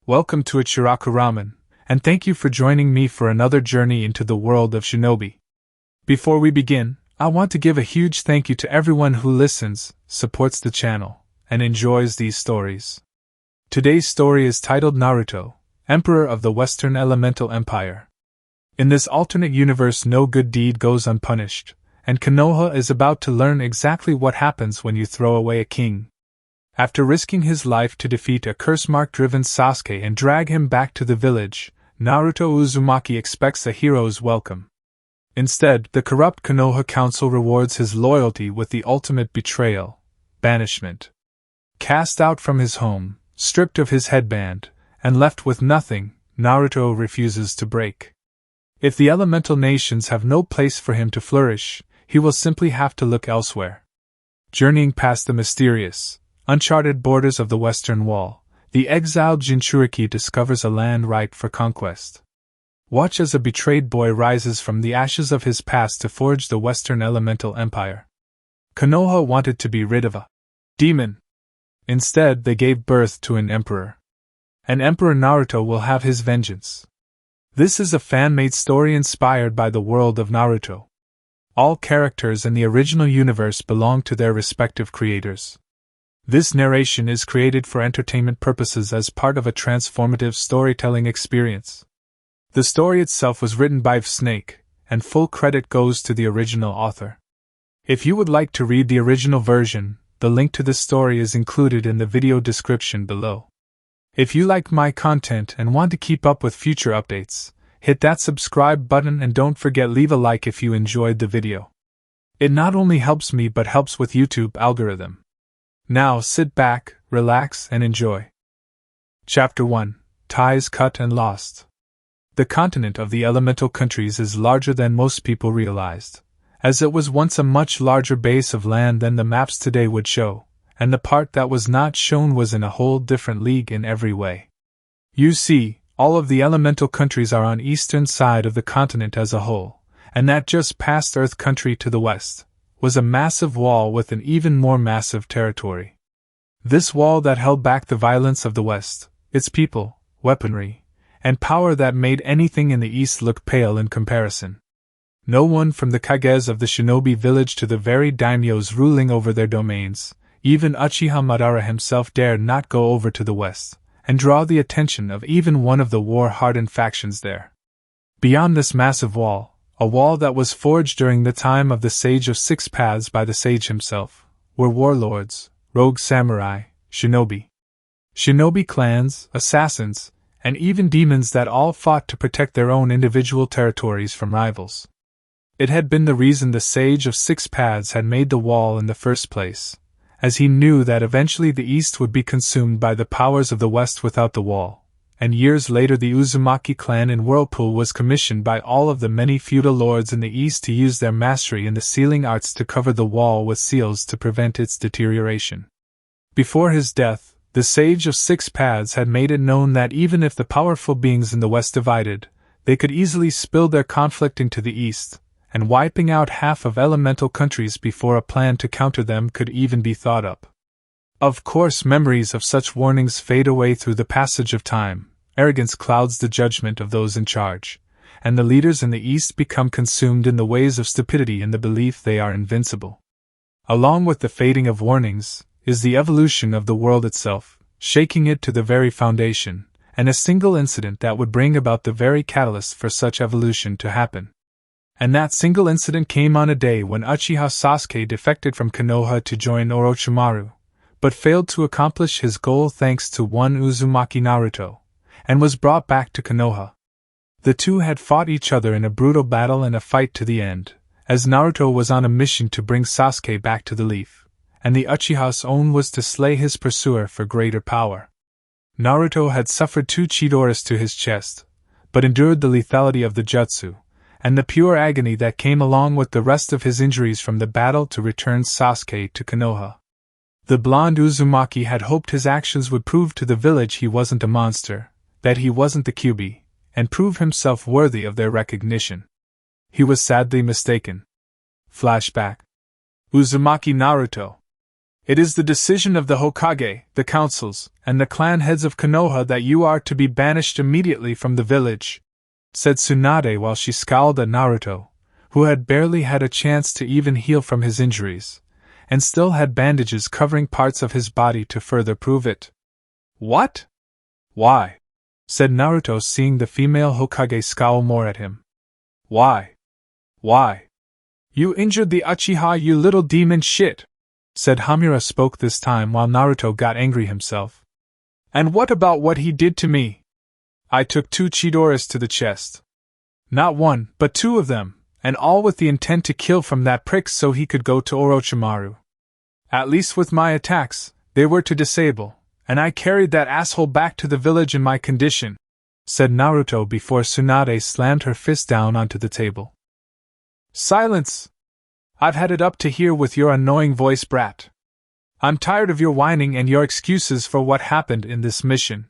Welcome to Ichiraku Ramen, and thank you for joining me for another journey into the world of shinobi. Before we begin, I want to give a huge thank you to everyone who listens, supports the channel, and enjoys these stories. Today's story is titled Naruto, Emperor of the Western Elemental Empire. In this alternate universe, no good deed goes unpunished, and Konoha is about to learn exactly what happens when you throw away a king. After risking his life to defeat a curse-mark-driven Sasuke and drag him back to the village, Naruto Uzumaki expects a hero's welcome. Instead, the corrupt Konoha Council rewards his loyalty with the ultimate betrayal, banishment. Cast out from his home, stripped of his headband, and left with nothing, Naruto refuses to break. If the elemental nations have no place for him to flourish, he will simply have to look elsewhere. Journeying past the mysterious, uncharted borders of the Western Wall, the exiled Jinchūriki discovers a land ripe for conquest. Watch as a betrayed boy rises from the ashes of his past to forge the Western Elemental Empire. Konoha wanted to be rid of a demon. Instead, they gave birth to an emperor. And Emperor Naruto will have his vengeance. This is a fan-made story inspired by the world of Naruto. All characters in the original universe belong to their respective creators. This narration is created for entertainment purposes as part of a transformative storytelling experience. The story itself was written by VFSNAKE, and full credit goes to the original author. If you would like to read the original version, the link to this story is included in the video description below. If you like my content and want to keep up with future updates, hit that subscribe button and don't forget leave a like if you enjoyed the video. It not only helps me but helps with YouTube algorithm. Now sit back, relax, and enjoy. Chapter 1: Ties Cut and Lost. The continent of the elemental countries is larger than most people realized, as it was once a much larger base of land than the maps today would show, and the part that was not shown was in a whole different league in every way. You see, all of the elemental countries are on eastern side of the continent as a whole, and that just past Earth country to the west was a massive wall with an even more massive territory. This wall that held back the violence of the West, its people, weaponry, and power that made anything in the East look pale in comparison. No one from the kages of the shinobi village to the very daimyos ruling over their domains, even Uchiha Madara himself dared not go over to the West, and draw the attention of even one of the war-hardened factions there. Beyond this massive wall, a wall that was forged during the time of the Sage of Six Paths by the sage himself, were warlords, rogue samurai, shinobi clans, assassins, and even demons that all fought to protect their own individual territories from rivals. It had been the reason the Sage of Six Paths had made the wall in the first place, as he knew that eventually the East would be consumed by the powers of the West without the wall. And years later the Uzumaki clan in Whirlpool was commissioned by all of the many feudal lords in the East to use their mastery in the sealing arts to cover the wall with seals to prevent its deterioration. Before his death, the Sage of Six Paths had made it known that even if the powerful beings in the West divided, they could easily spill their conflict into the East, and wiping out half of elemental countries before a plan to counter them could even be thought up. Of course, memories of such warnings fade away through the passage of time. Arrogance clouds the judgment of those in charge, and the leaders in the East become consumed in the ways of stupidity in the belief they are invincible. Along with the fading of warnings, is the evolution of the world itself, shaking it to the very foundation, and a single incident that would bring about the very catalyst for such evolution to happen. And that single incident came on a day when Uchiha Sasuke defected from Konoha to join Orochimaru, but failed to accomplish his goal thanks to one Uzumaki Naruto, and was brought back to Konoha. The two had fought each other in a brutal battle and a fight to the end, as Naruto was on a mission to bring Sasuke back to the leaf, and the Uchiha's own was to slay his pursuer for greater power. Naruto had suffered 2 Chidoras to his chest, but endured the lethality of the jutsu, and the pure agony that came along with the rest of his injuries from the battle to return Sasuke to Konoha. The blonde Uzumaki had hoped his actions would prove to the village he wasn't a monster, that he wasn't the Kyuubi, and prove himself worthy of their recognition. He was sadly mistaken. Flashback. Uzumaki Naruto. It is the decision of the Hokage, the councils, and the clan heads of Konoha that you are to be banished immediately from the village," said Tsunade while she scowled at Naruto, who had barely had a chance to even heal from his injuries, and still had bandages covering parts of his body to further prove it. "What? Why?" said Naruto, seeing the female Hokage scowl more at him. "Why? Why? You injured the Uchiha, you little demon shit," said Hamura. Spoke this time while Naruto got angry himself. "And what about what he did to me? I took 2 Chidoras to the chest. Not 1, but 2 of them, and all with the intent to kill from that prick so he could go to Orochimaru. At least with my attacks, they were to disable, and I carried that asshole back to the village in my condition," said Naruto before Tsunade slammed her fist down onto the table. "Silence! I've had it up to here with your annoying voice, brat. I'm tired of your whining and your excuses for what happened in this mission.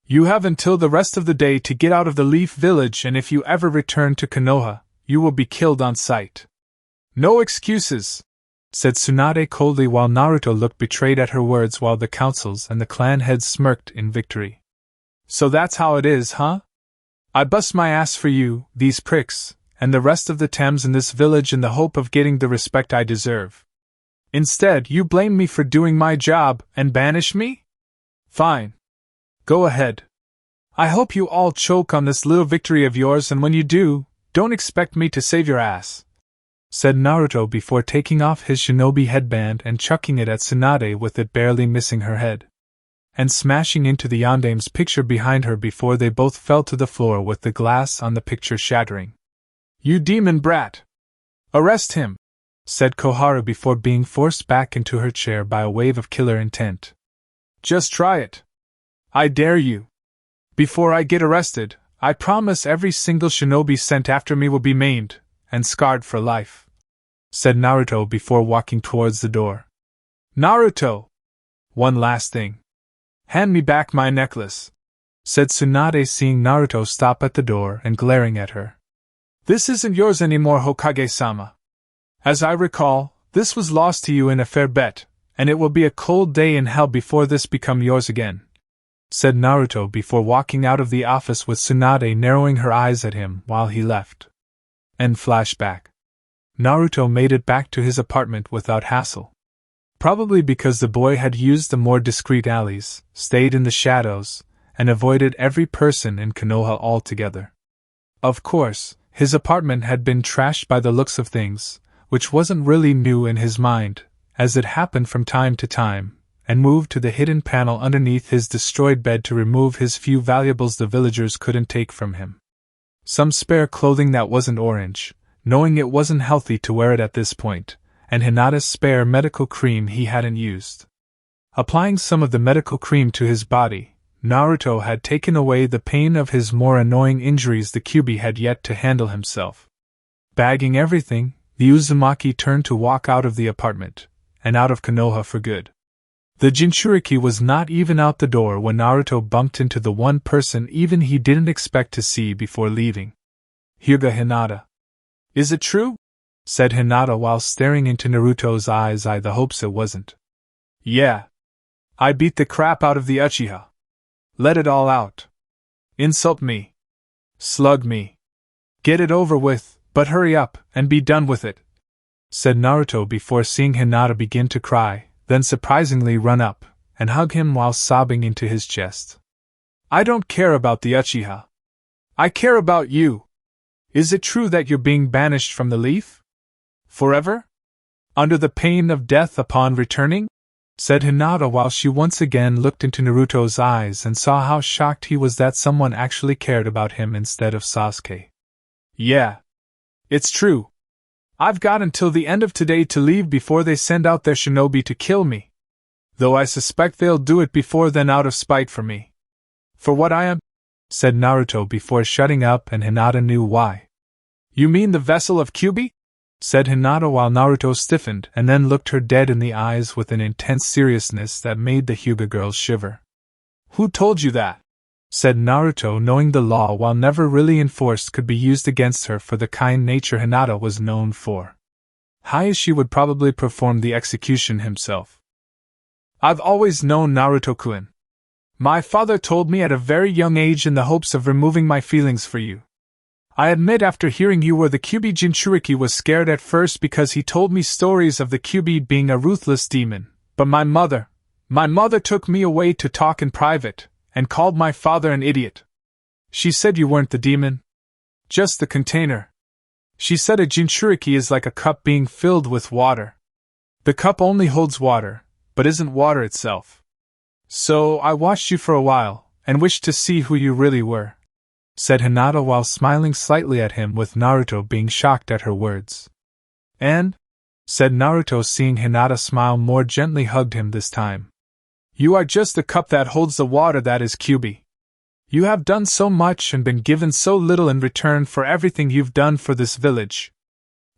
You have until the rest of the day to get out of the Leaf Village, and if you ever return to Konoha, you will be killed on sight." "No excuses," said Tsunade coldly while Naruto looked betrayed at her words while the councils and the clan heads smirked in victory. "So that's how it is, huh? I bust my ass for you, these pricks, and the rest of the Thames in this village in the hope of getting the respect I deserve. Instead, you blame me for doing my job and banish me? Fine. Go ahead. I hope you all choke on this little victory of yours, and when you do, don't expect me to save your ass," said Naruto before taking off his shinobi headband and chucking it at Tsunade with it barely missing her head, and smashing into the Yandame's picture behind her before they both fell to the floor with the glass on the picture shattering. "You demon brat! Arrest him!" said Koharu before being forced back into her chair by a wave of killer intent. "Just try it. I dare you. Before I get arrested, I promise every single shinobi sent after me will be maimed and scarred for life," said Naruto before walking towards the door. "Naruto! One last thing. Hand me back my necklace," said Tsunade, seeing Naruto stop at the door and glaring at her. "This isn't yours anymore, Hokage-sama. As I recall, this was lost to you in a fair bet, and it will be a cold day in hell before this become yours again," said Naruto before walking out of the office with Tsunade narrowing her eyes at him while he left. End flashback. Naruto made it back to his apartment without hassle. Probably because the boy had used the more discreet alleys, stayed in the shadows, and avoided every person in Konoha altogether. Of course, his apartment had been trashed by the looks of things, which wasn't really new in his mind, as it happened from time to time, and moved to the hidden panel underneath his destroyed bed to remove his few valuables the villagers couldn't take from him. Some spare clothing that wasn't orange, knowing it wasn't healthy to wear it at this point, and Hinata's spare medical cream he hadn't used. Applying some of the medical cream to his body, Naruto had taken away the pain of his more annoying injuries. The Kyuubi had yet to handle himself. Bagging everything, the Uzumaki turned to walk out of the apartment, and out of Konoha for good. The Jinchūriki was not even out the door when Naruto bumped into the one person even he didn't expect to see before leaving. "Hyuga Hinata. Is it true?" said Hinata while staring into Naruto's eyes. "I the hopes it wasn't." "Yeah. I beat the crap out of the Uchiha. Let it all out. Insult me. Slug me. Get it over with, but hurry up and be done with it," said Naruto before seeing Hinata begin to cry, then surprisingly run up and hug him while sobbing into his chest. "I don't care about the Uchiha. I care about you. Is it true that you're being banished from the Leaf? Forever? Under the pain of death upon returning?" said Hinata while she once again looked into Naruto's eyes and saw how shocked he was that someone actually cared about him instead of Sasuke. "Yeah. It's true. I've got until the end of today to leave before they send out their shinobi to kill me. Though I suspect they'll do it before then out of spite for me. For what I am," said Naruto before shutting up, and Hinata knew why. "You mean the vessel of Kyuubi?" said Hinata while Naruto stiffened and then looked her dead in the eyes with an intense seriousness that made the Hyuga girls shiver. "Who told you that?" said Naruto, knowing the law while never really enforced could be used against her for the kind nature Hinata was known for. Hayashi would probably perform the execution himself. I've always known Naruto-kun. My father told me at a very young age in the hopes of removing my feelings for you. I admit after hearing you were the Kyuubi Jinchūriki was scared at first because he told me stories of the Kyuubi being a ruthless demon, but my mother took me away to talk in private, and called my father an idiot. She said you weren't the demon. Just the container. She said a Jinchūriki is like a cup being filled with water. The cup only holds water, but isn't water itself. So I watched you for a while, and wished to see who you really were, said Hinata while smiling slightly at him with Naruto being shocked at her words. And, said Naruto seeing Hinata smile more gently hugged him this time. You are just the cup that holds the water that is Kyuubi. You have done so much and been given so little in return for everything you've done for this village.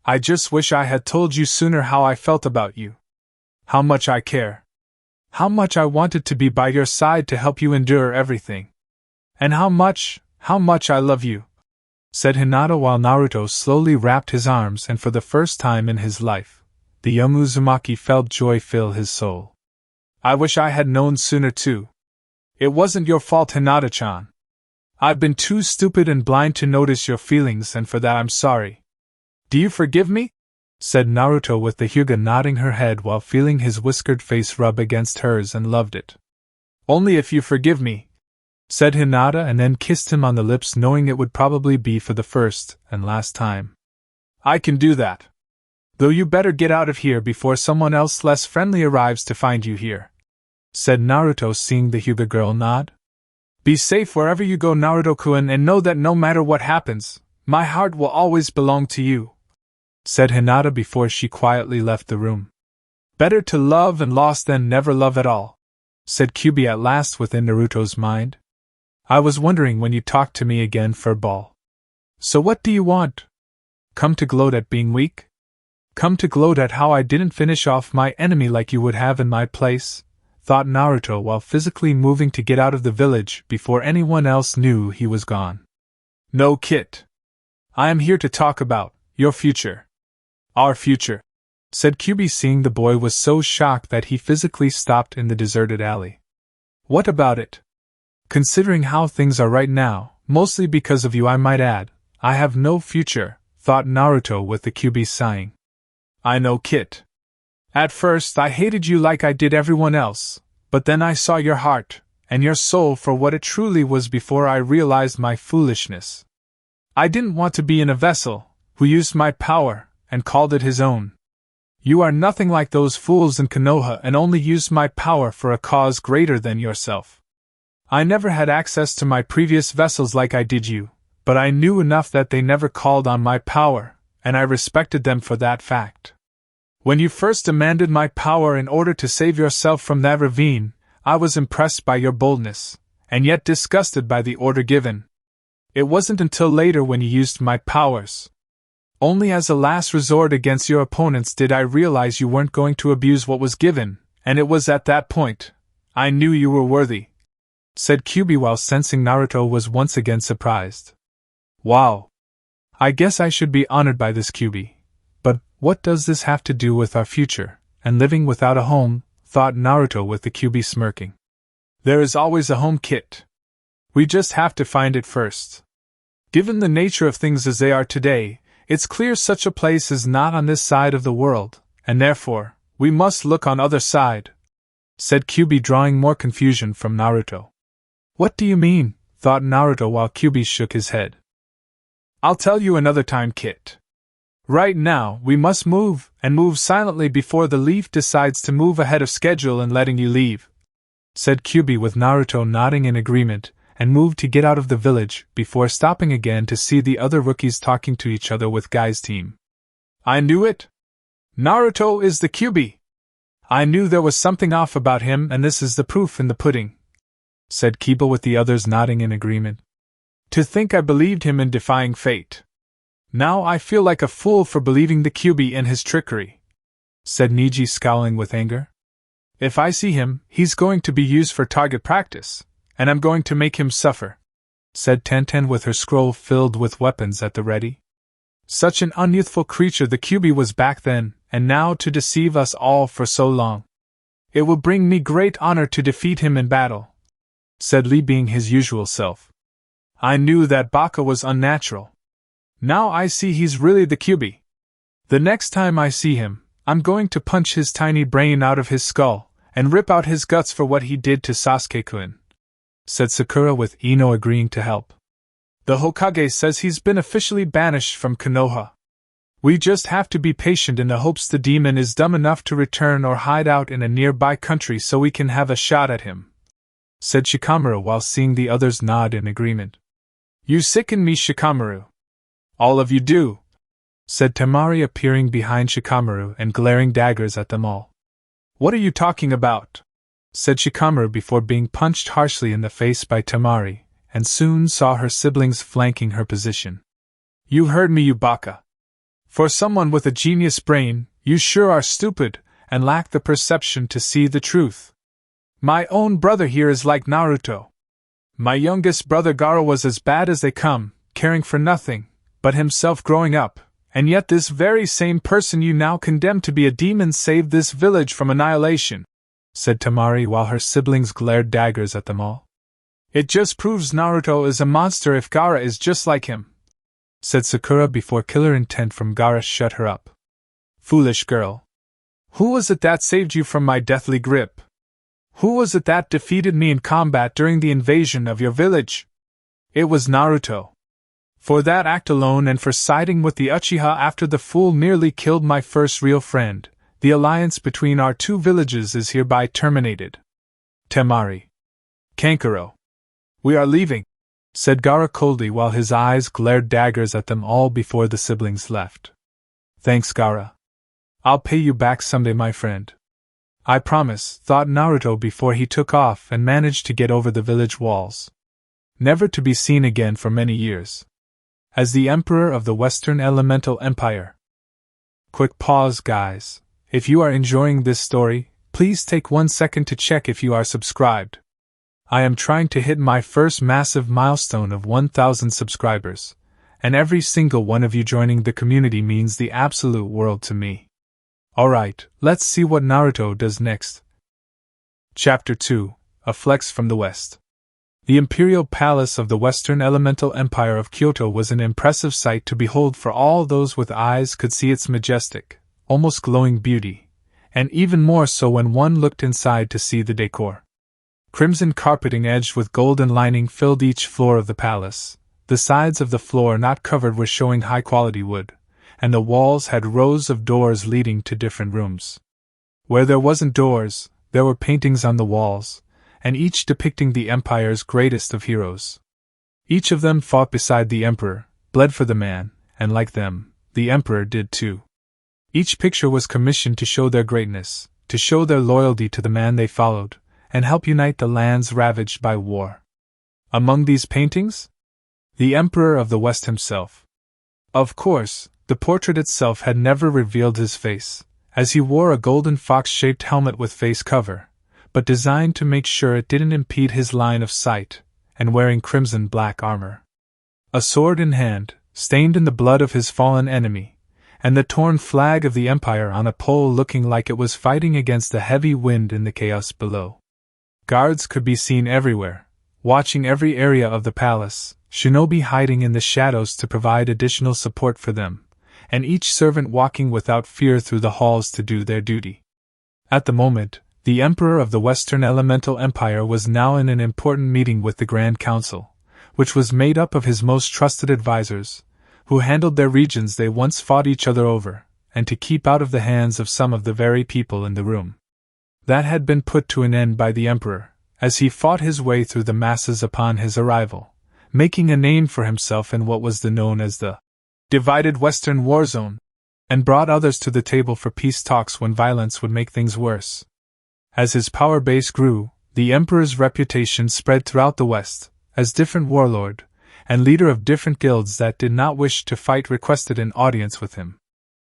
I just wish I had told you sooner how I felt about you. How much I care. How much I wanted to be by your side to help you endure everything. And how much I love you, said Hinata while Naruto slowly wrapped his arms and for the first time in his life, the young Uzumaki felt joy fill his soul. I wish I had known sooner too. It wasn't your fault, Hinata-chan. I've been too stupid and blind to notice your feelings and for that I'm sorry. Do you forgive me? Said Naruto with the Hyuga nodding her head while feeling his whiskered face rub against hers and loved it. Only if you forgive me, said Hinata and then kissed him on the lips knowing it would probably be for the first and last time. I can do that. Though you better get out of here before someone else less friendly arrives to find you here, said Naruto seeing the Hyuga girl nod. Be safe wherever you go, Naruto-kun, and know that no matter what happens, my heart will always belong to you, said Hinata before she quietly left the room. Better to love and lost than never love at all, said Kyuubi at last within Naruto's mind. I was wondering when you talked to me again, furball. So what do you want? Come to gloat at being weak? Come to gloat at how I didn't finish off my enemy like you would have in my place? Thought Naruto while physically moving to get out of the village before anyone else knew he was gone. No, Kit. I am here to talk about your future. Our future, said Kyuubi seeing the boy was so shocked that he physically stopped in the deserted alley. What about it? Considering how things are right now, mostly because of you I might add, I have no future, thought Naruto with the Kyuubi sighing. I know, Kit. At first I hated you like I did everyone else, but then I saw your heart and your soul for what it truly was before I realized my foolishness. I didn't want to be in a vessel who used my power and called it his own. You are nothing like those fools in Konoha and only used my power for a cause greater than yourself. I never had access to my previous vessels like I did you, but I knew enough that they never called on my power, and I respected them for that fact. When you first demanded my power in order to save yourself from that ravine, I was impressed by your boldness, and yet disgusted by the order given. It wasn't until later when you used my powers, only as a last resort against your opponents, did I realize you weren't going to abuse what was given, and it was at that point I knew you were worthy, said Kyuubi while sensing Naruto was once again surprised. Wow. I guess I should be honored by this, Kyuubi. But what does this have to do with our future, and living without a home, thought Naruto with the Kyuubi smirking. There is always a home, Kit. We just have to find it first. Given the nature of things as they are today, it's clear such a place is not on this side of the world, and therefore, we must look on other side, said Kyuubi drawing more confusion from Naruto. What do you mean? Thought Naruto while Kyuubi shook his head. I'll tell you another time, Kit. Right now, we must move, and move silently before the leaf decides to move ahead of schedule and letting you leave, said Kyuubi with Naruto nodding in agreement, and moved to get out of the village before stopping again to see the other rookies talking to each other with Guy's team. I knew it! Naruto is the Kyuubi! I knew there was something off about him, and this is the proof in the pudding, said Kiba with the others nodding in agreement. To think I believed him in defying fate. Now I feel like a fool for believing the Kyuubi and his trickery, said Neji scowling with anger. If I see him, he's going to be used for target practice, and I'm going to make him suffer, said Tenten with her scroll filled with weapons at the ready. Such an unyouthful creature the Kyuubi was back then, and now to deceive us all for so long. It will bring me great honor to defeat him in battle, said Lee, being his usual self. I knew that Baka was unnatural. Now I see he's really the QB. The next time I see him, I'm going to punch his tiny brain out of his skull and rip out his guts for what he did to Sasuke-kun, said Sakura, with Ino agreeing to help. The Hokage says he's been officially banished from Konoha. We just have to be patient in the hopes the demon is dumb enough to return or hide out in a nearby country so we can have a shot at him, said Shikamaru, while seeing the others nod in agreement. You sicken me, Shikamaru. All of you do, said Temari, appearing behind Shikamaru and glaring daggers at them all. What are you talking about? Said Shikamaru before being punched harshly in the face by Temari, and soon saw her siblings flanking her position. You heard me, you baka. For someone with a genius brain, you sure are stupid and lack the perception to see the truth. My own brother here is like Naruto. My youngest brother Gaara was as bad as they come, caring for nothing but himself growing up, and yet this very same person you now condemn to be a demon saved this village from annihilation, said Temari, while her siblings glared daggers at them all. It just proves Naruto is a monster if Gaara is just like him, said Sakura, before killer intent from Gaara shut her up. Foolish girl. Who was it that saved you from my deathly grip? Who was it that defeated me in combat during the invasion of your village? It was Naruto. For that act alone and for siding with the Uchiha after the fool nearly killed my first real friend, the alliance between our two villages is hereby terminated. Temari. Kankuro. We are leaving, said Gaara coldly, while his eyes glared daggers at them all before the siblings left. Thanks, Gaara. I'll pay you back someday, my friend. I promise, thought Naruto before he took off and managed to get over the village walls. Never to be seen again for many years. As the Emperor of the Western Elemental Empire. Quick pause, guys. If you are enjoying this story, please take 1 second to check if you are subscribed. I am trying to hit my first massive milestone of 1,000 subscribers, and every single one of you joining the community means the absolute world to me. Alright, let's see what Naruto does next. Chapter 2, A Flex from the West. The Imperial Palace of the Western Elemental Empire of Kyoto was an impressive sight to behold, for all those with eyes could see its majestic, almost glowing beauty, and even more so when one looked inside to see the decor. Crimson carpeting edged with golden lining filled each floor of the palace. The sides of the floor not covered were showing high-quality wood, and the walls had rows of doors leading to different rooms. Where there wasn't doors, there were paintings on the walls, and each depicting the Empire's greatest of heroes. Each of them fought beside the Emperor, bled for the man, and like them, the Emperor did too. Each picture was commissioned to show their greatness, to show their loyalty to the man they followed, and help unite the lands ravaged by war. Among these paintings? The Emperor of the West himself. Of course, the portrait itself had never revealed his face, as he wore a golden fox-shaped helmet with face cover, but designed to make sure it didn't impede his line of sight, and wearing crimson black armor. A sword in hand, stained in the blood of his fallen enemy, and the torn flag of the Empire on a pole looking like it was fighting against the heavy wind in the chaos below. Guards could be seen everywhere, watching every area of the palace, shinobi hiding in the shadows to provide additional support for them, and each servant walking without fear through the halls to do their duty. At the moment, the Emperor of the Western Elemental Empire was now in an important meeting with the Grand Council, which was made up of his most trusted advisors, who handled their regions they once fought each other over, and to keep out of the hands of some of the very people in the room. That had been put to an end by the Emperor, as he fought his way through the masses upon his arrival, making a name for himself in what was known as the divided Western War Zone, and brought others to the table for peace talks when violence would make things worse. As his power base grew, the Emperor's reputation spread throughout the West, as different warlord, and leader of different guilds that did not wish to fight requested an audience with him.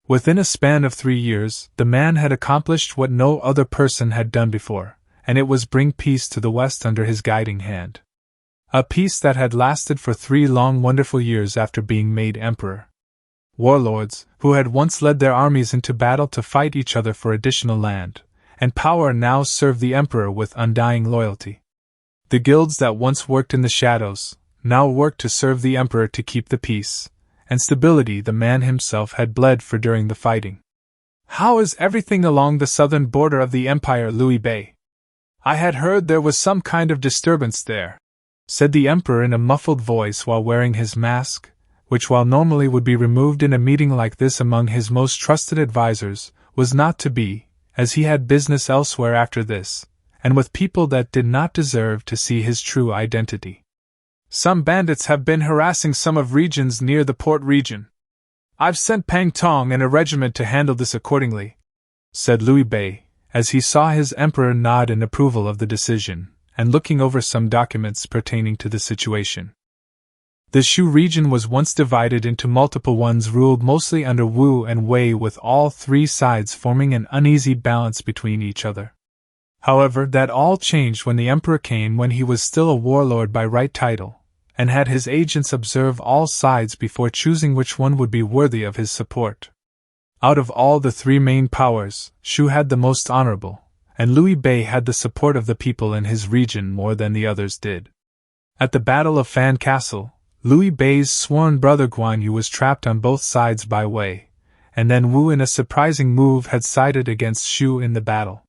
Within a span of 3 years, the man had accomplished what no other person had done before, and it was bring peace to the West under his guiding hand. A peace that had lasted for 3 long wonderful years after being made emperor. Warlords, who had once led their armies into battle to fight each other for additional land, and power now serve the emperor with undying loyalty. The guilds that once worked in the shadows now worked to serve the emperor to keep the peace and stability the man himself had bled for during the fighting. How is everything along the southern border of the empire, Liu Bei? I had heard there was some kind of disturbance there, said the emperor in a muffled voice while wearing his mask, which while normally would be removed in a meeting like this among his most trusted advisors, was not to be, as he had business elsewhere after this, and with people that did not deserve to see his true identity. Some bandits have been harassing some of regions near the port region. I've sent Pang Tong and a regiment to handle this accordingly, said Liu Bei, as he saw his emperor nod in approval of the decision, and looking over some documents pertaining to the situation. The Shu region was once divided into multiple ones ruled mostly under Wu and Wei, with all three sides forming an uneasy balance between each other. However, that all changed when the emperor came, when he was still a warlord by right title, and had his agents observe all sides before choosing which one would be worthy of his support. Out of all the three main powers, Shu had the most honorable, and Liu Bei had the support of the people in his region more than the others did. At the Battle of Fan Castle, Liu Bei's sworn brother Guan Yu was trapped on both sides by Wei, and then Wu in a surprising move had sided against Shu in the battle.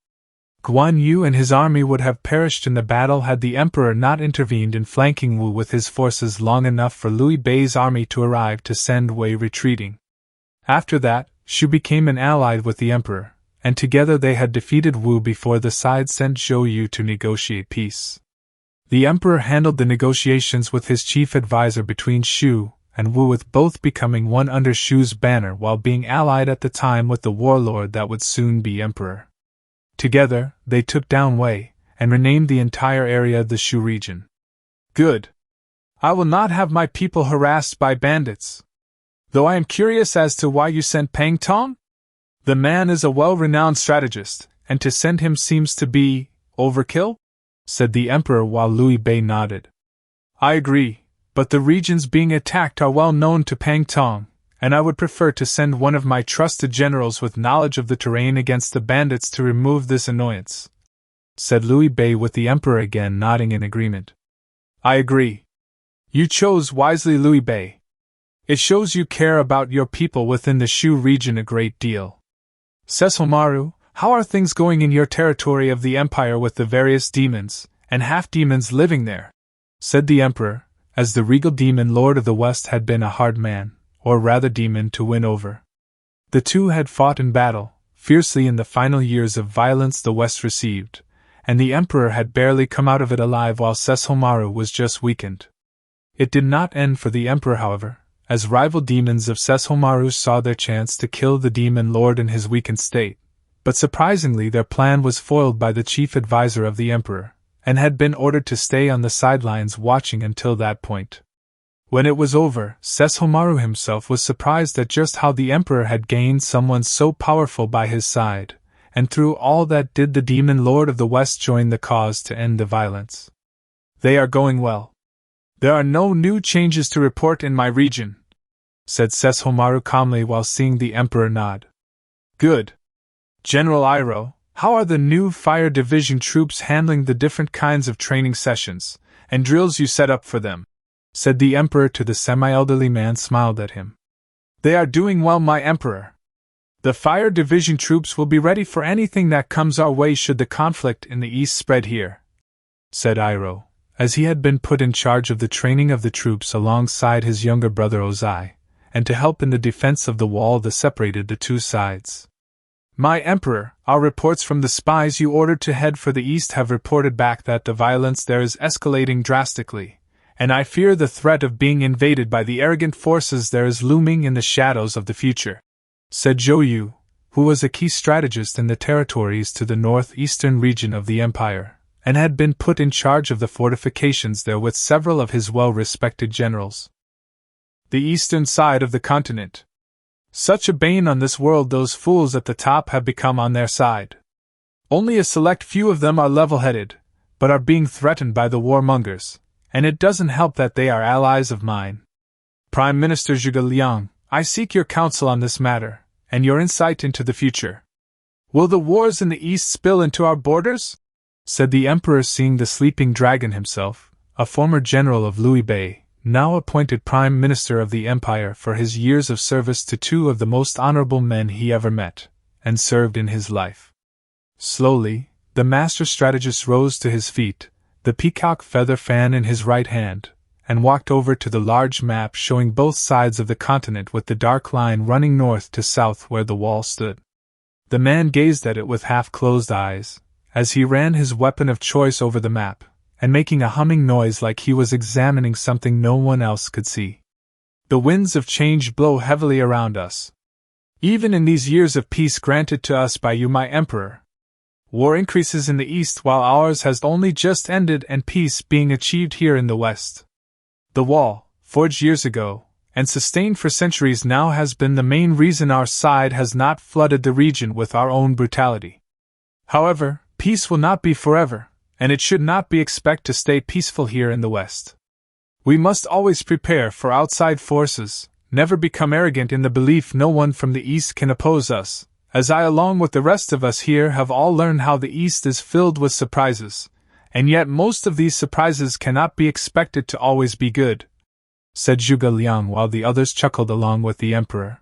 Guan Yu and his army would have perished in the battle had the emperor not intervened in flanking Wu with his forces long enough for Liu Bei's army to arrive to send Wei retreating. After that, Shu became an ally with the emperor, and together they had defeated Wu before the side sent Zhou Yu to negotiate peace. The emperor handled the negotiations with his chief advisor between Shu and Wu, with both becoming one under Shu's banner while being allied at the time with the warlord that would soon be emperor. Together, they took down Wei and renamed the entire area the Shu region. Good. I will not have my people harassed by bandits. Though I am curious as to why you sent Pang Tong? The man is a well-renowned strategist, and to send him seems to be overkill? Said the emperor while Liu Bei nodded. I agree, but the regions being attacked are well known to Pang Tong, and I would prefer to send one of my trusted generals with knowledge of the terrain against the bandits to remove this annoyance, said Liu Bei, with the emperor again nodding in agreement. I agree. You chose wisely, Liu Bei. It shows you care about your people within the Shu region a great deal. Sesshomaru, how are things going in your territory of the empire with the various demons and half-demons living there? Said the emperor, as the regal demon lord of the west had been a hard man, or rather demon, to win over. The two had fought in battle, fiercely in the final years of violence the west received, and the emperor had barely come out of it alive while Sesshomaru was just weakened. It did not end for the emperor, however, as rival demons of Sesshomaru saw their chance to kill the demon lord in his weakened state. But surprisingly their plan was foiled by the chief advisor of the emperor, and had been ordered to stay on the sidelines watching until that point. When it was over, Sesshomaru himself was surprised at just how the emperor had gained someone so powerful by his side, and through all that did the demon lord of the west join the cause to end the violence. They are going well. There are no new changes to report in my region, said Sesshomaru calmly while seeing the emperor nod. Good. General Iroh, how are the new fire division troops handling the different kinds of training sessions and drills you set up for them? Said the emperor to the semi-elderly man smiled at him. They are doing well, my emperor. The fire division troops will be ready for anything that comes our way should the conflict in the east spread here, said Iroh, as he had been put in charge of the training of the troops alongside his younger brother Ozai, and to help in the defense of the wall that separated the two sides. My emperor, our reports from the spies you ordered to head for the east have reported back that the violence there is escalating drastically, and I fear the threat of being invaded by the arrogant forces there is looming in the shadows of the future, said Zhou Yu, who was a key strategist in the territories to the northeastern region of the empire, and had been put in charge of the fortifications there with several of his well-respected generals. The eastern side of the continent. Such a bane on this world those fools at the top have become on their side. Only a select few of them are level-headed, but are being threatened by the warmongers, and it doesn't help that they are allies of mine. Prime Minister Zhuge Liang, I seek your counsel on this matter, and your insight into the future. Will the wars in the east spill into our borders? Said the Emperor, seeing the sleeping dragon himself, a former general of Liu Bei, now appointed Prime Minister of the Empire for his years of service to two of the most honorable men he ever met, and served in his life. Slowly, the master strategist rose to his feet, the peacock feather fan in his right hand, and walked over to the large map showing both sides of the continent with the dark line running north to south where the wall stood. The man gazed at it with half-closed eyes, as he ran his weapon of choice over the map, and making a humming noise like he was examining something no one else could see. The winds of change blow heavily around us. Even in these years of peace granted to us by you, my Emperor. War increases in the east while ours has only just ended, and peace being achieved here in the west. The wall, forged years ago, and sustained for centuries now, has been the main reason our side has not flooded the region with our own brutality. However, peace will not be forever, and it should not be expected to stay peaceful here in the west. We must always prepare for outside forces, never become arrogant in the belief no one from the east can oppose us, as I along with the rest of us here have all learned how the east is filled with surprises, and yet most of these surprises cannot be expected to always be good, said Zhuge Liang while the others chuckled along with the Emperor.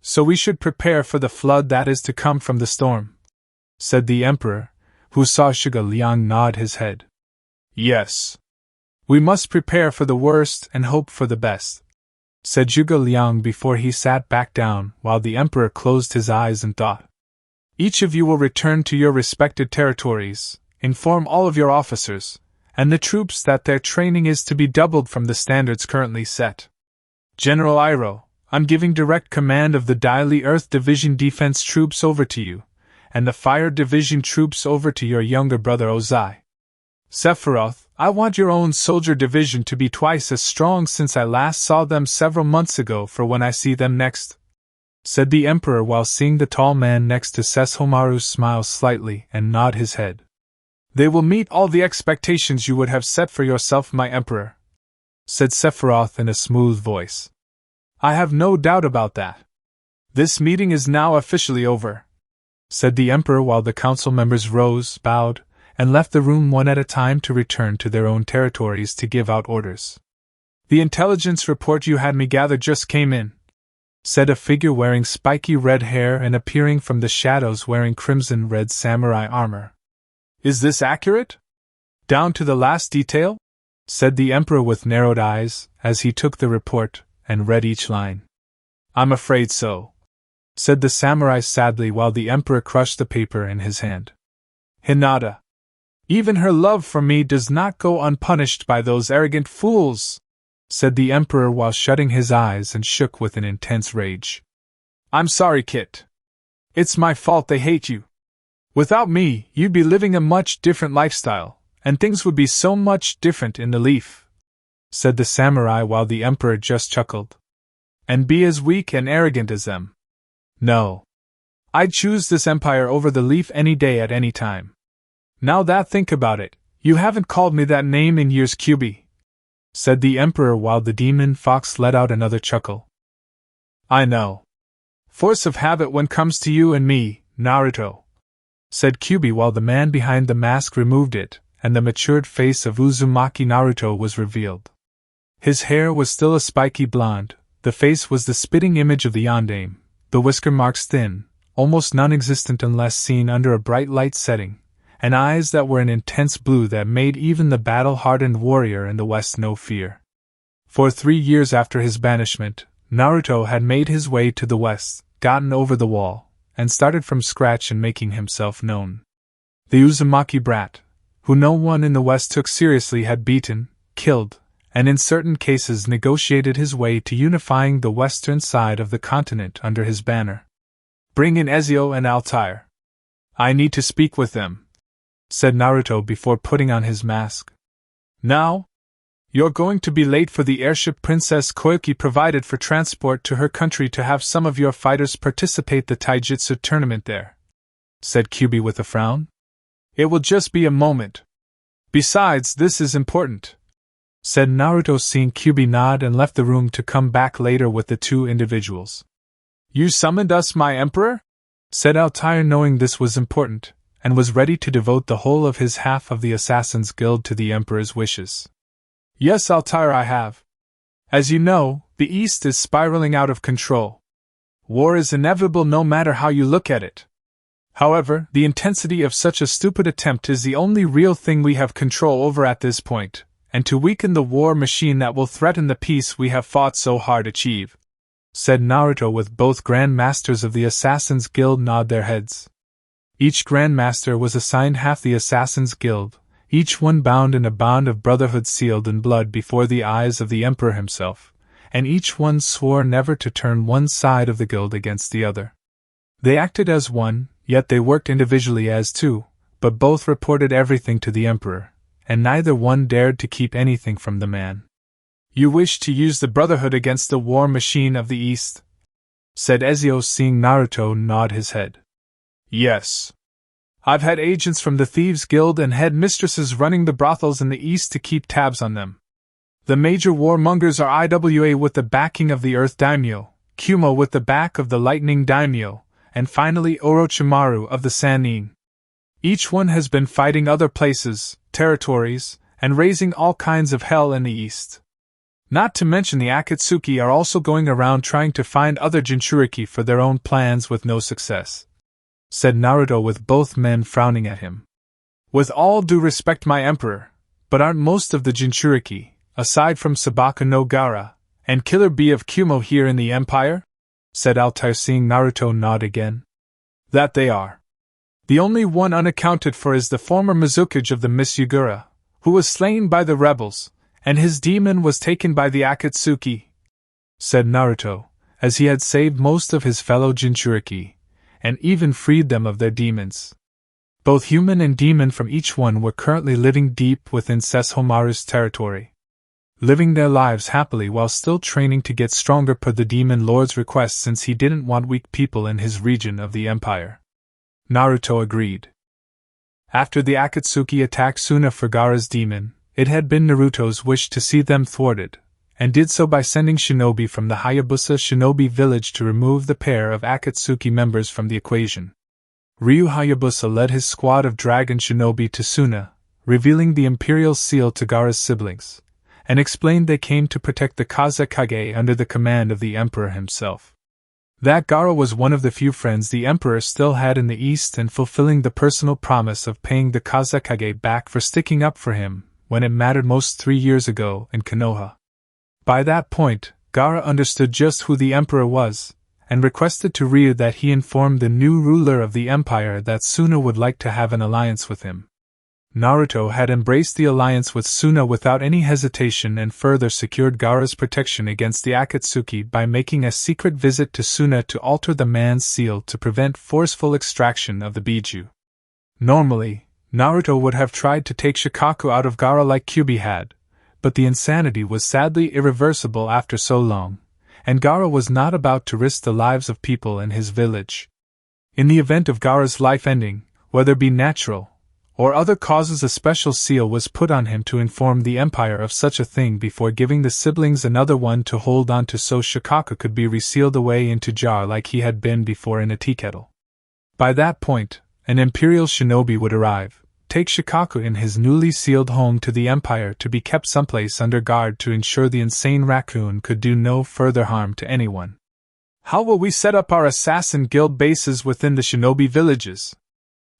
So we should prepare for the flood that is to come from the storm, said the Emperor, who saw Zhuge Liang nod his head. Yes. We must prepare for the worst and hope for the best, said Zhuge Liang before he sat back down while the Emperor closed his eyes and thought. Each of you will return to your respected territories, inform all of your officers, and the troops that their training is to be doubled from the standards currently set. General Iroh, I'm giving direct command of the Daily Earth Division defense troops over to you, and the Fire Division troops over to your younger brother Ozai. Sephiroth, I want your own soldier division to be twice as strong since I last saw them several months ago for when I see them next, said the Emperor while seeing the tall man next to Sesshomaru smile slightly and nod his head. They will meet all the expectations you would have set for yourself, my Emperor, said Sephiroth in a smooth voice. I have no doubt about that. This meeting is now officially over, said the Emperor while the council members rose, bowed, and left the room one at a time to return to their own territories to give out orders. The intelligence report you had me gather just came in, said a figure wearing spiky red hair and appearing from the shadows wearing crimson-red samurai armor. Is this accurate? Down to the last detail? Said the Emperor with narrowed eyes, as he took the report and read each line. I'm afraid so, said the samurai sadly while the Emperor crushed the paper in his hand. Hinata. Even her love for me does not go unpunished by those arrogant fools, said the Emperor while shutting his eyes and shook with an intense rage. I'm sorry, Kit. It's my fault they hate you. Without me, you'd be living a much different lifestyle, and things would be so much different in the Leaf, said the samurai while the Emperor just chuckled. And be as weak and arrogant as them. No. I'd choose this empire over the Leaf any day at any time. Now that think about it, you haven't called me that name in years, QB, said the Emperor while the demon fox let out another chuckle. I know. Force of habit when comes to you and me, Naruto, said QB while the man behind the mask removed it, and the matured face of Uzumaki Naruto was revealed. His hair was still a spiky blonde, the face was the spitting image of the yondaime, the whisker marks thin, almost non-existent unless seen under a bright light setting, and eyes that were an intense blue that made even the battle-hardened warrior in the West know fear. For 3 years after his banishment, Naruto had made his way to the West, gotten over the wall, and started from scratch in making himself known. The Uzumaki brat, who no one in the West took seriously, had beaten, killed, and in certain cases negotiated his way to unifying the western side of the continent under his banner. Bring in Ezio and Altair. I need to speak with them, said Naruto before putting on his mask. Now? You're going to be late for the airship Princess Koyuki provided for transport to her country to have some of your fighters participate the taijutsu tournament there, said Kyubi with a frown. It will just be a moment. Besides, this is important, said Naruto seeing Kyubi nod and left the room to come back later with the two individuals. You summoned us, my Emperor? said Altair, knowing this was important, and was ready to devote the whole of his half of the Assassin's Guild to the Emperor's wishes. Yes, Altair, I have. As you know, the East is spiraling out of control. War is inevitable no matter how you look at it. However, the intensity of such a stupid attempt is the only real thing we have control over at this point, and to weaken the war machine that will threaten the peace we have fought so hard to achieve, said Naruto, with both Grand Masters of the Assassin's Guild nod their heads. Each Grand Master was assigned half the Assassin's Guild, each one bound in a bond of brotherhood sealed in blood before the eyes of the Emperor himself, and each one swore never to turn one side of the guild against the other. They acted as one, yet they worked individually as two, but both reported everything to the Emperor, and neither one dared to keep anything from the man. You wish to use the Brotherhood against the war machine of the East? Said Ezio, seeing Naruto nod his head. Yes. I've had agents from the Thieves Guild and headmistresses running the brothels in the East to keep tabs on them. The major warmongers are Iwa with the backing of the Earth Daimyo, Kumo with the back of the Lightning Daimyo, and finally Orochimaru of the Sannin. Each one has been fighting other places, territories, and raising all kinds of hell in the East. Not to mention the Akatsuki are also going around trying to find other Jinchūriki for their own plans with no success, said Naruto, with both men frowning at him. With all due respect, my Emperor, but aren't most of the Jinchūriki, aside from Sabaka no Gaara, and Killer Bee of Kumo, here in the Empire? Said Altair, seeing Naruto nod again. That they are. The only one unaccounted for is the former Mizukage of the Miss Yugura, who was slain by the rebels, and his demon was taken by the Akatsuki, said Naruto, as he had saved most of his fellow Jinchūriki, and even freed them of their demons. Both human and demon from each one were currently living deep within Sesshomaru's territory, living their lives happily while still training to get stronger per the Demon Lord's request, since he didn't want weak people in his region of the Empire. Naruto agreed. After the Akatsuki attacked Suna for Gaara's demon, it had been Naruto's wish to see them thwarted, and did so by sending shinobi from the Hayabusa shinobi village to remove the pair of Akatsuki members from the equation. Ryu Hayabusa led his squad of dragon shinobi to Suna, revealing the imperial seal to Gaara's siblings, and explained they came to protect the Kazekage under the command of the Emperor himself. That Gaara was one of the few friends the Emperor still had in the East, and fulfilling the personal promise of paying the Kazekage back for sticking up for him when it mattered most 3 years ago in Konoha. By that point, Gaara understood just who the Emperor was, and requested to Ryu that he inform the new ruler of the Empire that Suna would like to have an alliance with him. Naruto had embraced the alliance with Suna without any hesitation, and further secured Gaara's protection against the Akatsuki by making a secret visit to Suna to alter the man's seal to prevent forceful extraction of the Biju. Normally, Naruto would have tried to take Shikaku out of Gaara like Kyuubi had, but the insanity was sadly irreversible after so long, and Gaara was not about to risk the lives of people in his village. In the event of Gaara's life ending, whether it be natural or other causes, a special seal was put on him to inform the Empire of such a thing before giving the siblings another one to hold on to, so Shikaku could be resealed away into jar like he had been before in a tea kettle. By that point, an Imperial shinobi would arrive, take Shikaku in his newly sealed home to the Empire to be kept someplace under guard to ensure the insane raccoon could do no further harm to anyone. How will we set up our assassin guild bases within the shinobi villages?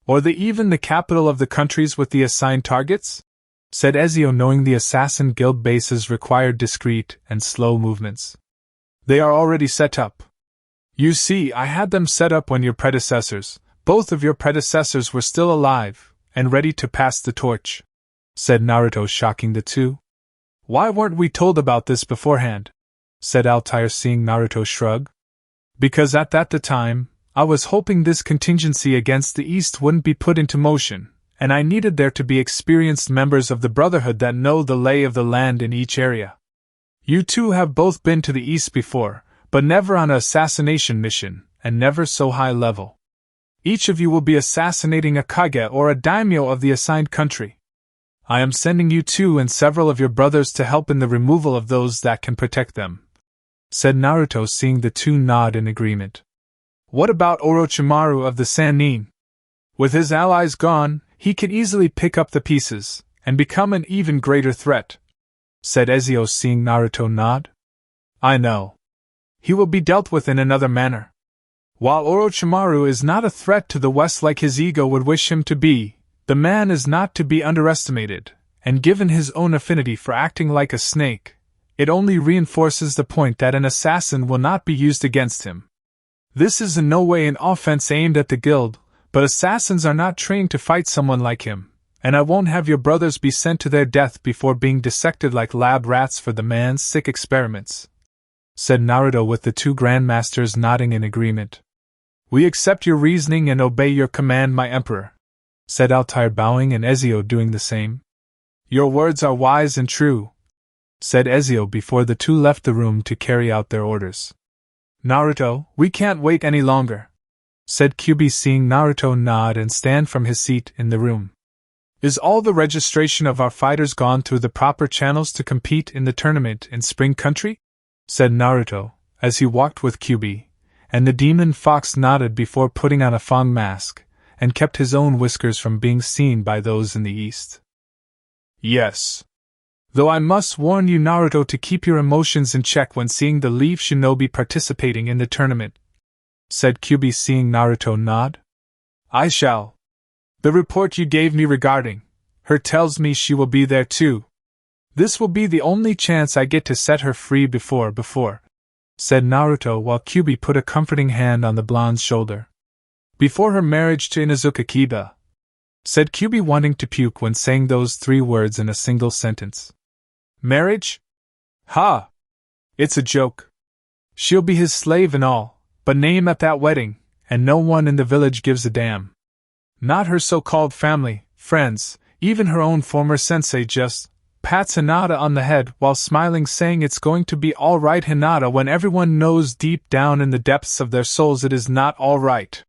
Or even the capital of the countries with the assigned targets? Said Ezio, knowing the assassin guild bases required discreet and slow movements. They are already set up. You see, I had them set up when both of your predecessors were still alive and ready to pass the torch, said Naruto, shocking the two. Why weren't we told about this beforehand? Said Altair, seeing Naruto shrug. Because at the time, I was hoping this contingency against the East wouldn't be put into motion, and I needed there to be experienced members of the Brotherhood that know the lay of the land in each area. You two have both been to the East before, but never on an assassination mission, and never so high level. Each of you will be assassinating a kage or a daimyo of the assigned country. I am sending you two and several of your brothers to help in the removal of those that can protect them, said Naruto, seeing the two nod in agreement. What about Orochimaru of the Sannin? With his allies gone, he could easily pick up the pieces and become an even greater threat, said Ezio, seeing Naruto nod. I know. He will be dealt with in another manner. While Orochimaru is not a threat to the West like his ego would wish him to be, the man is not to be underestimated, and given his own affinity for acting like a snake, it only reinforces the point that an assassin will not be used against him. This is in no way an offense aimed at the guild, but assassins are not trained to fight someone like him, and I won't have your brothers be sent to their death before being dissected like lab rats for the man's sick experiments, said Naruto, with the two grandmasters nodding in agreement. We accept your reasoning and obey your command, my emperor, said Altair, bowing, and Ezio doing the same. Your words are wise and true, said Ezio before the two left the room to carry out their orders. Naruto, we can't wait any longer, said Kyuubi, seeing Naruto nod and stand from his seat in the room. Is all the registration of our fighters gone through the proper channels to compete in the tournament in Spring Country? Said Naruto, as he walked with Kyuubi, and the demon fox nodded before putting on a Fang mask, and kept his own whiskers from being seen by those in the east. Yes. Though I must warn you, Naruto, to keep your emotions in check when seeing the Leaf Shinobi participating in the tournament, said Kyuubi, seeing Naruto nod. I shall. The report you gave me regarding her tells me she will be there too. This will be the only chance I get to set her free before, said Naruto, while Kyuubi put a comforting hand on the blonde's shoulder. Before her marriage to Inuzuka Kiba, said Kyuubi, wanting to puke when saying those three words in a single sentence. Marriage? Ha! It's a joke. She'll be his slave and all, but name at that wedding, and no one in the village gives a damn. Not her so-called family, friends, even her own former sensei just pats Hinata on the head while smiling, saying it's going to be all right, Hinata, when everyone knows deep down in the depths of their souls it is not all right,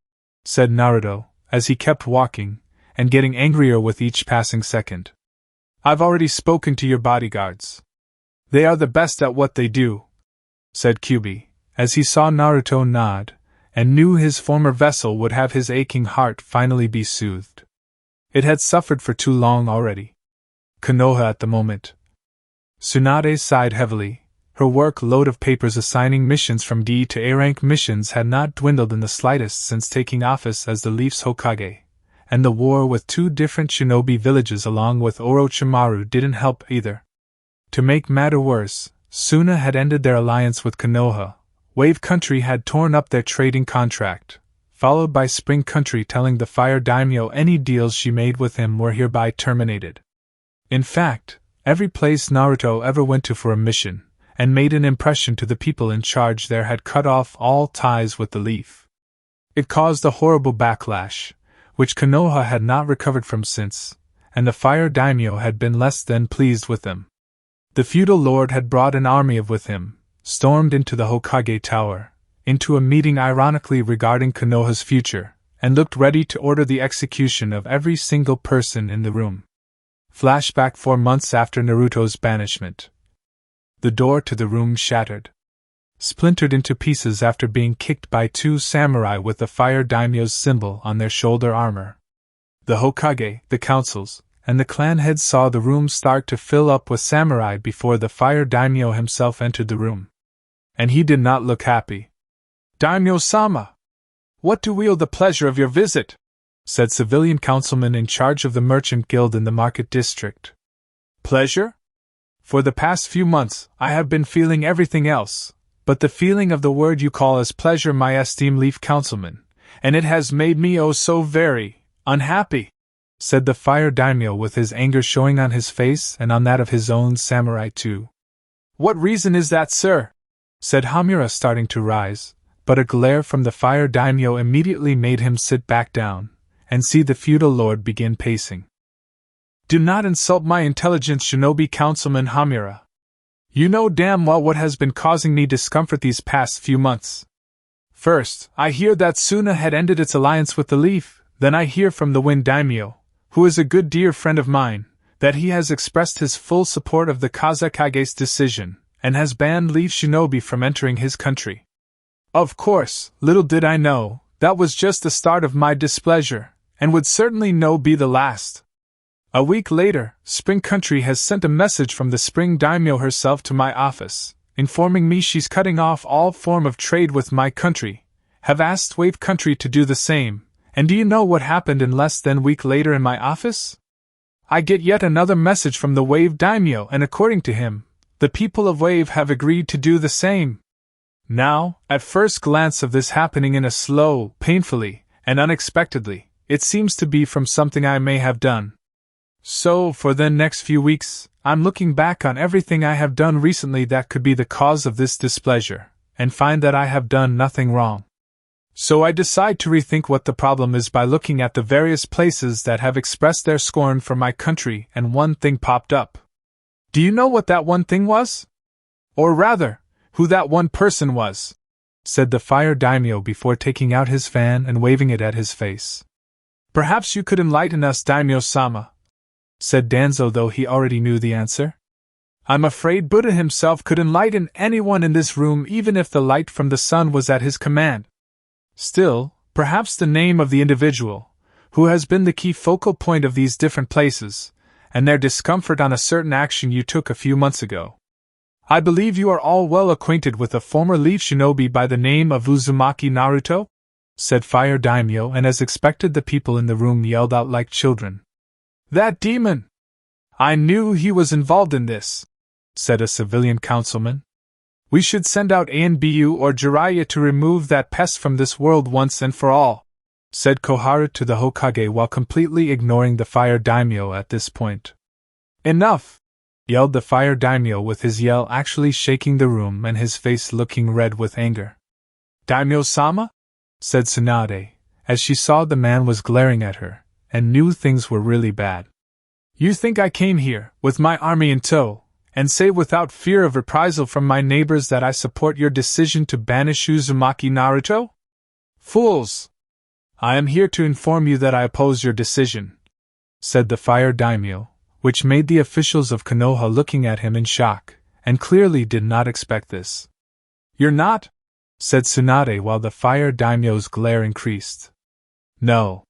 said Naruto, as he kept walking, and getting angrier with each passing second. I've already spoken to your bodyguards. They are the best at what they do, said Kyuubi, as he saw Naruto nod, and knew his former vessel would have his aching heart finally be soothed. It had suffered for too long already. Konoha at the moment. Tsunade sighed heavily. Her workload of papers assigning missions from D to A-rank missions had not dwindled in the slightest since taking office as the Leaf's Hokage, and the war with two different shinobi villages along with Orochimaru didn't help either. To make matter worse, Suna had ended their alliance with Konoha. Wave Country had torn up their trading contract, followed by Spring Country telling the Fire Daimyo any deals she made with him were hereby terminated. In fact, every place Naruto ever went to for a mission, and made an impression to the people in charge there, had cut off all ties with the Leaf. It caused a horrible backlash, which Konoha had not recovered from since, and the Fire Daimyo had been less than pleased with them. The feudal lord had brought an army with him, stormed into the Hokage Tower, into a meeting ironically regarding Konoha's future, and looked ready to order the execution of every single person in the room. Flashback 4 months after Naruto's banishment. The door to the room shattered, splintered into pieces after being kicked by two samurai with the Fire Daimyo's symbol on their shoulder armor. The Hokage, the councils, and the clan heads saw the room start to fill up with samurai before the Fire Daimyo himself entered the room. And he did not look happy. Daimyo-sama! What do we owe the pleasure of your visit? Said civilian councilman in charge of the merchant guild in the market district. Pleasure? For the past few months, I have been feeling everything else, but the feeling of the word you call as pleasure, my esteemed Leaf Councilman, and it has made me oh so very unhappy, said the Fire Daimyo, with his anger showing on his face and on that of his own samurai too. What reason is that, sir? Said Hamura, starting to rise, but a glare from the Fire Daimyo immediately made him sit back down, and see the feudal lord begin pacing. Do not insult my intelligence, Shinobi Councilman Hamura. You know damn well what has been causing me discomfort these past few months. First, I hear that Suna had ended its alliance with the Leaf, then I hear from the Wind Daimyo, who is a good dear friend of mine, that he has expressed his full support of the Kazekage's decision, and has banned Leaf Shinobi from entering his country. Of course, little did I know, that was just the start of my displeasure, and would certainly be the last. A week later, Spring Country has sent a message from the Spring Daimyo herself to my office, informing me she's cutting off all form of trade with my country, have asked Wave Country to do the same, and do you know what happened in less than a week later in my office? I get yet another message from the Wave Daimyo, and according to him, the people of Wave have agreed to do the same. Now, at first glance of this happening in a slow, painfully, and unexpectedly, it seems to be from something I may have done. So, for the next few weeks, I'm looking back on everything I have done recently that could be the cause of this displeasure, and find that I have done nothing wrong. So I decide to rethink what the problem is by looking at the various places that have expressed their scorn for my country, and one thing popped up. Do you know what that one thing was? Or rather, who that one person was? Said the Fire Daimyo before taking out his fan and waving it at his face. Perhaps you could enlighten us, Daimyo-sama, said Danzo, though he already knew the answer. I'm afraid Buddha himself could enlighten anyone in this room even if the light from the sun was at his command. Still, perhaps the name of the individual, who has been the key focal point of these different places, and their discomfort on a certain action you took a few months ago. I believe you are all well acquainted with a former leaf shinobi by the name of Uzumaki Naruto? Said Fire Daimyo, and as expected the people in the room yelled out like children. That demon! I knew he was involved in this, said a civilian councilman. We should send out Anbu or Jiraiya to remove that pest from this world once and for all, said Koharu to the Hokage while completely ignoring the Fire Daimyo at this point. Enough! Yelled the Fire Daimyo, with his yell actually shaking the room and his face looking red with anger. Daimyo-sama? Said Tsunade, as she saw the man was glaring at her, and knew things were really bad. You think I came here, with my army in tow, and say without fear of reprisal from my neighbors that I support your decision to banish Uzumaki Naruto? Fools! I am here to inform you that I oppose your decision, said the Fire Daimyo, which made the officials of Konoha looking at him in shock, and clearly did not expect this. You're not? Said Tsunade while the Fire Daimyo's glare increased. No.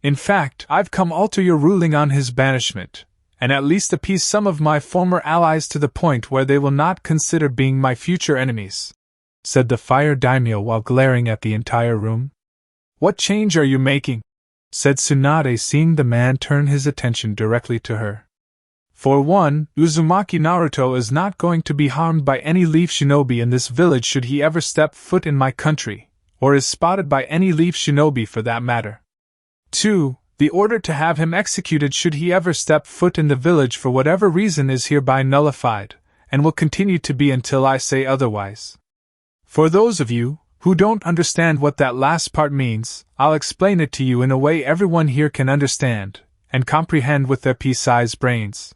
In fact, I've come alter your ruling on his banishment, and at least appease some of my former allies to the point where they will not consider being my future enemies, said the Fire Daimyo while glaring at the entire room. What change are you making? Said Tsunade, seeing the man turn his attention directly to her. For one, Uzumaki Naruto is not going to be harmed by any leaf shinobi in this village should he ever step foot in my country, or is spotted by any leaf shinobi for that matter. 2. The order to have him executed should he ever step foot in the village for whatever reason is hereby nullified, and will continue to be until I say otherwise. For those of you who don't understand what that last part means, I'll explain it to you in a way everyone here can understand, and comprehend with their pea-sized brains.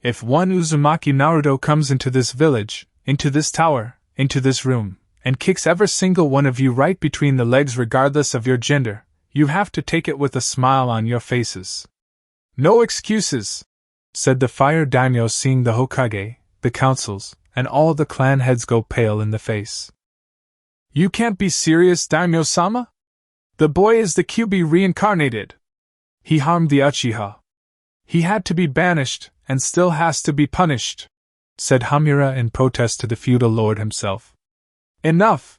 If one Uzumaki Naruto comes into this village, into this tower, into this room, and kicks every single one of you right between the legs regardless of your gender, you have to take it with a smile on your faces. No excuses, said the Fire Daimyo, seeing the Hokage, the councils, and all the clan heads go pale in the face. You can't be serious, Daimyo-sama? The boy is the Kyuubi reincarnated. He harmed the Uchiha. He had to be banished, and still has to be punished, said Hamura in protest to the feudal lord himself. Enough!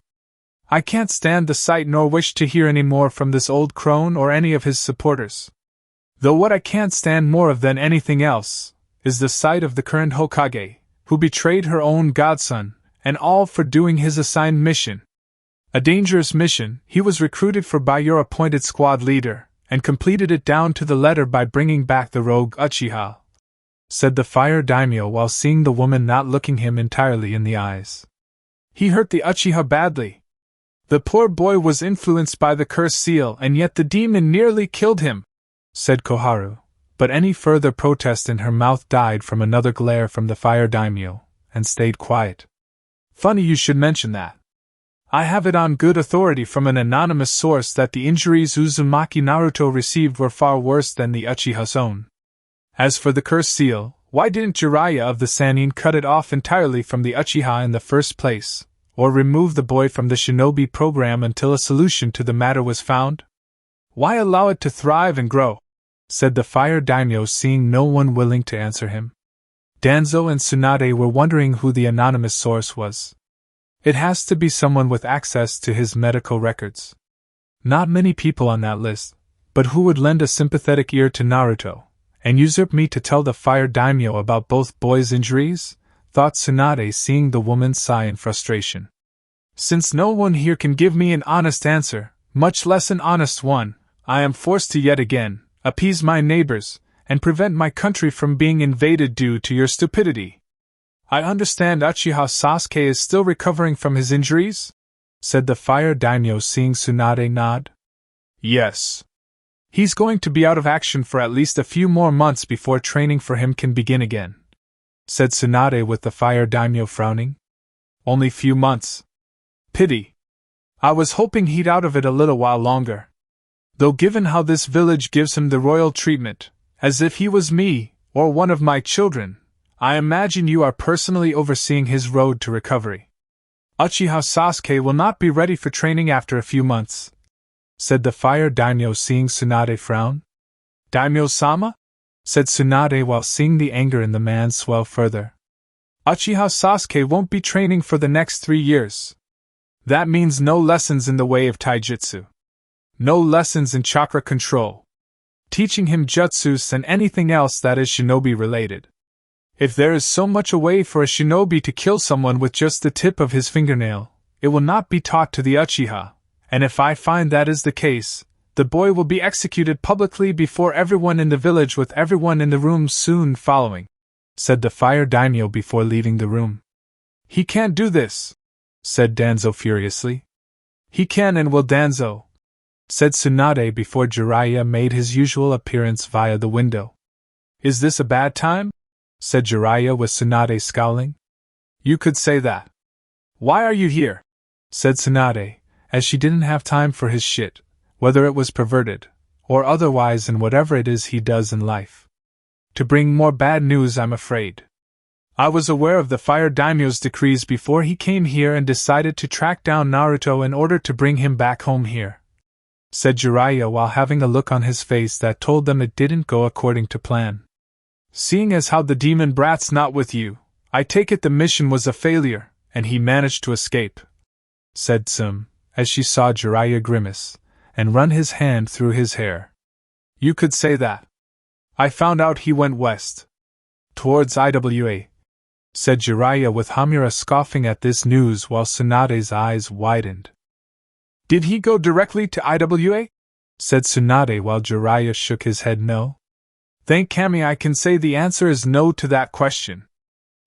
I can't stand the sight nor wish to hear any more from this old crone or any of his supporters. Though what I can't stand more of than anything else is the sight of the current Hokage, who betrayed her own godson, and all for doing his assigned mission. A dangerous mission he was recruited for by your appointed squad leader, and completed it down to the letter by bringing back the rogue Uchiha, said the Fire Daimyo while seeing the woman not looking him entirely in the eyes. He hurt the Uchiha badly. The poor boy was influenced by the cursed seal, and yet the demon nearly killed him, said Koharu, but any further protest in her mouth died from another glare from the Fire Daimyo, and stayed quiet. Funny you should mention that. I have it on good authority from an anonymous source that the injuries Uzumaki Naruto received were far worse than the Uchiha's own. As for the cursed seal, why didn't Jiraiya of the Sannin cut it off entirely from the Uchiha in the first place, or remove the boy from the shinobi program until a solution to the matter was found? Why allow it to thrive and grow? Said the fire daimyo, seeing no one willing to answer him. Danzo and Tsunade were wondering who the anonymous source was. It has to be someone with access to his medical records. Not many people on that list, but who would lend a sympathetic ear to Naruto, and usurp me to tell the fire daimyo about both boys' injuries? Thought Tsunade, seeing the woman sigh in frustration. Since no one here can give me an honest answer, much less an honest one, I am forced to yet again appease my neighbors and prevent my country from being invaded due to your stupidity. I understand Uchiha Sasuke is still recovering from his injuries? Said the fire daimyo, seeing Tsunade nod. Yes. He's going to be out of action for at least a few more months before training for him can begin again, said Tsunade, with the fire daimyo frowning. Only few months. Pity. I was hoping he'd out of it a little while longer. Though given how this village gives him the royal treatment, as if he was me, or one of my children, I imagine you are personally overseeing his road to recovery. Uchiha Sasuke will not be ready for training after a few months, said the fire daimyo, seeing Tsunade frown. Daimyo-sama? Said Tsunade, while seeing the anger in the man swell further. Uchiha Sasuke won't be training for the next 3 years. That means no lessons in the way of taijutsu. No lessons in chakra control. Teaching him jutsus and anything else that is shinobi related. If there is so much a way for a shinobi to kill someone with just the tip of his fingernail, it will not be taught to the Uchiha, and if I find that is the case, the boy will be executed publicly before everyone in the village, with everyone in the room soon following, said the fire daimyo before leaving the room. He can't do this, said Danzo furiously. He can and will, Danzo, said Tsunade before Jiraiya made his usual appearance via the window. Is this a bad time? Said Jiraiya, with Tsunade scowling. You could say that. Why are you here? Said Tsunade, as she didn't have time for his shit, whether it was perverted or otherwise, and whatever it is he does in life. To bring more bad news, I'm afraid. I was aware of the fire daimyo's decrees before he came here and decided to track down Naruto in order to bring him back home here, said Jiraiya, while having a look on his face that told them it didn't go according to plan. Seeing as how the demon brat's not with you, I take it the mission was a failure, and he managed to escape, said Tsum, as she saw Jiraiya grimace and run his hand through his hair. You could say that. I found out he went west. Towards IWA, said Jiraiya, with Hamura scoffing at this news while Tsunade's eyes widened. Did he go directly to IWA? Said Tsunade, while Jiraiya shook his head no. Thank Kami, I can say the answer is no to that question.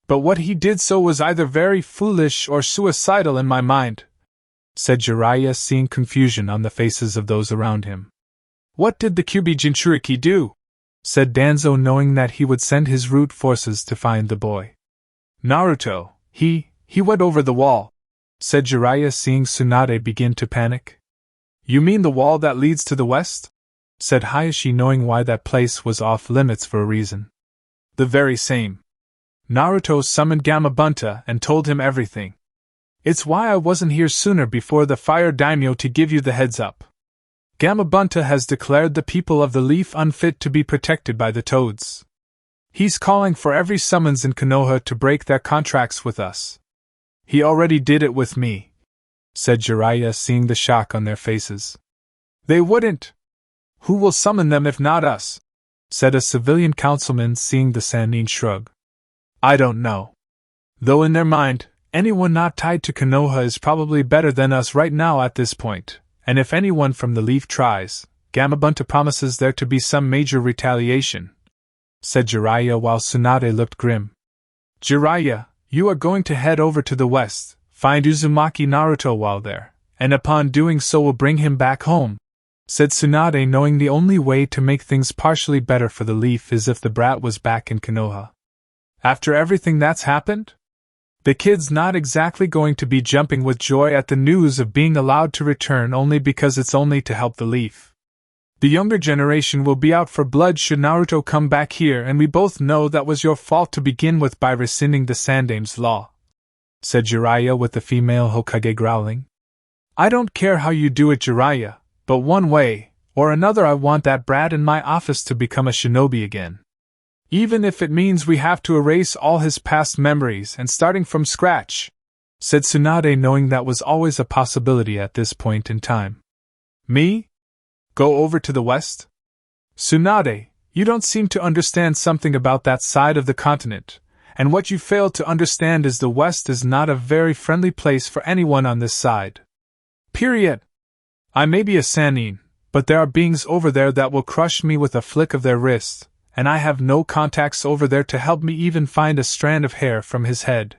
But what he did so was either very foolish or suicidal in my mind, said Jiraiya, seeing confusion on the faces of those around him. What did the Kyuubi Jinchūriki do? Said Danzo, knowing that he would send his root forces to find the boy. Naruto, he went over the wall, said Jiraiya, seeing Tsunade begin to panic. You mean the wall that leads to the west? Said Hayashi, knowing why that place was off limits for a reason. The very same. Naruto summoned Gamabunta and told him everything. It's why I wasn't here sooner before the fire daimyo to give you the heads up. Gamabunta has declared the people of the Leaf unfit to be protected by the Toads. He's calling for every summons in Konoha to break their contracts with us. He already did it with me, said Jiraiya, seeing the shock on their faces. They wouldn't. Who will summon them if not us? Said a civilian councilman, seeing the Sannin shrug. I don't know. Though in their mind, anyone not tied to Konoha is probably better than us right now at this point, and if anyone from the Leaf tries, Gamabunta promises there to be some major retaliation, said Jiraiya, while Tsunade looked grim. Jiraiya, you are going to head over to the west, find Uzumaki Naruto while there, and upon doing so will bring him back home, said Tsunade, knowing the only way to make things partially better for the Leaf is if the brat was back in Konoha. After everything that's happened? The kid's not exactly going to be jumping with joy at the news of being allowed to return only because it's only to help the Leaf. The younger generation will be out for blood should Naruto come back here, and we both know that was your fault to begin with by rescinding the Sandame's law, said Jiraiya with the female Hokage growling. I don't care how you do it, Jiraiya, but one way or another I want that brat in my office to become a shinobi again. Even if it means we have to erase all his past memories and starting from scratch, said Tsunade, knowing that was always a possibility at this point in time. Me? Go over to the west? Tsunade, you don't seem to understand something about that side of the continent, and what you fail to understand is the west is not a very friendly place for anyone on this side. Period. I may be a Sannin, but there are beings over there that will crush me with a flick of their wrist, and I have no contacts over there to help me even find a strand of hair from his head,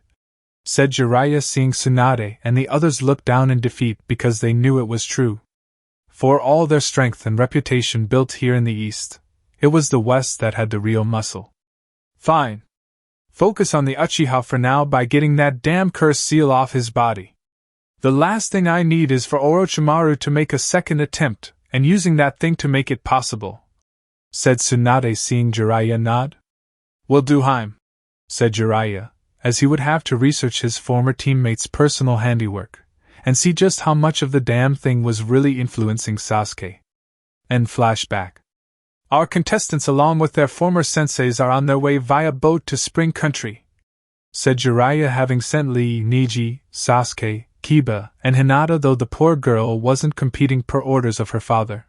said Jiraiya, seeing Tsunade and the others look down in defeat because they knew it was true. For all their strength and reputation built here in the east, it was the west that had the real muscle. Fine. Focus on the Uchiha for now by getting that damn curse seal off his body. The last thing I need is for Orochimaru to make a second attempt, and using that thing to make it possible, said Tsunade, seeing Jiraiya nod. Will do, Haim, said Jiraiya, as he would have to research his former teammate's personal handiwork, and see just how much of the damn thing was really influencing Sasuke. End flashback. Our contestants along with their former senseis are on their way via boat to Spring Country, said Jiraiya, having sent Lee, Niji, Sasuke, Kiba, and Hinata, though the poor girl wasn't competing per orders of her father.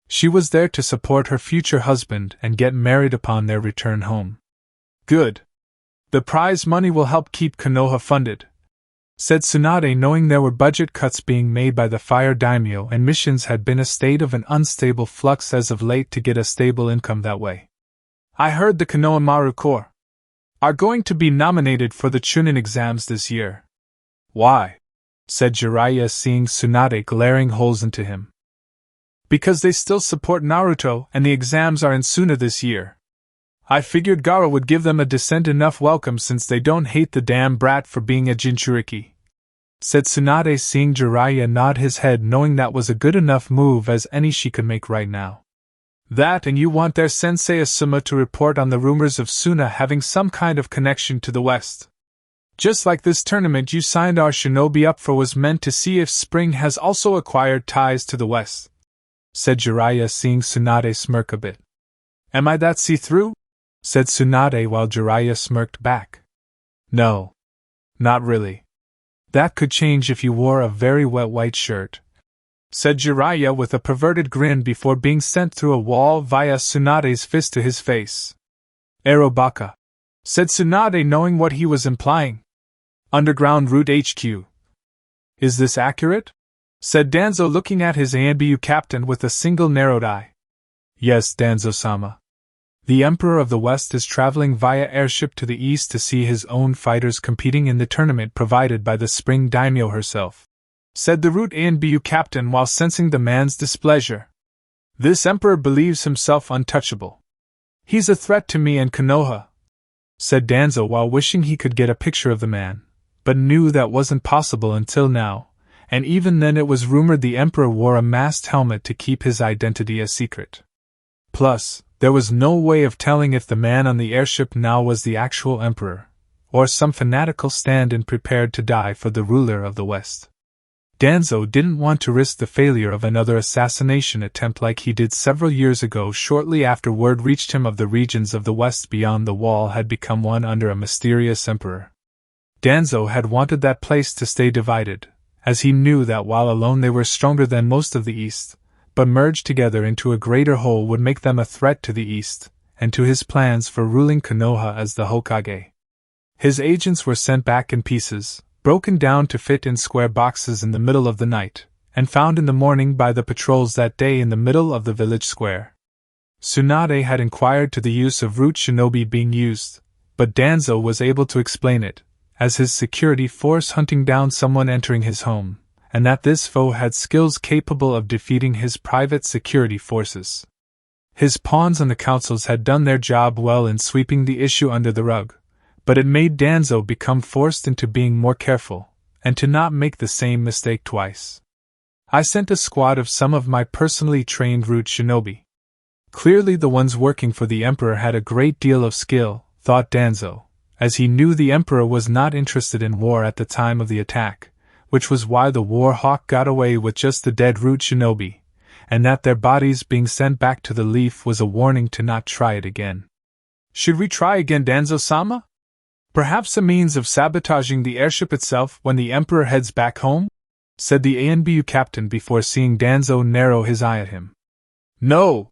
She was there to support her future husband and get married upon their return home. Good. The prize money will help keep Konoha funded, said Tsunade, knowing there were budget cuts being made by the Fire Daimyo and missions had been a state of an unstable flux as of late to get a stable income that way. I heard the Konoha Maru Corps are going to be nominated for the Chunin exams this year. Why? Said Jiraiya, seeing Tsunade glaring holes into him. Because they still support Naruto and the exams are in Suna this year. I figured Gaara would give them a decent enough welcome since they don't hate the damn brat for being a Jinchūriki, said Tsunade, seeing Jiraiya nod his head, knowing that was a good enough move as any she could make right now. That, and you want their sensei Asuma to report on the rumors of Suna having some kind of connection to the west. Just like this tournament you signed our shinobi up for was meant to see if Spring has also acquired ties to the west, said Jiraiya, seeing Tsunade smirk a bit. Am I that see-through? Said Tsunade while Jiraiya smirked back. No. Not really. That could change if you wore a very wet white shirt, said Jiraiya with a perverted grin before being sent through a wall via Tsunade's fist to his face. Erobaka, said Tsunade, knowing what he was implying. Underground Route HQ. Is this accurate? Said Danzo, looking at his ANBU captain with a single narrowed eye. Yes, Danzo-sama. The Emperor of the West is traveling via airship to the east to see his own fighters competing in the tournament provided by the Spring Daimyo herself, said the Route ANBU captain while sensing the man's displeasure. This Emperor believes himself untouchable. He's a threat to me and Konoha, said Danzo while wishing he could get a picture of the man, but knew that wasn't possible until now, and even then it was rumored the Emperor wore a masked helmet to keep his identity a secret. Plus, there was no way of telling if the man on the airship now was the actual Emperor, or some fanatical stand-in prepared to die for the ruler of the West. Danzo didn't want to risk the failure of another assassination attempt like he did several years ago shortly after word reached him of the regions of the West beyond the wall had become one under a mysterious emperor. Danzo had wanted that place to stay divided, as he knew that while alone they were stronger than most of the East, but merged together into a greater whole would make them a threat to the East, and to his plans for ruling Konoha as the Hokage. His agents were sent back in pieces, broken down to fit in square boxes in the middle of the night, and found in the morning by the patrols that day in the middle of the village square. Tsunade had inquired to the use of root shinobi being used, but Danzo was able to explain it, as his security force hunting down someone entering his home, and that this foe had skills capable of defeating his private security forces. His pawns on the councils had done their job well in sweeping the issue under the rug, but it made Danzo become forced into being more careful, and to not make the same mistake twice. I sent a squad of some of my personally trained root shinobi. Clearly the ones working for the Emperor had a great deal of skill, thought Danzo, as he knew the Emperor was not interested in war at the time of the attack, which was why the war hawk got away with just the dead root shinobi, and that their bodies being sent back to the leaf was a warning to not try it again. Should we try again, Danzo-sama? Perhaps a means of sabotaging the airship itself when the Emperor heads back home? Said the ANBU captain before seeing Danzo narrow his eye at him. No!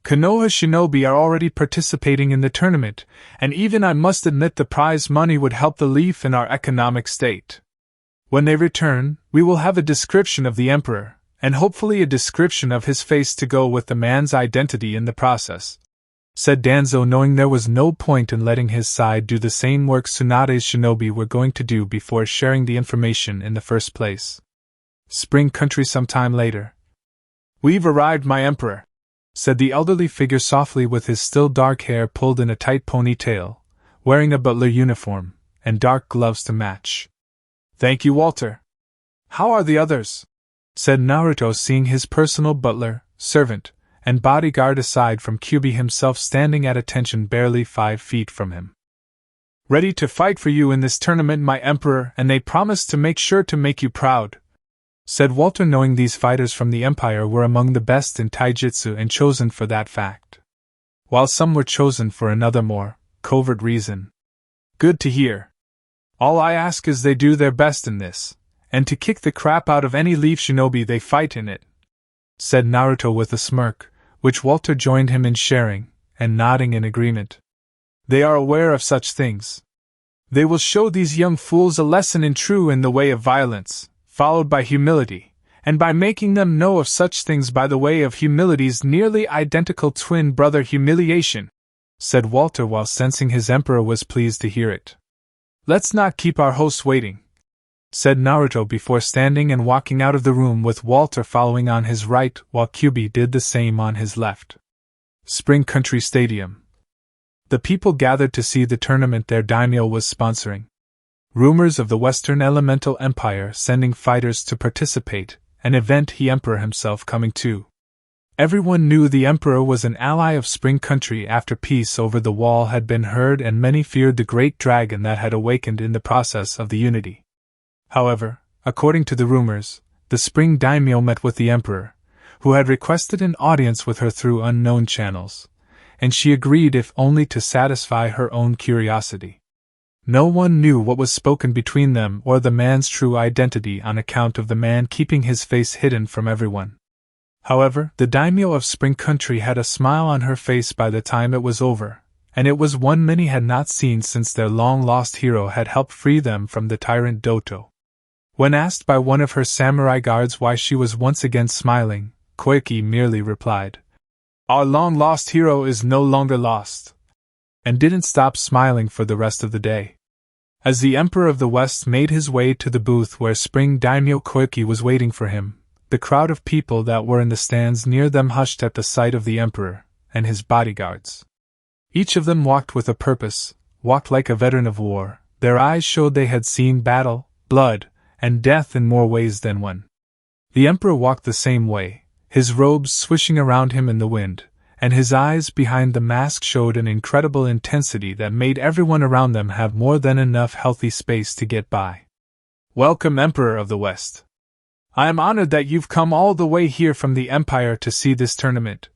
Konoha shinobi are already participating in the tournament, and even I must admit the prize money would help the leaf in our economic state. When they return, we will have a description of the Emperor, and hopefully a description of his face to go with the man's identity in the process, said Danzo, knowing there was no point in letting his side do the same work Tsunade's shinobi were going to do before sharing the information in the first place. Spring Country sometime later. We've arrived, my Emperor, said the elderly figure softly with his still dark hair pulled in a tight ponytail, wearing a butler uniform, and dark gloves to match. Thank you, Walter. How are the others? Said Naruto, seeing his personal butler, servant, and bodyguard aside from Kyuubi himself standing at attention barely 5 feet from him. Ready to fight for you in this tournament, my Emperor, and they promise to make sure to make you proud, said Walter, knowing these fighters from the Empire were among the best in taijutsu and chosen for that fact, while some were chosen for another more covert reason. Good to hear. All I ask is they do their best in this, and to kick the crap out of any leaf shinobi they fight in it, said Naruto with a smirk, which Walter joined him in sharing, and nodding in agreement. They are aware of such things. They will show these young fools a lesson in the way of violence, followed by humility, and by making them know of such things by the way of humility's nearly identical twin brother, humiliation, said Walter, while sensing his Emperor was pleased to hear it. Let's not keep our hosts waiting, said Naruto before standing and walking out of the room with Walter following on his right while Kyuubi did the same on his left. Spring Country Stadium. The people gathered to see the tournament their daimyo was sponsoring. Rumors of the Western Elemental Empire sending fighters to participate, an event he Emperor himself coming to. Everyone knew the Emperor was an ally of Spring Country after peace over the wall had been heard, and many feared the great dragon that had awakened in the process of the unity. However, according to the rumors, the Spring Daimyo met with the Emperor, who had requested an audience with her through unknown channels, and she agreed if only to satisfy her own curiosity. No one knew what was spoken between them or the man's true identity on account of the man keeping his face hidden from everyone. However, the daimyo of Spring Country had a smile on her face by the time it was over, and it was one many had not seen since their long-lost hero had helped free them from the tyrant Doto. When asked by one of her samurai guards why she was once again smiling, Koike merely replied, "Our long-lost hero is no longer lost," and didn't stop smiling for the rest of the day. As the Emperor of the West made his way to the booth where Spring Daimyo Koike was waiting for him, the crowd of people that were in the stands near them hushed at the sight of the Emperor and his bodyguards. Each of them walked with a purpose, walked like a veteran of war. Their eyes showed they had seen battle, blood, and death in more ways than one. The Emperor walked the same way, his robes swishing around him in the wind, and his eyes behind the mask showed an incredible intensity that made everyone around them have more than enough healthy space to get by. Welcome, Emperor of the West. I am honored that you've come all the way here from the Empire to see this tournament,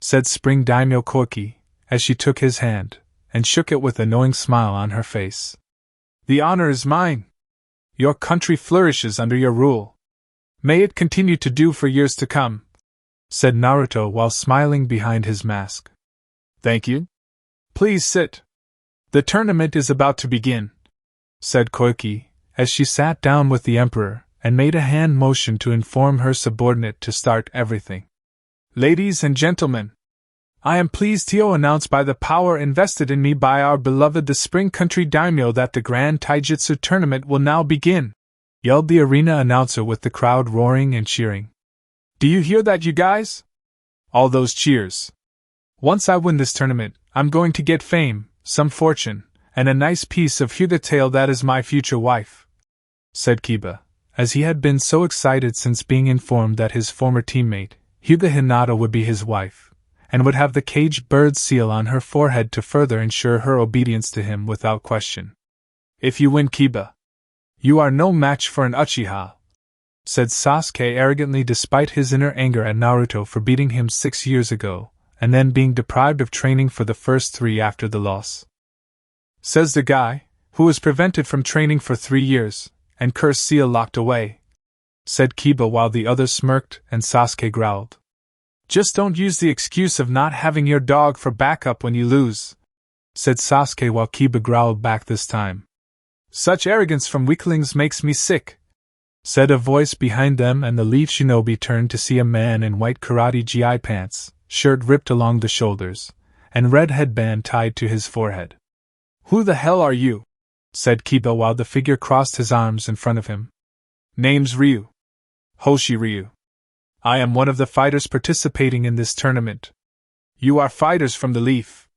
said Spring Daimyo Koike, as she took his hand, and shook it with a knowing smile on her face. The honor is mine. Your country flourishes under your rule. May it continue to do for years to come, said Naruto while smiling behind his mask. Thank you. Please sit. The tournament is about to begin, said Koike, as she sat down with the Emperor, and made a hand motion to inform her subordinate to start everything. Ladies and gentlemen, I am pleased to announce by the power invested in me by our beloved the Spring Country Daimyo that the Grand Taijutsu tournament will now begin, yelled the arena announcer with the crowd roaring and cheering. Do you hear that, you guys? All those cheers. Once I win this tournament, I'm going to get fame, some fortune, and a nice piece of Hyuga tail that is my future wife, said Kiba, as he had been so excited since being informed that his former teammate, Hyuga Hinata, would be his wife, and would have the caged bird seal on her forehead to further ensure her obedience to him without question. If you win, Kiba, you are no match for an Uchiha, said Sasuke arrogantly despite his inner anger at Naruto for beating him 6 years ago, and then being deprived of training for the first 3 after the loss. Says the guy, who was prevented from training for 3 years, and cursed seal locked away, said Kiba while the others smirked and Sasuke growled. Just don't use the excuse of not having your dog for backup when you lose, said Sasuke while Kiba growled back this time. Such arrogance from weaklings makes me sick, said a voice behind them, and the Leaf Shinobi turned to see a man in white karate gi pants, shirt ripped along the shoulders, and red headband tied to his forehead. Who the hell are you? Said Kiba while the figure crossed his arms in front of him. Name's Ryu. Hoshi Ryu. I am one of the fighters participating in this tournament. You are fighters from the Leaf,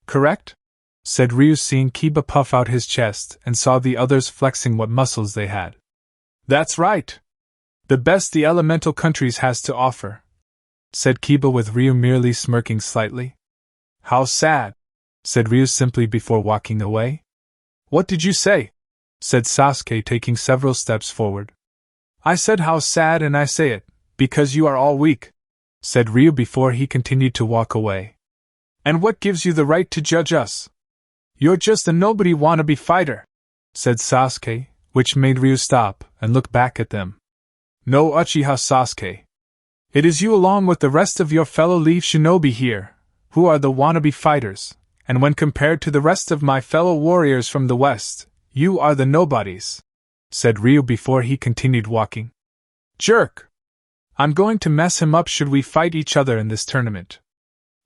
correct? Said Ryu, seeing Kiba puff out his chest and saw the others flexing what muscles they had. That's right. The best the elemental countries has to offer, said Kiba with Ryu merely smirking slightly. How sad, said Ryu simply before walking away. What did you say? Said Sasuke, taking several steps forward. I said how sad, and I say it, because you are all weak, said Ryu before he continued to walk away. And what gives you the right to judge us? You're just a nobody wannabe fighter, said Sasuke, which made Ryu stop and look back at them. No, Uchiha Sasuke. It is you along with the rest of your fellow Leaf Shinobi here, who are the wannabe fighters, and when compared to the rest of my fellow warriors from the West, you are the nobodies, said Ryu before he continued walking. Jerk! I'm going to mess him up should we fight each other in this tournament.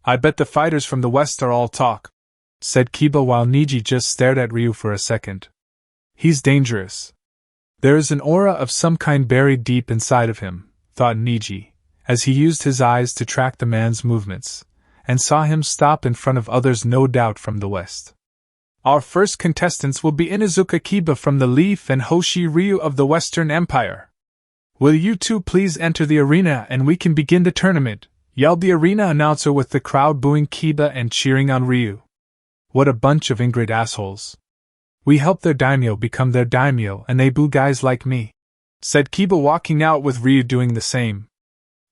I bet the fighters from the West are all talk, said Kiba while Niji just stared at Ryu for a second. He's dangerous. There is an aura of some kind buried deep inside of him, thought Niji, as he used his eyes to track the man's movements, and saw him stop in front of others no doubt from the West. Our first contestants will be Inuzuka Kiba from the Leaf and Hoshi Ryu of the Western Empire. Will you two please enter the arena and we can begin the tournament, yelled the arena announcer with the crowd booing Kiba and cheering on Ryu. What a bunch of ingrate assholes. We help their daimyo become their daimyo and they boo guys like me, said Kiba walking out with Ryu doing the same.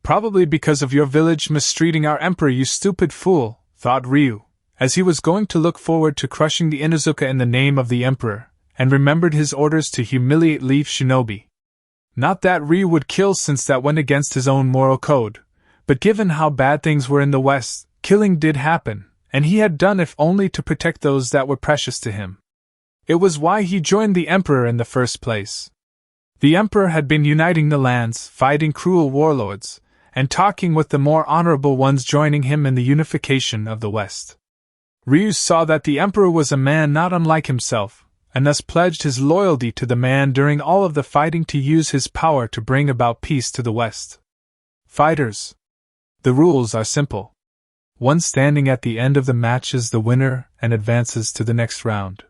Probably because of your village mistreating our emperor, you stupid fool, thought Ryu, as he was going to look forward to crushing the Inuzuka in the name of the emperor, and remembered his orders to humiliate Leaf Shinobi. Not that Ryu would kill since that went against his own moral code, but given how bad things were in the West, killing did happen, and he had done if only to protect those that were precious to him. It was why he joined the emperor in the first place. The emperor had been uniting the lands, fighting cruel warlords, and talking with the more honorable ones joining him in the unification of the West. Ryu saw that the emperor was a man not unlike himself, and thus pledged his loyalty to the man during all of the fighting to use his power to bring about peace to the West. Fighters. The rules are simple. One standing at the end of the match is the winner and advances to the next round.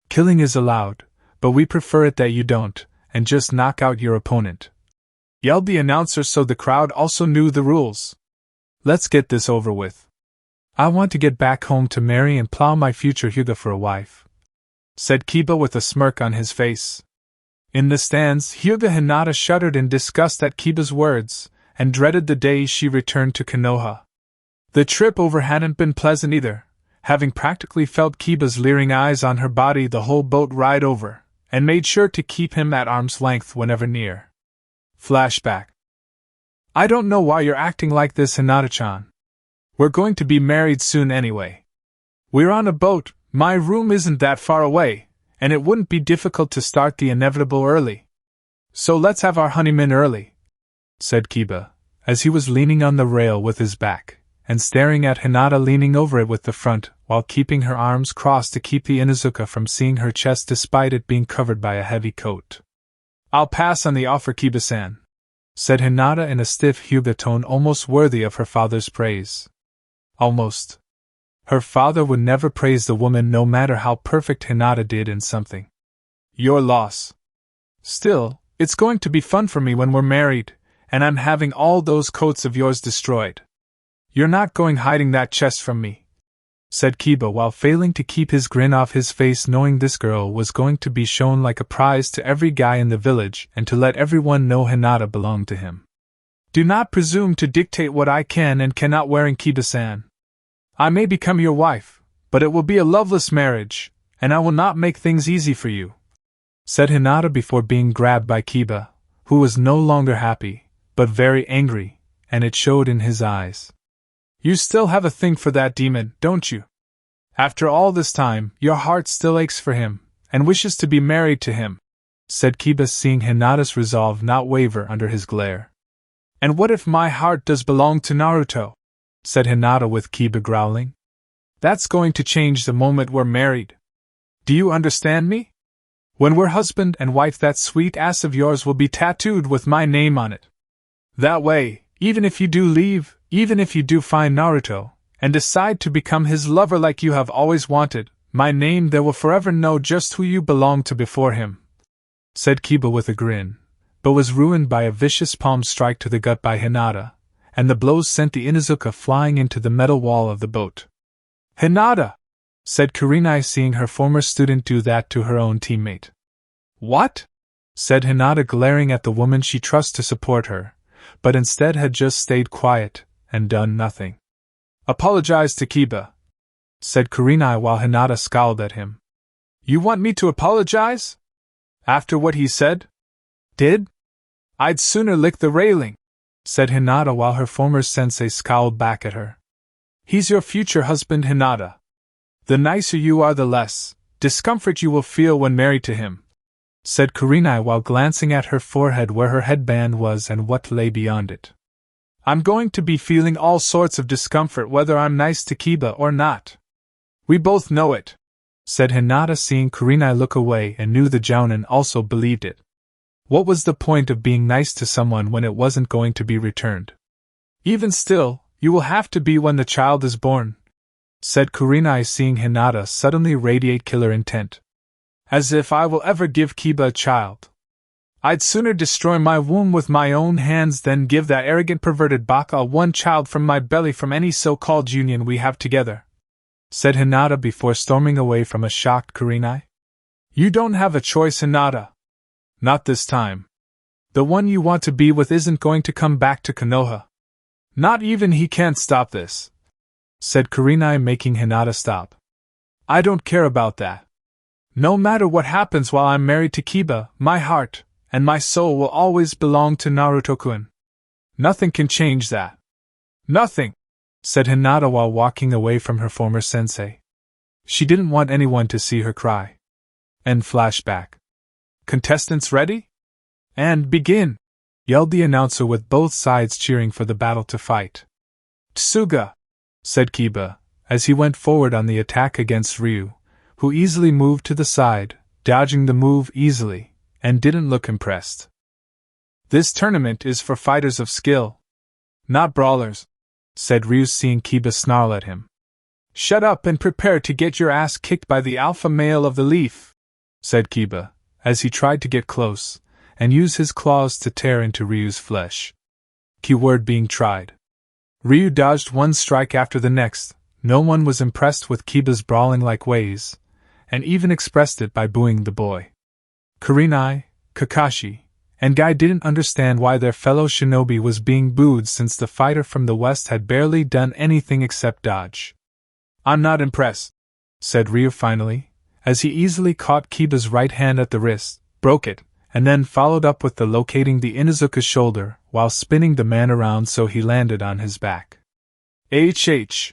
Killing is allowed, but we prefer it that you don't, and just knock out your opponent, yelled the announcer so the crowd also knew the rules. Let's get this over with. I want to get back home to marry and plow my future Hyuga for a wife, said Kiba with a smirk on his face. In the stands, Hyuga Hinata shuddered in disgust at Kiba's words, and dreaded the day she returned to Konoha. The trip over hadn't been pleasant either, having practically felt Kiba's leering eyes on her body the whole boat ride over, and made sure to keep him at arm's length whenever near. Flashback. I don't know why you're acting like this, Hinata-chan. We're going to be married soon anyway. We're on a boat, my room isn't that far away, and it wouldn't be difficult to start the inevitable early. So let's have our honeymoon early, said Kiba, as he was leaning on the rail with his back, and staring at Hinata leaning over it with the front, while keeping her arms crossed to keep the Inuzuka from seeing her chest despite it being covered by a heavy coat. I'll pass on the offer, Kiba-san, said Hinata in a stiff Hyuga tone almost worthy of her father's praise. Almost. Her father would never praise the woman no matter how perfect Hinata did in something. Your loss. Still, it's going to be fun for me when we're married, and I'm having all those coats of yours destroyed. You're not going hiding that chest from me, said Kiba while failing to keep his grin off his face, knowing this girl was going to be shown like a prize to every guy in the village and to let everyone know Hinata belonged to him. Do not presume to dictate what I can and cannot wearing Kiba-san. I may become your wife, but it will be a loveless marriage, and I will not make things easy for you, said Hinata before being grabbed by Kiba, who was no longer happy, but very angry, and it showed in his eyes. You still have a thing for that demon, don't you? After all this time, your heart still aches for him, and wishes to be married to him, said Kiba, seeing Hinata's resolve not waver under his glare. And what if my heart does belong to Naruto? Said Hinata with Kiba growling. That's going to change the moment we're married. Do you understand me? When we're husband and wife, that sweet ass of yours will be tattooed with my name on it. That way, even if you do leave, even if you do find Naruto, and decide to become his lover like you have always wanted, my name there will forever know just who you belong to before him, said Kiba with a grin, but was ruined by a vicious palm strike to the gut by Hinata, and the blows sent the Inuzuka flying into the metal wall of the boat. Hinata! Said Kurenai, seeing her former student do that to her own teammate. What? Said Hinata, glaring at the woman she trusts to support her, but instead had just stayed quiet and done nothing. Apologize to Kiba, said Kurenai while Hinata scowled at him. You want me to apologize? After what he said? Did? I'd sooner lick the railing, said Hinata while her former sensei scowled back at her. He's your future husband, Hinata. The nicer you are, the less discomfort you will feel when married to him, said Kurenai while glancing at her forehead where her headband was and what lay beyond it. I'm going to be feeling all sorts of discomfort whether I'm nice to Kiba or not. We both know it, said Hinata, seeing Kurenai look away, and knew the jounin also believed it. What was the point of being nice to someone when it wasn't going to be returned? Even still, you will have to be when the child is born, said Kurenai, seeing Hinata suddenly radiate killer intent. As if I will ever give Kiba a child. I'd sooner destroy my womb with my own hands than give that arrogant perverted baka one child from my belly from any so-called union we have together, said Hinata before storming away from a shocked Kurenai. You don't have a choice, Hinata. Not this time. The one you want to be with isn't going to come back to Konoha. Not even he can't stop this, said Kurenai, making Hinata stop. I don't care about that. No matter what happens while I'm married to Kiba, my heart and my soul will always belong to Naruto-kun. Nothing can change that. Nothing, said Hinata while walking away from her former sensei. She didn't want anyone to see her cry. End flashback. Contestants ready? And begin! Yelled the announcer with both sides cheering for the battle to fight. Tsuga! Said Kiba, as he went forward on the attack against Ryu, who easily moved to the side, dodging the move easily, and didn't look impressed. This tournament is for fighters of skill, not brawlers, said Ryu, seeing Kiba snarl at him. Shut up and prepare to get your ass kicked by the alpha male of the leaf, said Kiba, as he tried to get close, and use his claws to tear into Ryu's flesh. Keyword being tried. Ryu dodged one strike after the next. No one was impressed with Kiba's brawling-like ways, and even expressed it by booing the boy. Kurenai, Kakashi, and Guy didn't understand why their fellow shinobi was being booed, since the fighter from the west had barely done anything except dodge. I'm not impressed, said Ryu finally, as he easily caught Kiba's right hand at the wrist, broke it, and then followed up with the locating the Inuzuka's shoulder, while spinning the man around so he landed on his back. HH!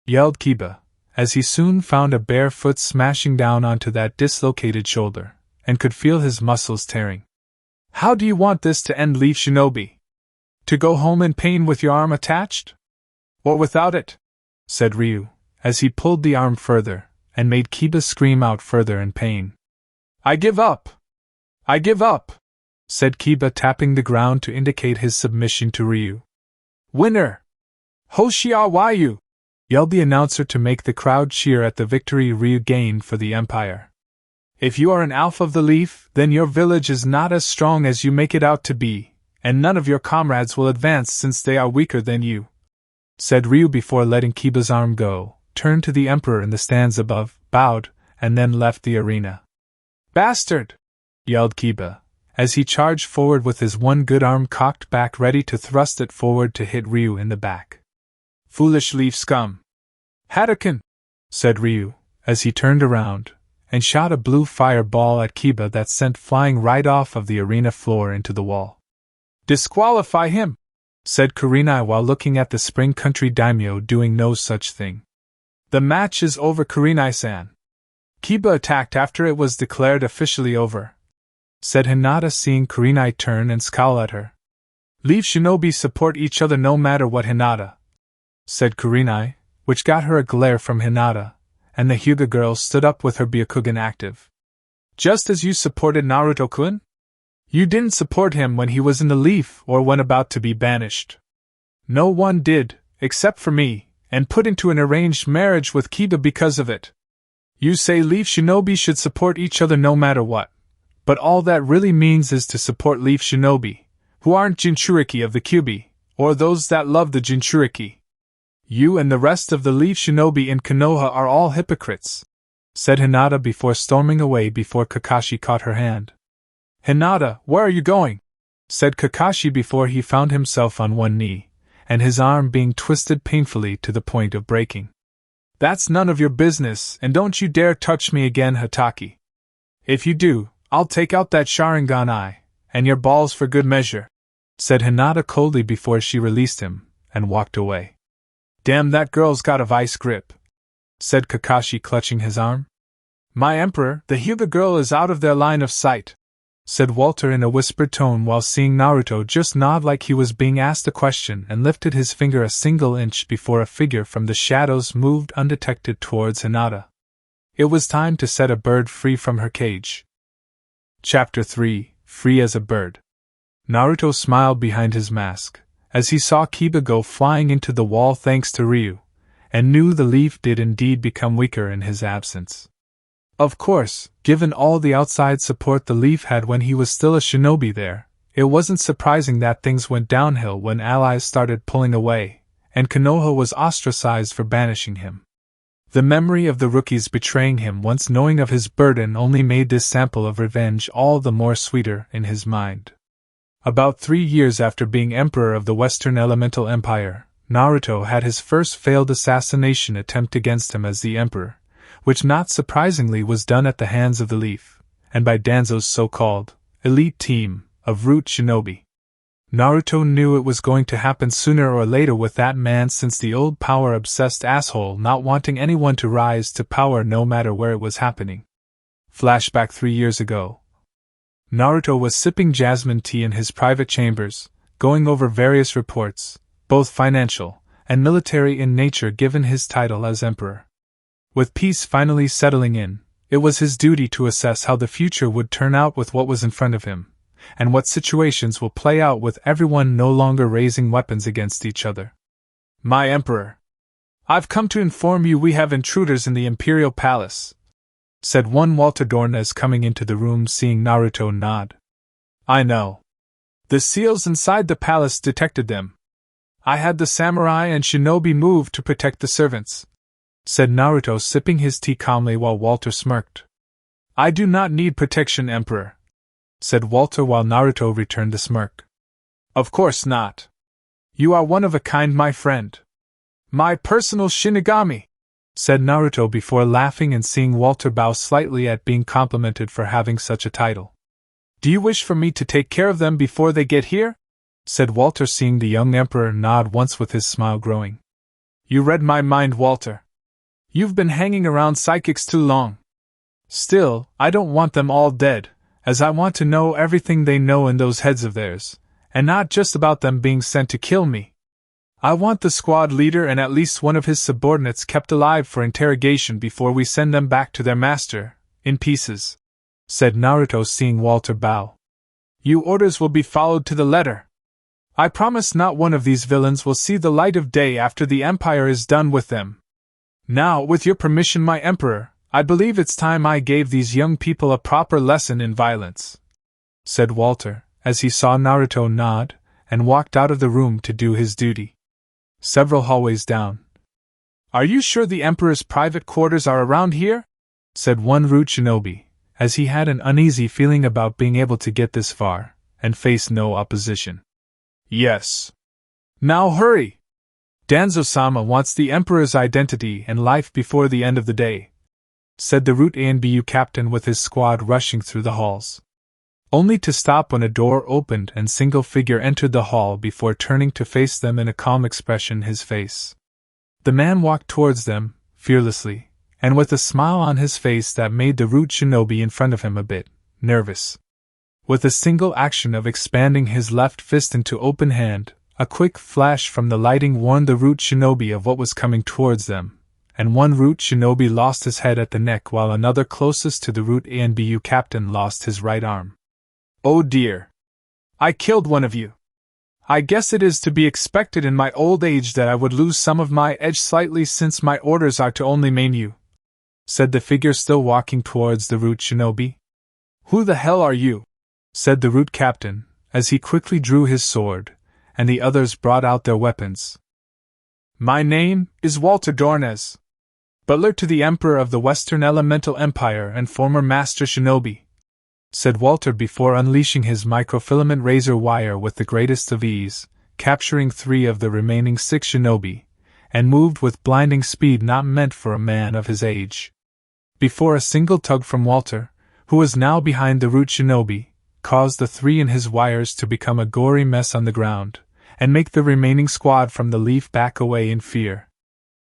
Yelled Kiba, as he soon found a bare foot smashing down onto that dislocated shoulder, and could feel his muscles tearing. How do you want this to end, Leaf Shinobi? To go home in pain with your arm attached? Or without it? Said Ryu, as he pulled the arm further, and made Kiba scream out further in pain. I give up! I give up! Said Kiba, tapping the ground to indicate his submission to Ryu. Winner! Hoshiawayu! Yelled the announcer to make the crowd cheer at the victory Ryu gained for the Empire. If you are an alpha of the leaf, then your village is not as strong as you make it out to be, and none of your comrades will advance since they are weaker than you. said Ryu before letting Kiba's arm go, turned to the Emperor in the stands above, bowed, and then left the arena. "Bastard!" yelled Kiba, as he charged forward with his one good arm cocked back ready to thrust it forward to hit Ryu in the back. "Foolish leaf scum!" "Hadouken!" said Ryu, as he turned around, and shot a blue fireball at Kiba that sent flying right off of the arena floor into the wall. "Disqualify him!" said Kurenai while looking at the Spring Country daimyo doing no such thing. "The match is over, Kurenai-san." Kiba attacked after it was declared officially over, said Hinata, seeing Kurenai turn and scowl at her. "Leave shinobi support each other no matter what, Hinata," said Kurenai, which got her a glare from Hinata, and the Hyuga girl stood up with her Byakugan active. "Just as you supported Naruto-kun? You didn't support him when he was in the leaf or when about to be banished. No one did, except for me, and put into an arranged marriage with Kiba because of it. You say leaf shinobi should support each other no matter what, but all that really means is to support leaf shinobi, who aren't Jinchūriki of the Kyuubi, or those that love the Jinchūriki. You and the rest of the leaf shinobi in Konoha are all hypocrites," said Hinata before storming away before Kakashi caught her hand. "Hinata, where are you going?" said Kakashi before he found himself on one knee, and his arm being twisted painfully to the point of breaking. "That's none of your business, and don't you dare touch me again, Hataki. If you do, I'll take out that Sharingan eye, and your balls for good measure," said Hinata coldly before she released him, and walked away. "Damn, that girl's got a vice grip," said Kakashi, clutching his arm. "My Emperor, the Hyuga girl is out of their line of sight," said Walter in a whispered tone while seeing Naruto just nod like he was being asked a question and lifted his finger a single inch before a figure from the shadows moved undetected towards Hinata. It was time to set a bird free from her cage. Chapter 3: Free as a Bird. Naruto smiled behind his mask as he saw Kiba go flying into the wall thanks to Ryu, and knew the leaf did indeed become weaker in his absence. Of course, given all the outside support the leaf had when he was still a shinobi there, it wasn't surprising that things went downhill when allies started pulling away, and Konoha was ostracized for banishing him. The memory of the rookies betraying him once knowing of his burden only made this sample of revenge all the more sweeter in his mind. About 3 years after being Emperor of the Western Elemental Empire, Naruto had his first failed assassination attempt against him as the Emperor, which not surprisingly was done at the hands of the Leaf, and by Danzo's so-called elite team of root shinobi. Naruto knew it was going to happen sooner or later with that man, since the old power-obsessed asshole not wanting anyone to rise to power no matter where it was happening. Flashback 3 years ago. Naruto was sipping jasmine tea in his private chambers, going over various reports, both financial and military in nature given his title as Emperor. With peace finally settling in, it was his duty to assess how the future would turn out with what was in front of him, and what situations will play out with everyone no longer raising weapons against each other. "My Emperor, I've come to inform you we have intruders in the Imperial Palace," said one Walter Dornez coming into the room seeing Naruto nod. "I know. The seals inside the palace detected them. I had the samurai and shinobi move to protect the servants," said Naruto, sipping his tea calmly while Walter smirked. "I do not need protection, Emperor," said Walter while Naruto returned the smirk. "Of course not. You are one of a kind, my friend. My personal Shinigami," said Naruto before laughing and seeing Walter bow slightly at being complimented for having such a title. "Do you wish for me to take care of them before they get here?" said Walter, seeing the young Emperor nod once with his smile growing. "You read my mind, Walter. You've been hanging around psychics too long. Still, I don't want them all dead, as I want to know everything they know in those heads of theirs, and not just about them being sent to kill me. I want the squad leader and at least one of his subordinates kept alive for interrogation before we send them back to their master, in pieces," said Naruto, seeing Walter bow. "Your orders will be followed to the letter. I promise not one of these villains will see the light of day after the Empire is done with them. Now, with your permission, my Emperor, I believe it's time I gave these young people a proper lesson in violence," said Walter, as he saw Naruto nod, and walked out of the room to do his duty. several hallways down. "Are you sure the Emperor's private quarters are around here?" said one rude shinobi, as he had an uneasy feeling about being able to get this far, and face no opposition. "Yes." "Now hurry! Danzo-sama wants the Emperor's identity and life before the end of the day," said the Route ANBU captain with his squad rushing through the halls. Only to stop when a door opened and single figure entered the hall before turning to face them in a calm expression his face. The man walked towards them, fearlessly, and with a smile on his face that made the rude shinobi in front of him a bit nervous. With a single action of expanding his left fist into open hand, a quick flash from the lighting warned the rude shinobi of what was coming towards them, and one root shinobi lost his head at the neck while another closest to the root ANBU captain lost his right arm. "Oh dear! I killed one of you! I guess it is to be expected in my old age that I would lose some of my edge slightly since my orders are to only maim you," said the figure still walking towards the root shinobi. "Who the hell are you?" said the root captain, as he quickly drew his sword, and the others brought out their weapons. "My name is Walter Dornez, butler to the Emperor of the Western Elemental Empire and former Master Shinobi," said Walter before unleashing his microfilament razor wire with the greatest of ease, capturing 3 of the remaining 6 shinobi, and moved with blinding speed not meant for a man of his age. Before a single tug from Walter, who was now behind the root shinobi, caused the 3 in his wires to become a gory mess on the ground, and make the remaining squad from the leaf back away in fear.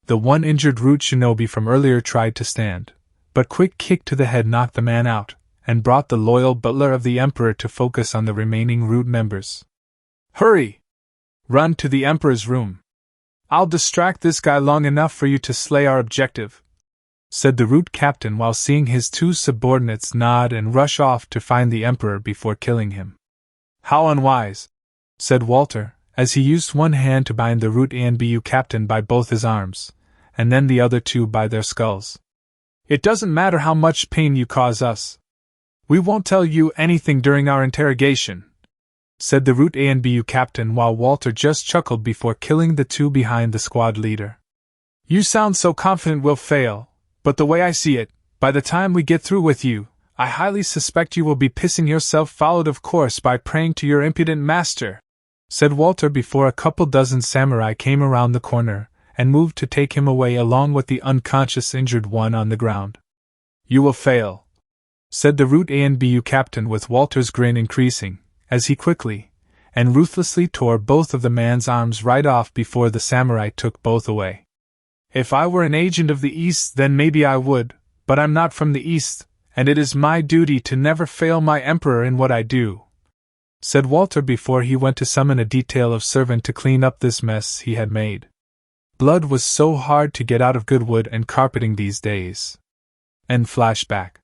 The one injured root shinobi from earlier tried to stand, but quick kick to the head knocked the man out, and brought the loyal butler of the Emperor to focus on the remaining root members. "Hurry! Run to the Emperor's room. I'll distract this guy long enough for you to slay our objective," said the root captain while seeing his 2 subordinates nod and rush off to find the Emperor before killing him. "How unwise," said Walter, as he used one hand to bind the root ANBU captain by both his arms, and then the other 2 by their skulls. "It doesn't matter how much pain you cause us. We won't tell you anything during our interrogation," said the root ANBU captain while Walter just chuckled before killing the 2 behind the squad leader. "You sound so confident we'll fail, but the way I see it, by the time we get through with you, I highly suspect you will be pissing yourself, followed of course by praying to your impudent master," said Walter before a couple dozen samurai came around the corner and moved to take him away along with the unconscious injured one on the ground. "You will fail," said the root ANBU captain with Walter's grin increasing, as he quickly and ruthlessly tore both of the man's arms right off before the samurai took both away. "If I were an agent of the East then maybe I would, but I'm not from the East, and it is my duty to never fail my Emperor in what I do," said Walter before he went to summon a detail of servant to clean up this mess he had made. Blood was so hard to get out of good wood and carpeting these days. And flashback.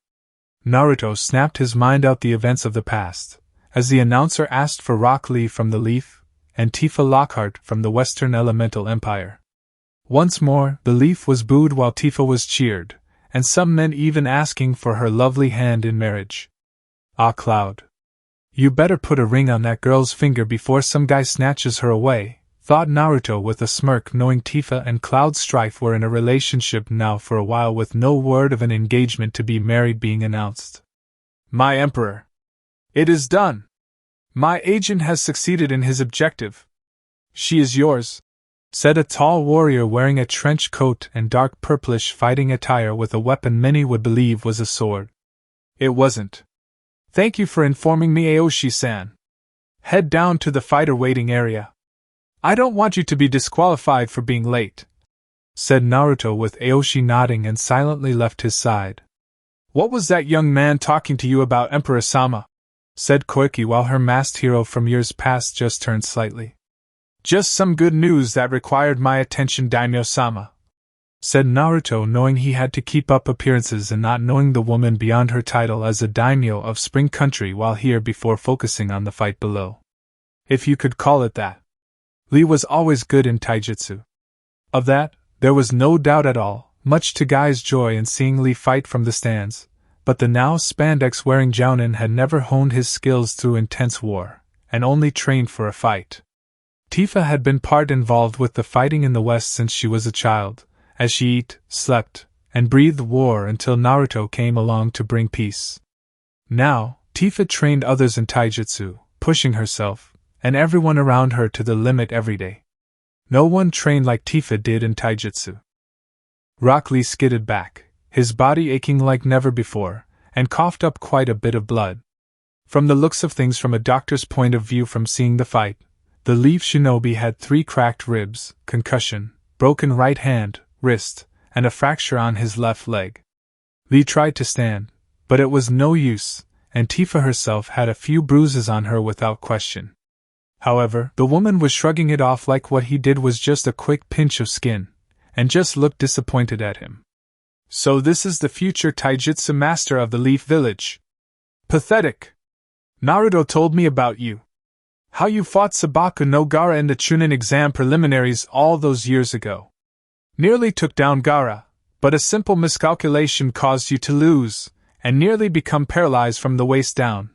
Naruto snapped his mind out the events of the past, as the announcer asked for Rock Lee from the Leaf, and Tifa Lockhart from the Western Elemental Empire. Once more, the Leaf was booed while Tifa was cheered, and some men even asking for her lovely hand in marriage. Ah, Cloud. You better put a ring on that girl's finger before some guy snatches her away, thought Naruto with a smirk, knowing Tifa and Cloud's strife were in a relationship now for a while with no word of an engagement to be married being announced. "My Emperor! It is done! My agent has succeeded in his objective. She is yours," said a tall warrior wearing a trench coat and dark purplish fighting attire with a weapon many would believe was a sword. "It wasn't. Thank you for informing me, Aoshi-san. Head down to the fighter waiting area. I don't want you to be disqualified for being late," said Naruto with Aoshi nodding and silently left his side. "What was that young man talking to you about, Emperor-sama?" said Koiki while her masked hero from years past just turned slightly. "Just some good news that required my attention, Daimyo-sama," said Naruto, knowing he had to keep up appearances and not knowing the woman beyond her title as a daimyo of Spring Country while here before focusing on the fight below. If you could call it that. Lee was always good in taijutsu. Of that, there was no doubt at all, much to Guy's joy in seeing Lee fight from the stands, but the now spandex-wearing Jounin had never honed his skills through intense war, and only trained for a fight. Tifa had been part involved with the fighting in the West since she was a child, as she ate, slept, and breathed war until Naruto came along to bring peace. Now, Tifa trained others in taijutsu, pushing herself, and everyone around her to the limit every day. No one trained like Tifa did in taijutsu. Rock Lee skidded back, his body aching like never before, and coughed up quite a bit of blood. From the looks of things from a doctor's point of view from seeing the fight, the Leaf Shinobi had 3 cracked ribs, concussion, broken right hand, wrist, and a fracture on his left leg. Lee tried to stand, but it was no use, and Tifa herself had a few bruises on her without question. However, the woman was shrugging it off like what he did was just a quick pinch of skin, and just looked disappointed at him. So this is the future taijutsu master of the Leaf Village. Pathetic. Naruto told me about you. How you fought Sabaku no Gaara in the Chunin exam preliminaries all those years ago. Nearly took down Gaara, but a simple miscalculation caused you to lose, and nearly become paralyzed from the waist down,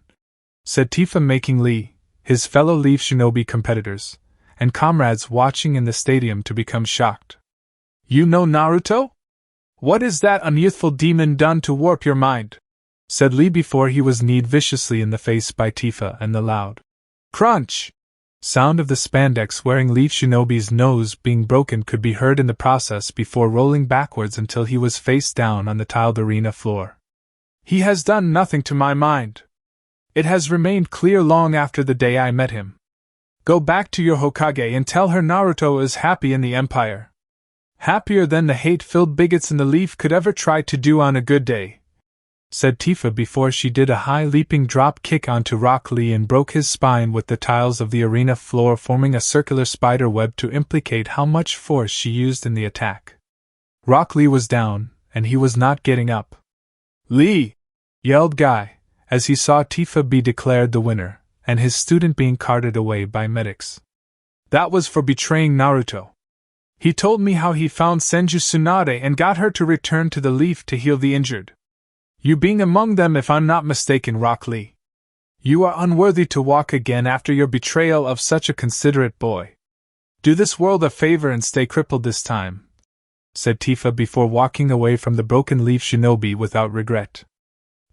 said Tifa, making Lee, his fellow Leaf Shinobi competitors, and comrades watching in the stadium to become shocked. You know Naruto? What is that unyouthful demon done to warp your mind? Said Lee before he was kneed viciously in the face by Tifa, and the loud crunch sound of the spandex wearing Leaf Shinobi's nose being broken could be heard in the process before rolling backwards until he was face down on the tiled arena floor. He has done nothing to my mind. It has remained clear long after the day I met him. Go back to your Hokage and tell her Naruto is happy in the Empire. Happier than the hate-filled bigots in the Leaf could ever try to do on a good day, said Tifa before she did a high leaping drop kick onto Rock Lee and broke his spine with the tiles of the arena floor forming a circular spider web to implicate how much force she used in the attack. Rock Lee was down, and he was not getting up. Lee! Yelled Guy, as he saw Tifa be declared the winner, and his student being carted away by medics. That was for betraying Naruto. He told me how he found Senju Tsunade and got her to return to the Leaf to heal the injured. You being among them if I'm not mistaken, Rock Lee. You are unworthy to walk again after your betrayal of such a considerate boy. Do this world a favor and stay crippled this time, said Tifa before walking away from the broken Leaf Shinobi without regret.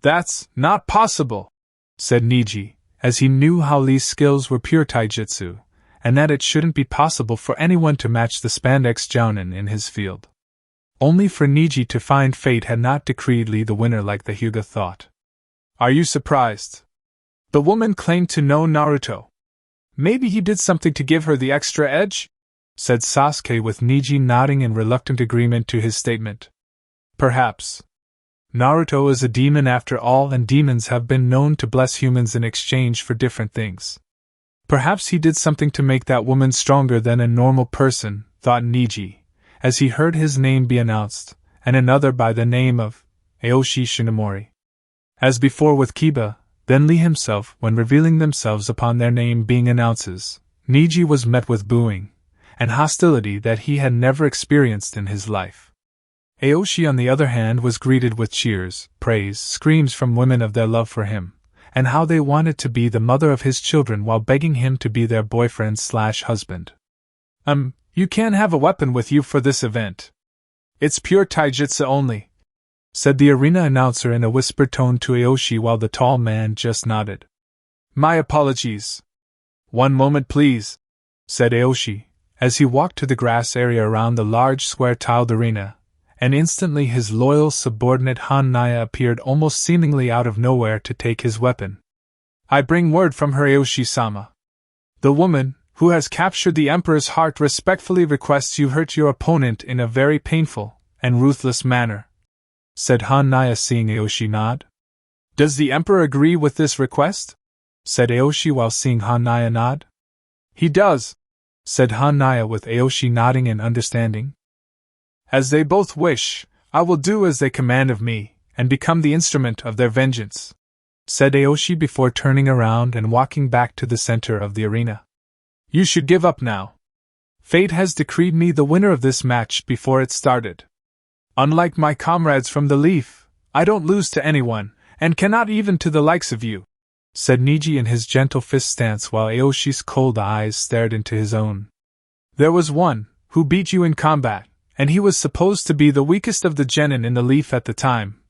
That's not possible, said Niji, as he knew how Lee's skills were pure taijutsu, and that it shouldn't be possible for anyone to match the spandex jounin in his field. Only for Niji to find fate had not decreed Lee the winner like the Hyuga thought. Are you surprised? The woman claimed to know Naruto. Maybe he did something to give her the extra edge? Said Sasuke with Niji nodding in reluctant agreement to his statement. Perhaps. Naruto is a demon after all, and demons have been known to bless humans in exchange for different things. Perhaps he did something to make that woman stronger than a normal person, thought Niji, as he heard his name be announced, and another by the name of Aoshi Shinomori. As before with Kiba, then Lee himself, when revealing themselves upon their name being announced, Niji was met with booing and hostility that he had never experienced in his life. Aoshi, on the other hand, was greeted with cheers, praise, screams from women of their love for him, and how they wanted to be the mother of his children while begging him to be their boyfriend/husband. You can't have a weapon with you for this event. It's pure taijutsu only, said the arena announcer in a whispered tone to Aoshi while the tall man just nodded. My apologies. One moment please, said Aoshi, as he walked to the grass area around the large square tiled arena, and instantly his loyal subordinate Hanaya appeared almost seemingly out of nowhere to take his weapon. I bring word from her, Aoshi-sama. The woman, who has captured the Emperor's heart, respectfully requests you hurt your opponent in a very painful and ruthless manner, said Hanaya, seeing Aoshi nod. Does the Emperor agree with this request? Said Aoshi while seeing Hanaya nod. He does, said Hanaya with Aoshi nodding in understanding. As they both wish, I will do as they command of me, and become the instrument of their vengeance, said Aoshi before turning around and walking back to the center of the arena. You should give up now. Fate has decreed me the winner of this match before it started. Unlike my comrades from the Leaf, I don't lose to anyone, and cannot even to the likes of you. said Niji in his gentle fist stance while Aoshi's cold eyes stared into his own. There was one who beat you in combat, and he was supposed to be the weakest of the genin in the leaf at the time,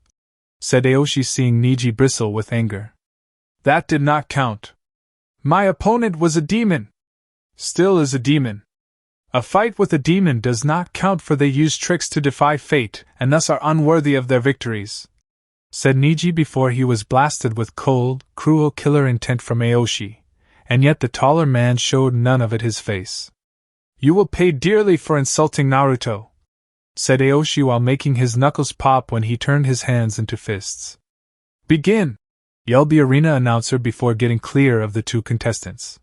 said Aoshi, seeing Niji bristle with anger. That did not count. My opponent was a demon. Still is a demon. A fight with a demon does not count, for they use tricks to defy fate and thus are unworthy of their victories, said Niji before he was blasted with cold, cruel killer intent from Aoshi, and yet the taller man showed none of it his face. You will pay dearly for insulting Naruto, said Aoshi while making his knuckles pop when he turned his hands into fists. Begin! Yelled the arena announcer before getting clear of the two contestants.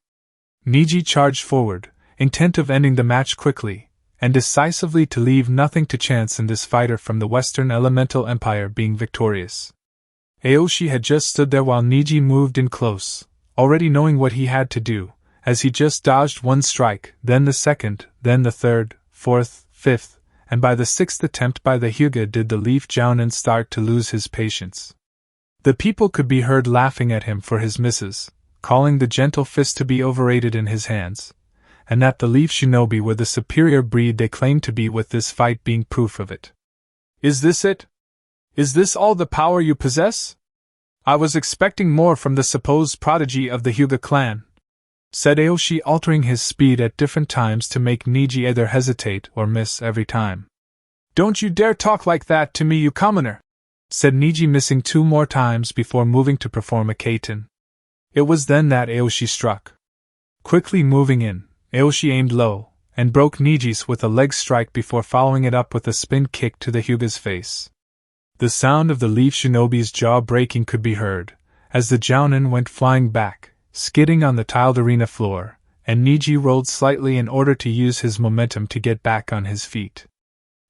Niji charged forward, intent of ending the match quickly, and decisively to leave nothing to chance in this fighter from the Western Elemental Empire being victorious. Aoshi had just stood there while Niji moved in close, already knowing what he had to do, as he just dodged one strike, then the second, then the third, fourth, fifth, and by the sixth attempt by the Hyuga did the Leaf Jounin start to lose his patience. The people could be heard laughing at him for his misses, calling the gentle fist to be overrated in his hands, and that the Leaf Shinobi were the superior breed they claimed to be, with this fight being proof of it. Is this it? Is this all the power you possess? I was expecting more from the supposed prodigy of the Hyuga clan, said Aoshi, altering his speed at different times to make Niji either hesitate or miss every time. Don't you dare talk like that to me, you commoner, said Niji, missing two more times before moving to perform a Kaiten. It was then that Aoshi struck. Quickly moving in, Aoshi aimed low, and broke Niji's with a leg strike before following it up with a spin kick to the Hyuga's face. The sound of the Leaf Shinobi's jaw breaking could be heard, as the Jounin went flying back, skidding on the tiled arena floor, and Niji rolled slightly in order to use his momentum to get back on his feet.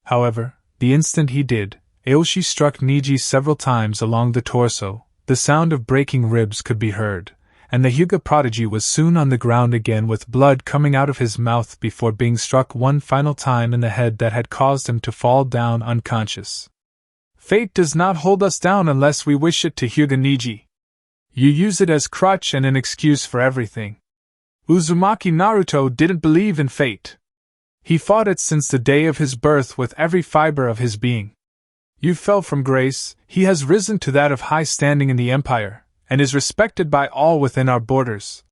However, the instant he did, Aoshi struck Niji several times along the torso. The sound of breaking ribs could be heard, and the Hyuga prodigy was soon on the ground again with blood coming out of his mouth before being struck one final time in the head that had caused him to fall down unconscious. Fate does not hold us down unless we wish it to, Hyuga Niji. You use it as crutch and an excuse for everything. Uzumaki Naruto didn't believe in fate. He fought it since the day of his birth with every fiber of his being. You fell from grace, he has risen to that of high standing in the Empire, and is respected by all within our borders,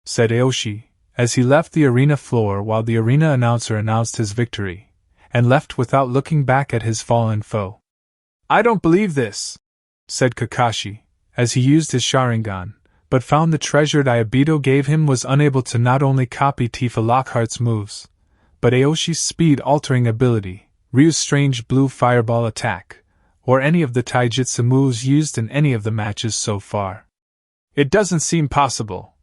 said Aoshi, as he left the arena floor while the arena announcer announced his victory, and left without looking back at his fallen foe. I don't believe this, said Kakashi, as he used his Sharingan, but found the treasure Diabito gave him was unable to not only copy Tifa Lockhart's moves, but Aoshi's speed-altering ability, Ryu's strange blue fireball attack, or any of the taijutsu moves used in any of the matches so far. It doesn't seem possible,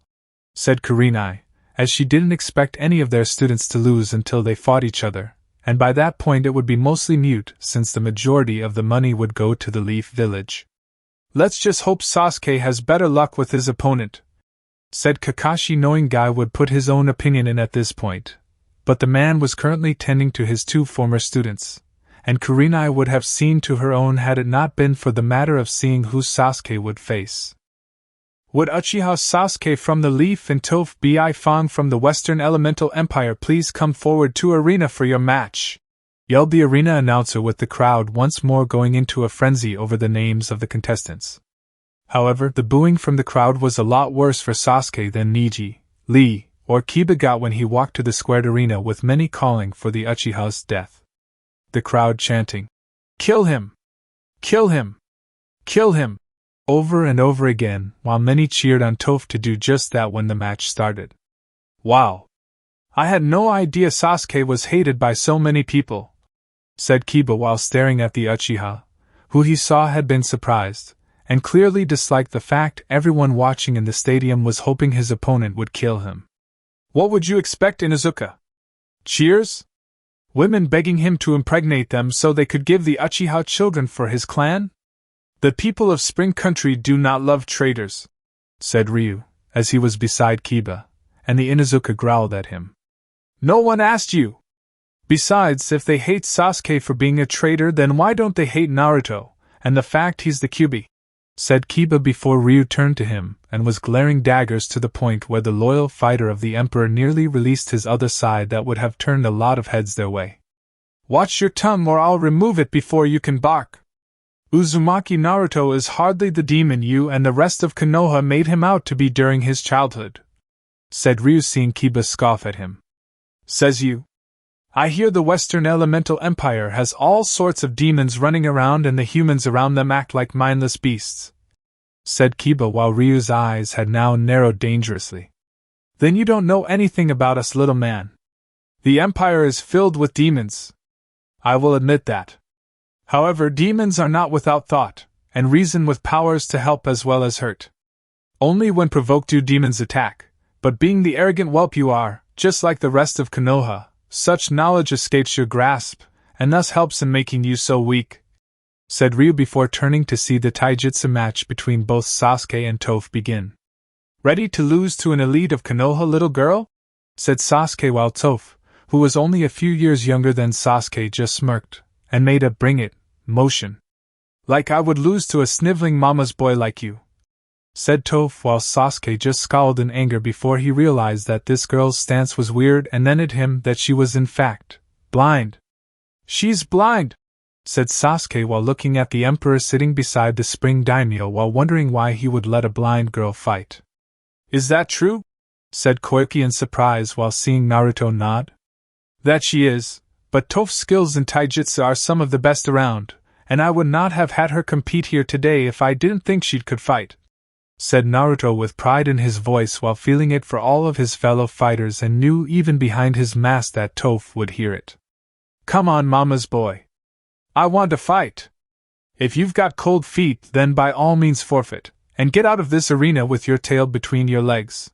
said Kurenai, as she didn't expect any of their students to lose until they fought each other, and by that point it would be mostly mute since the majority of the money would go to the Leaf Village. Let's just hope Sasuke has better luck with his opponent, said Kakashi, knowing Guy would put his own opinion in at this point. But the man was currently tending to his two former students, and Kurenai would have seen to her own had it not been for the matter of seeing who Sasuke would face. Would Uchiha Sasuke from the Leaf and Toph Bi Fong from the Western Elemental Empire please come forward to arena for your match? Yelled the arena announcer, with the crowd once more going into a frenzy over the names of the contestants. However, the booing from the crowd was a lot worse for Sasuke than Niji, Lee, or Kiba got when he walked to the squared arena, with many calling for the Uchiha's death. The crowd chanting, "Kill him! Kill him! Kill him!" over and over again, while many cheered on Toph to do just that when the match started. Wow! I had no idea Sasuke was hated by so many people, said Kiba while staring at the Uchiha, who he saw had been surprised, and clearly disliked the fact everyone watching in the stadium was hoping his opponent would kill him. What would you expect in Izuka? Cheers? Women begging him to impregnate them so they could give the Uchiha children for his clan? The people of Spring Country do not love traitors, said Ryu, as he was beside Kiba, and the Inuzuka growled at him. No one asked you! Besides, if they hate Sasuke for being a traitor, then why don't they hate Naruto, and the fact he's the Kyuubi? said Kiba before Ryu turned to him and was glaring daggers to the point where the loyal fighter of the Emperor nearly released his other side that would have turned a lot of heads their way. Watch your tongue or I'll remove it before you can bark. Uzumaki Naruto is hardly the demon you and the rest of Konoha made him out to be during his childhood, said Ryu seeing Kiba scoff at him. Says you? I hear the Western Elemental Empire has all sorts of demons running around and the humans around them act like mindless beasts, said Kiba while Ryu's eyes had now narrowed dangerously. Then you don't know anything about us, little man. The Empire is filled with demons. I will admit that. However, demons are not without thought, and reason with powers to help as well as hurt. Only when provoked do demons attack, but being the arrogant whelp you are, just like the rest of Konoha, such knowledge escapes your grasp, and thus helps in making you so weak, said Ryu before turning to see the taijutsu match between both Sasuke and Toph begin. Ready to lose to an elite of Konoha, little girl? Said Sasuke while Toph, who was only a few years younger than Sasuke, just smirked, and made a bring it motion. Like I would lose to a sniveling mama's boy like you, said Toph while Sasuke just scowled in anger before he realized that this girl's stance was weird and then at him that she was in fact blind. She's blind, said Sasuke while looking at the Emperor sitting beside the spring daimyo while wondering why he would let a blind girl fight. Is that true? Said Koike in surprise while seeing Naruto nod. That she is, but Toph's skills in taijutsu are some of the best around, and I would not have had her compete here today if I didn't think she could fight, said Naruto with pride in his voice while feeling it for all of his fellow fighters and knew even behind his mask that Toph would hear it. Come on, mama's boy. I want to fight. If you've got cold feet, then by all means forfeit, and get out of this arena with your tail between your legs.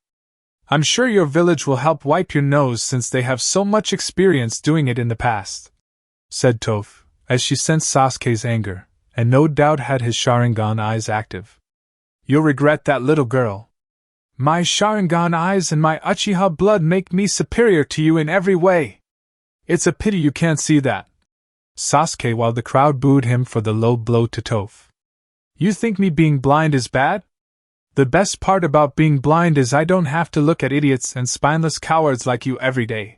I'm sure your village will help wipe your nose since they have so much experience doing it in the past, said Toph, as she sensed Sasuke's anger, and no doubt had his Sharingan eyes active. You'll regret that, little girl. My Sharingan eyes and my Uchiha blood make me superior to you in every way. It's a pity you can't see that, Sasuke while the crowd booed him for the low blow to Toph. You think me being blind is bad? The best part about being blind is I don't have to look at idiots and spineless cowards like you every day,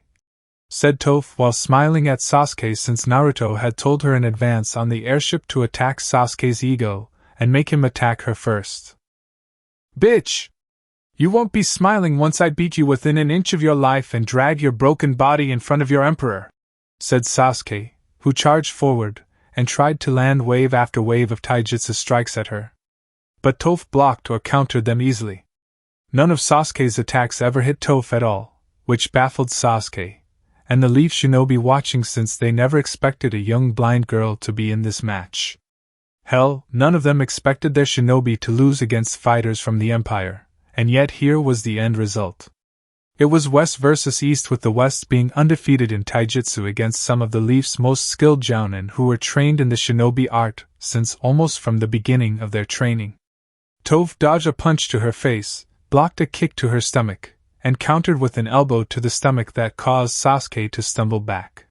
said Toph while smiling at Sasuke since Naruto had told her in advance on the airship to attack Sasuke's ego and make him attack her first. Bitch! You won't be smiling once I beat you within an inch of your life and drag your broken body in front of your emperor, said Sasuke, who charged forward and tried to land wave after wave of taijutsu strikes at her. But Toph blocked or countered them easily. None of Sasuke's attacks ever hit Toph at all, which baffled Sasuke and the Leaf Shinobi watching since they never expected a young blind girl to be in this match. Hell, none of them expected their shinobi to lose against fighters from the Empire, and yet here was the end result. It was West versus East, with the West being undefeated in taijutsu against some of the Leaf's most skilled jounin who were trained in the shinobi art since almost from the beginning of their training. Toph dodged a punch to her face, blocked a kick to her stomach, and countered with an elbow to the stomach that caused Sasuke to stumble back.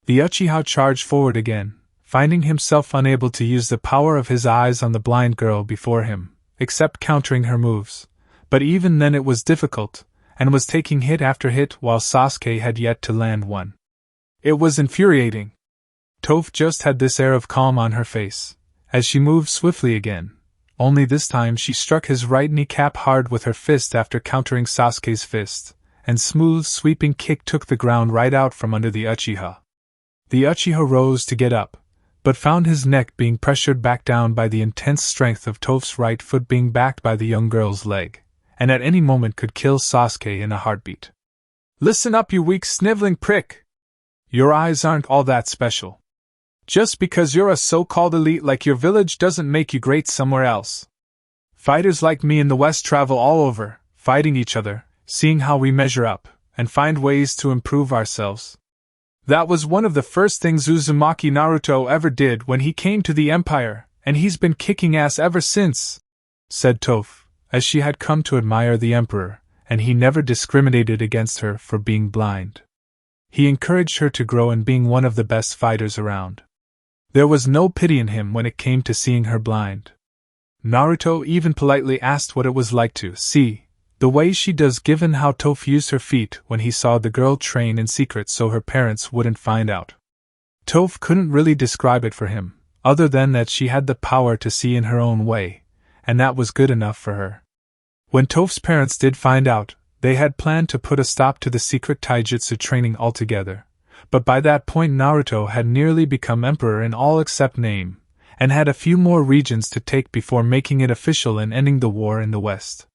The Uchiha charged forward again, finding himself unable to use the power of his eyes on the blind girl before him, except countering her moves, but even then it was difficult, and was taking hit after hit while Sasuke had yet to land one. It was infuriating. Toph just had this air of calm on her face, as she moved swiftly again, only this time she struck his right kneecap hard with her fist after countering Sasuke's fist, and smooth sweeping kick took the ground right out from under the Uchiha. The Uchiha rose to get up, but found his neck being pressured back down by the intense strength of Toph's right foot being backed by the young girl's leg, and at any moment could kill Sasuke in a heartbeat. Listen up, you weak sniveling prick! Your eyes aren't all that special. Just because you're a so-called elite like your village doesn't make you great somewhere else. Fighters like me in the West travel all over, fighting each other, seeing how we measure up, and find ways to improve ourselves. That was one of the first things Uzumaki Naruto ever did when he came to the Empire, and he's been kicking ass ever since, said Toph, as she had come to admire the Emperor, and he never discriminated against her for being blind. He encouraged her to grow in being one of the best fighters around. There was no pity in him when it came to seeing her blind. Naruto even politely asked what it was like to see the way she does, given how Toph used her feet when he saw the girl train in secret so her parents wouldn't find out. Toph couldn't really describe it for him, other than that she had the power to see in her own way, and that was good enough for her. When Toph's parents did find out, they had planned to put a stop to the secret taijutsu training altogether, but by that point Naruto had nearly become emperor in all except name, and had a few more regions to take before making it official and ending the war in the West.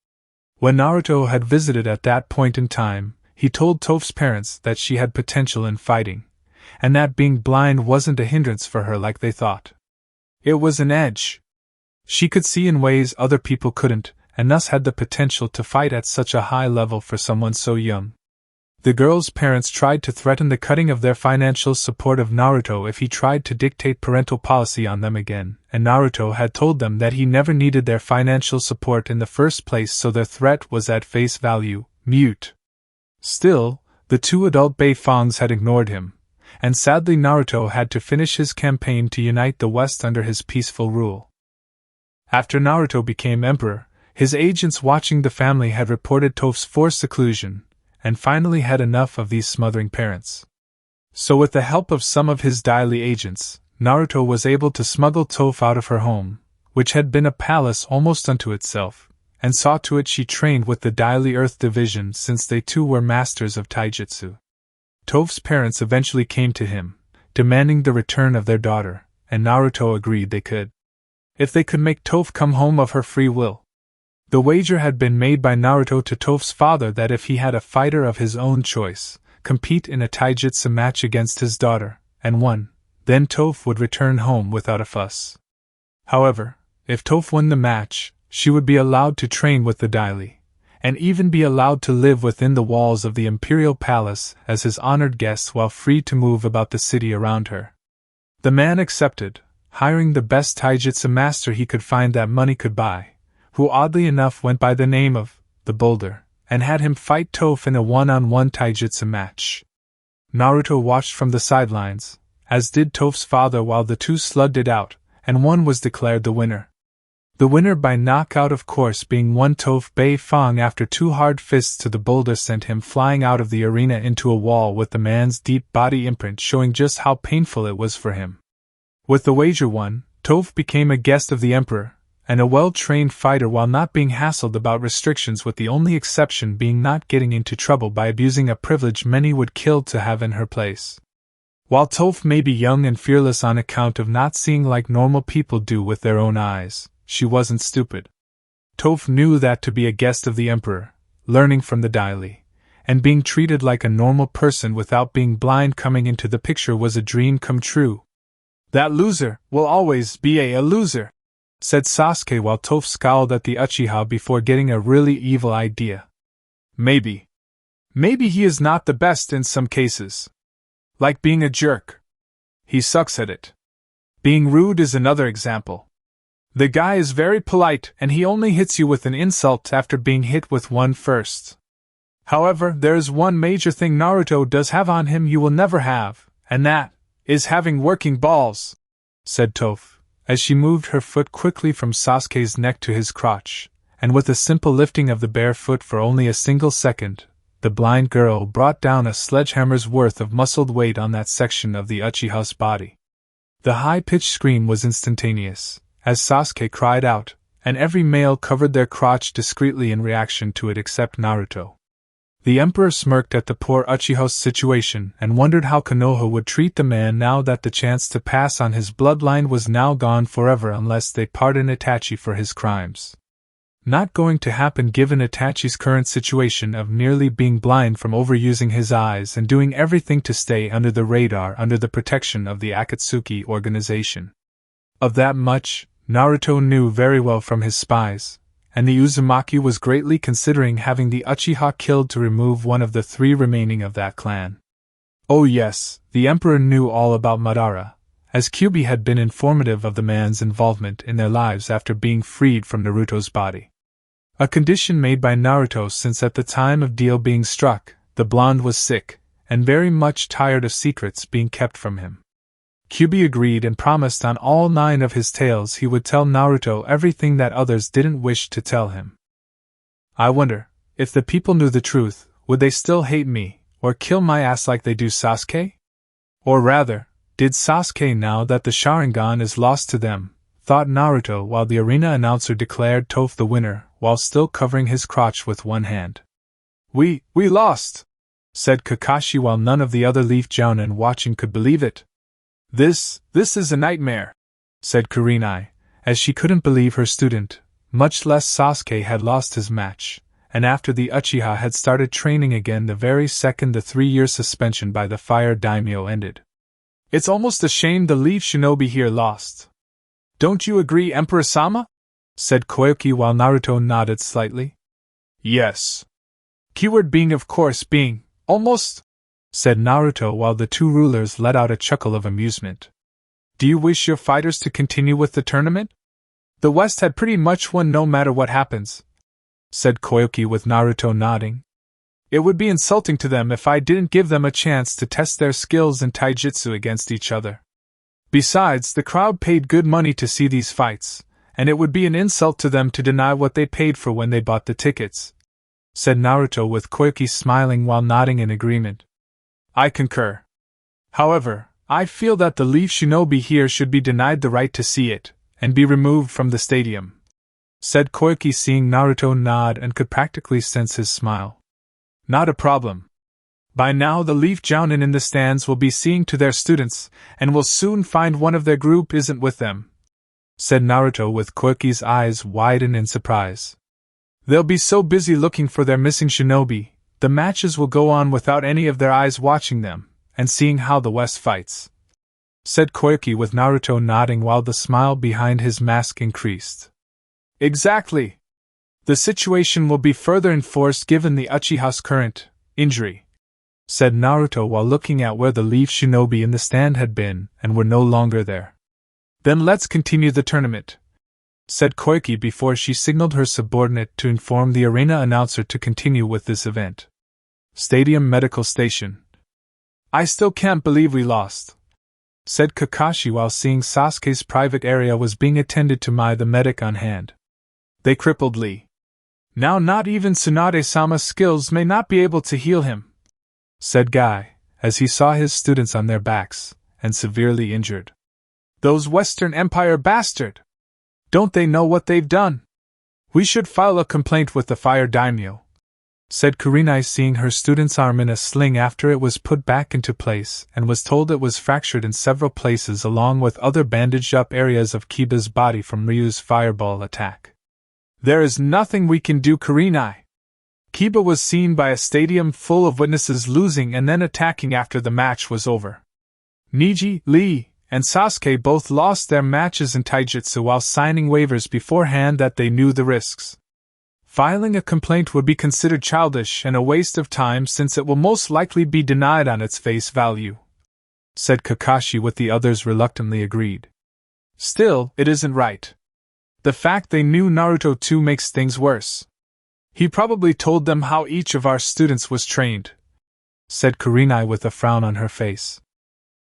When Naruto had visited at that point in time, he told Toph's parents that she had potential in fighting, and that being blind wasn't a hindrance for her like they thought. It was an edge. She could see in ways other people couldn't, and thus had the potential to fight at such a high level for someone so young. The girl's parents tried to threaten the cutting of their financial support of Naruto if he tried to dictate parental policy on them again, and Naruto had told them that he never needed their financial support in the first place, so their threat was at face value, mute. Still, the two adult Beifongs had ignored him, and sadly Naruto had to finish his campaign to unite the West under his peaceful rule. After Naruto became emperor, his agents watching the family had reported Toph's forced seclusion, and finally had enough of these smothering parents. So with the help of some of his daily agents, Naruto was able to smuggle Toph out of her home, which had been a palace almost unto itself, and saw to it she trained with the daily Earth Division since they too were masters of taijutsu. Toph's parents eventually came to him, demanding the return of their daughter, and Naruto agreed they could, if they could make Toph come home of her free will. The wager had been made by Naruto to Toph's father that if he had a fighter of his own choice compete in a taijutsu match against his daughter, and won, then Toph would return home without a fuss. However, if Toph won the match, she would be allowed to train with the daily, and even be allowed to live within the walls of the imperial palace as his honored guest while free to move about the city around her. The man accepted, hiring the best taijutsu master he could find that money could buy, who oddly enough went by the name of the Boulder, and had him fight Toph in a one-on-one taijutsu match. Naruto watched from the sidelines, as did Toph's father, while the two slugged it out, and one was declared the winner. The winner by knockout, of course, being one Toph Beifong. After two hard fists to the Boulder sent him flying out of the arena into a wall with the man's deep body imprint showing just how painful it was for him. With the wager won, Toph became a guest of the emperor, and a well-trained fighter while not being hassled about restrictions, with the only exception being not getting into trouble by abusing a privilege many would kill to have in her place. While Toph may be young and fearless on account of not seeing like normal people do with their own eyes, she wasn't stupid. Toph knew that to be a guest of the emperor, learning from the daily, and being treated like a normal person without being blind coming into the picture was a dream come true. "That loser will always be a loser," said Sasuke while Toph scowled at the Uchiha before getting a really evil idea. Maybe he is not the best in some cases. Like being a jerk. He sucks at it. Being rude is another example. The guy is very polite and he only hits you with an insult after being hit with one first. However, there is one major thing Naruto does have on him you will never have, and that is having working balls, said Toph, as she moved her foot quickly from Sasuke's neck to his crotch, and with a simple lifting of the bare foot for only a single second, the blind girl brought down a sledgehammer's worth of muscled weight on that section of the Uchiha's body. The high-pitched scream was instantaneous, as Sasuke cried out, and every male covered their crotch discreetly in reaction to it except Naruto. The emperor smirked at the poor Uchiha's situation and wondered how Konoha would treat the man now that the chance to pass on his bloodline was now gone forever unless they pardon Itachi for his crimes. Not going to happen given Itachi's current situation of nearly being blind from overusing his eyes and doing everything to stay under the radar under the protection of the Akatsuki organization. Of that much, Naruto knew very well from his spies, and the Uzumaki was greatly considering having the Uchiha killed to remove one of the three remaining of that clan. Oh yes, the Emperor knew all about Madara, as Kyuubi had been informative of the man's involvement in their lives after being freed from Naruto's body. A condition made by Naruto since at the time of deal being struck, the blonde was sick, and very much tired of secrets being kept from him. Kyubi agreed and promised on all 9 of his tales he would tell Naruto everything that others didn't wish to tell him. I wonder, if the people knew the truth, would they still hate me, or kill my ass like they do Sasuke? Or rather, did Sasuke, now that the Sharingan is lost to them, thought Naruto, while the arena announcer declared Toph the winner, while still covering his crotch with one hand. We lost! Said Kakashi, while none of the other Leaf Jounin watching could believe it. This is a nightmare, said Kurenai, as she couldn't believe her student, much less Sasuke, had lost his match, and after the Uchiha had started training again the very second the 3-year suspension by the Fire Daimyo ended. It's almost a shame the Leaf Shinobi here lost. Don't you agree, Emperor-sama? Said Koyuki while Naruto nodded slightly. Yes. Keyword being, of course, being, almost, said Naruto while the 2 rulers let out a chuckle of amusement. Do you wish your fighters to continue with the tournament? The West had pretty much won no matter what happens, said Koyuki with Naruto nodding. It would be insulting to them if I didn't give them a chance to test their skills in taijutsu against each other. Besides, the crowd paid good money to see these fights, and it would be an insult to them to deny what they paid for when they bought the tickets, said Naruto with Koyuki smiling while nodding in agreement. I concur. However, I feel that the Leaf Shinobi here should be denied the right to see it, and be removed from the stadium, said Koyuki, seeing Naruto nod and could practically sense his smile. Not a problem. By now the Leaf Jounin in the stands will be seeing to their students, and will soon find one of their group isn't with them, said Naruto with Koyuki's eyes widen in surprise. They'll be so busy looking for their missing shinobi, the matches will go on without any of their eyes watching them, and seeing how the West fights, said Koyuki with Naruto nodding while the smile behind his mask increased. Exactly. The situation will be further enforced given the Uchiha's current injury, said Naruto while looking at where the Leaf Shinobi in the stand had been and were no longer there. Then let's continue the tournament, said Koyuki before she signaled her subordinate to inform the arena announcer to continue with this event. Stadium Medical Station. I still can't believe we lost, said Kakashi while seeing Sasuke's private area was being attended to by the medic on hand. They crippled Lee. Now not even Tsunade-sama's skills may not be able to heal him, said Guy, as he saw his students on their backs, and severely injured. Those Western Empire bastard! Don't they know what they've done? We should file a complaint with the Fire Daimyo, said Kurenai, seeing her student's arm in a sling after it was put back into place, and was told it was fractured in several places along with other bandaged-up areas of Kiba's body from Ryu's fireball attack. There is nothing we can do, Kurenai. Kiba was seen by a stadium full of witnesses losing and then attacking after the match was over. Neji, Lee, and Sasuke both lost their matches in taijutsu while signing waivers beforehand that they knew the risks. Filing a complaint would be considered childish and a waste of time since it will most likely be denied on its face value, said Kakashi, with the others reluctantly agreed. Still, it isn't right. The fact they knew Naruto too makes things worse. He probably told them how each of our students was trained, said Kurenai with a frown on her face.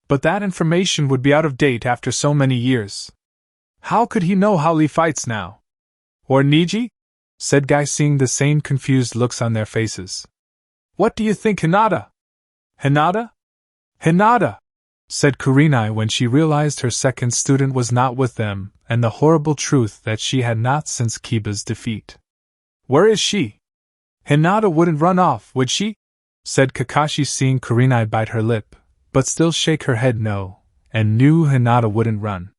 But that information would be out of date after so many years. How could he know how Lee fights now? Or Neji? Said Guy, seeing the same confused looks on their faces. What do you think, Hinata? Hinata? Hinata! Said Kurenai when she realized her second student was not with them, and the horrible truth that she had not since Kiba's defeat. Where is she? Hinata wouldn't run off, would she? Said Kakashi, seeing Kurenai bite her lip, but still shake her head no, and knew Hinata wouldn't run.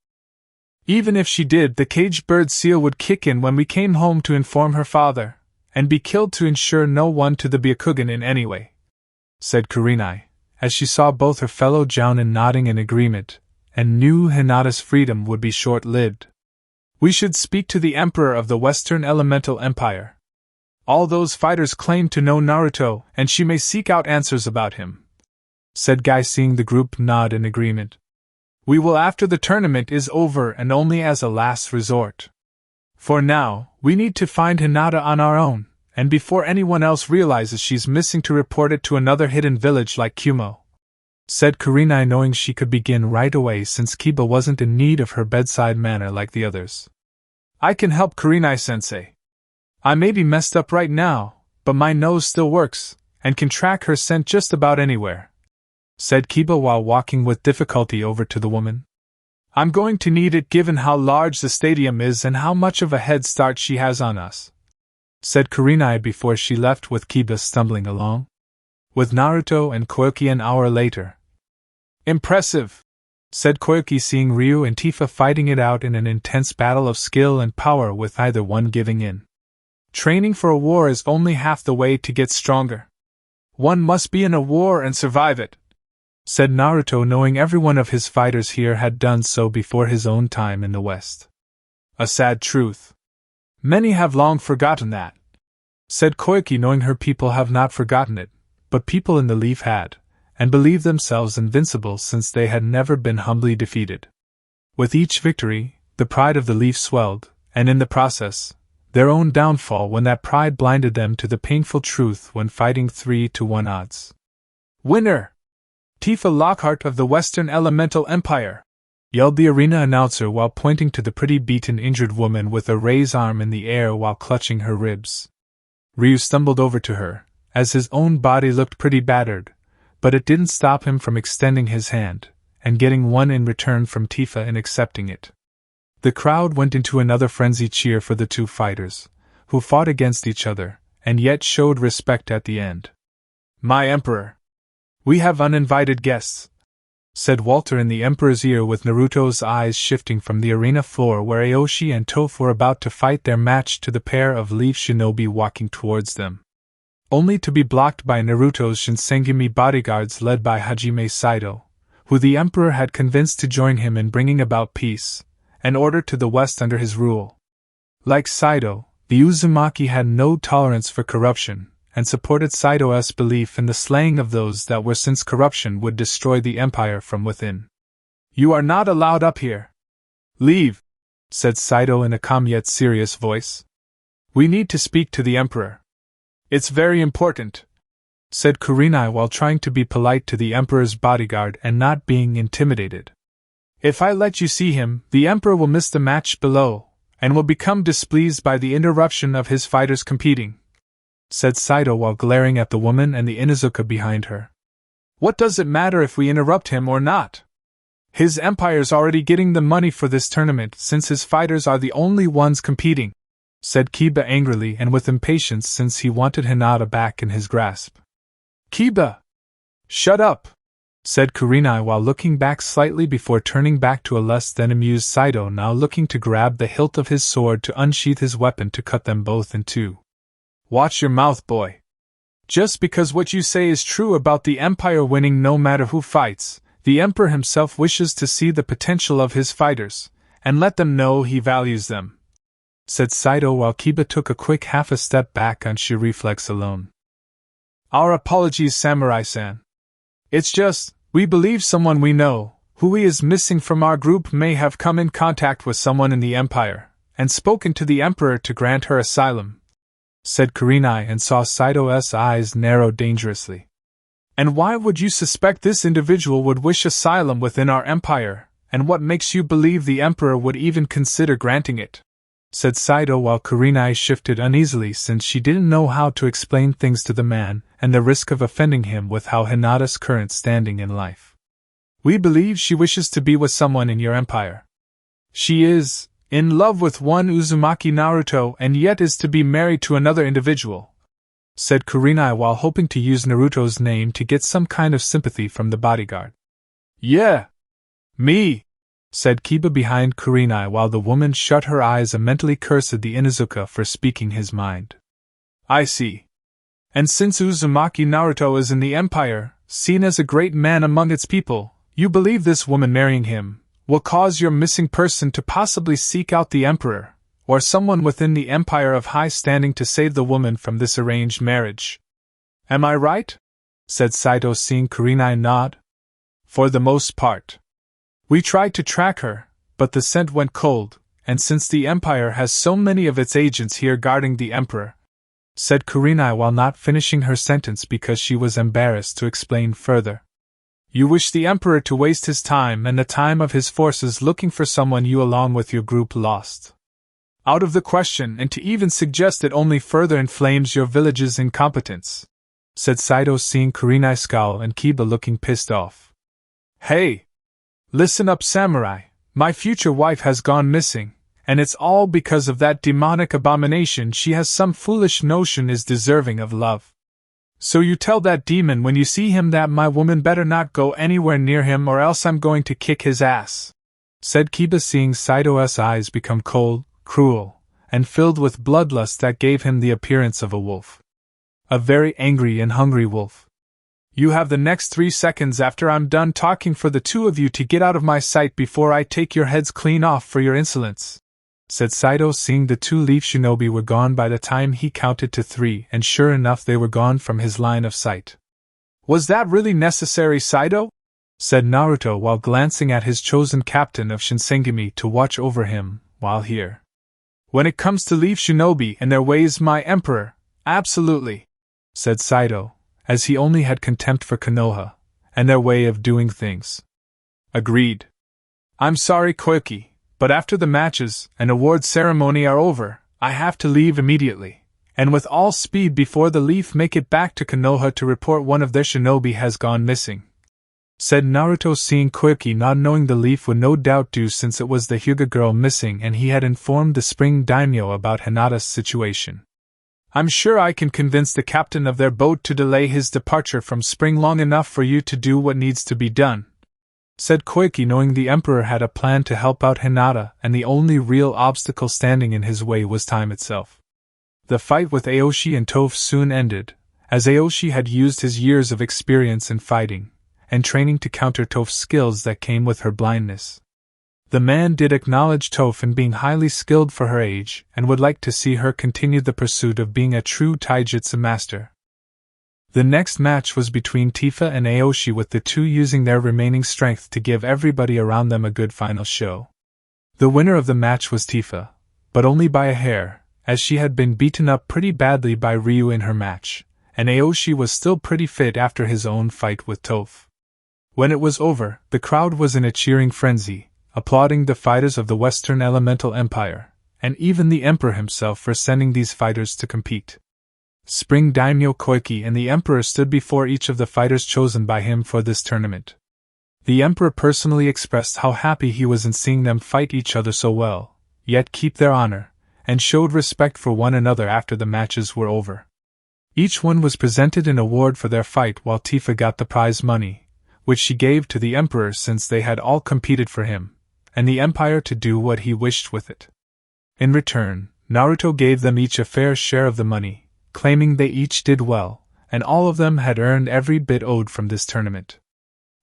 Even if she did, the caged bird seal would kick in when we came home to inform her father, and be killed to ensure no one to the Byakugan in any way, said Kurenai, as she saw both her fellow Jounin nodding in agreement, and knew Hinata's freedom would be short-lived. We should speak to the Emperor of the Western Elemental Empire. All those fighters claim to know Naruto, and she may seek out answers about him, said Guy, seeing the group nod in agreement. We will after the tournament is over and only as a last resort. For now, we need to find Hinata on our own, and before anyone else realizes she's missing to report it to another hidden village like Kumo, said Kurenai, knowing she could begin right away since Kiba wasn't in need of her bedside manner like the others. I can help, Kurenai-sensei. I may be messed up right now, but my nose still works, and can track her scent just about anywhere, said Kiba while walking with difficulty over to the woman. I'm going to need it given how large the stadium is and how much of a head start she has on us, said Kurenai before she left with Kiba stumbling along. With Naruto and Koyuki an hour later. Impressive, said Koyuki, seeing Ryu and Tifa fighting it out in an intense battle of skill and power with either one giving in. Training for a war is only half the way to get stronger. One must be in a war and survive it, said Naruto, knowing every one of his fighters here had done so before his own time in the West. A sad truth. Many have long forgotten that, said Koyuki, knowing her people have not forgotten it, but people in the Leaf had, and believed themselves invincible since they had never been humbly defeated. With each victory, the pride of the Leaf swelled, and in the process, their own downfall when that pride blinded them to the painful truth when fighting 3-1 odds. Winner! Tifa Lockhart of the Western Elemental Empire! Yelled the arena announcer while pointing to the pretty beaten injured woman with a raised arm in the air while clutching her ribs. Ryu stumbled over to her, as his own body looked pretty battered, but it didn't stop him from extending his hand, and getting one in return from Tifa in accepting it. The crowd went into another frenzied cheer for the two fighters, who fought against each other, and yet showed respect at the end. My Emperor! We have uninvited guests, said Walter in the Emperor's ear, with Naruto's eyes shifting from the arena floor where Aoshi and Toph were about to fight their match to the pair of Leaf shinobi walking towards them. Only to be blocked by Naruto's Shinsengumi bodyguards led by Hajime Saito, who the Emperor had convinced to join him in bringing about peace and order to the West under his rule. Like Saito, the Uzumaki had no tolerance for corruption, and supported Saito's belief in the slaying of those that were, since corruption would destroy the empire from within. You are not allowed up here. Leave, said Saito in a calm yet serious voice. We need to speak to the Emperor. It's very important, said Kurenai while trying to be polite to the Emperor's bodyguard and not being intimidated. If I let you see him, the Emperor will miss the match below, and will become displeased by the interruption of his fighters competing, said Saito while glaring at the woman and the Inuzuka behind her. What does it matter if we interrupt him or not? His empire's already getting the money for this tournament since his fighters are the only ones competing, said Kiba angrily and with impatience since he wanted Hinata back in his grasp. Kiba! Shut up! Said Kurenai while looking back slightly before turning back to a less than amused Saito, now looking to grab the hilt of his sword to unsheath his weapon to cut them both in two. Watch your mouth, boy. Just because what you say is true about the Empire winning no matter who fights, the Emperor himself wishes to see the potential of his fighters, and let them know he values them, said Saito while Kiba took a quick half a step back on sheer reflex alone. Our apologies, Samurai-san. It's just, we believe someone we know, who is missing from our group, may have come in contact with someone in the Empire, and spoken to the Emperor to grant her asylum, said Kurenai, and saw Saito's eyes narrow dangerously. And why would you suspect this individual would wish asylum within our Empire, and what makes you believe the Emperor would even consider granting it? Said Saito while Kurenai shifted uneasily since she didn't know how to explain things to the man, and the risk of offending him with how Hinata's current standing in life. We believe she wishes to be with someone in your empire. She is in love with one Uzumaki Naruto and yet is to be married to another individual, said Kurenai while hoping to use Naruto's name to get some kind of sympathy from the bodyguard. Yeah. Me, said Kiba behind Kurenai while the woman shut her eyes and mentally cursed the Inuzuka for speaking his mind. I see. And since Uzumaki Naruto is in the Empire, seen as a great man among its people, you believe this woman marrying him will cause your missing person to possibly seek out the Emperor, or someone within the Empire of high standing to save the woman from this arranged marriage. Am I right? Said Saito, seeing Kurenai nod. For the most part. We tried to track her, but the scent went cold, and since the Empire has so many of its agents here guarding the Emperor, said Kurenai while not finishing her sentence because she was embarrassed to explain further. You wish the Emperor to waste his time and the time of his forces looking for someone you along with your group lost. Out of the question, and to even suggest it only further inflames your village's incompetence," said Saito, seeing Kurenai scowl and Kiba looking pissed off. "Hey! Listen up, samurai, my future wife has gone missing, and it's all because of that demonic abomination she has some foolish notion is deserving of love. So you tell that demon when you see him that my woman better not go anywhere near him or else I'm going to kick his ass," said Kiba, seeing Saito's eyes become cold, cruel, and filled with bloodlust that gave him the appearance of a wolf. A very angry and hungry wolf. "You have the next 3 seconds after I'm done talking for the two of you to get out of my sight before I take your heads clean off for your insolence," said Saito, seeing the 2 leaf shinobi were gone by the time he counted to 3, and sure enough they were gone from his line of sight. "Was that really necessary, Saito?" said Naruto while glancing at his chosen captain of Shinsengumi to watch over him, while here. "When it comes to leaf shinobi and their ways, my emperor, absolutely," said Saito, as he only had contempt for Konoha, and their way of doing things. "Agreed. I'm sorry, Koiki, but after the matches and award ceremony are over, I have to leave immediately, and with all speed before the leaf make it back to Konoha to report one of their shinobi has gone missing," said Naruto, seeing Koiki not knowing the leaf would no doubt do since it was the Hyuga girl missing and he had informed the Spring Daimyo about Hinata's situation. "I'm sure I can convince the captain of their boat to delay his departure from Spring long enough for you to do what needs to be done," said Koiki, knowing the Emperor had a plan to help out Hinata and the only real obstacle standing in his way was time itself. The fight with Aoshi and Toph soon ended, as Aoshi had used his years of experience in fighting and training to counter Toph's skills that came with her blindness. The man did acknowledge Toph in being highly skilled for her age and would like to see her continue the pursuit of being a true taijutsu master. The next match was between Tifa and Aoshi, with the two using their remaining strength to give everybody around them a good final show. The winner of the match was Tifa, but only by a hair, as she had been beaten up pretty badly by Ryu in her match, and Aoshi was still pretty fit after his own fight with Toph. When it was over, the crowd was in a cheering frenzy, applauding the fighters of the Western Elemental Empire, and even the Emperor himself for sending these fighters to compete. Spring Daimyo Koiki and the Emperor stood before each of the fighters chosen by him for this tournament. The Emperor personally expressed how happy he was in seeing them fight each other so well, yet keep their honor, and showed respect for one another after the matches were over. Each one was presented an award for their fight, while Tifa got the prize money, which she gave to the Emperor since they had all competed for him, and the Empire to do what he wished with it. In return, Naruto gave them each a fair share of the money, claiming they each did well, and all of them had earned every bit owed from this tournament.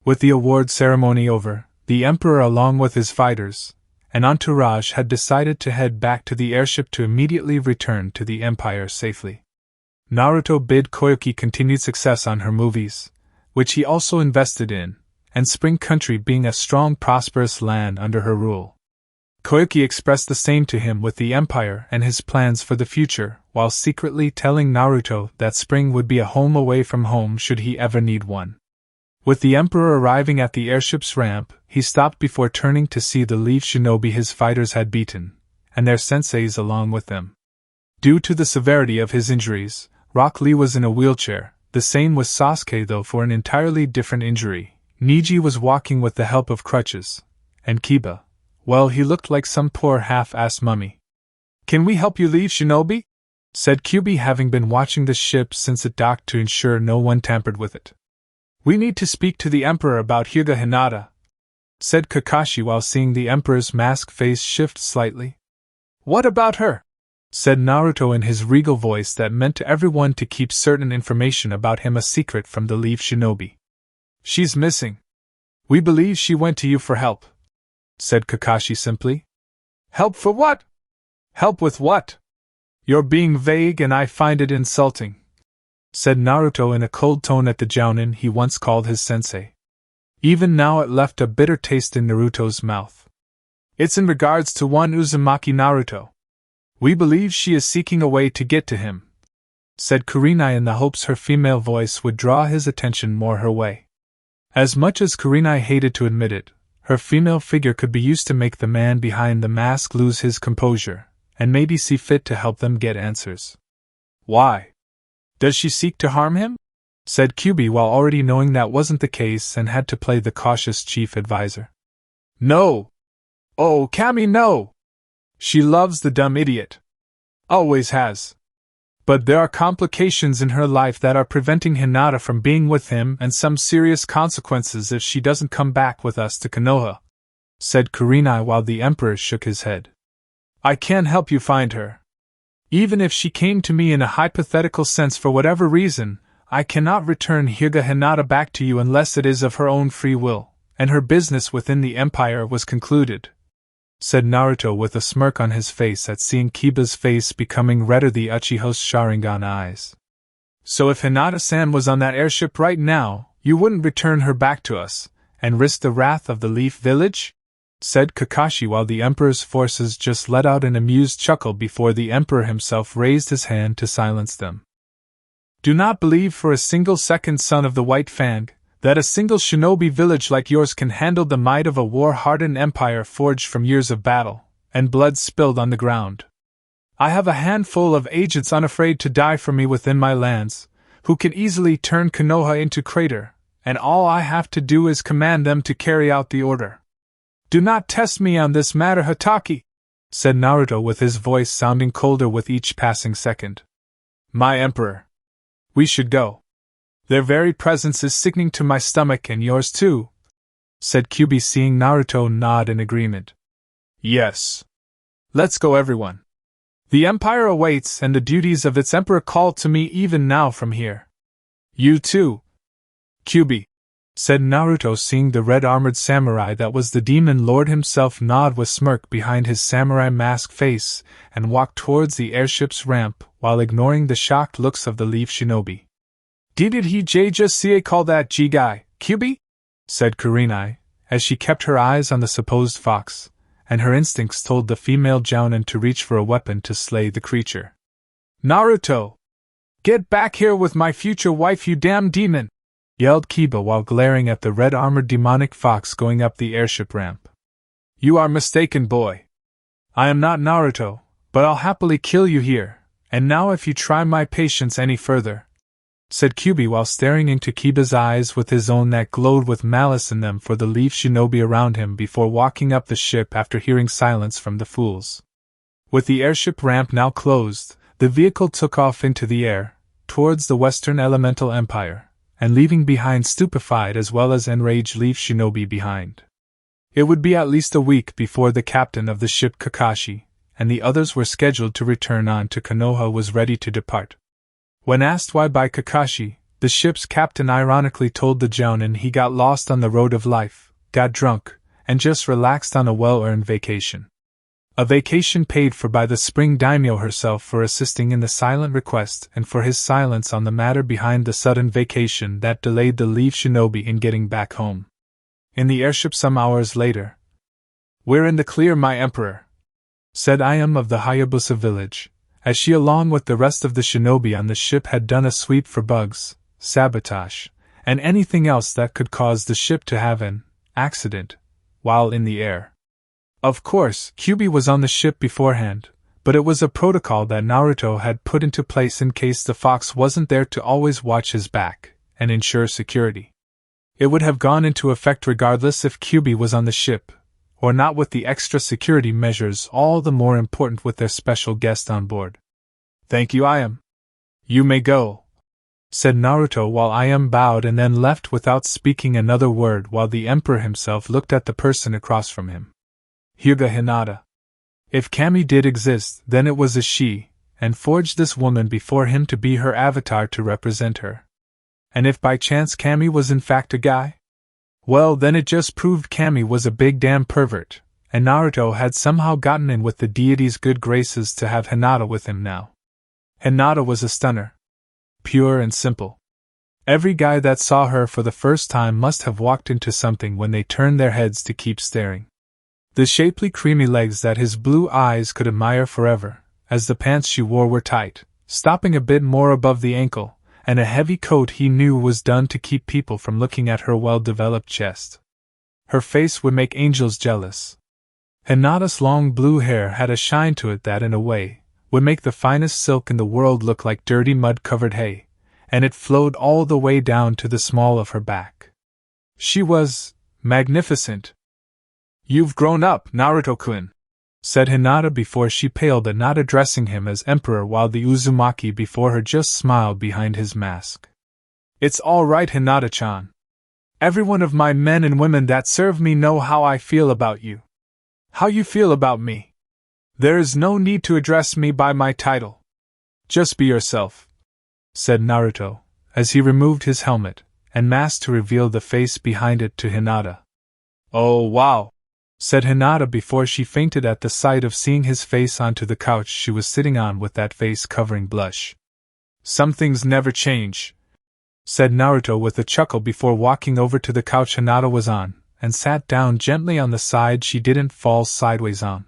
With the award ceremony over, the Emperor along with his fighters and entourage had decided to head back to the airship to immediately return to the Empire safely. Naruto bid Koyuki continued success on her movies, which he also invested in, and Spring Country being a strong, prosperous land under her rule. Koyuki expressed the same to him with the Empire and his plans for the future, while secretly telling Naruto that Spring would be a home away from home should he ever need one. With the Emperor arriving at the airship's ramp, he stopped before turning to see the leaf shinobi his fighters had beaten, and their senseis along with them. Due to the severity of his injuries, Rock Lee was in a wheelchair. The same was Sasuke, though for an entirely different injury. Niji was walking with the help of crutches, and Kiba, well, he looked like some poor half-assed mummy. "Can we help you leave, shinobi?" said Kyubi, having been watching the ship since it docked to ensure no one tampered with it. "We need to speak to the Emperor about Hyuga Hinata," said Kakashi while seeing the Emperor's masked face shift slightly. "What about her?" said Naruto in his regal voice that meant to everyone to keep certain information about him a secret from the leaf shinobi. "She's missing. We believe she went to you for help," said Kakashi simply. "Help for what? Help with what? You're being vague and I find it insulting," said Naruto in a cold tone at the jounin he once called his sensei. Even now it left a bitter taste in Naruto's mouth. "It's in regards to one Uzumaki Naruto. We believe she is seeking a way to get to him," said Kurenai in the hopes her female voice would draw his attention more her way. As much as Kurenai hated to admit it, her female figure could be used to make the man behind the mask lose his composure, and maybe see fit to help them get answers. Why? Does she seek to harm him? Said Kyubi while already knowing that wasn't the case and had to play the cautious chief advisor. No! Oh, Kami, no! She loves the dumb idiot. Always has. But there are complications in her life that are preventing Hinata from being with him and some serious consequences if she doesn't come back with us to Konoha, said Kurenai while the Emperor shook his head. I can't help you find her. Even if she came to me in a hypothetical sense for whatever reason, I cannot return Hyuga Hinata back to you unless it is of her own free will, and her business within the Empire was concluded, said Naruto with a smirk on his face at seeing Kiba's face becoming redder the Uchiha's Sharingan eyes. So if Hinata-san was on that airship right now, you wouldn't return her back to us, and risk the wrath of the Leaf Village? Said Kakashi while the Emperor's forces just let out an amused chuckle before the Emperor himself raised his hand to silence them. Do not believe for a single second, son of the White Fang, that a single shinobi village like yours can handle the might of a war-hardened empire forged from years of battle, and blood spilled on the ground. I have a handful of agents unafraid to die for me within my lands, who can easily turn Konoha into crater, and all I have to do is command them to carry out the order. Do not test me on this matter, Hatake, said Naruto with his voice sounding colder with each passing second. My Emperor. We should go. Their very presence is sickening to my stomach and yours too, said Kyubi seeing Naruto nod in agreement. Yes. Let's go, everyone. The Empire awaits and the duties of its Emperor call to me even now from here. You too, Kyubi, said Naruto seeing the red-armored samurai that was the demon lord himself nod with smirk behind his samurai mask face and walk towards the airship's ramp while ignoring the shocked looks of the Leaf Shinobi. Did he just call that G-guy, Kyubi? Said Kurenai, as she kept her eyes on the supposed fox, and her instincts told the female jounin to reach for a weapon to slay the creature. Naruto! Get back here with my future wife, you damn demon! Yelled Kiba while glaring at the red-armored demonic fox going up the airship ramp. You are mistaken, boy. I am not Naruto, but I'll happily kill you here, and now if you try my patience any further, said Kyubi while staring into Kiba's eyes with his own that glowed with malice in them for the Leaf Shinobi around him before walking up the ship after hearing silence from the fools. With the airship ramp now closed, the vehicle took off into the air, towards the Western Elemental Empire, and leaving behind stupefied as well as enraged Leaf Shinobi behind. It would be at least a week before the captain of the ship Kakashi, and the others were scheduled to return on to Konoha was ready to depart. When asked why by Kakashi, the ship's captain ironically told the jounin he got lost on the road of life, got drunk, and just relaxed on a well-earned vacation. A vacation paid for by the spring daimyo herself for assisting in the silent request and for his silence on the matter behind the sudden vacation that delayed the Leaf Shinobi in getting back home. In the airship some hours later. We're in the clear, my Emperor, said Ayam of the Hayabusa village, as she along with the rest of the shinobi on the ship had done a sweep for bugs, sabotage, and anything else that could cause the ship to have an accident while in the air. Of course, Kyubi was on the ship beforehand, but it was a protocol that Naruto had put into place in case the fox wasn't there to always watch his back and ensure security. It would have gone into effect regardless if Kyubi was on the ship, or not, with the extra security measures all the more important with their special guest on board. Thank you, Ayam. You may go, said Naruto while Ayam bowed and then left without speaking another word while the Emperor himself looked at the person across from him. Hyuga Hinata. If Kami did exist, then it was a she, and forged this woman before him to be her avatar to represent her. And if by chance Kami was in fact a guy? Well, then it just proved Kami was a big damn pervert, and Naruto had somehow gotten in with the deity's good graces to have Hinata with him now. Hinata was a stunner. Pure and simple. Every guy that saw her for the first time must have walked into something when they turned their heads to keep staring. The shapely creamy legs that his blue eyes could admire forever, as the pants she wore were tight, stopping a bit more above the ankle, and a heavy coat he knew was done to keep people from looking at her well-developed chest. Her face would make angels jealous. Hinata's long blue hair had a shine to it that, in a way, would make the finest silk in the world look like dirty mud-covered hay, and it flowed all the way down to the small of her back. She was magnificent. "You've grown up, Naruto-kun," said Hinata before she paled at not addressing him as emperor, while the Uzumaki before her just smiled behind his mask. "It's all right, Hinata-chan. Every one of my men and women that serve me know how I feel about you. How you feel about me. There is no need to address me by my title. Just be yourself," said Naruto, as he removed his helmet and mask to reveal the face behind it to Hinata. "Oh wow," said Hinata before she fainted at the sight of seeing his face onto the couch she was sitting on with that face-covering blush. "Some things never change," said Naruto with a chuckle before walking over to the couch Hinata was on, and sat down gently on the side she didn't fall sideways on.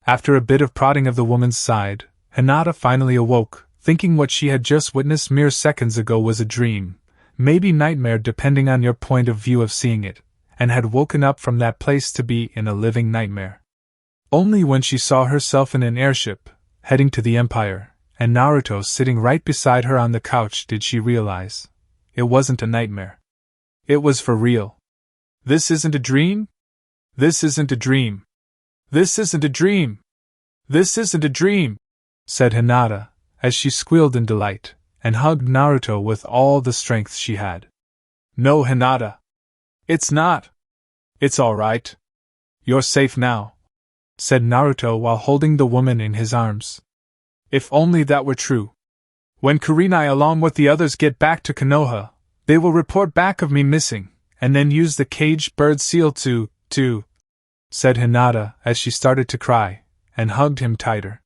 After a bit of prodding of the woman's side, Hinata finally awoke, thinking what she had just witnessed mere seconds ago was a dream, maybe nightmare depending on your point of view of seeing it, and had woken up from that place to be in a living nightmare. Only when she saw herself in an airship, heading to the Empire, and Naruto sitting right beside her on the couch did she realize it wasn't a nightmare. It was for real. "This isn't a dream? This isn't a dream. This isn't a dream. This isn't a dream," said Hinata, as she squealed in delight, and hugged Naruto with all the strength she had. "No, Hinata. It's not. It's all right. You're safe now," said Naruto while holding the woman in his arms. "If only that were true. When Kurenai along with the others get back to Konoha, they will report back of me missing, and then use the caged bird seal to, said Hinata as she started to cry, and hugged him tighter.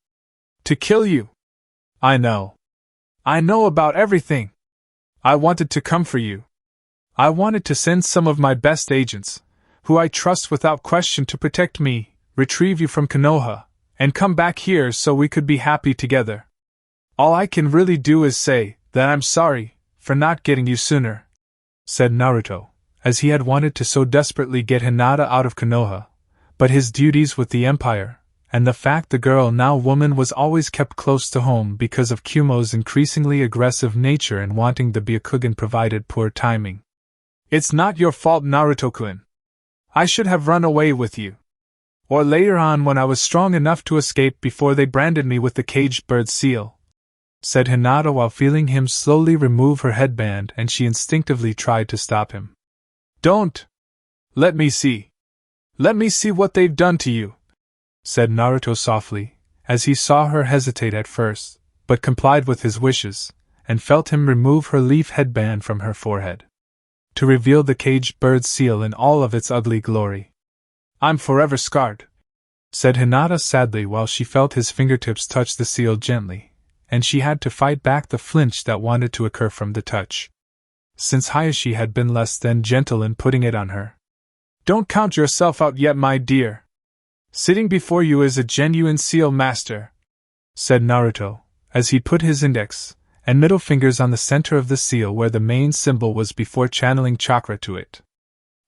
"To kill you. I know. I know about everything. I wanted to come for you. I wanted to send some of my best agents, who I trust without question to protect me, retrieve you from Konoha, and come back here so we could be happy together. All I can really do is say that I'm sorry for not getting you sooner," said Naruto, as he had wanted to so desperately get Hinata out of Konoha, but his duties with the Empire, and the fact the girl now woman was always kept close to home because of Kumo's increasingly aggressive nature and wanting the Byakugan provided poor timing. "It's not your fault, Naruto-kun. I should have run away with you. Or later on when I was strong enough to escape before they branded me with the caged bird seal," said Hinata while feeling him slowly remove her headband, and she instinctively tried to stop him. "Don't! Let me see. Let me see what they've done to you," said Naruto softly, as he saw her hesitate at first, but complied with his wishes, and felt him remove her leaf headband from her forehead, to reveal the caged bird seal in all of its ugly glory. "I'm forever scarred," said Hinata sadly while she felt his fingertips touch the seal gently, and she had to fight back the flinch that wanted to occur from the touch, since Hayashi had been less than gentle in putting it on her. "Don't count yourself out yet, my dear. Sitting before you is a genuine seal master," said Naruto, as he put his index and middle fingers on the center of the seal where the main symbol was before channeling chakra to it.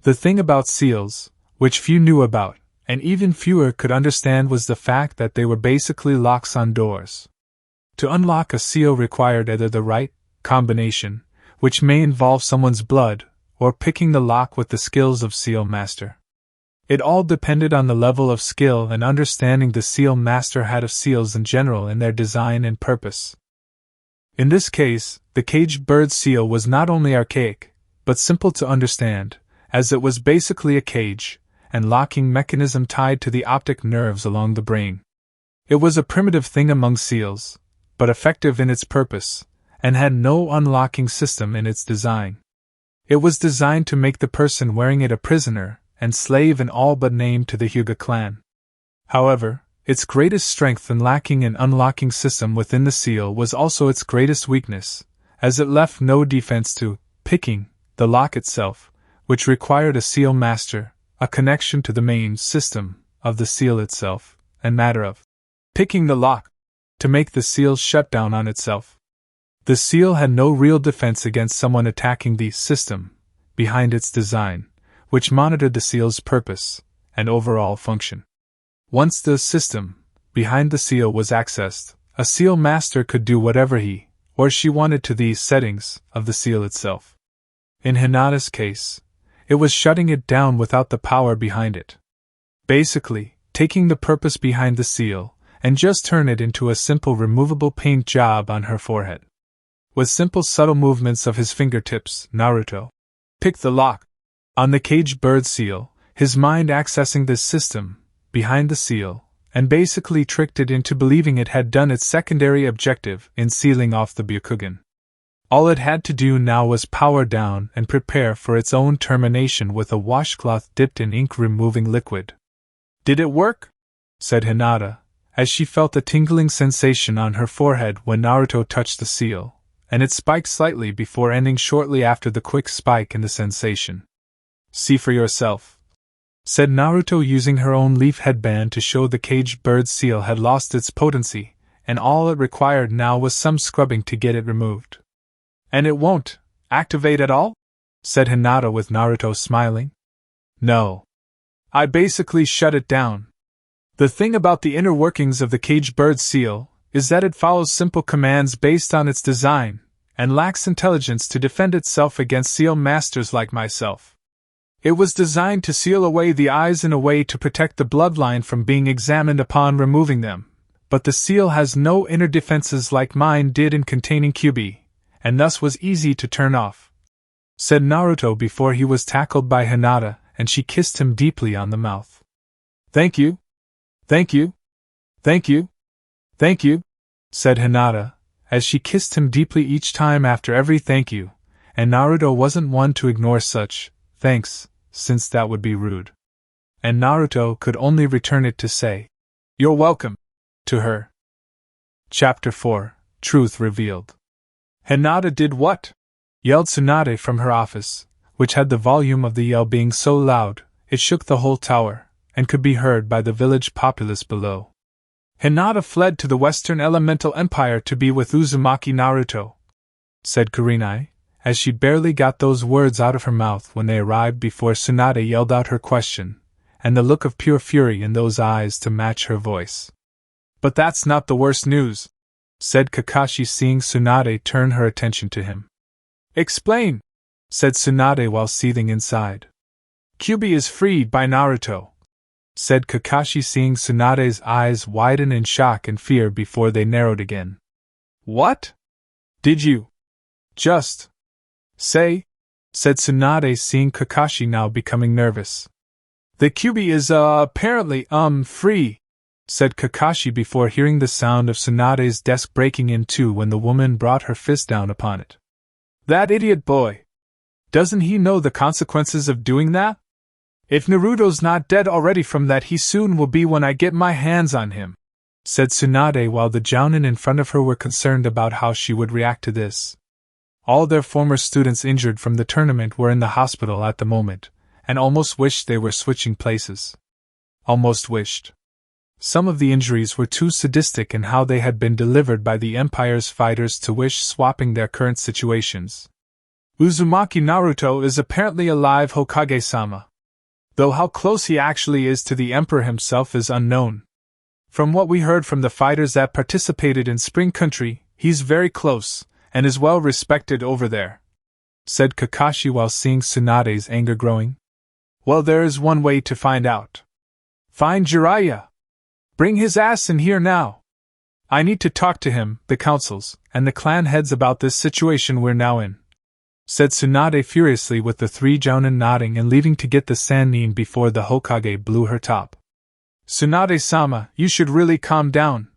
The thing about seals, which few knew about, and even fewer could understand, was the fact that they were basically locks on doors. To unlock a seal required either the right combination, which may involve someone's blood, or picking the lock with the skills of seal master. It all depended on the level of skill and understanding the seal master had of seals in general and their design and purpose. In this case, the caged bird seal was not only archaic, but simple to understand, as it was basically a cage and locking mechanism tied to the optic nerves along the brain. It was a primitive thing among seals, but effective in its purpose, and had no unlocking system in its design. It was designed to make the person wearing it a prisoner and slave in all but name to the Hyuga clan. However, its greatest strength in lacking an unlocking system within the seal was also its greatest weakness, as it left no defense to picking the lock itself, which required a seal master, a connection to the main system of the seal itself, and matter of picking the lock to make the seal shut down on itself. The seal had no real defense against someone attacking the system behind its design, which monitored the seal's purpose and overall function. Once the system behind the seal was accessed, a seal master could do whatever he or she wanted to the settings of the seal itself. In Hinata's case, it was shutting it down without the power behind it. Basically, taking the purpose behind the seal and just turn it into a simple removable paint job on her forehead. With simple subtle movements of his fingertips, Naruto picked the lock on the caged bird seal, his mind accessing this system behind the seal, and basically tricked it into believing it had done its secondary objective in sealing off the Byakugan. All it had to do now was power down and prepare for its own termination with a washcloth dipped in ink-removing liquid. "Did it work?" said Hinata, as she felt a tingling sensation on her forehead when Naruto touched the seal, and it spiked slightly before ending shortly after the quick spike in the sensation. "See for yourself," said Naruto, using her own leaf headband to show the caged bird seal had lost its potency, and all it required now was some scrubbing to get it removed. "And it won't activate at all?" said Hinata with Naruto smiling. "No. I basically shut it down. The thing about the inner workings of the caged bird seal is that it follows simple commands based on its design, and lacks intelligence to defend itself against seal masters like myself. It was designed to seal away the eyes in a way to protect the bloodline from being examined upon removing them, but the seal has no inner defenses like mine did in containing Kyuubi, and thus was easy to turn off," said Naruto before he was tackled by Hinata, and she kissed him deeply on the mouth. "Thank you. Thank you. Thank you. Thank you," said Hinata, as she kissed him deeply each time after every thank you, and Naruto wasn't one to ignore such thanks, since that would be rude. And Naruto could only return it to say, "You're welcome," to her. Chapter 4, Truth Revealed. "Hinata did what?" yelled Tsunade from her office, which had the volume of the yell being so loud, it shook the whole tower, and could be heard by the village populace below. "Hinata fled to the Western Elemental Empire to be with Uzumaki Naruto," said Kurenai, as she barely got those words out of her mouth when they arrived before Tsunade yelled out her question, and the look of pure fury in those eyes to match her voice. "But that's not the worst news," said Kakashi, seeing Tsunade turn her attention to him. "Explain," said Tsunade while seething inside. "Kyuubi is freed by Naruto," said Kakashi, seeing Tsunade's eyes widen in shock and fear before they narrowed again. "What? Did you just say?" said Tsunade, seeing Kakashi now becoming nervous. "The Kyuubi is, apparently, free," said Kakashi before hearing the sound of Tsunade's desk breaking in two when the woman brought her fist down upon it. "That idiot boy! Doesn't he know the consequences of doing that? If Naruto's not dead already from that, he soon will be when I get my hands on him," said Tsunade while the jounin in front of her were concerned about how she would react to this. All their former students injured from the tournament were in the hospital at the moment, and almost wished they were switching places. Almost wished. Some of the injuries were too sadistic in how they had been delivered by the Empire's fighters to wish swapping their current situations. "Uzumaki Naruto is apparently alive, Hokage-sama. Though how close he actually is to the Emperor himself is unknown. From what we heard from the fighters that participated in Spring Country, he's very close, and is well respected over there," said Kakashi while seeing Tsunade's anger growing. "Well, there is one way to find out. Find Jiraiya. Bring his ass in here now. I need to talk to him, the councils, and the clan heads about this situation we're now in," said Tsunade furiously, with the three jounin nodding and leaving to get the Sannin before the Hokage blew her top. "Tsunade-sama, you should really calm down,"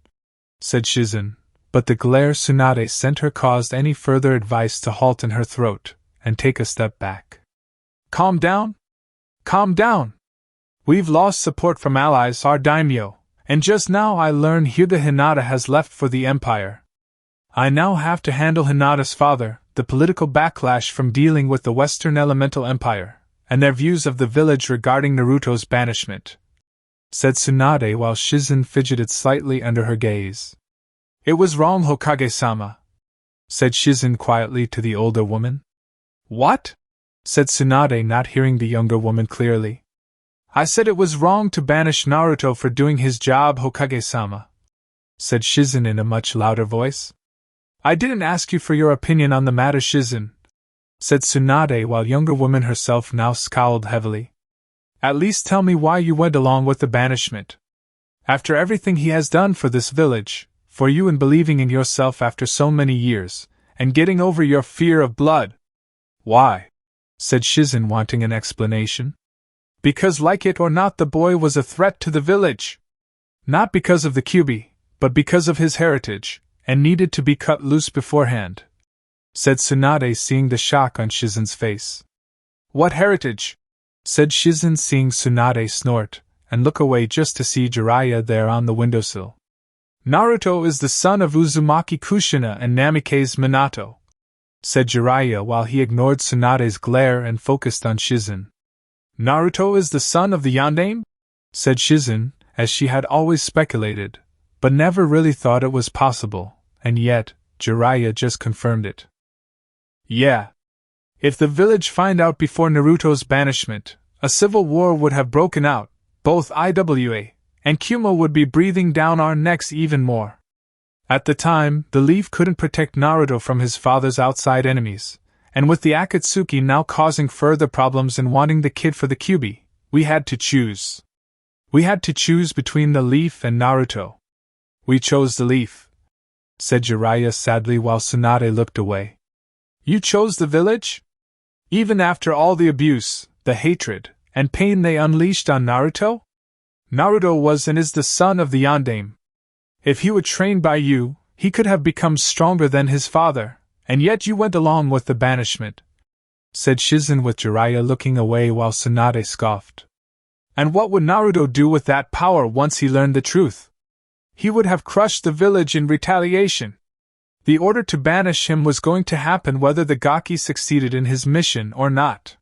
said Shizen, but the glare Tsunade sent her caused any further advice to halt in her throat, and take a step back. "Calm down? Calm down! We've lost support from allies, our daimyo, and just now I learn here that Hinata has left for the Empire. I now have to handle Hinata's father, the political backlash from dealing with the Western Elemental Empire, and their views of the village regarding Naruto's banishment," said Tsunade while Shizen fidgeted slightly under her gaze. "It was wrong, Hokage-sama," said Shizen quietly to the older woman. What? Said Tsunade, not hearing the younger woman clearly. I said it was wrong to banish Naruto for doing his job, Hokage-sama, said Shizen in a much louder voice. I didn't ask you for your opinion on the matter, Shizen, said Tsunade, while younger woman herself now scowled heavily. At least tell me why you went along with the banishment. After everything he has done for this village, for you and believing in yourself after so many years, and getting over your fear of blood. Why? Said Shizen, wanting an explanation. Because like it or not, the boy was a threat to the village. Not because of the Kyuubi, but because of his heritage, and needed to be cut loose beforehand, said Tsunade, seeing the shock on Shizen's face. What heritage? Said Shizen, seeing Tsunade snort, and look away just to see Jiraiya there on the windowsill. Naruto is the son of Uzumaki Kushina and Namikaze Minato, said Jiraiya while he ignored Tsunade's glare and focused on Shizen. Naruto is the son of the Yondaime? Said Shizen, as she had always speculated, but never really thought it was possible, and yet, Jiraiya just confirmed it. Yeah. If the village find out before Naruto's banishment, a civil war would have broken out. Both IWA and Kuma would be breathing down our necks even more. At the time, the Leaf couldn't protect Naruto from his father's outside enemies, and with the Akatsuki now causing further problems and wanting the kid for the Kyuubi, we had to choose. We had to choose between the Leaf and Naruto. We chose the Leaf, said Jiraiya sadly while Tsunade looked away. You chose the village? Even after all the abuse, the hatred, and pain they unleashed on Naruto? Naruto was and is the son of the Yondaime. If he were trained by you, he could have become stronger than his father, and yet you went along with the banishment, said Shizen with Jiraiya looking away while Tsunade scoffed. And what would Naruto do with that power once he learned the truth? He would have crushed the village in retaliation. The order to banish him was going to happen whether the Gaki succeeded in his mission or not.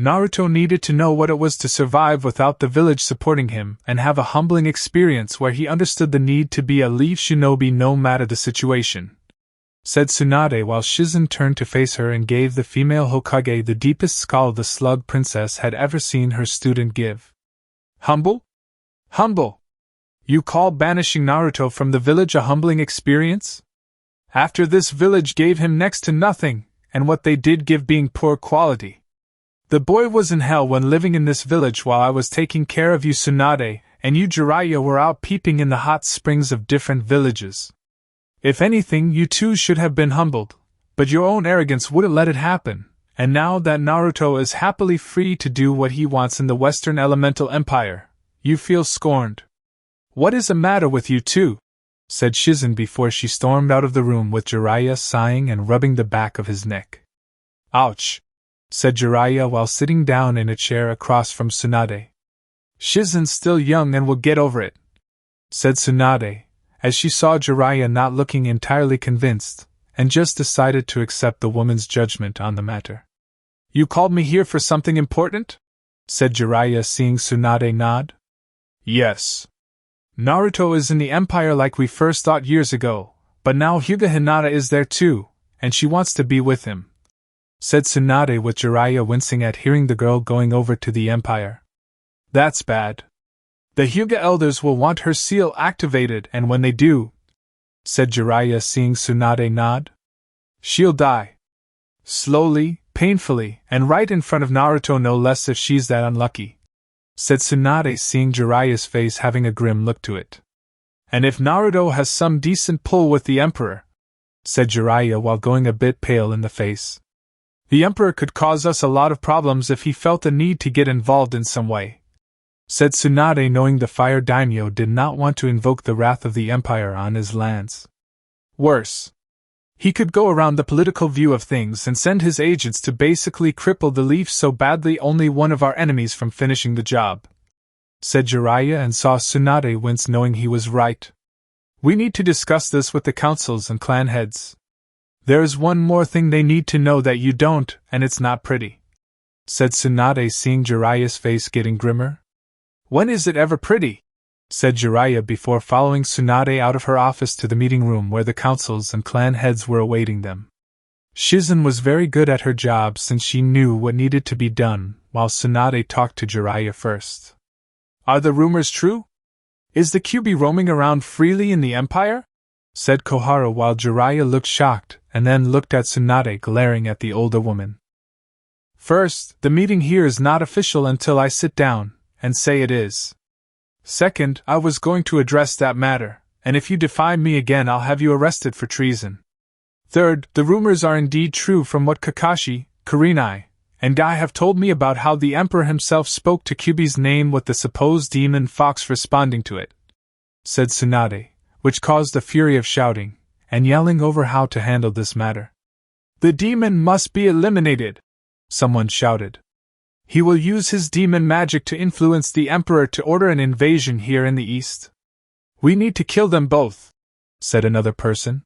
Naruto needed to know what it was to survive without the village supporting him and have a humbling experience where he understood the need to be a Leaf shinobi no matter the situation, said Tsunade while Shizen turned to face her and gave the female Hokage the deepest scowl the Slug Princess had ever seen her student give. Humble? Humble? You call banishing Naruto from the village a humbling experience? After this village gave him next to nothing, and what they did give being poor quality. The boy was in hell when living in this village while I was taking care of you, Tsunade, and you Jiraiya were out peeping in the hot springs of different villages. If anything, you too should have been humbled, but your own arrogance wouldn't let it happen, and now that Naruto is happily free to do what he wants in the Western Elemental Empire, you feel scorned. What is the matter with you two? Said Shizen before she stormed out of the room with Jiraiya sighing and rubbing the back of his neck. Ouch! Said Jiraiya while sitting down in a chair across from Tsunade. Shizen's still young and will get over it, said Tsunade, as she saw Jiraiya not looking entirely convinced, and just decided to accept the woman's judgment on the matter. You called me here for something important? Said Jiraiya, seeing Tsunade nod. Yes. Naruto is in the Empire like we first thought years ago, but now Hyuga Hinata is there too, and she wants to be with him, said Tsunade with Jiraiya wincing at hearing the girl going over to the Empire. That's bad. The Hyuga elders will want her seal activated, and when they do, said Jiraiya, seeing Tsunade nod, she'll die. Slowly, painfully, and right in front of Naruto no less if she's that unlucky, said Tsunade, seeing Jiraiya's face having a grim look to it. And if Naruto has some decent pull with the Emperor, said Jiraiya while going a bit pale in the face. The Emperor could cause us a lot of problems if he felt a need to get involved in some way, said Tsunade, knowing the Fire Daimyo did not want to invoke the wrath of the Empire on his lands. Worse. He could go around the political view of things and send his agents to basically cripple the Leaf so badly only one of our enemies from finishing the job, said Jiraiya, and saw Tsunade wince, knowing he was right. We need to discuss this with the councils and clan heads. There's one more thing they need to know that you don't, and it's not pretty, said Tsunade, seeing Jiraiya's face getting grimmer. When is it ever pretty? said Jiraiya before following Tsunade out of her office to the meeting room where the councils and clan heads were awaiting them. Shizen was very good at her job since she knew what needed to be done, while Tsunade talked to Jiraiya first. Are the rumors true? Is the Kyuubi roaming around freely in the Empire? Said Koharu while Jiraiya looked shocked and then looked at Tsunade glaring at the older woman. First, the meeting here is not official until I sit down and say it is. Second, I was going to address that matter, and if you defy me again I'll have you arrested for treason. Third, the rumors are indeed true from what Kakashi, Kurenai, and Guy have told me about how the Emperor himself spoke to Kyuubi's name with the supposed demon fox responding to it, said Tsunade, which caused a fury of shouting and yelling over how to handle this matter. The demon must be eliminated, someone shouted. He will use his demon magic to influence the Emperor to order an invasion here in the east. We need to kill them both, said another person.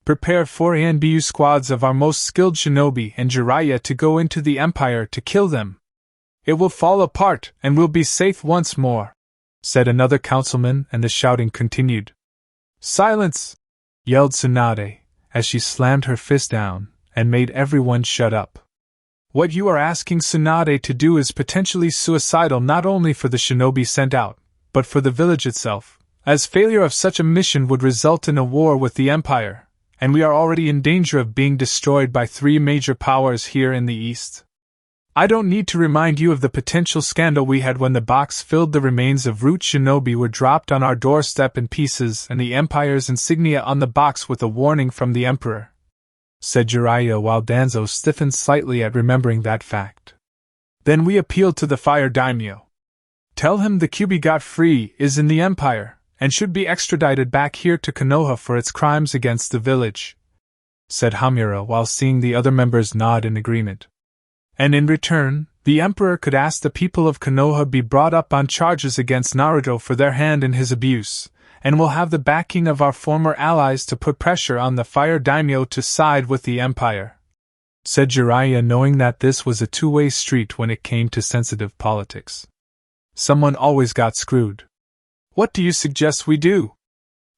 Prepare 4 ANBU squads of our most skilled shinobi and Jiraiya to go into the Empire to kill them. It will fall apart and we'll be safe once more, said another councilman, and the shouting continued. Silence! Yelled Tsunade, as she slammed her fist down and made everyone shut up. What you are asking Tsunade to do is potentially suicidal not only for the shinobi sent out, but for the village itself, as failure of such a mission would result in a war with the Empire. And we are already in danger of being destroyed by 3 major powers here in the East. I don't need to remind you of the potential scandal we had when the box filled the remains of root shinobi were dropped on our doorstep in pieces and the Empire's insignia on the box with a warning from the Emperor, said Jiraiya while Danzo stiffened slightly at remembering that fact. Then we appealed to the Fire Daimyo. Tell him the Kyuubi got free is in the Empire, and should be extradited back here to Konoha for its crimes against the village, said Hamura while seeing the other members nod in agreement. And in return, the Emperor could ask the people of Konoha be brought up on charges against Naruto for their hand in his abuse, and will have the backing of our former allies to put pressure on the Fire Daimyo to side with the Empire, said Jiraiya, knowing that this was a two-way street when it came to sensitive politics. Someone always got screwed. What do you suggest we do?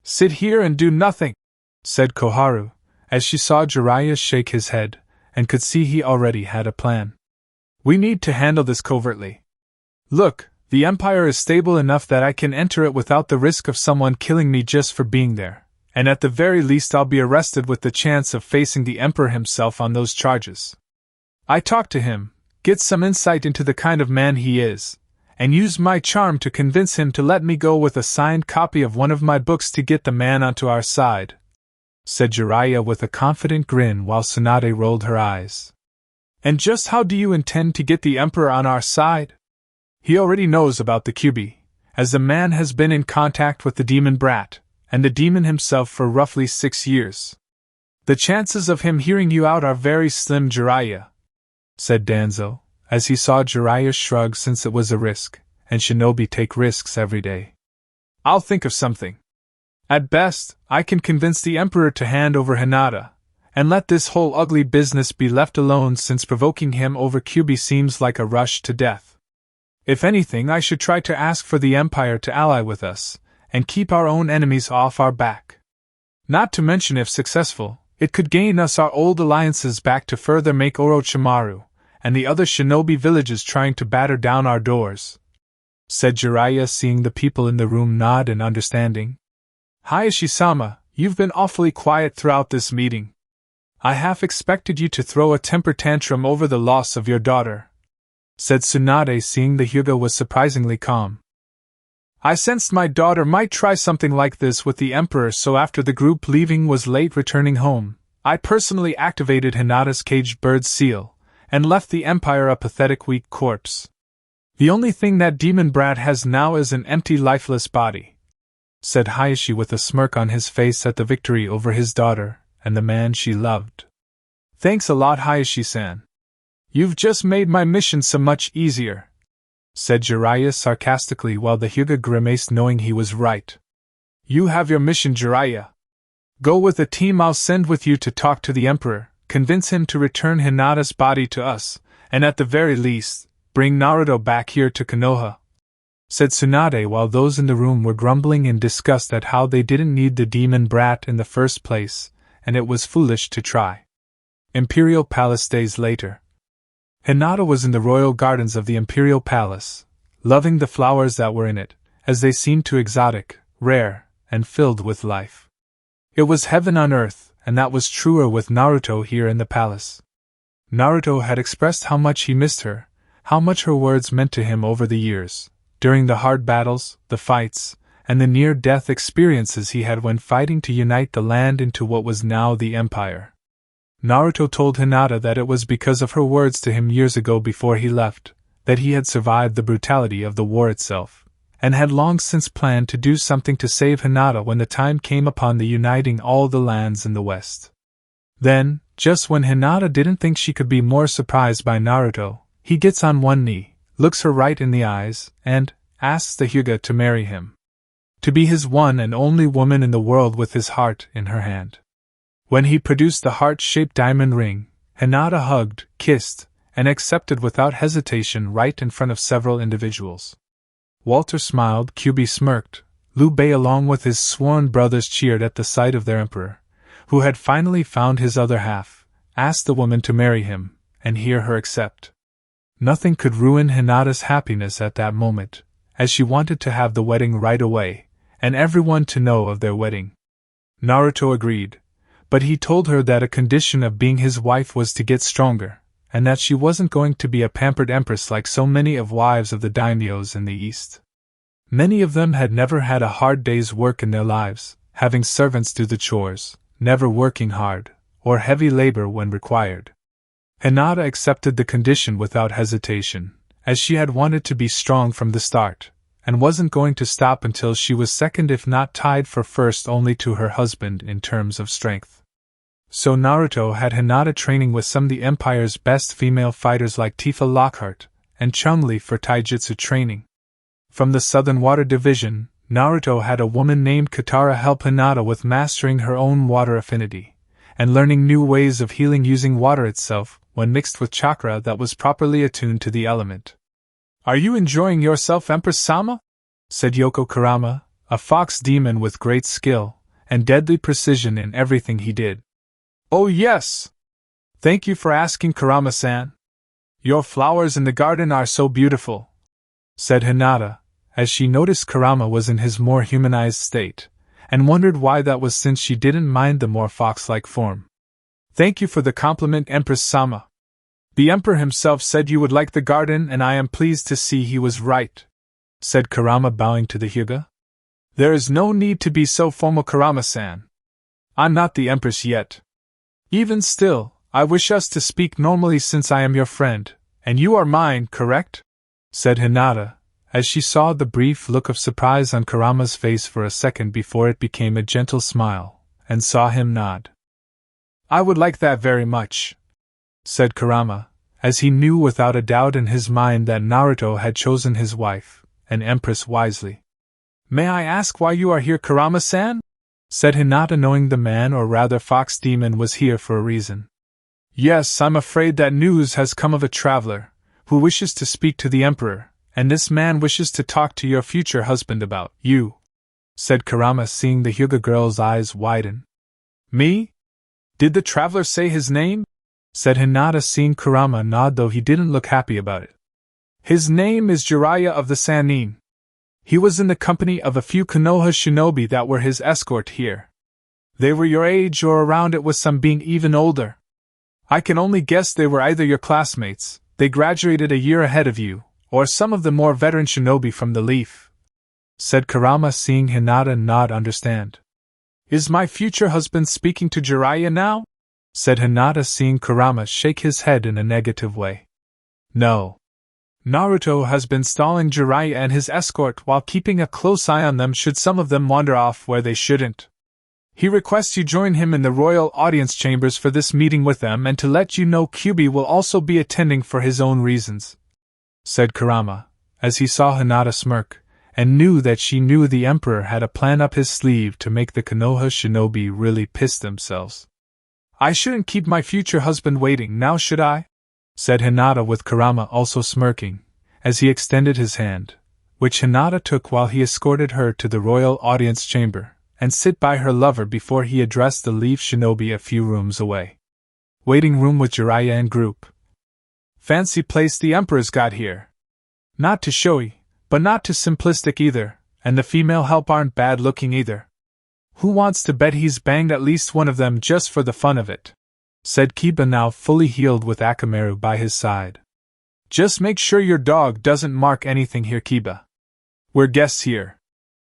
Sit here and do nothing, said Koharu, as she saw Jiraiya shake his head, and could see he already had a plan. We need to handle this covertly. Look, the Empire is stable enough that I can enter it without the risk of someone killing me just for being there, and at the very least I'll be arrested with the chance of facing the Emperor himself on those charges. I talk to him, get some insight into the kind of man he is, and use my charm to convince him to let me go with a signed copy of one of my books to get the man onto our side, said Jiraiya with a confident grin while Tsunade rolled her eyes. And just how do you intend to get the Emperor on our side? He already knows about the Kyuubi, as the man has been in contact with the demon brat, and the demon himself for roughly 6 years. The chances of him hearing you out are very slim, Jiraiya, said Danzo, as he saw Jiraiya shrug since it was a risk, and shinobi take risks every day. I'll think of something. At best, I can convince the Emperor to hand over Hinata, and let this whole ugly business be left alone since provoking him over Kyuubi seems like a rush to death. If anything, I should try to ask for the Empire to ally with us, and keep our own enemies off our back. Not to mention, if successful, it could gain us our old alliances back to further make Orochimaru and the other shinobi villages trying to batter down our doors, said Jiraiya, seeing the people in the room nod in understanding. Hayashi-sama, you've been awfully quiet throughout this meeting. I half expected you to throw a temper tantrum over the loss of your daughter, said Tsunade, seeing the Hyuga was surprisingly calm. I sensed my daughter might try something like this with the Emperor, so after the group leaving was late returning home, I personally activated Hinata's caged bird seal, and left the Empire a pathetic weak corpse. The only thing that demon brat has now is an empty lifeless body, said Hayashi with a smirk on his face at the victory over his daughter and the man she loved. Thanks a lot, Hayashi-san. You've just made my mission so much easier, said Jiraiya sarcastically while the Hyuga grimaced, knowing he was right. You have your mission, Jiraiya. Go with a team I'll send with you to talk to the Emperor, convince him to return Hinata's body to us, and at the very least, bring Naruto back here to Konoha. said Tsunade while those in the room were grumbling in disgust at how they didn't need the demon brat in the first place, and it was foolish to try. Imperial Palace days later. Hinata was in the royal gardens of the Imperial Palace, loving the flowers that were in it, as they seemed too exotic, rare, and filled with life. It was heaven on earth, and that was truer with Naruto here in the palace. Naruto had expressed how much he missed her, how much her words meant to him over the years, during the hard battles, the fights, and the near-death experiences he had when fighting to unite the land into what was now the Empire. Naruto told Hinata that it was because of her words to him years ago before he left, that he had survived the brutality of the war itself, and had long since planned to do something to save Hinata when the time came upon the uniting all the lands in the West. Then, just when Hinata didn't think she could be more surprised by Naruto, he gets on one knee, looks her right in the eyes, and asks the Hyuga to marry him. To be his one and only woman in the world with his heart in her hand. When he produced the heart-shaped diamond ring, Hinata hugged, kissed, and accepted without hesitation right in front of several individuals. Walter smiled, Kyubi smirked, Liu Bei along with his sworn brothers cheered at the sight of their emperor, who had finally found his other half, asked the woman to marry him, and hear her accept. Nothing could ruin Hinata's happiness at that moment, as she wanted to have the wedding right away, and everyone to know of their wedding. Naruto agreed, but he told her that a condition of being his wife was to get stronger, and that she wasn't going to be a pampered empress like so many of wives of the daimyos in the East. Many of them had never had a hard day's work in their lives, having servants do the chores, never working hard, or heavy labor when required. Hinata accepted the condition without hesitation, as she had wanted to be strong from the start, and wasn't going to stop until she was second if not tied for first only to her husband in terms of strength. So Naruto had Hinata training with some of the Empire's best female fighters like Tifa Lockhart and Chun-Li for taijutsu training. From the Southern Water Division, Naruto had a woman named Katara help Hinata with mastering her own water affinity, and learning new ways of healing using water itself when mixed with chakra that was properly attuned to the element. "Are you enjoying yourself, Empress-sama?" said Yoko Kurama, a fox demon with great skill and deadly precision in everything he did. "Oh yes! Thank you for asking, Kurama-san. Your flowers in the garden are so beautiful," said Hinata, as she noticed Kurama was in his more humanized state, and wondered why that was since she didn't mind the more fox-like form. "Thank you for the compliment, Empress-sama. The Emperor himself said you would like the garden and I am pleased to see he was right," said Kurama bowing to the Hyuga. "There is no need to be so formal, Kurama-san. I'm not the Empress yet. Even still, I wish us to speak normally since I am your friend, and you are mine, correct?" said Hinata, as she saw the brief look of surprise on Kurama's face for a second before it became a gentle smile, and saw him nod. "I would like that very much," said Kurama, as he knew without a doubt in his mind that Naruto had chosen his wife, an empress, wisely. "May I ask why you are here, Kurama-san?" said Hinata, knowing the man, or rather fox demon, was here for a reason. "Yes, I'm afraid that news has come of a traveler, who wishes to speak to the Emperor, and this man wishes to talk to your future husband about you," said Kurama, seeing the Hyuga girl's eyes widen. "Me? Did the traveler say his name?" said Hinata, seeing Kurama nod, though he didn't look happy about it. "His name is Jiraiya of the Sannin. He was in the company of a few Konoha shinobi that were his escort here. They were your age or around it, with some being even older. I can only guess they were either your classmates, they graduated a year ahead of you, or some of the more veteran shinobi from the Leaf," said Kurama, seeing Hinata nod understand. "Is my future husband speaking to Jiraiya now?" said Hinata, seeing Kurama shake his head in a negative way. "No. Naruto has been stalling Jiraiya and his escort while keeping a close eye on them should some of them wander off where they shouldn't. He requests you join him in the royal audience chambers for this meeting with them, and to let you know Kyubi will also be attending for his own reasons," said Kurama, as he saw Hinata smirk, and knew that she knew the Emperor had a plan up his sleeve to make the Konoha shinobi really piss themselves. "I shouldn't keep my future husband waiting, now should I?" said Hinata, with Kurama also smirking, as he extended his hand, which Hinata took while he escorted her to the royal audience chamber, and sit by her lover before he addressed the leaf shinobi a few rooms away. Waiting room with Jiraiya and group. Fancy place the Emperor's got here. Not too showy, but not too simplistic either, and the female help aren't bad looking either. Who wants to bet he's banged at least one of them just for the fun of it? Said Kiba, now fully healed with Akamaru by his side. Just make sure your dog doesn't mark anything here, Kiba. We're guests here.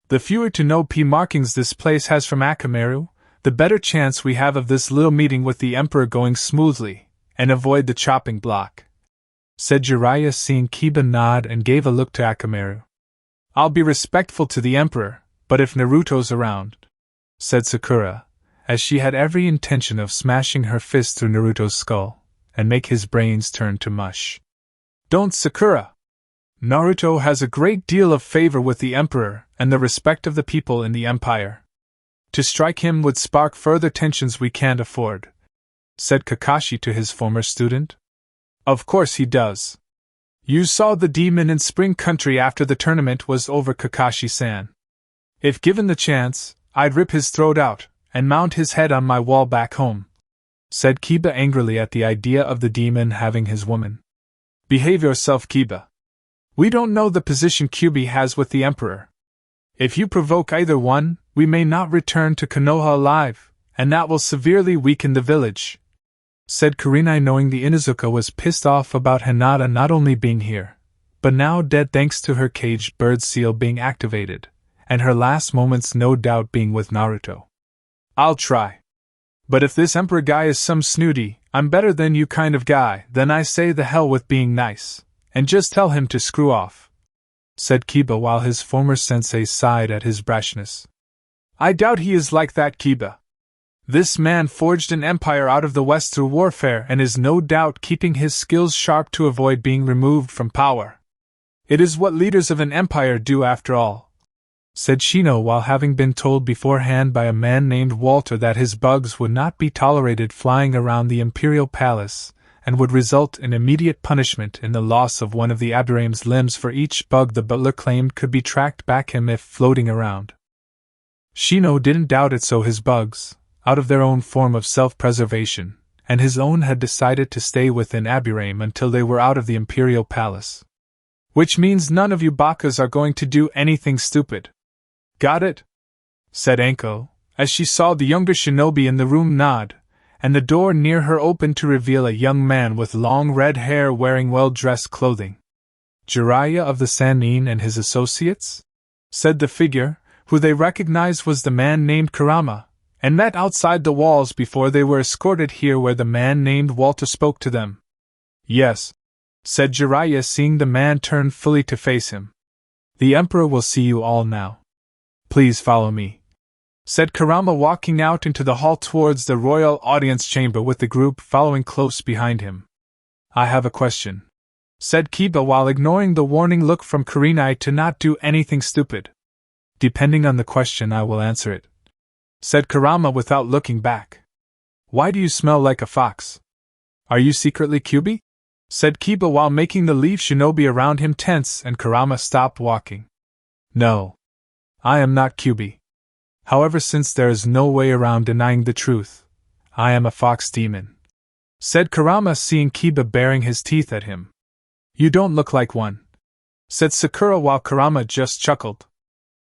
The fewer to no P markings this place has from Akamaru, the better chance we have of this little meeting with the Emperor going smoothly, and avoid the chopping block. Said Jiraiya, seeing Kiba nod, and gave a look to Akamaru. I'll be respectful to the Emperor, but if Naruto's around, said Sakura, as she had every intention of smashing her fist through Naruto's skull, and make his brains turn to mush. Don't, Sakura! Naruto has a great deal of favor with the Emperor and the respect of the people in the Empire. To strike him would spark further tensions we can't afford, said Kakashi to his former student. Of course he does. You saw the demon in Spring Country after the tournament was over, Kakashi-san. If given the chance, I'd rip his throat out and mount his head on my wall back home, said Kiba angrily at the idea of the demon having his woman. Behave yourself, Kiba. We don't know the position Kyuubi has with the Emperor. If you provoke either one, we may not return to Konoha alive, and that will severely weaken the village, said Kurenai, knowing the Inuzuka was pissed off about Hinata not only being here, but now dead thanks to her caged bird seal being activated, and her last moments no doubt being with Naruto. I'll try. But if this Emperor guy is some snooty, I'm better than you kind of guy, then I say the hell with being nice, and just tell him to screw off, said Kiba, while his former sensei sighed at his brashness. I doubt he is like that, Kiba. This man forged an empire out of the West through warfare and is no doubt keeping his skills sharp to avoid being removed from power. It is what leaders of an empire do after all, said Shino, while having been told beforehand by a man named Walter that his bugs would not be tolerated flying around the Imperial Palace, and would result in immediate punishment in the loss of one of the Abdurrahim's limbs for each bug the butler claimed could be tracked back him if floating around. Shino didn't doubt it, so his bugs, out of their own form of self-preservation, and his own, had decided to stay within Abdurrahim until they were out of the Imperial Palace. Which means none of you bakas are going to do anything stupid. Got it? Said Anko, as she saw the younger shinobi in the room nod, and the door near her open to reveal a young man with long red hair wearing well-dressed clothing. Jiraiya of the Sannin and his associates? Said the figure, who they recognized was the man named Kurama, and met outside the walls before they were escorted here where the man named Walter spoke to them. Yes, said Jiraiya, seeing the man turn fully to face him. The Emperor will see you all now. Please follow me, said Kurama, walking out into the hall towards the royal audience chamber with the group following close behind him. I have a question, said Kiba, while ignoring the warning look from Kurenai to not do anything stupid. Depending on the question, I will answer it, said Kurama without looking back. Why do you smell like a fox? Are you secretly Kyuubi? Said Kiba, while making the leaf shinobi around him tense, and Kurama stopped walking. No, I am not Kyuubi. However, since there is no way around denying the truth, I am a fox demon, said Kurama, seeing Kiba baring his teeth at him. You don't look like one, said Sakura, while Kurama just chuckled.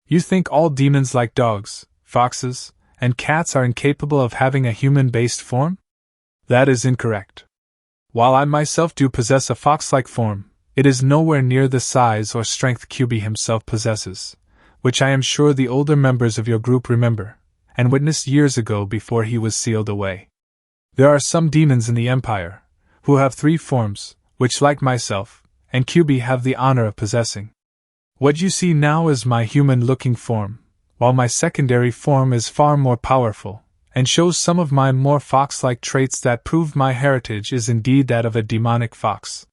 You think all demons, like dogs, foxes, and cats, are incapable of having a human-based form? That is incorrect. While I myself do possess a fox-like form, it is nowhere near the size or strength Kyuubi himself possesses, which I am sure the older members of your group remember, and witnessed years ago before he was sealed away. There are some demons in the Empire, who have 3 forms, which, like myself, and Kyuubi, have the honor of possessing. What you see now is my human-looking form, while my secondary form is far more powerful, and shows some of my more fox-like traits that prove my heritage is indeed that of a demonic fox.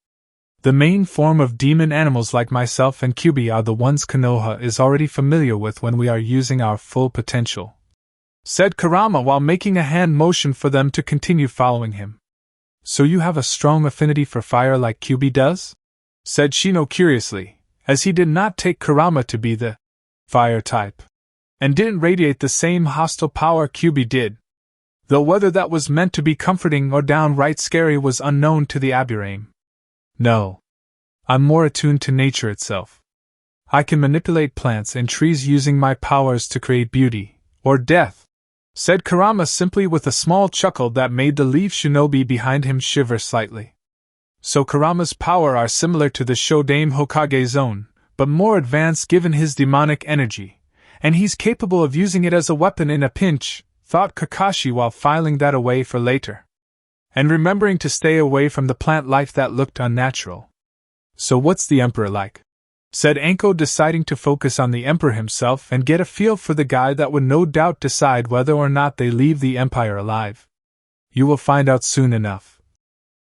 The main form of demon animals like myself and Kyuubi are the ones Konoha is already familiar with when we are using our full potential, said Kurama, while making a hand motion for them to continue following him. So you have a strong affinity for fire like Kyuubi does? Said Shino curiously, as he did not take Kurama to be the fire type, and didn't radiate the same hostile power Kyuubi did. Though whether that was meant to be comforting or downright scary was unknown to the Aburame. No. I'm more attuned to nature itself. I can manipulate plants and trees using my powers to create beauty, or death, said Kurama simply with a small chuckle that made the leaf shinobi behind him shiver slightly. So Kurama's power are similar to the Shodame Hokage's own, but more advanced given his demonic energy, and he's capable of using it as a weapon in a pinch, thought Kakashi while filing that away for later. And remembering to stay away from the plant life that looked unnatural. So what's the Emperor like? Said Anko, deciding to focus on the Emperor himself and get a feel for the guy that would no doubt decide whether or not they leave the Empire alive. You will find out soon enough,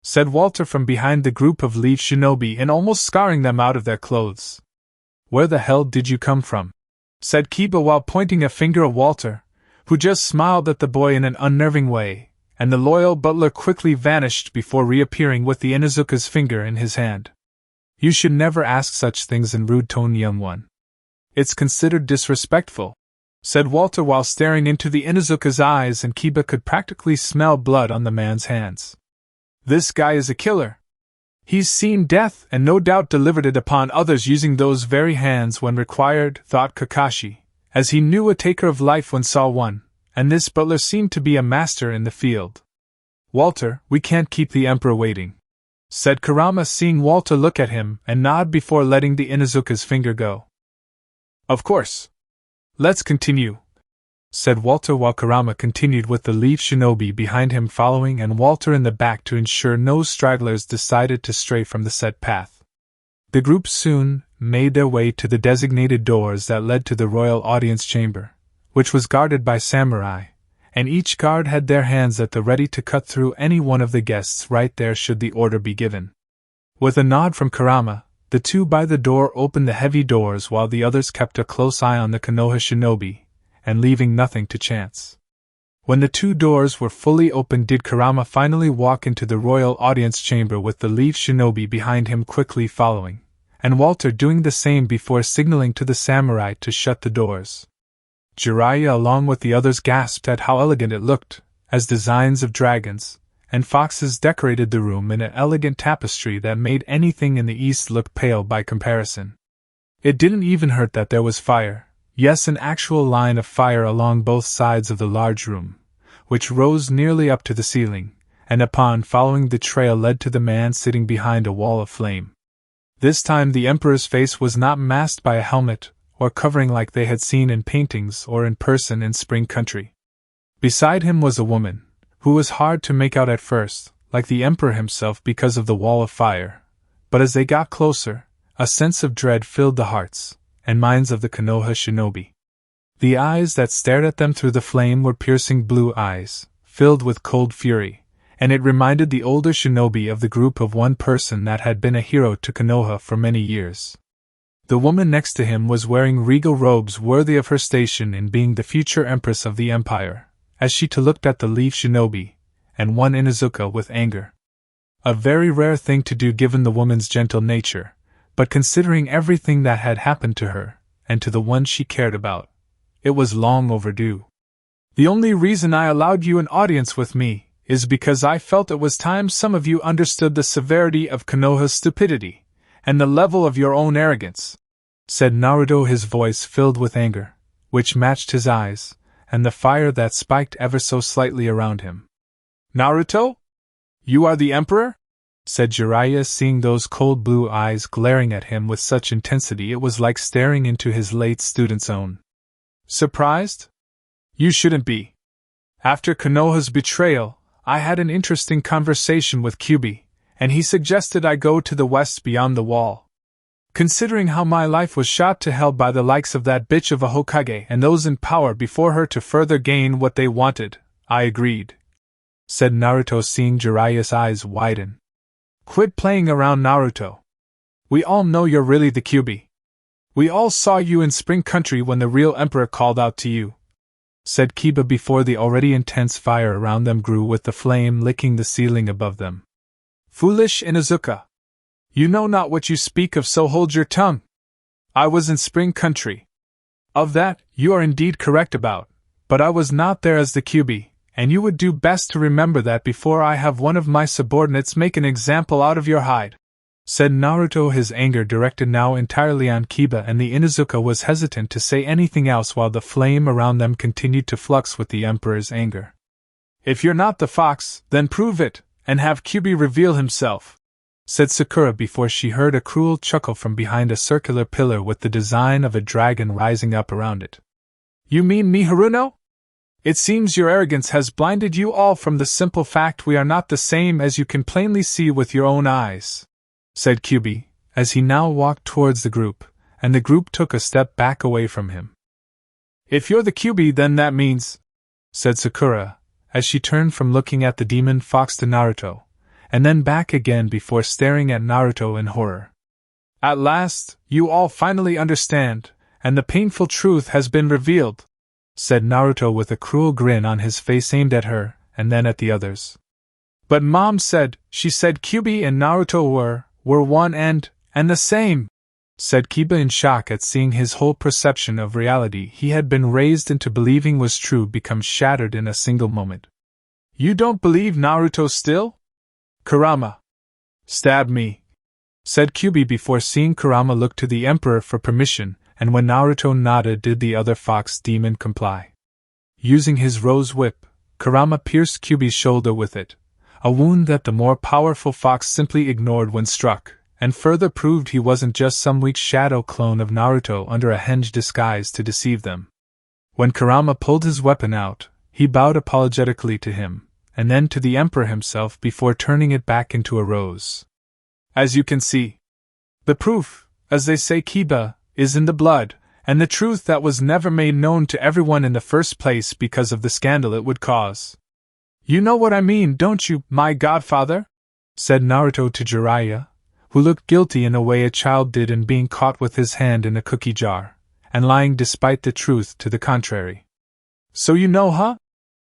said Walter from behind the group of leaf shinobi and almost scarring them out of their clothes. Where the hell did you come from? Said Kiba while pointing a finger at Walter, who just smiled at the boy in an unnerving way, and the loyal butler quickly vanished before reappearing with the Inuzuka's finger in his hand. You should never ask such things in rude tone, young one. It's considered disrespectful, said Walter while staring into the Inuzuka's eyes, and Kiba could practically smell blood on the man's hands. This guy is a killer. He's seen death and no doubt delivered it upon others using those very hands when required, thought Kakashi, as he knew a taker of life when saw one, and this butler seemed to be a master in the field. Walter, we can't keep the Emperor waiting, said Kurama, seeing Walter look at him and nod before letting the Inuzuka's finger go. Of course. Let's continue, said Walter while Kurama continued with the leaf shinobi behind him following and Walter in the back to ensure no stragglers decided to stray from the set path. The group soon made their way to the designated doors that led to the royal audience chamber, which was guarded by samurai, and each guard had their hands at the ready to cut through any one of the guests right there should the order be given. With a nod from Kurama, the two by the door opened the heavy doors while the others kept a close eye on the Konoha shinobi, and leaving nothing to chance. When the two doors were fully opened did Kurama finally walk into the royal audience chamber with the leaf shinobi behind him quickly following, and Walter doing the same before signaling to the samurai to shut the doors. Jiraiya along with the others gasped at how elegant it looked, as designs of dragons and foxes decorated the room in an elegant tapestry that made anything in the east look pale by comparison. It didn't even hurt that there was fire, yes, an actual line of fire along both sides of the large room, which rose nearly up to the ceiling, and upon following the trail led to the man sitting behind a wall of flame. This time the Emperor's face was not masked by a helmet or covering like they had seen in paintings or in person in Spring Country. Beside him was a woman, who was hard to make out at first, like the Emperor himself because of the wall of fire, but as they got closer, a sense of dread filled the hearts and minds of the Konoha shinobi. The eyes that stared at them through the flame were piercing blue eyes, filled with cold fury, and it reminded the older shinobi of the group of one person that had been a hero to Konoha for many years. The woman next to him was wearing regal robes worthy of her station in being the future empress of the empire, as she too looked at the leaf shinobi, and one Inuzuka with anger. A very rare thing to do given the woman's gentle nature, but considering everything that had happened to her, and to the one she cared about, it was long overdue. The only reason I allowed you an audience with me is because I felt it was time some of you understood the severity of Konoha's stupidity, and the level of your own arrogance, said Naruto, his voice filled with anger, which matched his eyes, and the fire that spiked ever so slightly around him. Naruto? You are the Emperor? Said Jiraiya, seeing those cold blue eyes glaring at him with such intensity it was like staring into his late student's own. Surprised? You shouldn't be. After Konoha's betrayal, I had an interesting conversation with Kyuubi, and he suggested I go to the west beyond the wall. Considering how my life was shot to hell by the likes of that bitch of a Hokage and those in power before her to further gain what they wanted, I agreed, said Naruto, seeing Jiraiya's eyes widen. Quit playing around, Naruto. We all know you're really the Kyuubi. We all saw you in Spring Country when the real Emperor called out to you, said Kiba before the already intense fire around them grew with the flame licking the ceiling above them. Foolish Inuzuka! You know not what you speak of, so hold your tongue, I was in Spring Country. Of that, you are indeed correct about, but I was not there as the Kyuubi, and you would do best to remember that before I have one of my subordinates make an example out of your hide," said Naruto, his anger directed now entirely on Kiba, and the Inuzuka was hesitant to say anything else while the flame around them continued to flux with the Emperor's anger. "If you're not the fox, then prove it, and have Kyuubi reveal himself," said Sakura before she heard a cruel chuckle from behind a circular pillar with the design of a dragon rising up around it. "You mean me, Haruno? It seems your arrogance has blinded you all from the simple fact we are not the same, as you can plainly see with your own eyes," said Kyuubi, as he now walked towards the group, and the group took a step back away from him. "If you're the Kyuubi, then that means," said Sakura, as she turned from looking at the demon fox to Naruto, and then back again before staring at Naruto in horror. "At last, you all finally understand, and the painful truth has been revealed," said Naruto with a cruel grin on his face aimed at her, and then at the others. "But Mom said, she said Kyuubi and Naruto were one and the same," said Kiba in shock at seeing his whole perception of reality he had been raised into believing was true become shattered in a single moment. "You don't believe Naruto still? Kurama. Stab me," said Kyuubi before seeing Kurama look to the Emperor for permission, and when Naruto nodded did the other fox demon comply. Using his rose whip, Kurama pierced Kyuubi's shoulder with it, a wound that the more powerful fox simply ignored when struck, and further proved he wasn't just some weak shadow clone of Naruto under a henge disguise to deceive them. When Kurama pulled his weapon out, he bowed apologetically to him, and then to the Emperor himself before turning it back into a rose. "As you can see, the proof, as they say, Kiba, is in the blood, and the truth that was never made known to everyone in the first place because of the scandal it would cause. You know what I mean, don't you, my godfather?" said Naruto to Jiraiya, who looked guilty in a way a child did in being caught with his hand in a cookie jar, and lying despite the truth to the contrary. "So you know, huh?"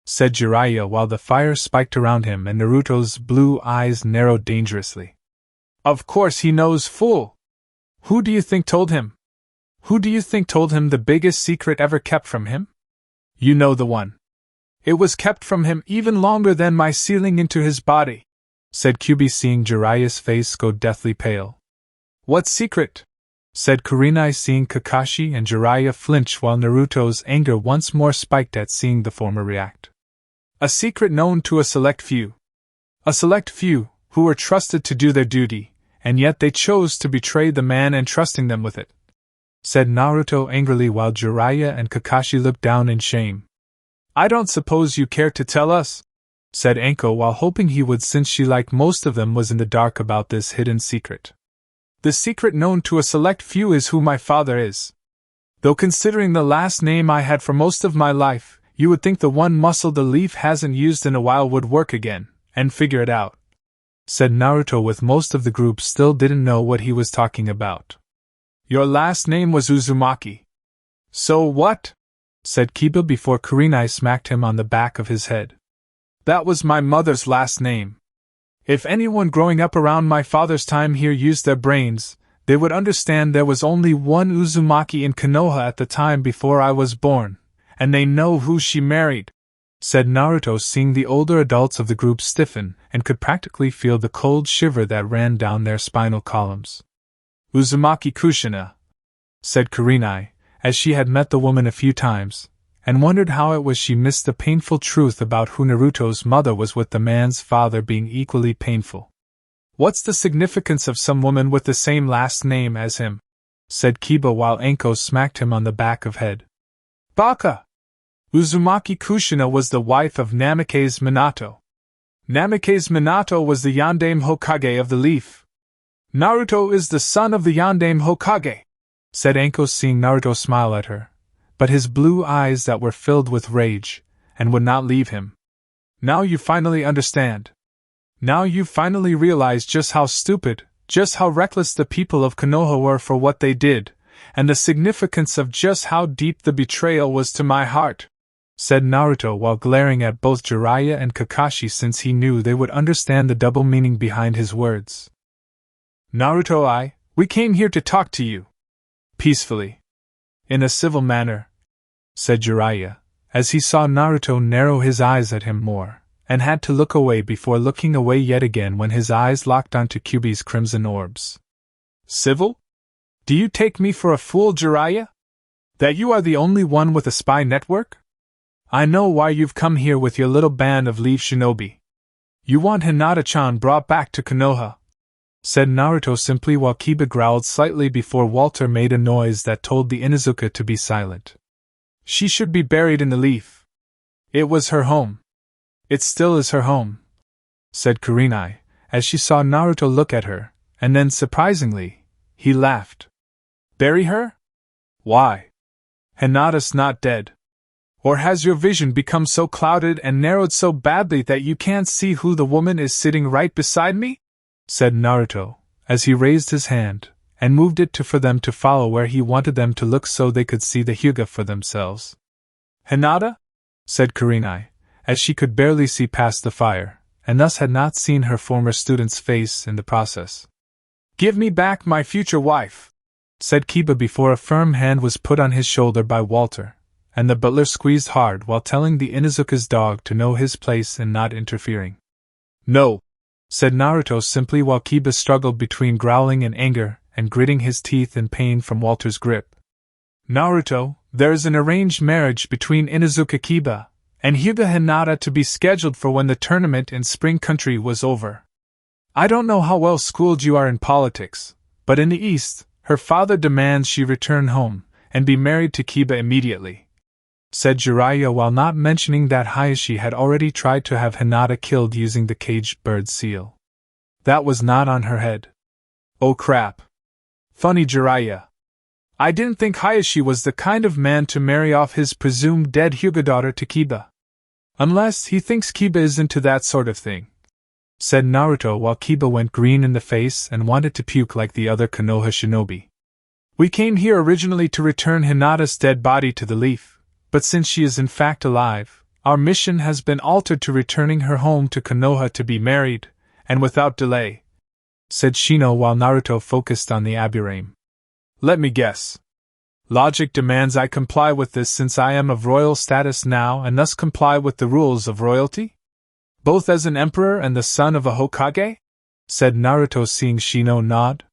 said Jiraiya while the fire spiked around him and Naruto's blue eyes narrowed dangerously. "Of course he knows, fool! Who do you think told him? Who do you think told him the biggest secret ever kept from him? You know the one. It was kept from him even longer than my sealing into his body," said Kyuubi, seeing Jiraiya's face go deathly pale. "What secret?" said Kurenai, seeing Kakashi and Jiraiya flinch while Naruto's anger once more spiked at seeing the former react. "A secret known to a select few. A select few, who were trusted to do their duty, and yet they chose to betray the man entrusting them with it," said Naruto angrily while Jiraiya and Kakashi looked down in shame. "I don't suppose you care to tell us?" said Anko while hoping he would, since she, like most of them, was in the dark about this hidden secret. "The secret known to a select few is who my father is. Though considering the last name I had for most of my life, you would think the one muscle the leaf hasn't used in a while would work again, and figure it out," said Naruto, with most of the group still didn't know what he was talking about. "Your last name was Uzumaki." "So what?" said Kiba before Kurenai smacked him on the back of his head. "That was my mother's last name. If anyone growing up around my father's time here used their brains, they would understand there was only one Uzumaki in Konoha at the time before I was born, and they know who she married," said Naruto, seeing the older adults of the group stiffen and could practically feel the cold shiver that ran down their spinal columns. "Uzumaki Kushina," said Kurenai, as she had met the woman a few times, and wondered how it was she missed the painful truth about who Naruto's mother was, with the man's father being equally painful. "What's the significance of some woman with the same last name as him?" said Kiba while Anko smacked him on the back of head. "Baka! Uzumaki Kushina was the wife of Namikaze Minato. Namikaze Minato was the Yondaime Hokage of the Leaf. Naruto is the son of the Yondaime Hokage," said Anko, seeing Naruto smile at her, but his blue eyes that were filled with rage, and would not leave him. "Now you finally understand. Now you finally realize just how stupid, just how reckless the people of Konoha were for what they did, and the significance of just how deep the betrayal was to my heart," said Naruto while glaring at both Jiraiya and Kakashi, since he knew they would understand the double meaning behind his words. "Naruto, we came here to talk to you. Peacefully. In a civil manner, said Jiraiya, as he saw Naruto narrow his eyes at him more, and had to look away before looking away yet again when his eyes locked onto Kyuubi's crimson orbs. Civil? Do you take me for a fool, Jiraiya? That you are the only one with a spy network? I know why you've come here with your little band of leaf shinobi. You want Hinata-chan brought back to Konoha, said Naruto simply while Kiba growled slightly before Walter made a noise that told the Inuzuka to be silent. She should be buried in the leaf. It was her home. It still is her home, said Kurenai, as she saw Naruto look at her, and then surprisingly, he laughed. Bury her? Why? Hinata's not dead. Or has your vision become so clouded and narrowed so badly that you can't see who the woman is sitting right beside me? Said Naruto, as he raised his hand, and moved it for them to follow where he wanted them to look so they could see the Hyuga for themselves. Hinata? Said Kurenai, as she could barely see past the fire, and thus had not seen her former student's face in the process. Give me back my future wife, said Kiba before a firm hand was put on his shoulder by Walter, and the butler squeezed hard while telling the Inuzuka's dog to know his place and not interfering. No, said Naruto simply while Kiba struggled between growling in anger and gritting his teeth in pain from Walter's grip. Naruto, there is an arranged marriage between Inuzuka Kiba and Hyuga Hinata to be scheduled for when the tournament in Spring Country was over. I don't know how well schooled you are in politics, but in the East, her father demands she return home and be married to Kiba immediately, said Jiraiya while not mentioning that Hayashi had already tried to have Hinata killed using the caged bird seal. That was not on her head. Oh crap. Funny Jiraiya. I didn't think Hayashi was the kind of man to marry off his presumed dead Hyuga daughter to Kiba. Unless he thinks Kiba is into that sort of thing, said Naruto while Kiba went green in the face and wanted to puke like the other Konoha shinobi. We came here originally to return Hinata's dead body to the leaf, but since she is in fact alive, our mission has been altered to returning her home to Konoha to be married, and without delay, said Shino while Naruto focused on the Aburame. Let me guess. Logic demands I comply with this since I am of royal status now and thus comply with the rules of royalty? Both as an emperor and the son of a Hokage? Said Naruto seeing Shino nod.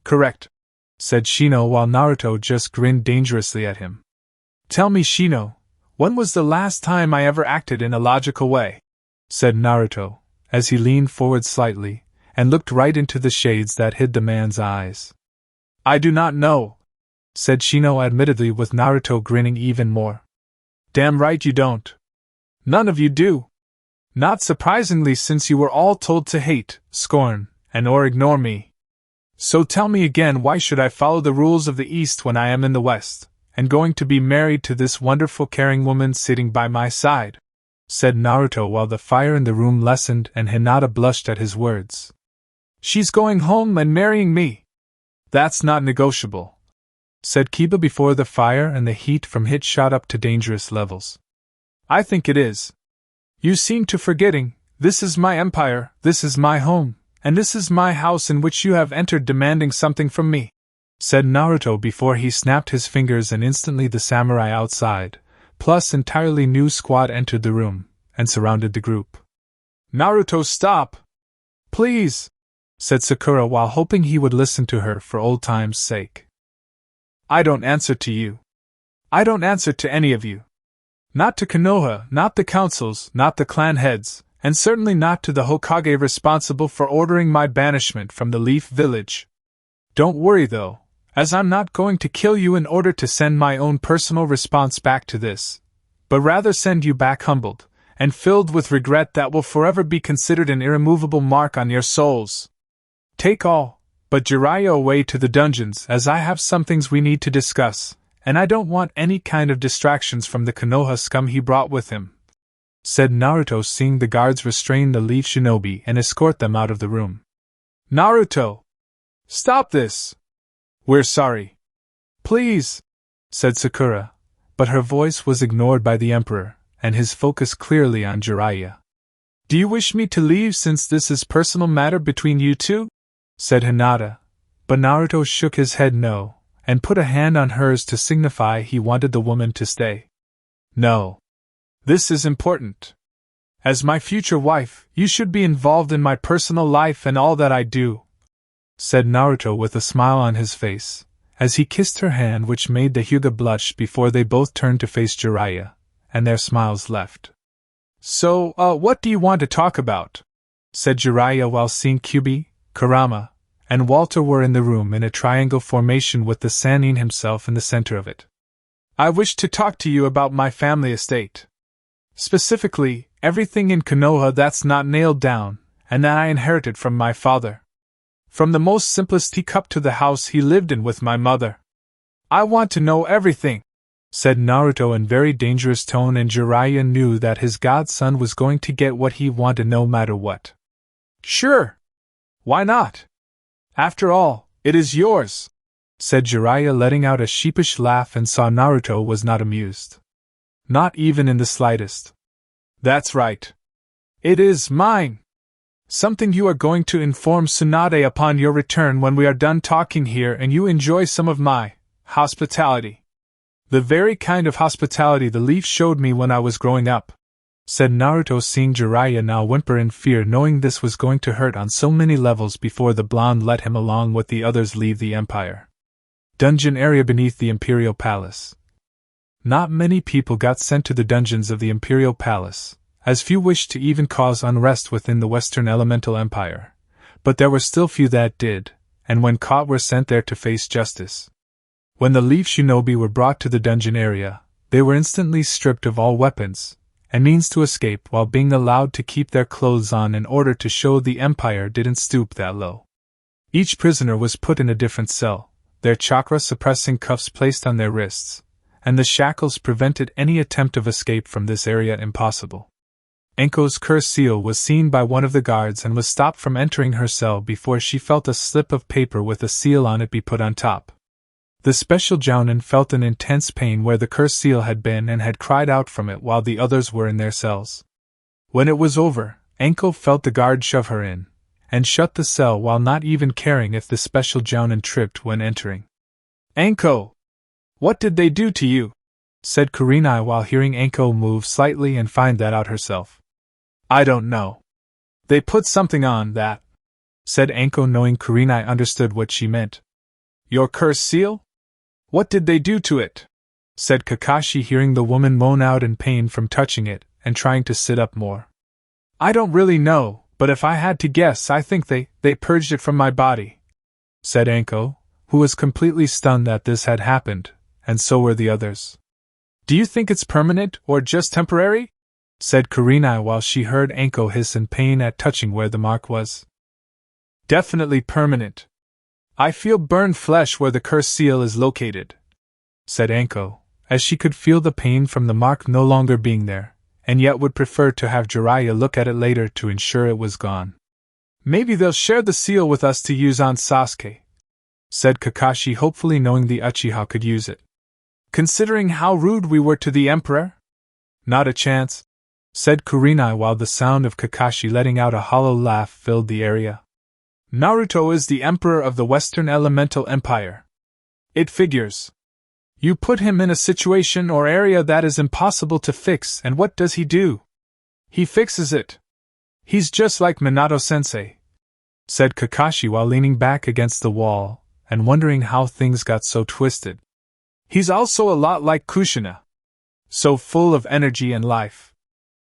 Correct, said Shino while Naruto just grinned dangerously at him. Tell me, Shino, when was the last time I ever acted in a logical way? Said Naruto, as he leaned forward slightly and looked right into the shades that hid the man's eyes. I do not know, said Shino admittedly with Naruto grinning even more. Damn right you don't. None of you do. Not surprisingly since you were all told to hate, scorn, and or ignore me. So tell me again, why should I follow the rules of the East when I am in the West, and going to be married to this wonderful caring woman sitting by my side? Said Naruto while the fire in the room lessened and Hinata blushed at his words. She's going home and marrying me. That's not negotiable, said Kiba before the fire and the heat from it shot up to dangerous levels. I think it is. You seem to forgetting, this is my empire, this is my home, and this is my house in which you have entered demanding something from me, said Naruto before he snapped his fingers and instantly the samurai outside, plus entirely new squad entered the room and surrounded the group. Naruto, stop! Please! Said Sakura while hoping he would listen to her for old time's sake. I don't answer to you. I don't answer to any of you. Not to Konoha, not the councils, not the clan heads, and certainly not to the Hokage responsible for ordering my banishment from the Leaf Village. Don't worry though, as I'm not going to kill you in order to send my own personal response back to this, but rather send you back humbled, and filled with regret that will forever be considered an irremovable mark on your souls. Take all, but Jiraiya away to the dungeons as I have some things we need to discuss, and I don't want any kind of distractions from the Konoha scum he brought with him, said Naruto seeing the guards restrain the leaf shinobi and escort them out of the room. Naruto! Stop this! We're sorry. Please! Said Sakura, but her voice was ignored by the Emperor, and his focus clearly on Jiraiya. Do you wish me to leave since this is personal matter between you two? Said Hinata, but Naruto shook his head no, and put a hand on hers to signify he wanted the woman to stay. No. This is important. As my future wife, you should be involved in my personal life and all that I do, said Naruto with a smile on his face, as he kissed her hand, which made the Hyuga blush before they both turned to face Jiraiya, and their smiles left. So, what do you want to talk about? Said Jiraiya while seeing Kyubi, Kurama, and Walter were in the room in a triangle formation with the Sannin himself in the center of it. I wish to talk to you about my family estate. Specifically, everything in Konoha that's not nailed down, and that I inherited from my father. From the most simplest teacup to the house he lived in with my mother. I want to know everything, said Naruto in very dangerous tone, and Jiraiya knew that his godson was going to get what he wanted no matter what. Sure. Why not? After all, it is yours, said Jiraiya, letting out a sheepish laugh, and saw Naruto was not amused. Not even in the slightest. That's right. It is mine. Something you are going to inform Tsunade upon your return when we are done talking here and you enjoy some of my hospitality. The very kind of hospitality the leaf showed me when I was growing up, said Naruto, seeing Jiraiya now whimper in fear, knowing this was going to hurt on so many levels before the blonde let him along with the others leave the empire. Dungeon area beneath the Imperial Palace. Not many people got sent to the dungeons of the Imperial Palace, as few wished to even cause unrest within the Western Elemental Empire, but there were still few that did, and when caught were sent there to face justice. When the Leaf Shinobi were brought to the dungeon area, they were instantly stripped of all weapons and means to escape, while being allowed to keep their clothes on in order to show the Empire didn't stoop that low. Each prisoner was put in a different cell, their chakra-suppressing cuffs placed on their wrists, and the shackles prevented any attempt of escape from this area impossible. Enko's curse seal was seen by one of the guards and was stopped from entering her cell before she felt a slip of paper with a seal on it be put on top. The special jounin felt an intense pain where the curse seal had been and had cried out from it while the others were in their cells. When it was over, Enko felt the guard shove her in, and shut the cell while not even caring if the special jounin tripped when entering. Enko! What did they do to you? Said Kurenai while hearing Enko move slightly and find that out herself. I don't know. They put something on that, said Enko, knowing Kurenai understood what she meant. Your curse seal? What did they do to it? Said Kakashi, hearing the woman moan out in pain from touching it and trying to sit up more. I don't really know, but if I had to guess, I think they purged it from my body, said Enko, who was completely stunned that this had happened, and so were the others. Do you think it's permanent or just temporary? Said Kurenai while she heard Enko hiss in pain at touching where the mark was. Definitely permanent. I feel burned flesh where the curse seal is located, said Enko, as she could feel the pain from the mark no longer being there, and yet would prefer to have Jiraiya look at it later to ensure it was gone. Maybe they'll share the seal with us to use on Sasuke, said Kakashi, hopefully, knowing the Uchiha could use it. Considering how rude we were to the Emperor? Not a chance, said Kurenai while the sound of Kakashi letting out a hollow laugh filled the area. Naruto is the Emperor of the Western Elemental Empire. It figures. You put him in a situation or area that is impossible to fix, and what does he do? He fixes it. He's just like Minato-sensei, said Kakashi while leaning back against the wall and wondering how things got so twisted. He's also a lot like Kushina. So full of energy and life.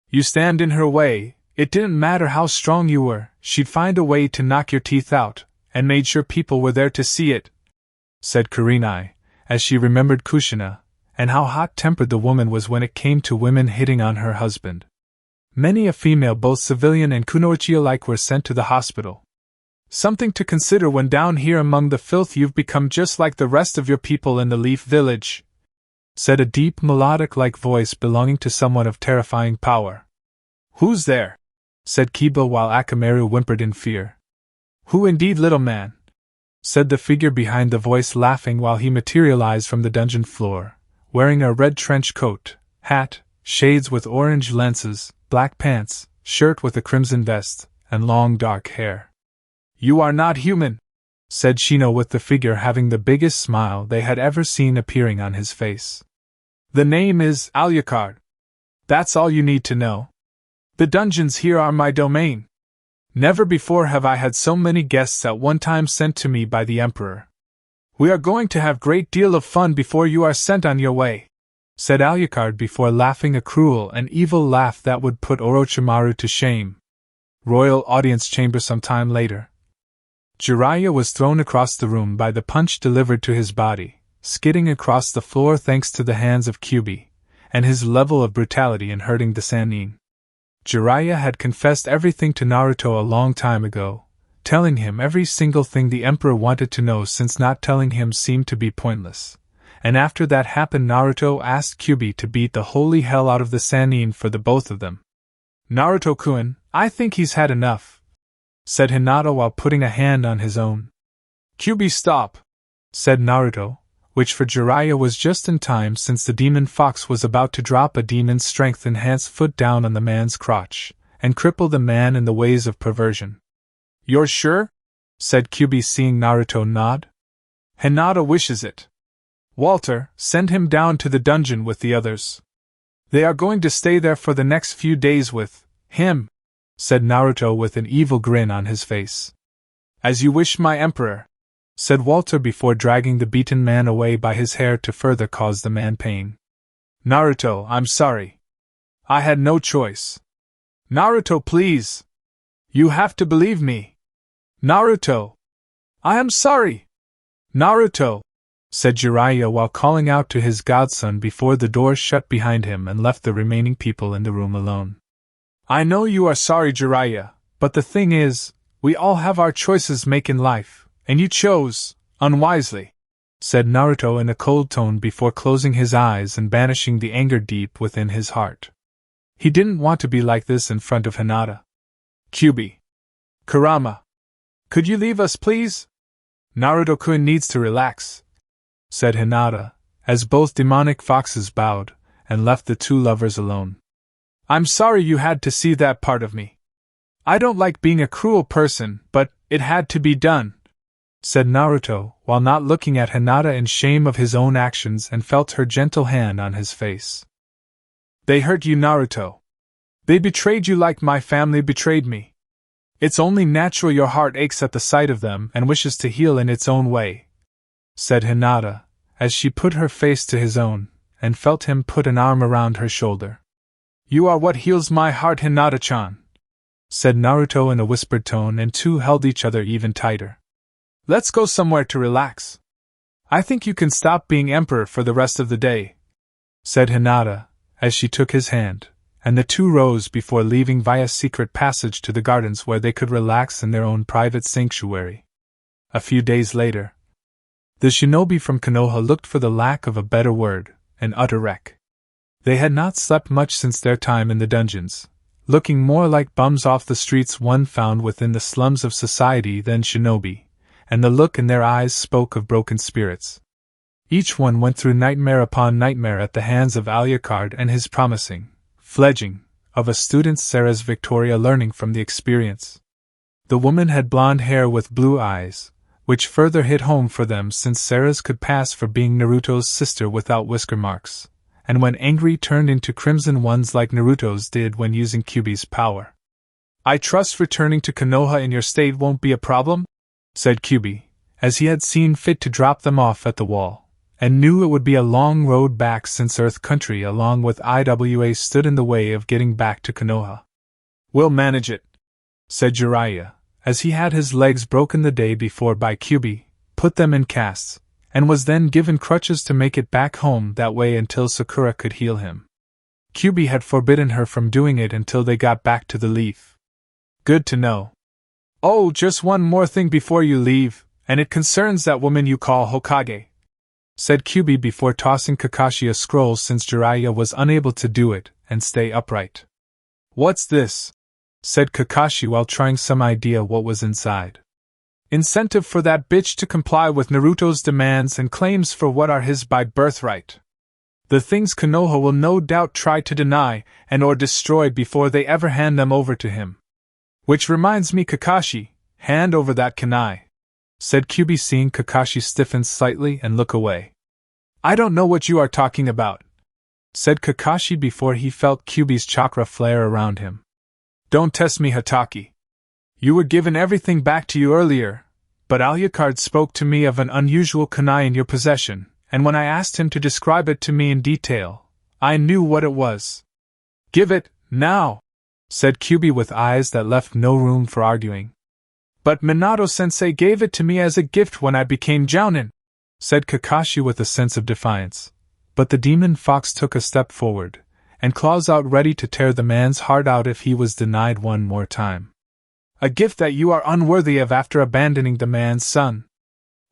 You stand in her way, it didn't matter how strong you were, she'd find a way to knock your teeth out, and made sure people were there to see it, said Kurenai, as she remembered Kushina, and how hot-tempered the woman was when it came to women hitting on her husband. Many a female, both civilian and kunoichi alike, were sent to the hospital. Something to consider when down here among the filth you've become just like the rest of your people in the Leaf Village, said a deep melodic-like voice belonging to someone of terrifying power. Who's there? Said Kiba while Akamaru whimpered in fear. Who indeed, little man? Said the figure behind the voice, laughing while he materialized from the dungeon floor, wearing a red trench coat, hat, shades with orange lenses, black pants, shirt with a crimson vest, and long dark hair. You are not human, said Shino with the figure having the biggest smile they had ever seen appearing on his face. The name is Alucard. That's all you need to know. The dungeons here are my domain. Never before have I had so many guests at one time sent to me by the Emperor. We are going to have great deal of fun before you are sent on your way, said Alucard before laughing a cruel and evil laugh that would put Orochimaru to shame. Royal audience chamber some time later. Jiraiya was thrown across the room by the punch delivered to his body, skidding across the floor thanks to the hands of Kyuubi, and his level of brutality in hurting the Sannin. Jiraiya had confessed everything to Naruto a long time ago, telling him every single thing the Emperor wanted to know since not telling him seemed to be pointless. And after that happened, Naruto asked Kyuubi to beat the holy hell out of the Sannin for the both of them. Naruto-kun, I think he's had enough, said Hinata while putting a hand on his own. Kyuubi, stop, said Naruto, which for Jiraiya was just in time since the demon fox was about to drop a demon strength-enhanced foot down on the man's crotch, and cripple the man in the ways of perversion. You're sure? Said Kyuubi seeing Naruto nod. Hinata wishes it. Walter, send him down to the dungeon with the others. They are going to stay there for the next few days with him, said Naruto with an evil grin on his face. As you wish, my emperor, said Walter before dragging the beaten man away by his hair to further cause the man pain. Naruto, I'm sorry. I had no choice. Naruto, please. You have to believe me. Naruto. I am sorry. Naruto, said Jiraiya while calling out to his godson before the door shut behind him and left the remaining people in the room alone. I know you are sorry, Jiraiya, but the thing is, we all have our choices make in life, and you chose, unwisely, said Naruto in a cold tone before closing his eyes and banishing the anger deep within his heart. He didn't want to be like this in front of Hinata. Kyuubi. Kurama. Could you leave us, please? Naruto-kun needs to relax, said Hinata, as both demonic foxes bowed and left the two lovers alone. I'm sorry you had to see that part of me. I don't like being a cruel person, but it had to be done, said Naruto, while not looking at Hinata in shame of his own actions and felt her gentle hand on his face. They hurt you, Naruto. They betrayed you like my family betrayed me. It's only natural your heart aches at the sight of them and wishes to heal in its own way, said Hinata, as she put her face to his own, and felt him put an arm around her shoulder. You are what heals my heart, Hinata-chan, said Naruto in a whispered tone, and two held each other even tighter. Let's go somewhere to relax. I think you can stop being emperor for the rest of the day, said Hinata, as she took his hand, and the two rose before leaving via secret passage to the gardens where they could relax in their own private sanctuary. A few days later, the shinobi from Konoha looked, for the lack of a better word, an utter wreck. They had not slept much since their time in the dungeons, looking more like bums off the streets one found within the slums of society than shinobi, and the look in their eyes spoke of broken spirits. Each one went through nightmare upon nightmare at the hands of Alucard and his promising fledgling of a student, Sarah's Victoria, learning from the experience. The woman had blonde hair with blue eyes, which further hit home for them since Sarah's could pass for being Naruto's sister without whisker marks, and when angry turned into crimson ones like Naruto's did when using Kyuubi's power. I trust returning to Konoha in your state won't be a problem, said Kyuubi, as he had seen fit to drop them off at the wall, and knew it would be a long road back since Earth Country along with IWA stood in the way of getting back to Konoha. We'll manage it, said Jiraiya, as he had his legs broken the day before by Kyuubi, put them in casts, and was then given crutches to make it back home that way until Sakura could heal him. Kyuubi had forbidden her from doing it until they got back to the Leaf. Good to know. Oh, just one more thing before you leave, and it concerns that woman you call Hokage, said Kyuubi before tossing Kakashi a scroll since Jiraiya was unable to do it and stay upright. What's this? Said Kakashi while trying some idea what was inside. Incentive for that bitch to comply with Naruto's demands and claims for what are his by birthright. The things Konoha will no doubt try to deny and or destroy before they ever hand them over to him. Which reminds me, Kakashi, hand over that kunai. said Kyubi, seeing Kakashi stiffen slightly and look away. I don't know what you are talking about, said Kakashi before he felt Kyubi's chakra flare around him. Don't test me, Hatake. You were given everything back to you earlier, but Alucard spoke to me of an unusual kunai in your possession, and when I asked him to describe it to me in detail, I knew what it was. Give it, now, said Kyubi with eyes that left no room for arguing. But Minato-sensei gave it to me as a gift when I became Jounin, said Kakashi with a sense of defiance. But the demon fox took a step forward, and claws out ready to tear the man's heart out if he was denied one more time. A gift that you are unworthy of after abandoning the man's son.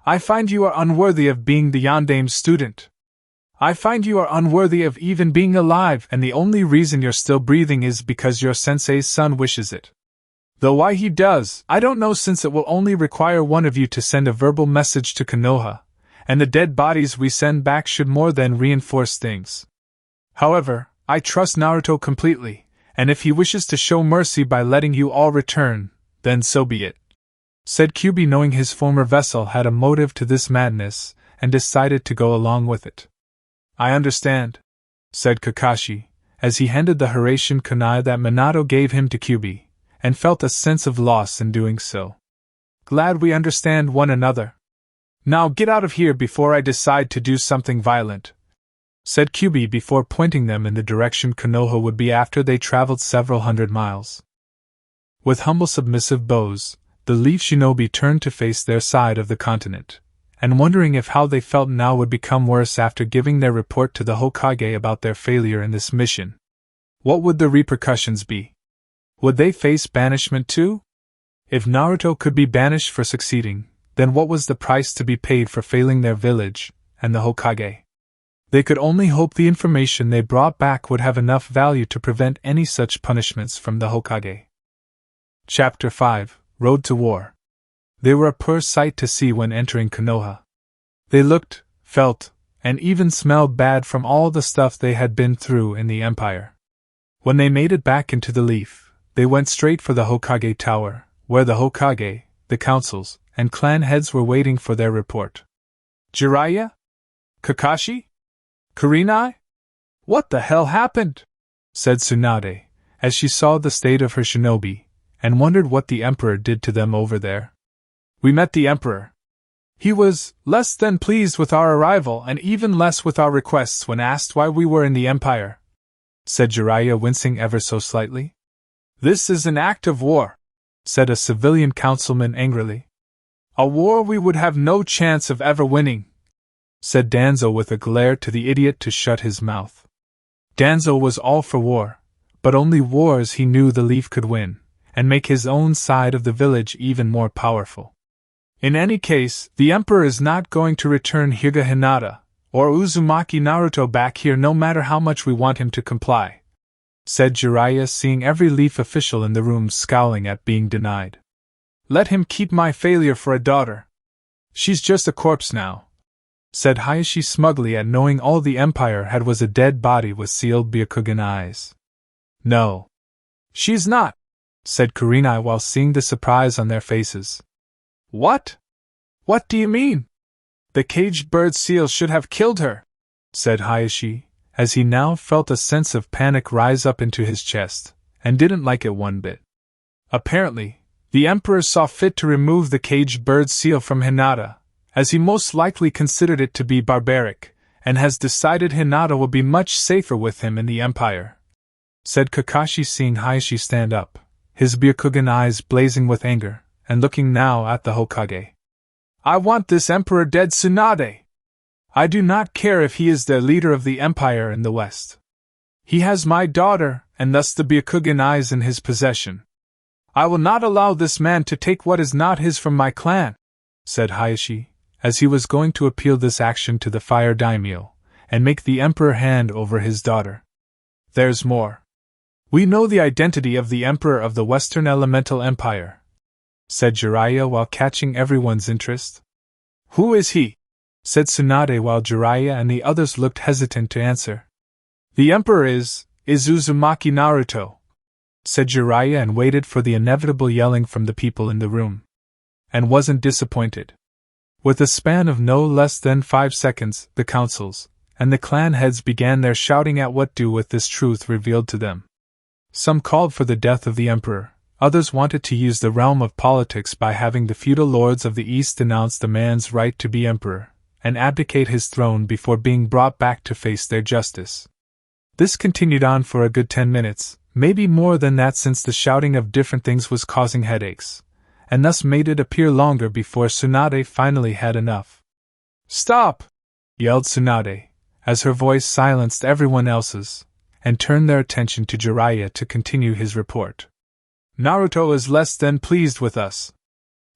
I find you are unworthy of being the Yandame's student. I find you are unworthy of even being alive, and the only reason you're still breathing is because your sensei's son wishes it. Though why he does, I don't know, since it will only require one of you to send a verbal message to Konoha, and the dead bodies we send back should more than reinforce things. However, I trust Naruto completely, and if he wishes to show mercy by letting you all return, then so be it, said Kyubi, knowing his former vessel had a motive to this madness, and decided to go along with it. I understand, said Kakashi, as he handed the Hiraishin kunai that Minato gave him to Kyubi, and felt a sense of loss in doing so. Glad we understand one another. Now get out of here before I decide to do something violent, said Kyubi before pointing them in the direction Konoha would be after they traveled several hundred miles. With humble submissive bows, the Leaf Shinobi turned to face their side of the continent, and wondering if how they felt now would become worse after giving their report to the Hokage about their failure in this mission. What would the repercussions be? Would they face banishment too? If Naruto could be banished for succeeding, then what was the price to be paid for failing their village, and the Hokage? They could only hope the information they brought back would have enough value to prevent any such punishments from the Hokage. Chapter 5, Road to War. They were a poor sight to see when entering Konoha. They looked, felt, and even smelled bad from all the stuff they had been through in the Empire. When they made it back into the Leaf, they went straight for the Hokage Tower, where the Hokage, the councils, and clan heads were waiting for their report. Jiraiya? Kakashi? Kurenai? What the hell happened? Said Tsunade, as she saw the state of her shinobi, and wondered what the Emperor did to them over there. We met the Emperor. He was less than pleased with our arrival and even less with our requests when asked why we were in the Empire, said Jiraiya, wincing ever so slightly. This is an act of war, said a civilian councilman angrily. A war we would have no chance of ever winning, said Danzo with a glare to the idiot to shut his mouth. Danzo was all for war, but only wars he knew the Leaf could win, and make his own side of the village even more powerful. In any case, the Emperor is not going to return Hyuga Hinata, or Uzumaki Naruto back here no matter how much we want him to comply, said Jiraiya, seeing every Leaf official in the room scowling at being denied. Let him keep my failure for a daughter. She's just a corpse now, said Hayashi smugly at knowing all the Empire had was a dead body with sealed Byakugan eyes. No. She's not, said Kurenai while seeing the surprise on their faces. What? What do you mean? The caged bird seal should have killed her, said Hayashi, as he now felt a sense of panic rise up into his chest, and didn't like it one bit. Apparently, the Emperor saw fit to remove the caged bird seal from Hinata, as he most likely considered it to be barbaric, and has decided Hinata will be much safer with him in the Empire, said Kakashi, seeing Hayashi stand up, his Byakugan eyes blazing with anger, and looking now at the Hokage. I want this Emperor dead, Tsunade! I do not care if he is the leader of the Empire in the West. He has my daughter, and thus the Byakugan eyes in his possession. I will not allow this man to take what is not his from my clan, said Hayashi, as he was going to appeal this action to the Fire Daimyo, and make the Emperor hand over his daughter. There's more. We know the identity of the Emperor of the Western Elemental Empire, said Jiraiya while catching everyone's interest. Who is he? Said Tsunade while Jiraiya and the others looked hesitant to answer. The Emperor is Uzumaki Naruto, said Jiraiya, and waited for the inevitable yelling from the people in the room. and wasn't disappointed. With a span of no less than 5 seconds, the councils and the clan heads began their shouting at what do with this truth revealed to them. Some called for the death of the emperor, others wanted to use the realm of politics by having the feudal lords of the East denounce the man's right to be emperor, and abdicate his throne before being brought back to face their justice. This continued on for a good 10 minutes, maybe more than that, since the shouting of different things was causing headaches, and thus made it appear longer before Tsunade finally had enough. "Stop!" yelled Tsunade, as her voice silenced everyone else's, and turned their attention to Jiraiya to continue his report. "Naruto is less than pleased with us.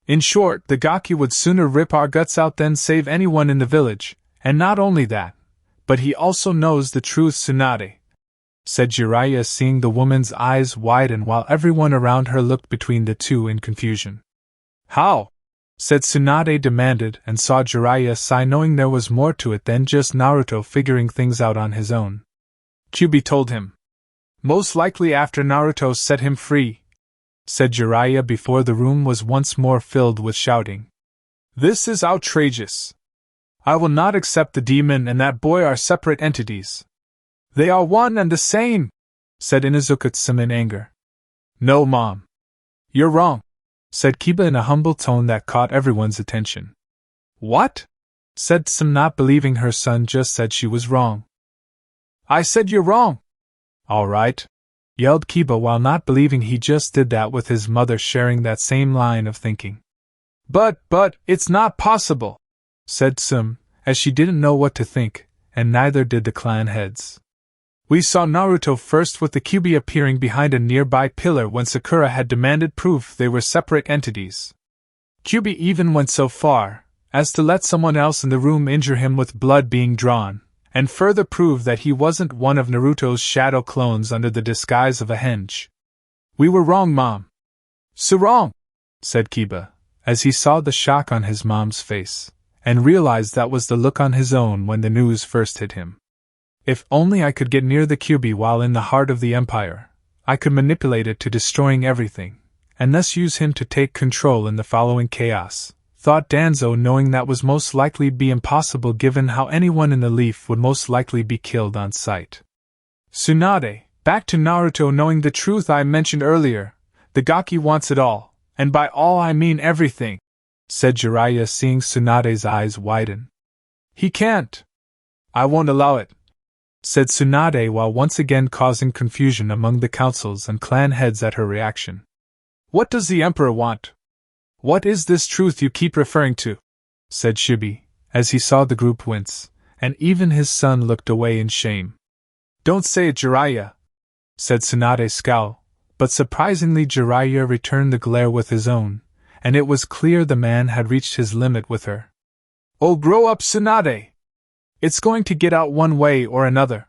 In short, the Gaki would sooner rip our guts out than save anyone in the village, and not only that, but he also knows the truth." "Tsunade," said Jiraiya, seeing the woman's eyes widen while everyone around her looked between the two in confusion. "How?" said Tsunade, demanded, and saw Jiraiya sigh, knowing there was more to it than just Naruto figuring things out on his own. "Kyuubi told him. Most likely after Naruto set him free," said Jiraiya before the room was once more filled with shouting. "This is outrageous. I will not accept the demon and that boy are separate entities. They are one and the same," said Inuzuka-tsum in anger. "No, Mom. You're wrong," said Kiba in a humble tone that caught everyone's attention. "What?" said Tsum, not believing her son just said she was wrong. "I said you're wrong." "All right," yelled Kiba, while not believing he just did that with his mother sharing that same line of thinking. But, it's not possible," said Tsum, as she didn't know what to think, and neither did the clan heads. "We saw Naruto first with the Kyuubi appearing behind a nearby pillar when Sakura had demanded proof they were separate entities. Kyuubi even went so far as to let someone else in the room injure him with blood being drawn, and further prove that he wasn't one of Naruto's shadow clones under the disguise of a henge. We were wrong, Mom." "So wrong," said Kiba, as he saw the shock on his mom's face, and realized that was the look on his own when the news first hit him. "If only I could get near the Kyuubi while in the heart of the Empire, I could manipulate it to destroying everything, and thus use him to take control in the following chaos," thought Danzo, knowing that was most likely be impossible given how anyone in the Leaf would most likely be killed on sight. "Tsunade, back to Naruto, knowing the truth I mentioned earlier, the Gaki wants it all, and by all I mean everything," said Jiraiya, seeing Tsunade's eyes widen. "He can't. I won't allow it," said Tsunade, while once again causing confusion among the councils and clan heads at her reaction. "What does the Emperor want? What is this truth you keep referring to?" said Shibi, as he saw the group wince, and even his son looked away in shame. "Don't say it, Jiraiya," said Tsunade, scowl, but surprisingly Jiraiya returned the glare with his own, and it was clear the man had reached his limit with her. "Oh, grow up, Tsunade! It's going to get out one way or another.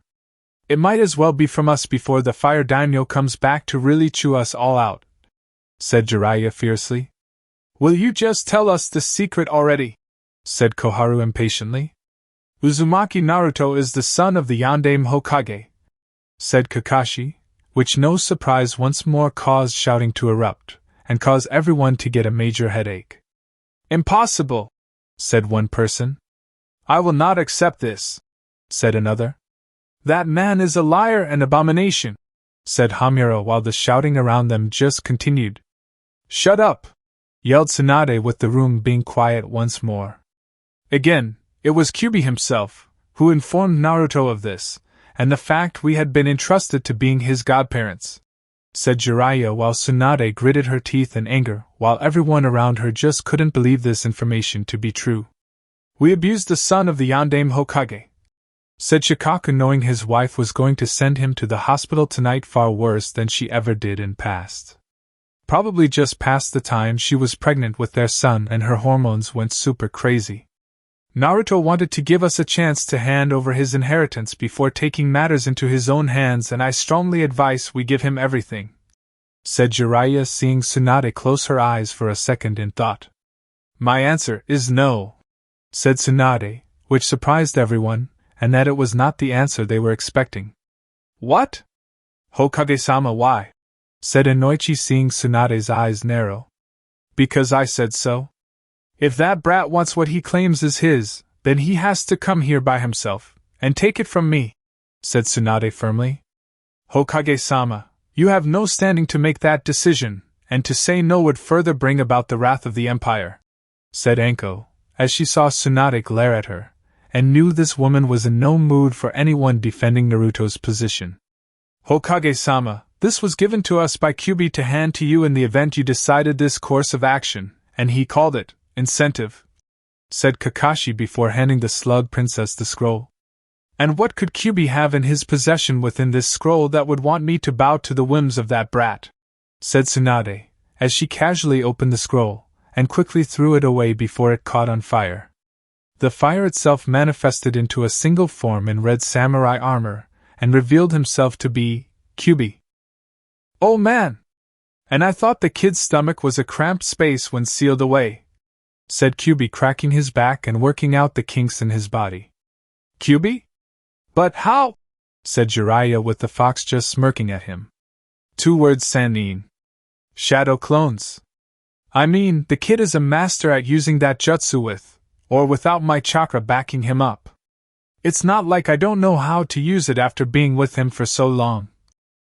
It might as well be from us before the Fire Daimyo comes back to really chew us all out," said Jiraiya fiercely. "Will you just tell us the secret already?" said Koharu impatiently. "Uzumaki Naruto is the son of the Yandame Hokage," said Kakashi, which no surprise once more caused shouting to erupt, and caused everyone to get a major headache. "Impossible," said one person. "I will not accept this," said another. "That man is a liar and abomination," said Hamura, while the shouting around them just continued. "Shut up!" yelled Tsunade, with the room being quiet once more. Again, it was Kyuubi himself who informed Naruto of this, and the fact we had been entrusted to being his godparents, said Jiraiya, while Tsunade gritted her teeth in anger, while everyone around her just couldn't believe this information to be true. "We abused the son of the Yandame Hokage," said Shikaku, knowing his wife was going to send him to the hospital tonight far worse than she ever did in past. Probably just past the time she was pregnant with their son and her hormones went super crazy. "Naruto wanted to give us a chance to hand over his inheritance before taking matters into his own hands, and I strongly advise we give him everything," said Jiraiya, seeing Tsunade close her eyes for a second in thought. "My answer is no," said Tsunade, which surprised everyone, and that it was not the answer they were expecting. "What? Hokage-sama, why?" said Inoichi, seeing Tsunade's eyes narrow. Because I said so? If that brat wants what he claims is his, then he has to come here by himself, and take it from me, said Tsunade firmly. Hokage-sama, you have no standing to make that decision, and to say no would further bring about the wrath of the Empire, said Anko, as she saw Tsunade glare at her, and knew this woman was in no mood for anyone defending Naruto's position. Hokage-sama, this was given to us by Kyuubi to hand to you in the event you decided this course of action, and he called it incentive, said Kakashi before handing the slug princess the scroll. And what could Kyuubi have in his possession within this scroll that would want me to bow to the whims of that brat? Said Tsunade, as she casually opened the scroll, and quickly threw it away before it caught on fire. The fire itself manifested into a single form in red samurai armor, and revealed himself to be Kyuubi. Oh man! And I thought the kid's stomach was a cramped space when sealed away, said Kyuubi, cracking his back and working out the kinks in his body. Kyuubi? But how? Said Jiraiya with the fox just smirking at him. 2 words, Sannin. Shadow clones. I mean, the kid is a master at using that jutsu with, or without my chakra backing him up. It's not like I don't know how to use it after being with him for so long,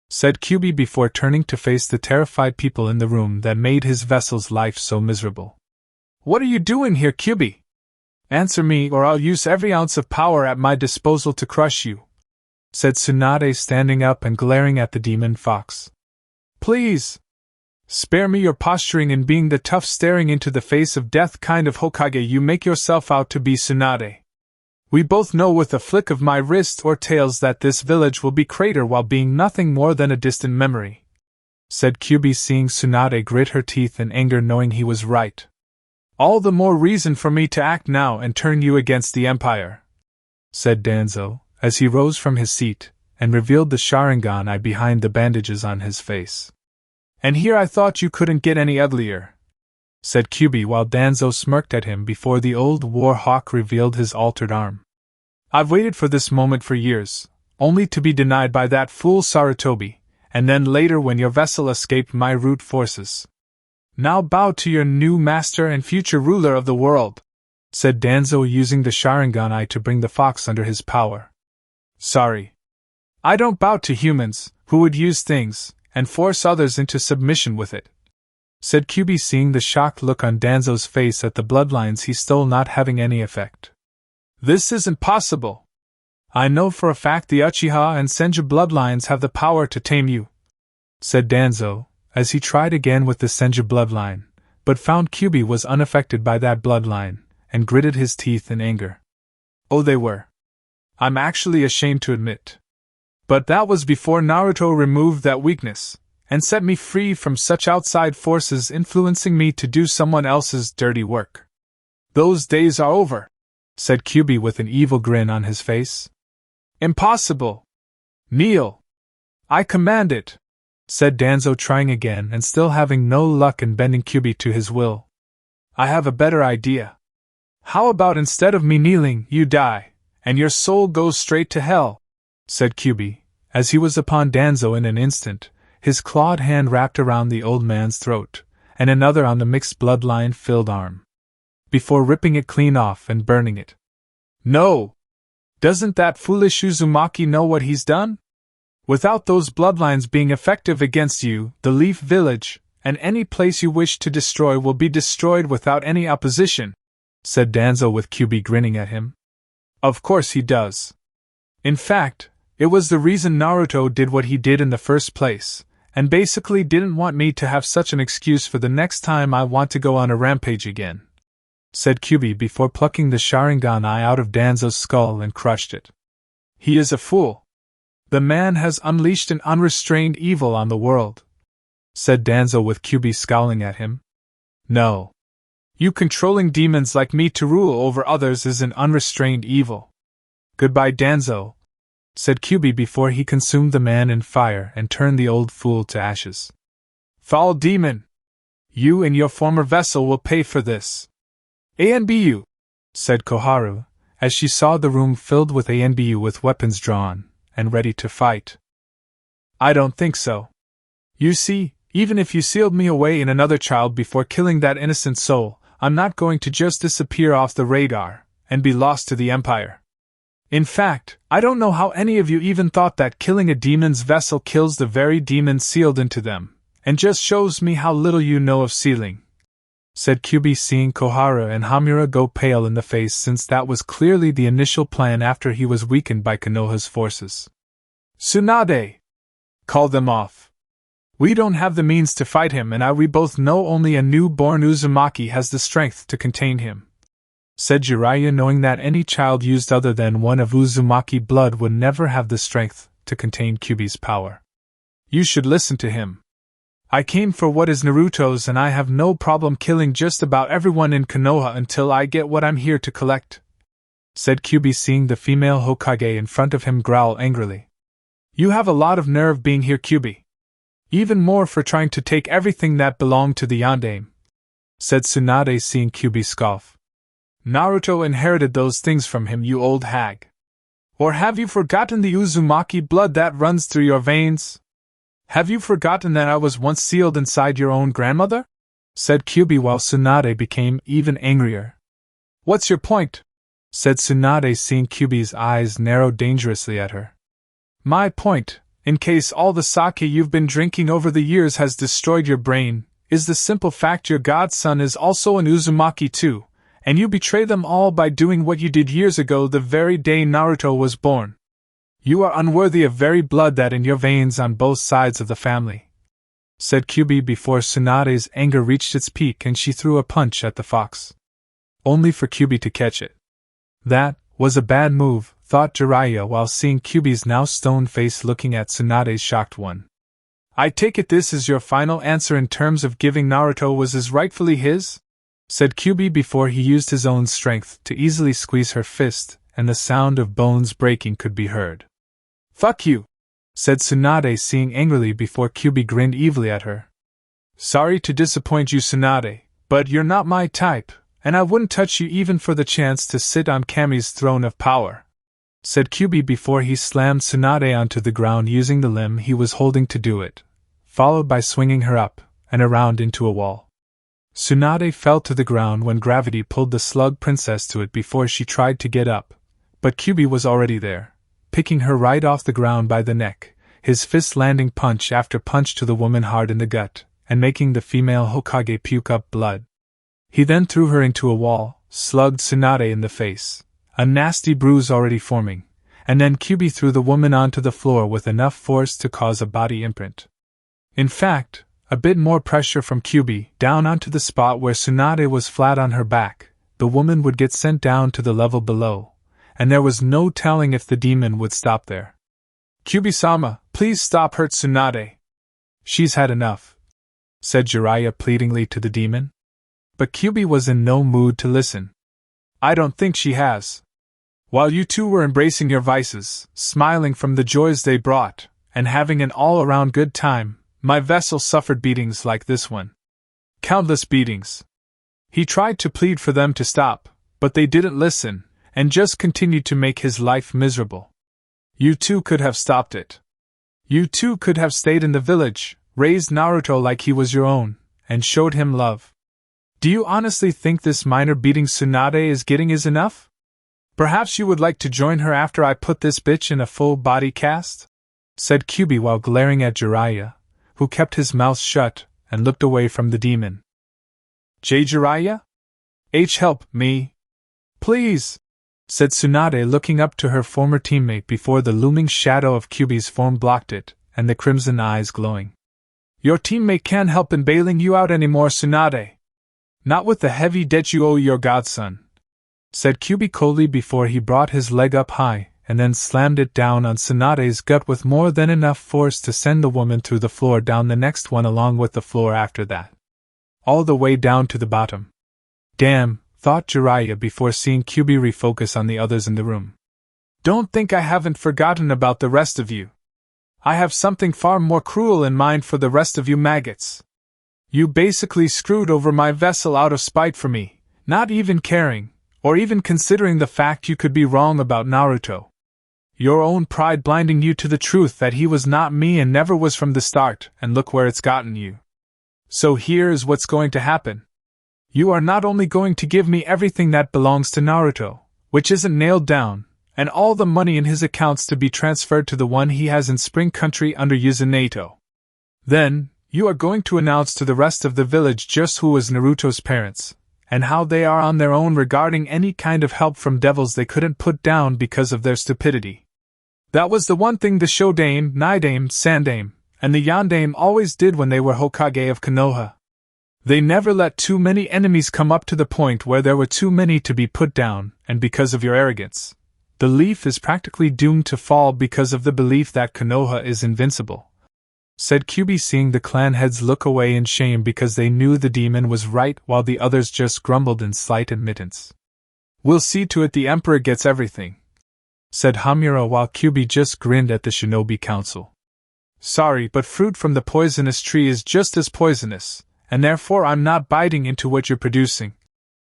said Kyuubi before turning to face the terrified people in the room that made his vessel's life so miserable. What are you doing here, Kyuubi? Answer me or I'll use every ounce of power at my disposal to crush you, said Tsunade, standing up and glaring at the demon fox. Please! Spare me your posturing and being the tough staring into the face of death kind of Hokage you make yourself out to be, Tsunade. We both know with a flick of my wrist or tails that this village will be crater while being nothing more than a distant memory, said Kyuubi, seeing Tsunade grit her teeth in anger knowing he was right. All the more reason for me to act now and turn you against the Empire, said Danzo, as he rose from his seat, and revealed the Sharingan eye behind the bandages on his face. And here I thought you couldn't get any uglier, said Kyuubi while Danzo smirked at him before the old war hawk revealed his altered arm. I've waited for this moment for years, only to be denied by that fool Sarutobi, and then later when your vessel escaped my root forces. Now bow to your new master and future ruler of the world, said Danzo, using the Sharingan eye to bring the fox under his power. Sorry. I don't bow to humans, who would use things, and force others into submission with it, said Kyuubi, seeing the shocked look on Danzo's face at the bloodlines he stole not having any effect. This isn't possible. I know for a fact the Uchiha and Senju bloodlines have the power to tame you, said Danzo, as he tried again with the Senju bloodline, but found Kyuubi was unaffected by that bloodline, and gritted his teeth in anger. Oh, they were. I'm actually ashamed to admit. But that was before Naruto removed that weakness, and set me free from such outside forces influencing me to do someone else's dirty work. Those days are over, said Kyuubi with an evil grin on his face. Impossible! Kneel! I command it, said Danzo, trying again and still having no luck in bending Kyuubi to his will. I have a better idea. How about instead of me kneeling, you die, and your soul goes straight to hell, said Kyuubi, as he was upon Danzo in an instant, his clawed hand wrapped around the old man's throat, and another on the mixed bloodline-filled arm, before ripping it clean off and burning it. No! Doesn't that foolish Uzumaki know what he's done? Without those bloodlines being effective against you, the Leaf Village, and any place you wish to destroy will be destroyed without any opposition, said Danzo with Kyuubi grinning at him. Of course he does. In fact, it was the reason Naruto did what he did in the first place, and basically didn't want me to have such an excuse for the next time I want to go on a rampage again, said Kyuubi before plucking the Sharingan eye out of Danzo's skull and crushed it. He is a fool. The man has unleashed an unrestrained evil on the world, said Danzo with Kyuubi scowling at him. No. You controlling demons like me to rule over others is an unrestrained evil. Goodbye, Danzo, said Kyuubi before he consumed the man in fire and turned the old fool to ashes. Foul demon! You and your former vessel will pay for this. ANBU, said Koharu, as she saw the room filled with ANBU with weapons drawn and ready to fight. I don't think so. You see, Even if you sealed me away in another child before killing that innocent soul, I'm not going to just disappear off the radar and be lost to the Empire. In fact, I don't know how any of you even thought that killing a demon's vessel kills the very demon sealed into them, and just shows me how little you know of sealing," said Kyubi, seeing Kohara and Hamura go pale in the face, since that was clearly the initial plan after he was weakened by Konoha's forces. "Tsunade! Call them off. We don't have the means to fight him, and we both know only a newborn Uzumaki has the strength to contain him," said Jiraiya, knowing that any child used other than one of Uzumaki blood would never have the strength to contain Kyubi's power. "You should listen to him. I came for what is Naruto's, and I have no problem killing just about everyone in Konoha until I get what I'm here to collect," said Kyubi, seeing the female Hokage in front of him growl angrily. "You have a lot of nerve being here, Kyubi. Even more for trying to take everything that belonged to the Yondaime," said Tsunade, seeing Kyubi scoff. "Naruto inherited those things from him, you old hag. Or have you forgotten the Uzumaki blood that runs through your veins? Have you forgotten that I was once sealed inside your own grandmother?" said Kyubi, while Tsunade became even angrier. "What's your point?" said Tsunade, seeing Kyubi's eyes narrow dangerously at her. "My point, in case all the sake you've been drinking over the years has destroyed your brain, is the simple fact your godson is also an Uzumaki too, and you betray them all by doing what you did years ago, the very day Naruto was born. You are unworthy of very blood that in your veins on both sides of the family," said Kyubi, before Tsunade's anger reached its peak and she threw a punch at the fox, only for Kyubi to catch it. That was a bad move, thought Jiraiya, while seeing Kyubi's now stone face looking at Tsunade's shocked one. "I take it this is your final answer in terms of giving Naruto was as rightfully his?" said Kyubi, before he used his own strength to easily squeeze her fist, and the sound of bones breaking could be heard. "Fuck you!" said Tsunade, seeing angrily, before Kyubi grinned evilly at her. "Sorry to disappoint you, Tsunade, but you're not my type, and I wouldn't touch you even for the chance to sit on Kami's throne of power," said Kyubi, before he slammed Tsunade onto the ground using the limb he was holding to do it, followed by swinging her up and around into a wall. Tsunade fell to the ground when gravity pulled the slug princess to it before she tried to get up, but Kyubi was already there, picking her right off the ground by the neck, his fist landing punch after punch to the woman hard in the gut, and making the female Hokage puke up blood. He then threw her into a wall, slugged Tsunade in the face, a nasty bruise already forming, and then Kyubi threw the woman onto the floor with enough force to cause a body imprint. In fact, a bit more pressure from Kyubi down onto the spot where Tsunade was flat on her back, the woman would get sent down to the level below, and there was no telling if the demon would stop there. "Kyubi-sama, please stop, hurt Tsunade. She's had enough," said Jiraiya pleadingly to the demon. But Kyubi was in no mood to listen. "I don't think she has. While you two were embracing your vices, smiling from the joys they brought, and having an all-around good time, my vessel suffered beatings like this one. Countless beatings. He tried to plead for them to stop, but they didn't listen, and just continued to make his life miserable. You two could have stopped it. You two could have stayed in the village, raised Naruto like he was your own, and showed him love. Do you honestly think this minor beating Tsunade is getting is enough? Perhaps you would like to join her after I put this bitch in a full body cast?" said Kyubi while glaring at Jiraiya, who kept his mouth shut and looked away from the demon. "J. Jiraiya? Help me. Please," said Tsunade, looking up to her former teammate before the looming shadow of Kyubi's form blocked it, and the crimson eyes glowing. "Your teammate can't help in bailing you out anymore, Tsunade. Not with the heavy debt you owe your godson," said Kyubi coldly before he brought his leg up high and then slammed it down on Tsunade's gut with more than enough force to send the woman through the floor down the next one along with the floor after that. All the way down to the bottom. Damn, thought Jiraiya before seeing Kyubi refocus on the others in the room. Don't think I haven't forgotten about the rest of you. I have something far more cruel in mind for the rest of you maggots. You basically screwed over my vessel out of spite for me, not even caring, or even considering the fact you could be wrong about Naruto. Your own pride blinding you to the truth that he was not me and never was from the start, and look where it's gotten you. So here is what's going to happen. You are not only going to give me everything that belongs to Naruto, which isn't nailed down, and all the money in his accounts to be transferred to the one he has in Spring Country under Yuzunato. Then, you are going to announce to the rest of the village just who was Naruto's parents, and how they are on their own regarding any kind of help from devils they couldn't put down because of their stupidity. That was the one thing the Shodame, Nidame, Sandame, and the Yandame always did when they were Hokage of Konoha. They never let too many enemies come up to the point where there were too many to be put down, and because of your arrogance, the leaf is practically doomed to fall because of the belief that Konoha is invincible," said Kyuubi, seeing the clan heads look away in shame because they knew the demon was right while the others just grumbled in slight admittance. "We'll see to it the emperor gets everything," said Hamura while Kyuubi just grinned at the Shinobi Council. "Sorry, but fruit from the poisonous tree is just as poisonous, and therefore I'm not biting into what you're producing,"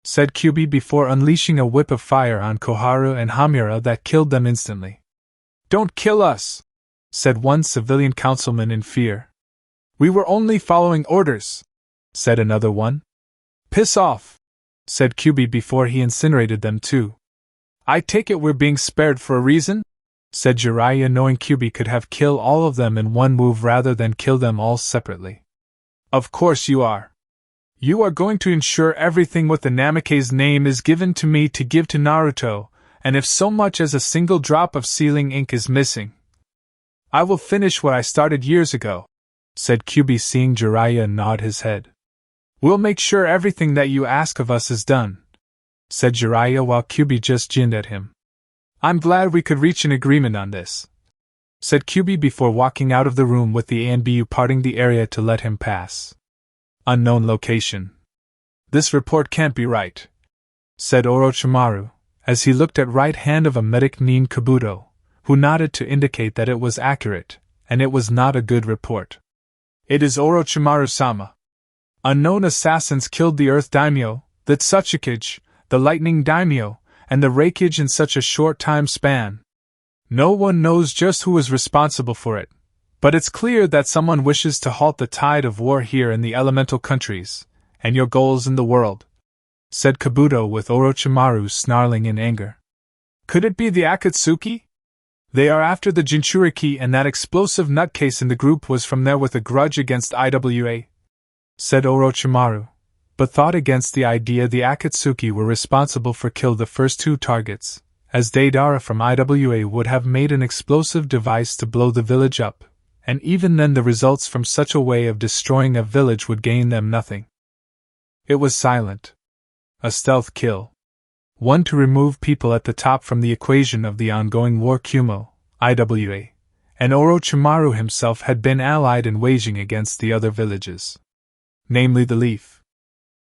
said Kyuubi before unleashing a whip of fire on Koharu and Hamura that killed them instantly. "Don't kill us," said one civilian councilman in fear. "We were only following orders," said another one. "Piss off," said Kyuubi before he incinerated them too. "I take it we're being spared for a reason?" said Jiraiya, knowing Kyuubi could have killed all of them in one move rather than kill them all separately. "Of course you are. You are going to ensure everything with the Namake's name is given to me to give to Naruto, and if so much as a single drop of sealing ink is missing, I will finish what I started years ago," said Kyuubi, seeing Jiraiya nod his head. "We'll make sure everything that you ask of us is done," said Jiraiya while Kyuubi just grinned at him. "I'm glad we could reach an agreement on this," said Kyuubi before walking out of the room with the ANBU parting the area to let him pass. "Unknown location. This report can't be right," said Orochimaru, as he looked at right hand of a medic named Kabuto, who nodded to indicate that it was accurate, and it was not a good report. "It is Orochimaru-sama. Unknown assassins killed the Earth Daimyo, the Tsuchikage, the Lightning Daimyo, and the Reikage in such a short time span. No one knows just who was responsible for it, but it's clear that someone wishes to halt the tide of war here in the elemental countries, and your goals in the world," said Kabuto with Orochimaru snarling in anger. "Could it be the Akatsuki? They are after the Jinchūriki, and that explosive nutcase in the group was from there with a grudge against IWA," said Orochimaru, but thought against the idea the Akatsuki were responsible for killing the first two targets, as Deidara from IWA would have made an explosive device to blow the village up, and even then the results from such a way of destroying a village would gain them nothing. It was silent. A stealth kill. One to remove people at the top from the equation of the ongoing war. Kumo, IWA, and Orochimaru himself had been allied in waging against the other villages, namely the Leaf.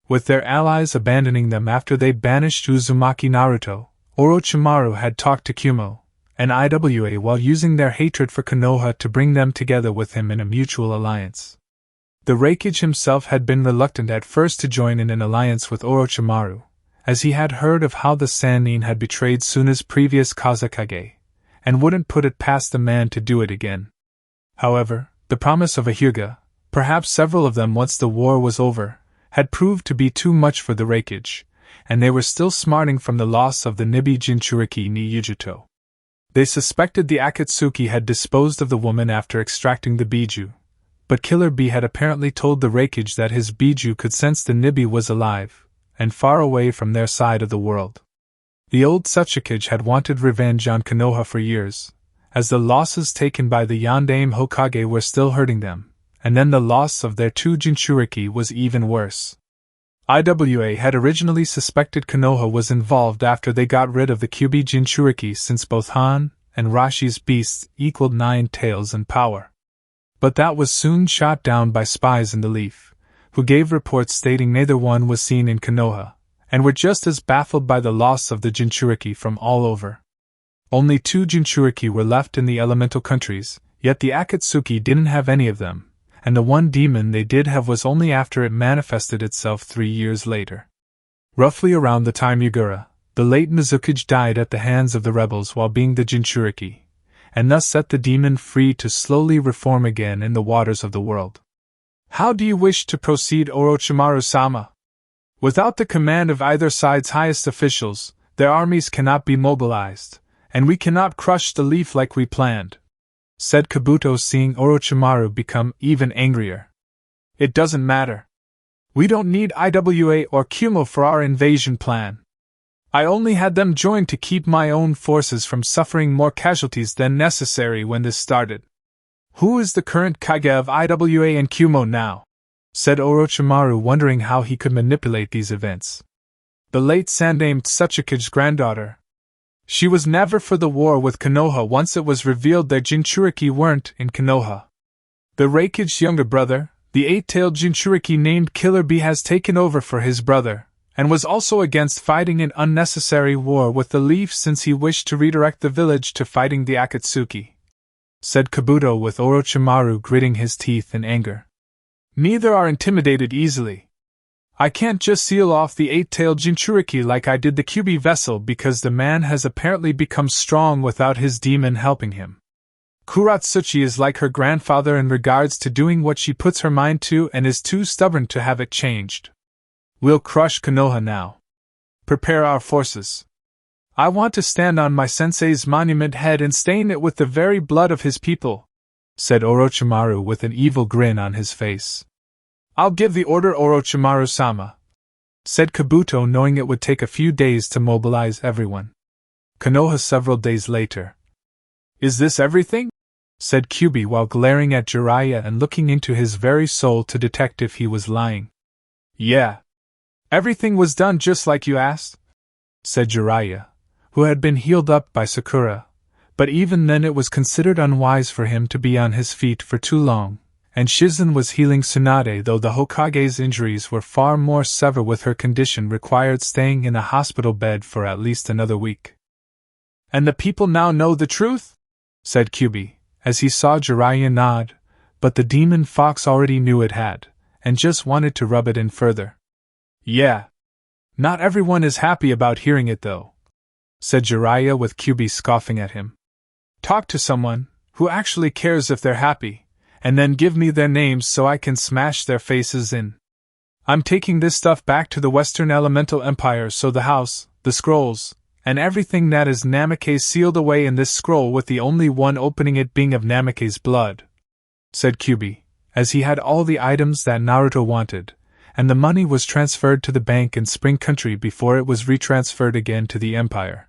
With their allies abandoning them after they banished Uzumaki Naruto, Orochimaru had talked to Kumo and IWA while using their hatred for Konoha to bring them together with him in a mutual alliance. The Reikage himself had been reluctant at first to join in an alliance with Orochimaru, as he had heard of how the Sannin had betrayed Tsuna's previous Kazekage, and wouldn't put it past the man to do it again. However, the promise of a Hyuga, perhaps several of them once the war was over, had proved to be too much for the Reikage, and they were still smarting from the loss of the Nibi Jinchūriki ni Yujuto. They suspected the Akatsuki had disposed of the woman after extracting the Biju, but Killer B had apparently told the Reikage that his Biju could sense the Nibi was alive, and far away from their side of the world. The old Tsuchikage had wanted revenge on Konoha for years, as the losses taken by the Yandame Hokage were still hurting them, and then the loss of their two Jinchūriki was even worse. IWA had originally suspected Konoha was involved after they got rid of the Kyuubi Jinchūriki, since both Han and Rashi's beasts equaled 9 tails in power. But that was soon shot down by spies in the Leaf, who gave reports stating neither one was seen in Konoha, and were just as baffled by the loss of the Jinchūriki from all over. Only 2 Jinchūriki were left in the elemental countries, yet the Akatsuki didn't have any of them, and the one demon they did have was only after it manifested itself 3 years later. Roughly around the time Yugura, the late Mizukage, died at the hands of the rebels while being the Jinchūriki, and thus set the demon free to slowly reform again in the waters of the world. How do you wish to proceed, Orochimaru-sama? Without the command of either side's highest officials, their armies cannot be mobilized, and we cannot crush the leaf like we planned," said Kabuto, seeing Orochimaru become even angrier. "It doesn't matter. We don't need IWA or Kumo for our invasion plan. I only had them join to keep my own forces from suffering more casualties than necessary when this started. Who is the current Kage of IWA and Kumo now?" said Orochimaru, wondering how he could manipulate these events. "The late Sandaime Tsuchikage's granddaughter. She was never for the war with Konoha once it was revealed that Jinchūriki weren't in Konoha. The Raikage's younger brother, the eight-tailed Jinchūriki named Killer Bee, has taken over for his brother, and was also against fighting an unnecessary war with the Leaf since he wished to redirect the village to fighting the Akatsuki," said Kabuto, with Orochimaru gritting his teeth in anger. "Neither are intimidated easily. I can't just seal off the eight-tailed Jinchūriki like I did the Kyuubi vessel because the man has apparently become strong without his demon helping him. Kuratsuchi is like her grandfather in regards to doing what she puts her mind to and is too stubborn to have it changed. We'll crush Konoha now. Prepare our forces. I want to stand on my sensei's monument head and stain it with the very blood of his people," said Orochimaru with an evil grin on his face. "I'll give the order, Orochimaru-sama," said Kabuto, knowing it would take a few days to mobilize everyone. Konoha several days later. "Is this everything?" said Kyuubi while glaring at Jiraiya and looking into his very soul to detect if he was lying. "Yeah. Everything was done just like you asked," said Jiraiya, who had been healed up by Sakura, but even then it was considered unwise for him to be on his feet for too long, and Shizen was healing Tsunade, though the Hokage's injuries were far more severe, with her condition required staying in a hospital bed for at least another week. "And the people now know the truth?" said Kyuubi, as he saw Jiraiya nod, but the demon fox already knew it had, and just wanted to rub it in further. "Yeah. Not everyone is happy about hearing it though," said Jiraiya, with Kyuubi scoffing at him. "Talk to someone who actually cares if they're happy, and then give me their names so I can smash their faces in. I'm taking this stuff back to the Western Elemental Empire so the house, the scrolls, and everything that is Namake's sealed away in this scroll, with the only one opening it being of Namake's blood," said Kyuubi, as he had all the items that Naruto wanted, and the money was transferred to the bank in Spring Country before it was retransferred again to the Empire.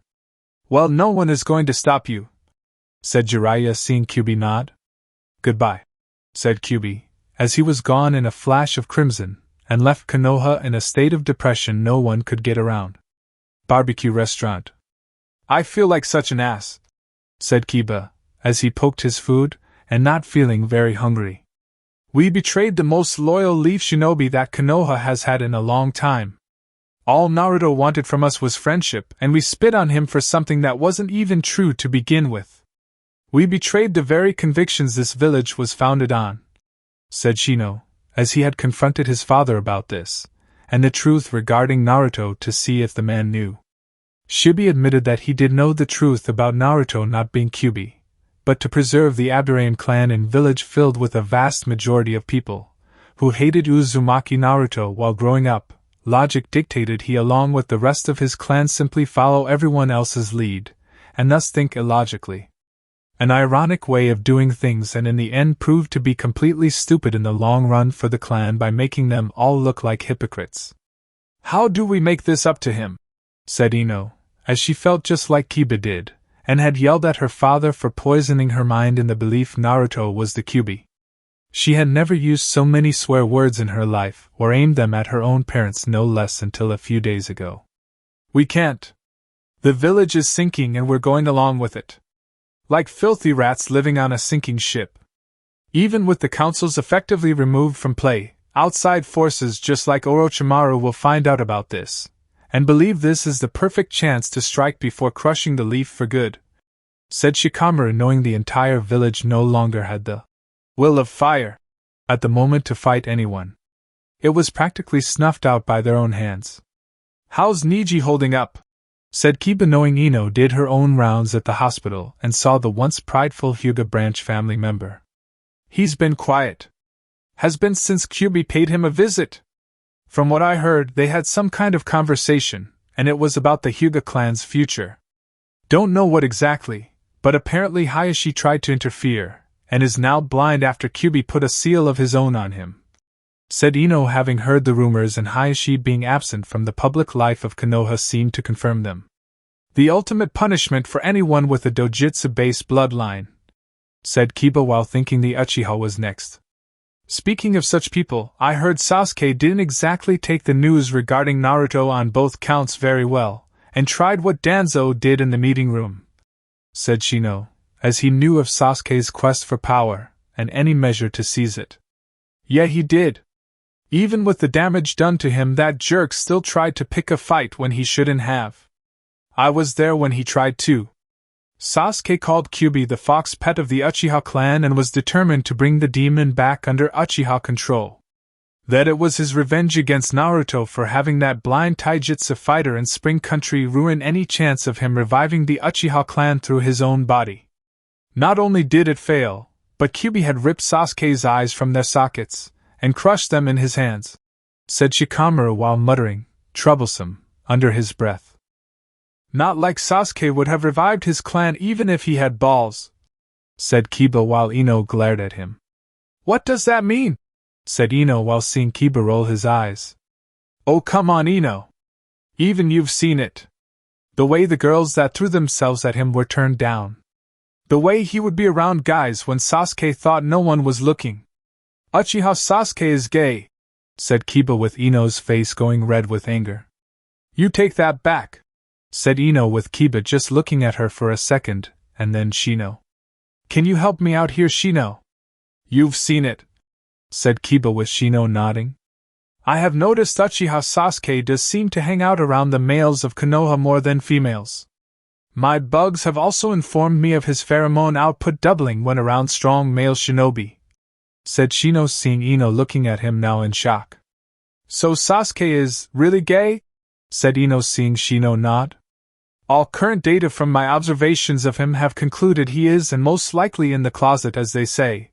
"Well, no one is going to stop you," said Jiraiya, seeing Kyuubi nod. "Goodbye," said Kyuubi, as he was gone in a flash of crimson, and left Konoha in a state of depression no one could get around. Barbecue restaurant. "I feel like such an ass," said Kiba, as he poked his food, and not feeling very hungry. "We betrayed the most loyal Leaf Shinobi that Konoha has had in a long time. All Naruto wanted from us was friendship, and we spit on him for something that wasn't even true to begin with. We betrayed the very convictions this village was founded on," said Shino, as he had confronted his father about this, and the truth regarding Naruto, to see if the man knew. Shibi admitted that he did know the truth about Naruto not being Kyuubi, but to preserve the Abdurrahim clan in village filled with a vast majority of people who hated Uzumaki Naruto while growing up, logic dictated he along with the rest of his clan simply follow everyone else's lead, and thus think illogically. An ironic way of doing things, and in the end proved to be completely stupid in the long run for the clan by making them all look like hypocrites. "How do we make this up to him?" said Ino, as she felt just like Kiba did, and had yelled at her father for poisoning her mind in the belief Naruto was the Kyuubi. She had never used so many swear words in her life, or aimed them at her own parents no less, until a few days ago. "We can't. The village is sinking and we're going along with it. Like filthy rats living on a sinking ship. Even with the councils effectively removed from play, outside forces just like Orochimaru will find out about this, and believe this is the perfect chance to strike before crushing the leaf for good," said Shikamaru, knowing the entire village no longer had the will of fire at the moment to fight anyone. It was practically snuffed out by their own hands. "How's Niji holding up?" said Kiba, knowing Ino did her own rounds at the hospital and saw the once prideful Hyuga branch family member. "He's been quiet," Has been since Kyubi paid him a visit. From what I heard, they had some kind of conversation, and it was about the Hyuga clan's future. Don't know what exactly, but apparently Hayashi tried to interfere, and is now blind after Kyubi put a seal of his own on him," said Ino, having heard the rumors, and Hayashi being absent from the public life of Konoha seemed to confirm them. "The ultimate punishment for anyone with a dojutsu-based bloodline," said Kiba while thinking the Uchiha was next. "Speaking of such people, I heard Sasuke didn't exactly take the news regarding Naruto on both counts very well, and tried what Danzo did in the meeting room," said Shino, as he knew of Sasuke's quest for power, and any measure to seize it. "Yeah, he did. Even with the damage done to him, that jerk still tried to pick a fight when he shouldn't have. I was there when he tried to. Sasuke called Kyubi the fox pet of the Uchiha clan and was determined to bring the demon back under Uchiha control. That it was his revenge against Naruto for having that blind taijutsu fighter in Spring Country ruin any chance of him reviving the Uchiha clan through his own body. Not only did it fail, but Kyubi had ripped Sasuke's eyes from their sockets and crushed them in his hands," said Shikamaru while muttering, "troublesome," under his breath. "Not like Sasuke would have revived his clan even if he had balls," said Kiba while Ino glared at him. "What does that mean?" said Ino while seeing Kiba roll his eyes. "Oh, come on, Ino. Even you've seen it. The way the girls that threw themselves at him were turned down. The way he would be around guys when Sasuke thought no one was looking. Uchiha Sasuke is gay," said Kiba with Ino's face going red with anger. "You take that back," said Ino with Kiba just looking at her for a second, and then Shino. "Can you help me out here, Shino?" "You've seen it," said Kiba with Shino nodding. "I have noticed Uchiha Sasuke does seem to hang out around the males of Konoha more than females. My bugs have also informed me of his pheromone output doubling when around strong male shinobi," said Shino, seeing Ino looking at him now in shock. "So Sasuke is really gay?" said Ino, seeing Shino nod. "All current data from my observations of him have concluded he is, and most likely in the closet as they say,"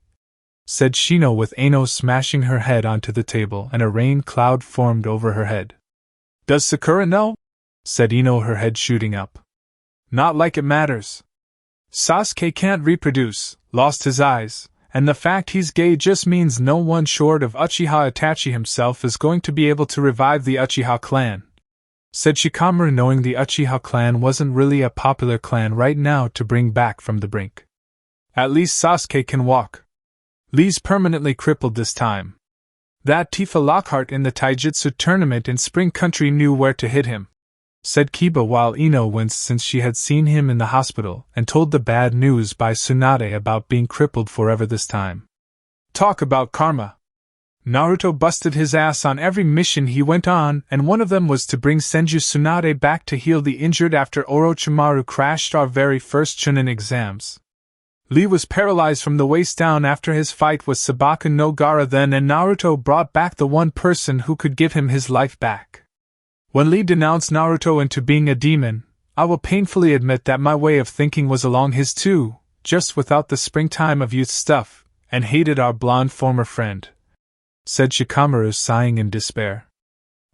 said Shino with Ino smashing her head onto the table and a rain cloud formed over her head. "Does Sakura know?" said Ino, her head shooting up. "Not like it matters. Sasuke can't reproduce, lost his eyes, and the fact he's gay just means no one short of Uchiha Itachi himself is going to be able to revive the Uchiha clan," said Shikamaru, knowing the Uchiha clan wasn't really a popular clan right now to bring back from the brink. "At least Sasuke can walk. Lee's permanently crippled this time. That Tifa Lockhart in the Taijutsu tournament in Spring Country knew where to hit him," said Kiba while Ino winced since she had seen him in the hospital and told the bad news by Tsunade about being crippled forever this time. "Talk about karma. Naruto busted his ass on every mission he went on, and one of them was to bring Senju Tsunade back to heal the injured after Orochimaru crashed our very first Chunin exams. Lee was paralyzed from the waist down after his fight with Sabaka no Gaara then, and Naruto brought back the one person who could give him his life back. When Lee denounced Naruto into being a demon, I will painfully admit that my way of thinking was along his too, just without the springtime of youth stuff, and hated our blonde former friend," said Shikamaru, sighing in despair.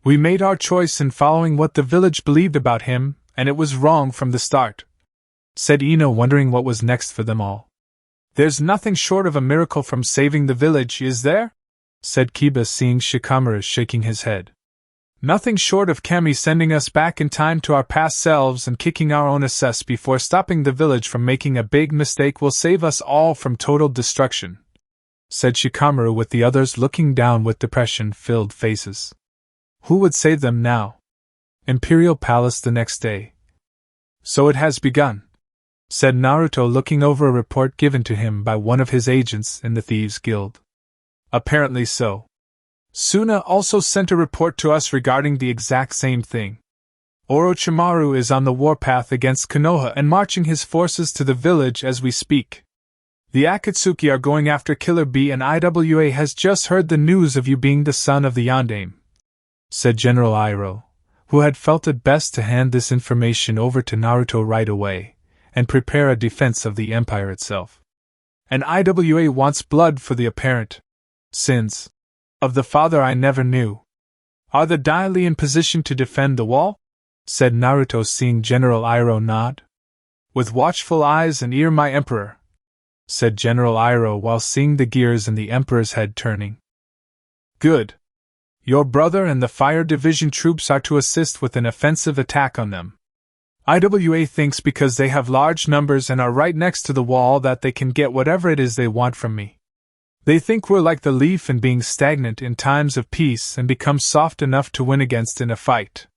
"We made our choice in following what the village believed about him, and it was wrong from the start," said Ino, wondering what was next for them all. "There's nothing short of a miracle from saving the village, is there?" said Kiba, seeing Shikamaru shaking his head. "Nothing short of Kami sending us back in time to our past selves and kicking our own asses before stopping the village from making a big mistake will save us all from total destruction," said Shikamaru, with the others looking down with depression-filled faces. "Who would save them now?" Imperial Palace the next day. "So it has begun," said Naruto, looking over a report given to him by one of his agents in the Thieves' Guild. "Apparently so. Suna also sent a report to us regarding the exact same thing. Orochimaru is on the warpath against Konoha and marching his forces to the village as we speak. The Akatsuki are going after Killer Bee, and IWA has just heard the news of you being the son of the Yondaime," said General Iroh, who had felt it best to hand this information over to Naruto right away and prepare a defense of the Empire itself. "And IWA wants blood for the apparent Sins of the father I never knew. Are the daily in position to defend the wall? Said Naruto, seeing General Iroh nod. With watchful eyes and ear, my emperor, said General Iroh while seeing the gears in the emperor's head turning. Good. Your brother and the fire division troops are to assist with an offensive attack on them. IWA thinks because they have large numbers and are right next to the wall that they can get whatever it is they want from me. They think we're like the leaf in being stagnant in times of peace and become soft enough to win against in a fight.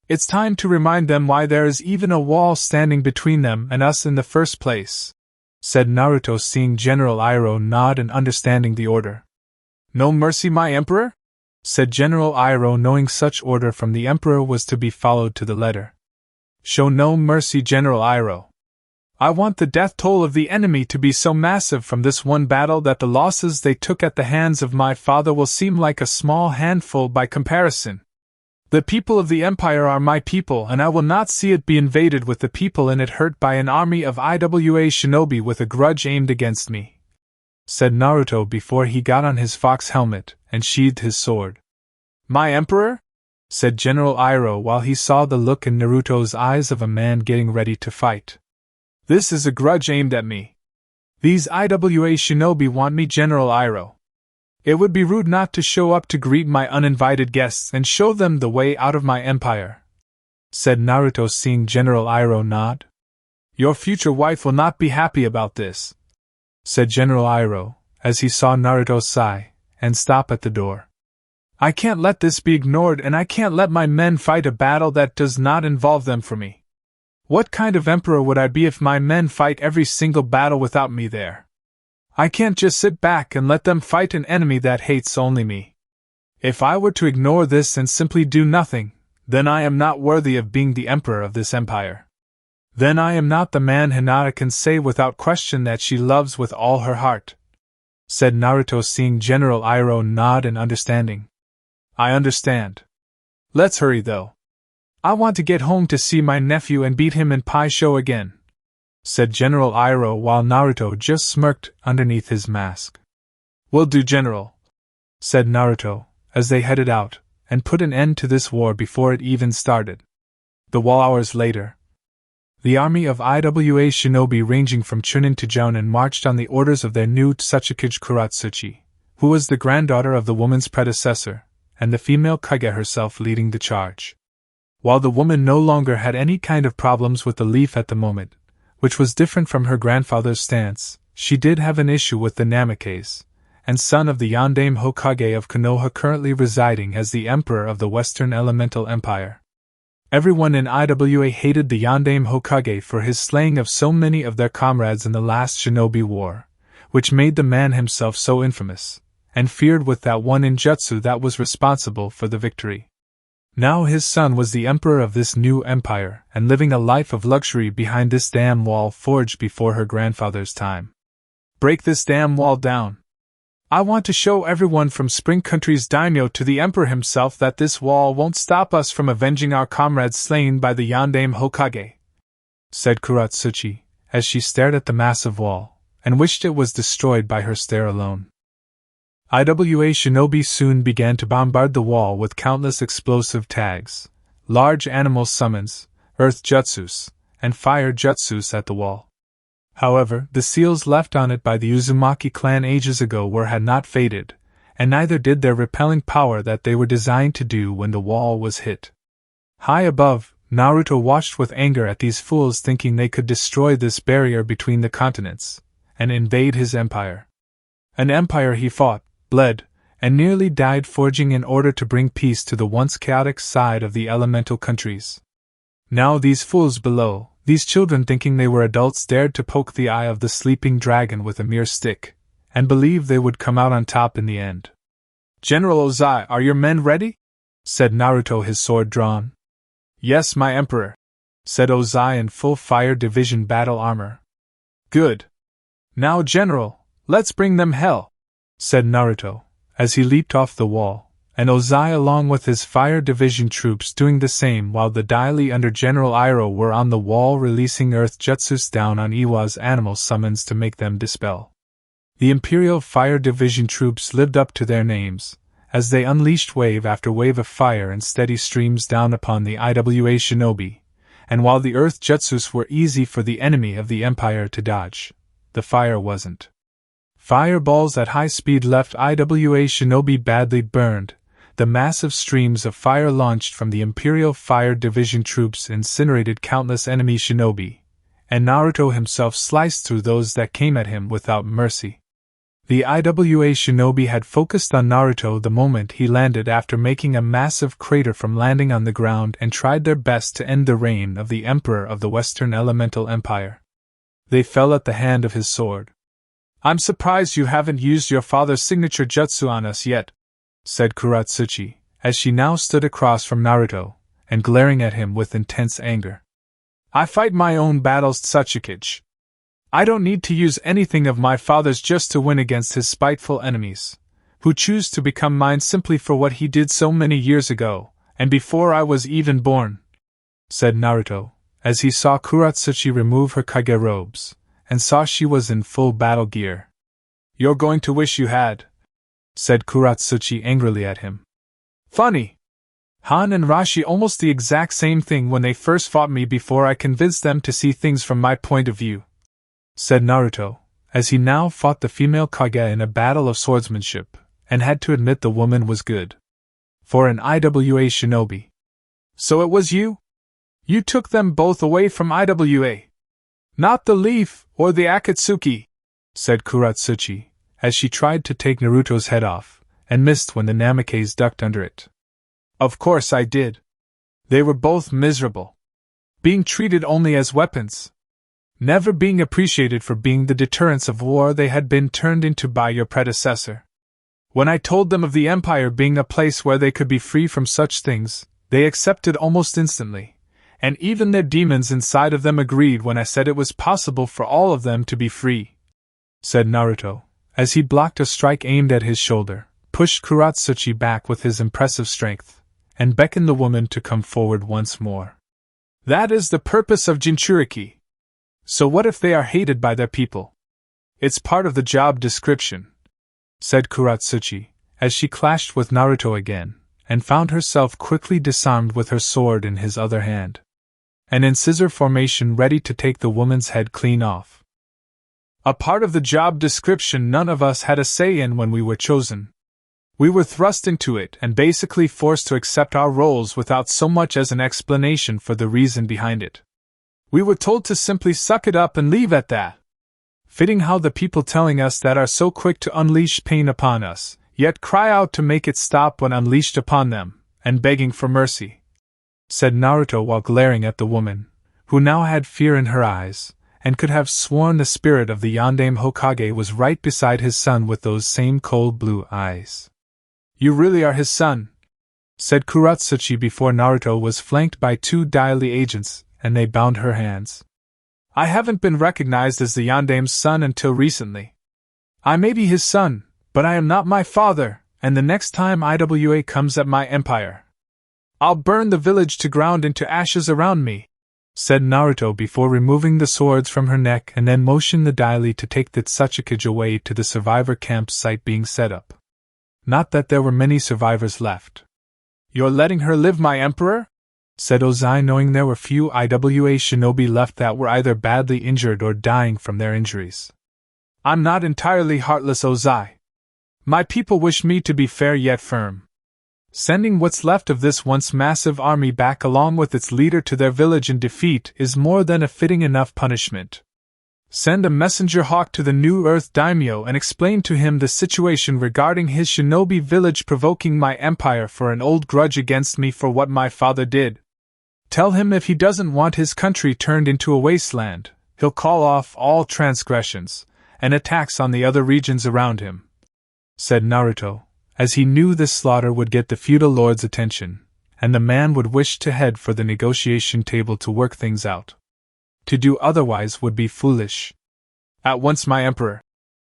It's time to remind them why there is even a wall standing between them and us in the first place, said Naruto, seeing General Iroh nod and understanding the order. No mercy, my emperor? Said General Iroh, knowing such order from the emperor was to be followed to the letter. Show no mercy, General Iroh. I want the death toll of the enemy to be so massive from this one battle that the losses they took at the hands of my father will seem like a small handful by comparison. The people of the Empire are my people, and I will not see it be invaded with the people in it hurt by an army of IWA shinobi with a grudge aimed against me, said Naruto before he got on his fox helmet and sheathed his sword. My emperor? Said General Iroh while he saw the look in Naruto's eyes of a man getting ready to fight. This is a grudge aimed at me. These IWA shinobi want me, General Iroh. It would be rude not to show up to greet my uninvited guests and show them the way out of my empire, said Naruto, seeing General Iroh nod. Your future wife will not be happy about this, said General Iroh, as he saw Naruto sigh and stop at the door. I can't let this be ignored, and I can't let my men fight a battle that does not involve them for me. What kind of emperor would I be if my men fight every single battle without me there? I can't just sit back and let them fight an enemy that hates only me. If I were to ignore this and simply do nothing, then I am not worthy of being the emperor of this empire. Then I am not the man Hinata can say without question that she loves with all her heart, said Naruto, seeing General Iroh nod in understanding. I understand. Let's hurry though. I want to get home to see my nephew and beat him in Pai Sho again, said General Iroh while Naruto just smirked underneath his mask. Will do, General, said Naruto, as they headed out, and put an end to this war before it even started. The wall hours later. The army of IWA shinobi ranging from Chunin to Jounin marched on the orders of their new Tsukiji Kuratsuchi, who was the granddaughter of the woman's predecessor, and the female Kage herself leading the charge. While the woman no longer had any kind of problems with the leaf at the moment, which was different from her grandfather's stance, she did have an issue with the Namikaze, and son of the Yondaime Hokage of Konoha, currently residing as the emperor of the Western Elemental Empire. Everyone in IWA hated the Yondaime Hokage for his slaying of so many of their comrades in the last Shinobi War, which made the man himself so infamous, and feared with that one ninjutsu that was responsible for the victory. Now his son was the emperor of this new empire and living a life of luxury behind this damn wall forged before her grandfather's time. Break this damn wall down. I want to show everyone from Spring Country's daimyo to the emperor himself that this wall won't stop us from avenging our comrades slain by the Yondaime Hokage, said Kuratsuchi, as she stared at the massive wall, and wished it was destroyed by her stare alone. IWA shinobi soon began to bombard the wall with countless explosive tags, large animal summons, earth jutsus, and fire jutsus at the wall. However, the seals left on it by the Uzumaki clan ages ago had not faded, and neither did their repelling power that they were designed to do when the wall was hit. High above, Naruto watched with anger at these fools thinking they could destroy this barrier between the continents, and invade his empire. An empire he fought, bled, and nearly died forging in order to bring peace to the once chaotic side of the elemental countries. Now these fools below, these children thinking they were adults, dared to poke the eye of the sleeping dragon with a mere stick, and believed they would come out on top in the end. General Ozai, are your men ready? Said Naruto, his sword drawn. Yes, my emperor, said Ozai in full fire division battle armor. Good. Now, General, let's bring them hell, said Naruto, as he leaped off the wall, and Ozai along with his fire division troops doing the same while the daily under General Iroh were on the wall releasing earth jutsus down on Iwa's animal summons to make them dispel. The Imperial Fire Division troops lived up to their names, as they unleashed wave after wave of fire and steady streams down upon the IWA shinobi, and while the earth jutsus were easy for the enemy of the Empire to dodge, the fire wasn't. Fireballs at high speed left IWA shinobi badly burned. The massive streams of fire launched from the Imperial Fire Division troops incinerated countless enemy shinobi, and Naruto himself sliced through those that came at him without mercy. The IWA shinobi had focused on Naruto the moment he landed after making a massive crater from landing on the ground and tried their best to end the reign of the Emperor of the Western Elemental Empire. They fell at the hand of his sword. "I'm surprised you haven't used your father's signature jutsu on us yet," said Kuratsuchi, as she now stood across from Naruto, and glaring at him with intense anger. "I fight my own battles, Sasuke. I don't need to use anything of my father's just to win against his spiteful enemies, who choose to become mine simply for what he did so many years ago, and before I was even born," said Naruto, as he saw Kuratsuchi remove her kage robes, and saw she was in full battle gear. "You're going to wish you had," said Kuratsuchi angrily at him. "Funny. Han and Rashi almost the exact same thing when they first fought me before I convinced them to see things from my point of view," said Naruto, as he now fought the female Kage in a battle of swordsmanship, and had to admit the woman was good. For an IWA shinobi. "So it was you? You took them both away from IWA? Not the leaf, or the Akatsuki," said Kuratsuchi, as she tried to take Naruto's head off, and missed when the Namikaze ducked under it. "Of course I did. They were both miserable. Being treated only as weapons. Never being appreciated for being the deterrents of war they had been turned into by your predecessor. When I told them of the Empire being a place where they could be free from such things, they accepted almost instantly, and even their demons inside of them agreed when I said it was possible for all of them to be free," said Naruto, as he blocked a strike aimed at his shoulder, pushed Kuratsuchi back with his impressive strength, and beckoned the woman to come forward once more. "That is the purpose of Jinchūriki. So what if they are hated by their people? It's part of the job description," said Kuratsuchi, as she clashed with Naruto again, and found herself quickly disarmed with her sword in his other hand, and in scissor formation ready to take the woman's head clean off. "A part of the job description none of us had a say in when we were chosen. We were thrust into it and basically forced to accept our roles without so much as an explanation for the reason behind it. We were told to simply suck it up and leave at that. Fitting how the people telling us that are so quick to unleash pain upon us, yet cry out to make it stop when unleashed upon them, and begging for mercy," said Naruto while glaring at the woman, who now had fear in her eyes, and could have sworn the spirit of the Yondaime Hokage was right beside his son with those same cold blue eyes. "You really are his son," said Kuratsuchi before Naruto was flanked by two Daily agents, and they bound her hands. "I haven't been recognized as the Yondaime's son until recently. I may be his son, but I am not my father, and the next time IWA comes at my empire, I'll burn the village to ground into ashes around me," said Naruto before removing the swords from her neck and then motioned the Daily to take the Tsuchikage away to the survivor camp site being set up. Not that there were many survivors left. "You're letting her live, my emperor?" said Ozai, knowing there were few IWA shinobi left that were either badly injured or dying from their injuries. "I'm not entirely heartless, Ozai. My people wish me to be fair yet firm. Sending what's left of this once massive army back along with its leader to their village in defeat is more than a fitting enough punishment. Send a messenger hawk to the New Earth daimyo and explain to him the situation regarding his shinobi village provoking my empire for an old grudge against me for what my father did. Tell him if he doesn't want his country turned into a wasteland, he'll call off all transgressions and attacks on the other regions around him," said Naruto, as he knew this slaughter would get the feudal lord's attention, and the man would wish to head for the negotiation table to work things out. To do otherwise would be foolish. "At once, my emperor,"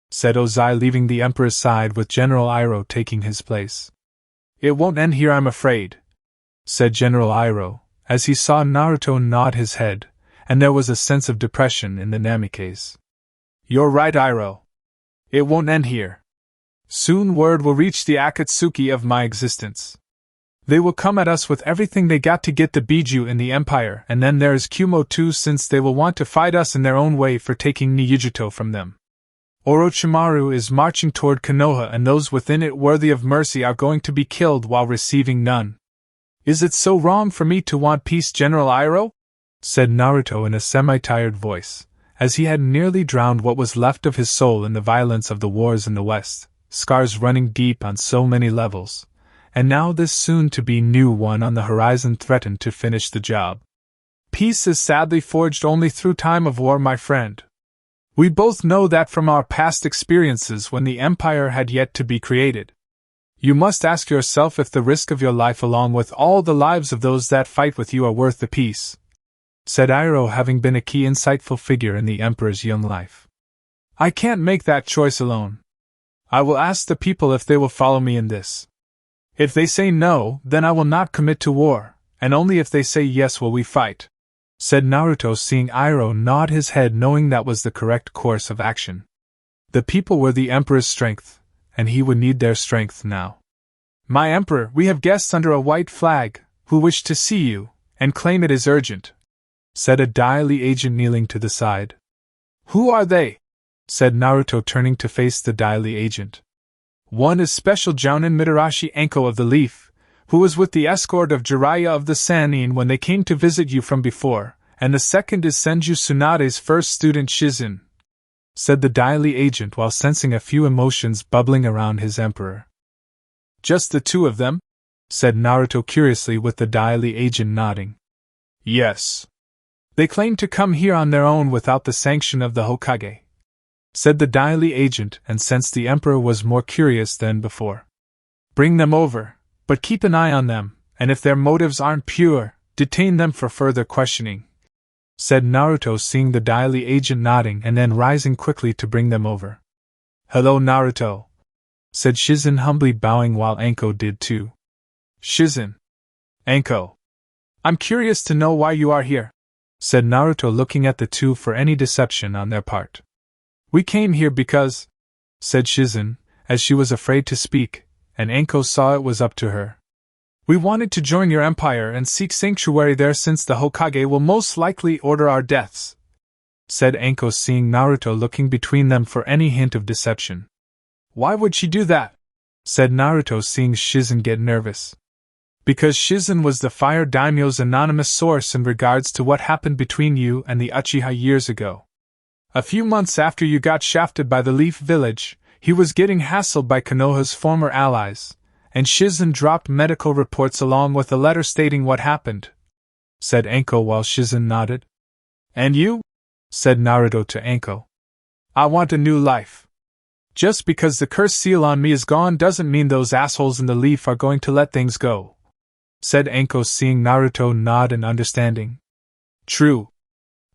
said Ozai, leaving the emperor's side with General Iroh taking his place. "It won't end here, I'm afraid," said General Iroh, as he saw Naruto nod his head, and there was a sense of depression in the Namikaze. "You're right, Iroh. It won't end here. Soon word will reach the Akatsuki of my existence. They will come at us with everything they got to get the Biju in the Empire, and then there is Kumo too, since they will want to fight us in their own way for taking Nijuto from them. Orochimaru is marching toward Konoha, and those within it worthy of mercy are going to be killed while receiving none. Is it so wrong for me to want peace, General Iroh? Said Naruto in a semi-tired voice, as he had nearly drowned what was left of his soul in the violence of the wars in the West, scars running deep on so many levels, and now this soon-to-be new one on the horizon threatened to finish the job. Peace is sadly forged only through time of war, my friend. We both know that from our past experiences when the Empire had yet to be created. You must ask yourself if the risk of your life along with all the lives of those that fight with you are worth the peace, said Iroh, having been a key insightful figure in the Emperor's young life. I can't make that choice alone. I will ask the people if they will follow me in this. If they say no, then I will not commit to war, and only if they say yes will we fight, said Naruto, seeing Iroh nod his head, knowing that was the correct course of action. The people were the Emperor's strength, and he would need their strength now. My Emperor, we have guests under a white flag, who wish to see you, and claim it is urgent, said a daily agent kneeling to the side. Who are they? Said Naruto, turning to face the daily agent. One is Special Jounin Mitarashi Anko of the Leaf, who was with the escort of Jiraiya of the Sannin when they came to visit you from before, and the second is Senju Tsunade's first student Shizun, said the daily agent while sensing a few emotions bubbling around his emperor. Just the two of them? Said Naruto curiously, with the daily agent nodding. Yes. They claim to come here on their own without the sanction of the Hokage, said the daily agent, and sensed the emperor was more curious than before. Bring them over, but keep an eye on them, and if their motives aren't pure, detain them for further questioning, said Naruto, seeing the daily agent nodding and then rising quickly to bring them over. Hello, Naruto, said Shizun, humbly bowing while Anko did too. Shizun. Anko. I'm curious to know why you are here, said Naruto, looking at the two for any deception on their part. We came here because, said Shizun, as she was afraid to speak, and Anko saw it was up to her. We wanted to join your empire and seek sanctuary there, since the Hokage will most likely order our deaths, said Anko, seeing Naruto looking between them for any hint of deception. Why would she do that? Said Naruto, seeing Shizun get nervous. Because Shizun was the Fire Daimyo's anonymous source in regards to what happened between you and the Uchiha years ago. A few months after you got shafted by the Leaf Village, he was getting hassled by Konoha's former allies, and Shizun dropped medical reports along with a letter stating what happened, said Anko while Shizun nodded. And you? Said Naruto to Anko. I want a new life. Just because the curse seal on me is gone doesn't mean those assholes in the Leaf are going to let things go, said Anko, seeing Naruto nod in understanding. True.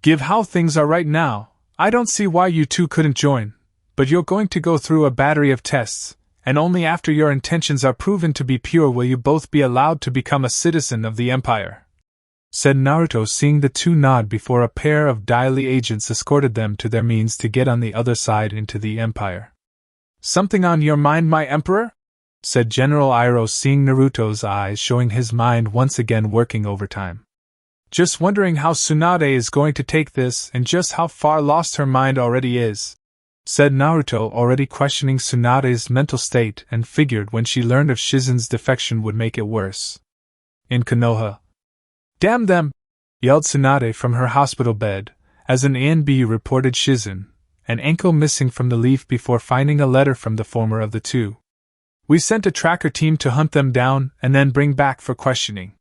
Given how things are right now, I don't see why you two couldn't join, but you're going to go through a battery of tests, and only after your intentions are proven to be pure will you both be allowed to become a citizen of the Empire, said Naruto, seeing the two nod before a pair of daily agents escorted them to their means to get on the other side into the Empire. Something on your mind, my Emperor? Said General Iroh, seeing Naruto's eyes, showing his mind once again working overtime. Just wondering how Tsunade is going to take this and just how far lost her mind already is, said Naruto, already questioning Tsunade's mental state, and figured when she learned of Shizun's defection would make it worse. In Konoha. Damn them! Yelled Tsunade from her hospital bed, as an ANB reported Shizun and Anko missing from the Leaf before finding a letter from the former of the two. We sent a tracker team to hunt them down and then bring back for questioning.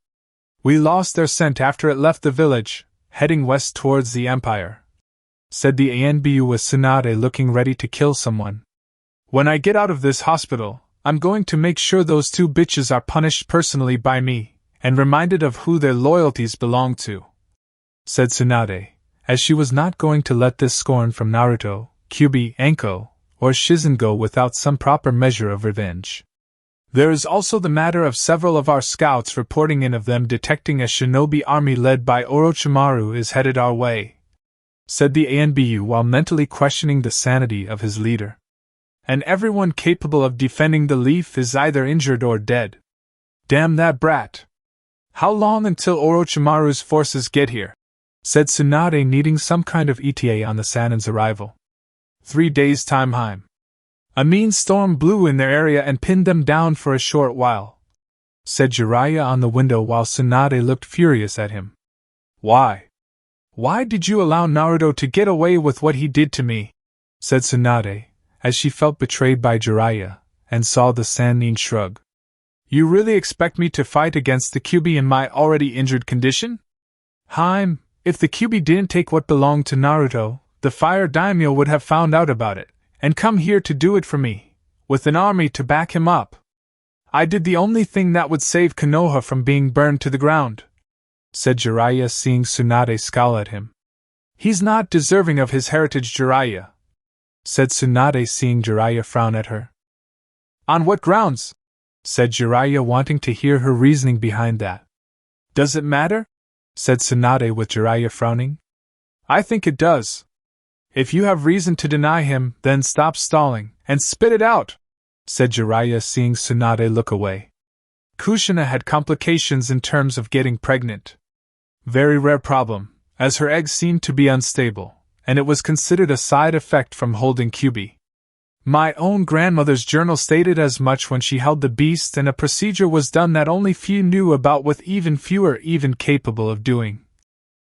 We lost their scent after it left the village, heading west towards the Empire, said the ANBU, with Tsunade looking ready to kill someone. When I get out of this hospital, I'm going to make sure those two bitches are punished personally by me, and reminded of who their loyalties belong to, said Tsunade, as she was not going to let this scorn from Naruto, Kyuubi, Anko, or Shizun go without some proper measure of revenge. There is also the matter of several of our scouts reporting in of them detecting a shinobi army led by Orochimaru is headed our way, said the ANBU while mentally questioning the sanity of his leader. and everyone capable of defending the leaf is either injured or dead. Damn that brat! How long until Orochimaru's forces get here? Said Tsunade, needing some kind of ETA on the Sanin's arrival. 3 days' time. A mean storm blew in their area and pinned them down for a short while, said Jiraiya on the window while Tsunade looked furious at him. Why? Why did you allow Naruto to get away with what he did to me? Said Tsunade, as she felt betrayed by Jiraiya, and saw the Sannin shrug. You really expect me to fight against the Kyuubi in my already injured condition? If the Kyuubi didn't take what belonged to Naruto, the Fire Daimyo would have found out about it, and come here to do it for me, with an army to back him up. I did the only thing that would save Konoha from being burned to the ground, said Jiraiya, seeing Tsunade scowl at him. He's not deserving of his heritage, Jiraiya, said Tsunade, seeing Jiraiya frown at her. On what grounds? Said Jiraiya, wanting to hear her reasoning behind that. Does it matter? Said Tsunade, with Jiraiya frowning. I think it does. If you have reason to deny him, then stop stalling, and spit it out, said Jiraiya, seeing Tsunade look away. Kushina had complications in terms of getting pregnant. Very rare problem, as her eggs seemed to be unstable, and it was considered a side effect from holding Kyuubi. My own grandmother's journal stated as much when she held the beast, and a procedure was done that only few knew about, with even fewer even capable of doing,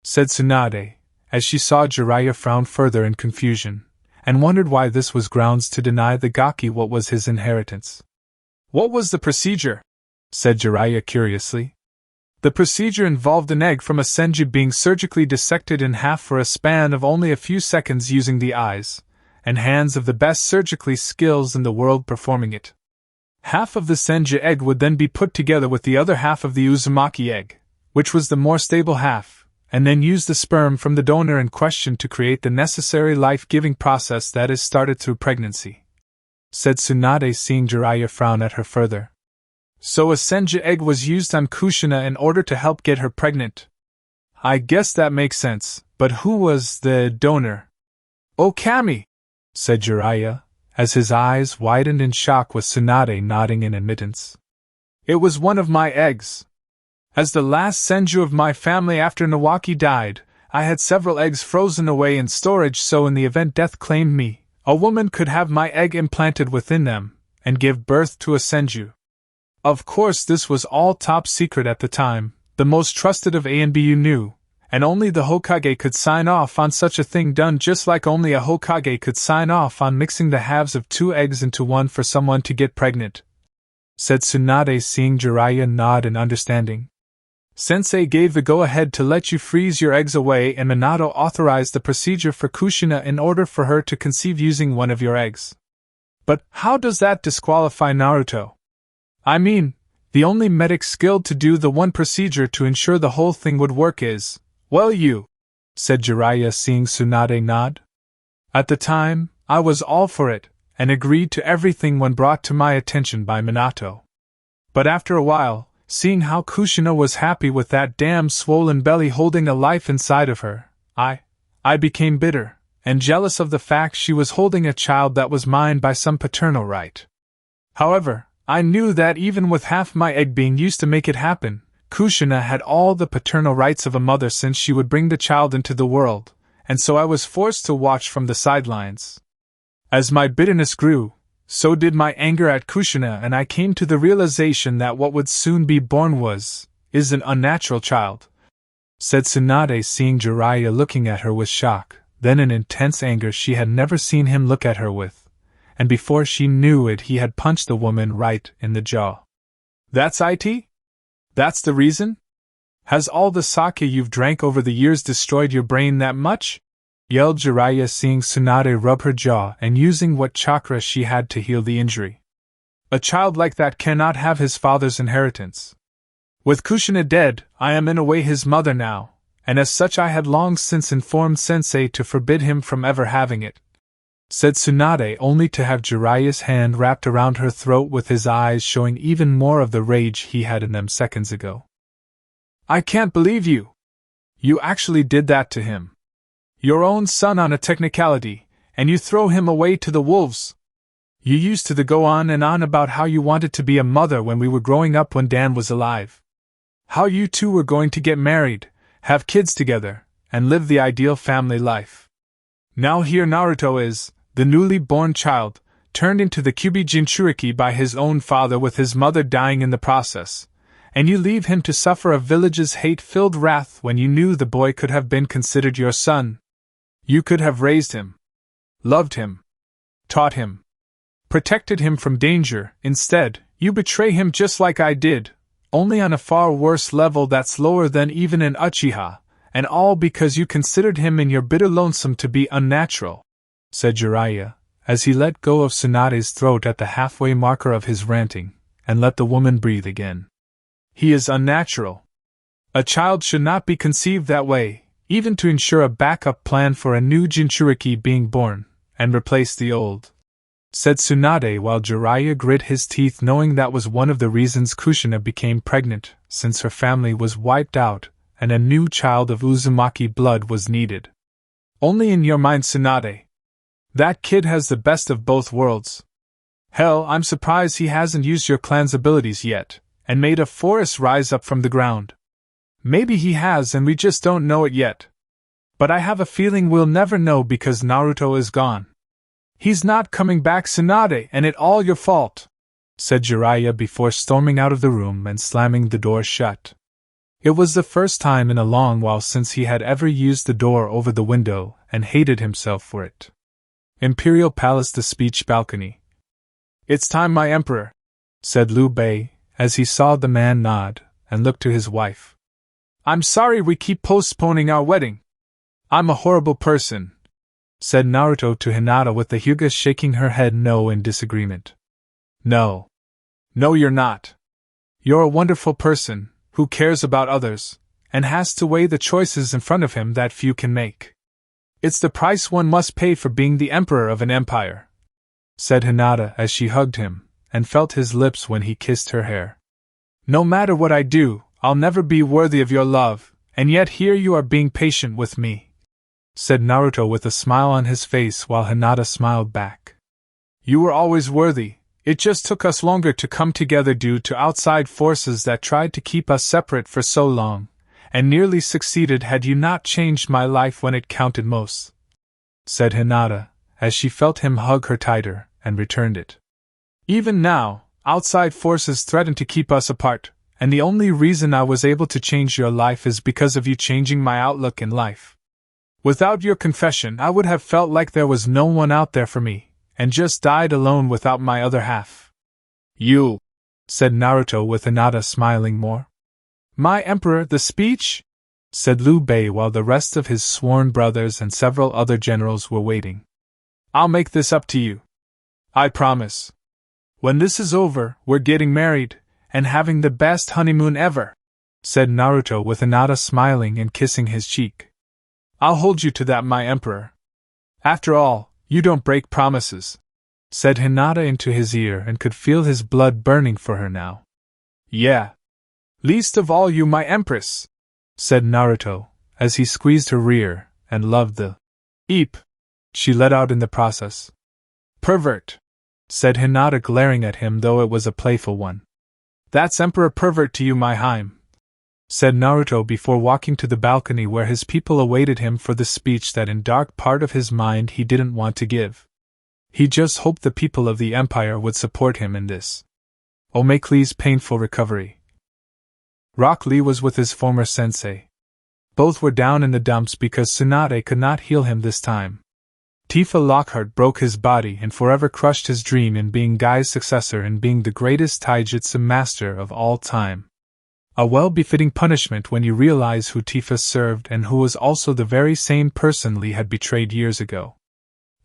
said Tsunade, as she saw Jiraiya frown further in confusion, and wondered why this was grounds to deny the Gaki what was his inheritance. What was the procedure? Said Jiraiya curiously. The procedure involved an egg from a senju being surgically dissected in half for a span of only a few seconds using the eyes and hands of the best surgically skills in the world performing it. Half of the senju egg would then be put together with the other half of the Uzumaki egg, which was the more stable half, and then use the sperm from the donor in question to create the necessary life-giving process that is started through pregnancy, said Tsunade, seeing Jiraiya frown at her further. So a senju egg was used on Kushina in order to help get her pregnant. I guess that makes sense, but who was the donor? Oh, Kami, said Jiraiya, as his eyes widened in shock with Tsunade nodding in admittance. It was one of my eggs. As the last senju of my family after Nawaki died, I had several eggs frozen away in storage, so in the event death claimed me, a woman could have my egg implanted within them, and give birth to a senju. Of course this was all top secret at the time, the most trusted of A and BU knew, and only the Hokage could sign off on such a thing done, just like only a Hokage could sign off on mixing the halves of 2 eggs into one for someone to get pregnant, said Tsunade, seeing Jiraiya nod in understanding. Sensei gave the go-ahead to let you freeze your eggs away, and Minato authorized the procedure for Kushina in order for her to conceive using one of your eggs. But how does that disqualify Naruto? I mean, the only medic skilled to do the one procedure to ensure the whole thing would work is, well, you, said Jiraiya, seeing Tsunade nod. At the time, I was all for it, and agreed to everything when brought to my attention by Minato. But after a while, seeing how Kushina was happy with that damn swollen belly holding a life inside of her, I became bitter, and jealous of the fact she was holding a child that was mine by some paternal right. However, I knew that even with half my egg being used to make it happen, Kushina had all the paternal rights of a mother, since she would bring the child into the world, and so I was forced to watch from the sidelines. As my bitterness grew, so did my anger at Kushina, and I came to the realization that what would soon be born is an unnatural child, said Tsunade, seeing Jiraiya looking at her with shock, then in intense anger she had never seen him look at her with, and before she knew it he had punched the woman right in the jaw. That's it? That's the reason? Has all the sake you've drank over the years destroyed your brain that much? Yelled Jiraiya, seeing Tsunade rub her jaw and using what chakra she had to heal the injury. A child like that cannot have his father's inheritance. With Kushina dead, I am in a way his mother now, and as such I had long since informed Sensei to forbid him from ever having it, said Tsunade, only to have Jiraiya's hand wrapped around her throat, with his eyes showing even more of the rage he had in them seconds ago. I can't believe you! You actually did that to him. Your own son on a technicality, and you throw him away to the wolves! You used to go on and on about how you wanted to be a mother when we were growing up when Dan was alive. How you two were going to get married, have kids together, and live the ideal family life. Now here Naruto is, the newly born child, turned into the Kyuubi Jinchūriki by his own father with his mother dying in the process, and you leave him to suffer a village's hate-filled wrath when you knew the boy could have been considered your son. You could have raised him, loved him, taught him, protected him from danger. Instead, you betray him just like I did, only on a far worse level that's lower than even an Uchiha, and all because you considered him in your bitter lonesome to be unnatural, said Jiraiya, as he let go of Tsunade's throat at the halfway marker of his ranting, and let the woman breathe again. He is unnatural. A child should not be conceived that way, even to ensure a backup plan for a new Jinchūriki being born, and replace the old, said Tsunade while Jiraiya grit his teeth knowing that was one of the reasons Kushina became pregnant, since her family was wiped out, and a new child of Uzumaki blood was needed. Only in your mind, Tsunade. That kid has the best of both worlds. Hell, I'm surprised he hasn't used your clan's abilities yet, and made a forest rise up from the ground. Maybe he has and we just don't know it yet. But I have a feeling we'll never know because Naruto is gone. He's not coming back, Tsunade, and it all your fault, said Jiraiya before storming out of the room and slamming the door shut. It was the first time in a long while since he had ever used the door over the window and hated himself for it. Imperial Palace, the speech balcony. It's time, my emperor, said Liu Bei, as he saw the man nod and look to his wife. I'm sorry we keep postponing our wedding. I'm a horrible person, said Naruto to Hinata with the Hyuga shaking her head no in disagreement. No. No, you're not. You're a wonderful person, who cares about others, and has to weigh the choices in front of him that few can make. It's the price one must pay for being the emperor of an empire, said Hinata as she hugged him, and felt his lips when he kissed her hair. No matter what I do, I'll never be worthy of your love, and yet here you are being patient with me, said Naruto with a smile on his face while Hinata smiled back. You were always worthy, it just took us longer to come together due to outside forces that tried to keep us separate for so long, and nearly succeeded had you not changed my life when it counted most, said Hinata, as she felt him hug her tighter, and returned it. Even now, outside forces threaten to keep us apart, and the only reason I was able to change your life is because of you changing my outlook in life. Without your confession, I would have felt like there was no one out there for me, and just died alone without my other half. You, said Naruto with Hinata smiling more. My emperor, the speech? Said Liu Bei while the rest of his sworn brothers and several other generals were waiting. I'll make this up to you. I promise. When this is over, we're getting married, and having the best honeymoon ever, said Naruto with Hinata smiling and kissing his cheek. I'll hold you to that, my emperor. After all, you don't break promises, said Hinata into his ear and could feel his blood burning for her now. Yeah. Least of all you, my empress, said Naruto, as he squeezed her rear and loved the eep she let out in the process. Pervert, said Hinata glaring at him though it was a playful one. That's Emperor Pervert to you, my Heim, said Naruto before walking to the balcony where his people awaited him for the speech that in dark part of his mind he didn't want to give. He just hoped the people of the Empire would support him in this Omekli's painful recovery. Rock Lee was with his former sensei. Both were down in the dumps because Tsunade could not heal him this time. Tifa Lockhart broke his body and forever crushed his dream in being Guy's successor and being the greatest taijutsu master of all time. A well-befitting punishment when you realize who Tifa served and who was also the very same person Lee had betrayed years ago.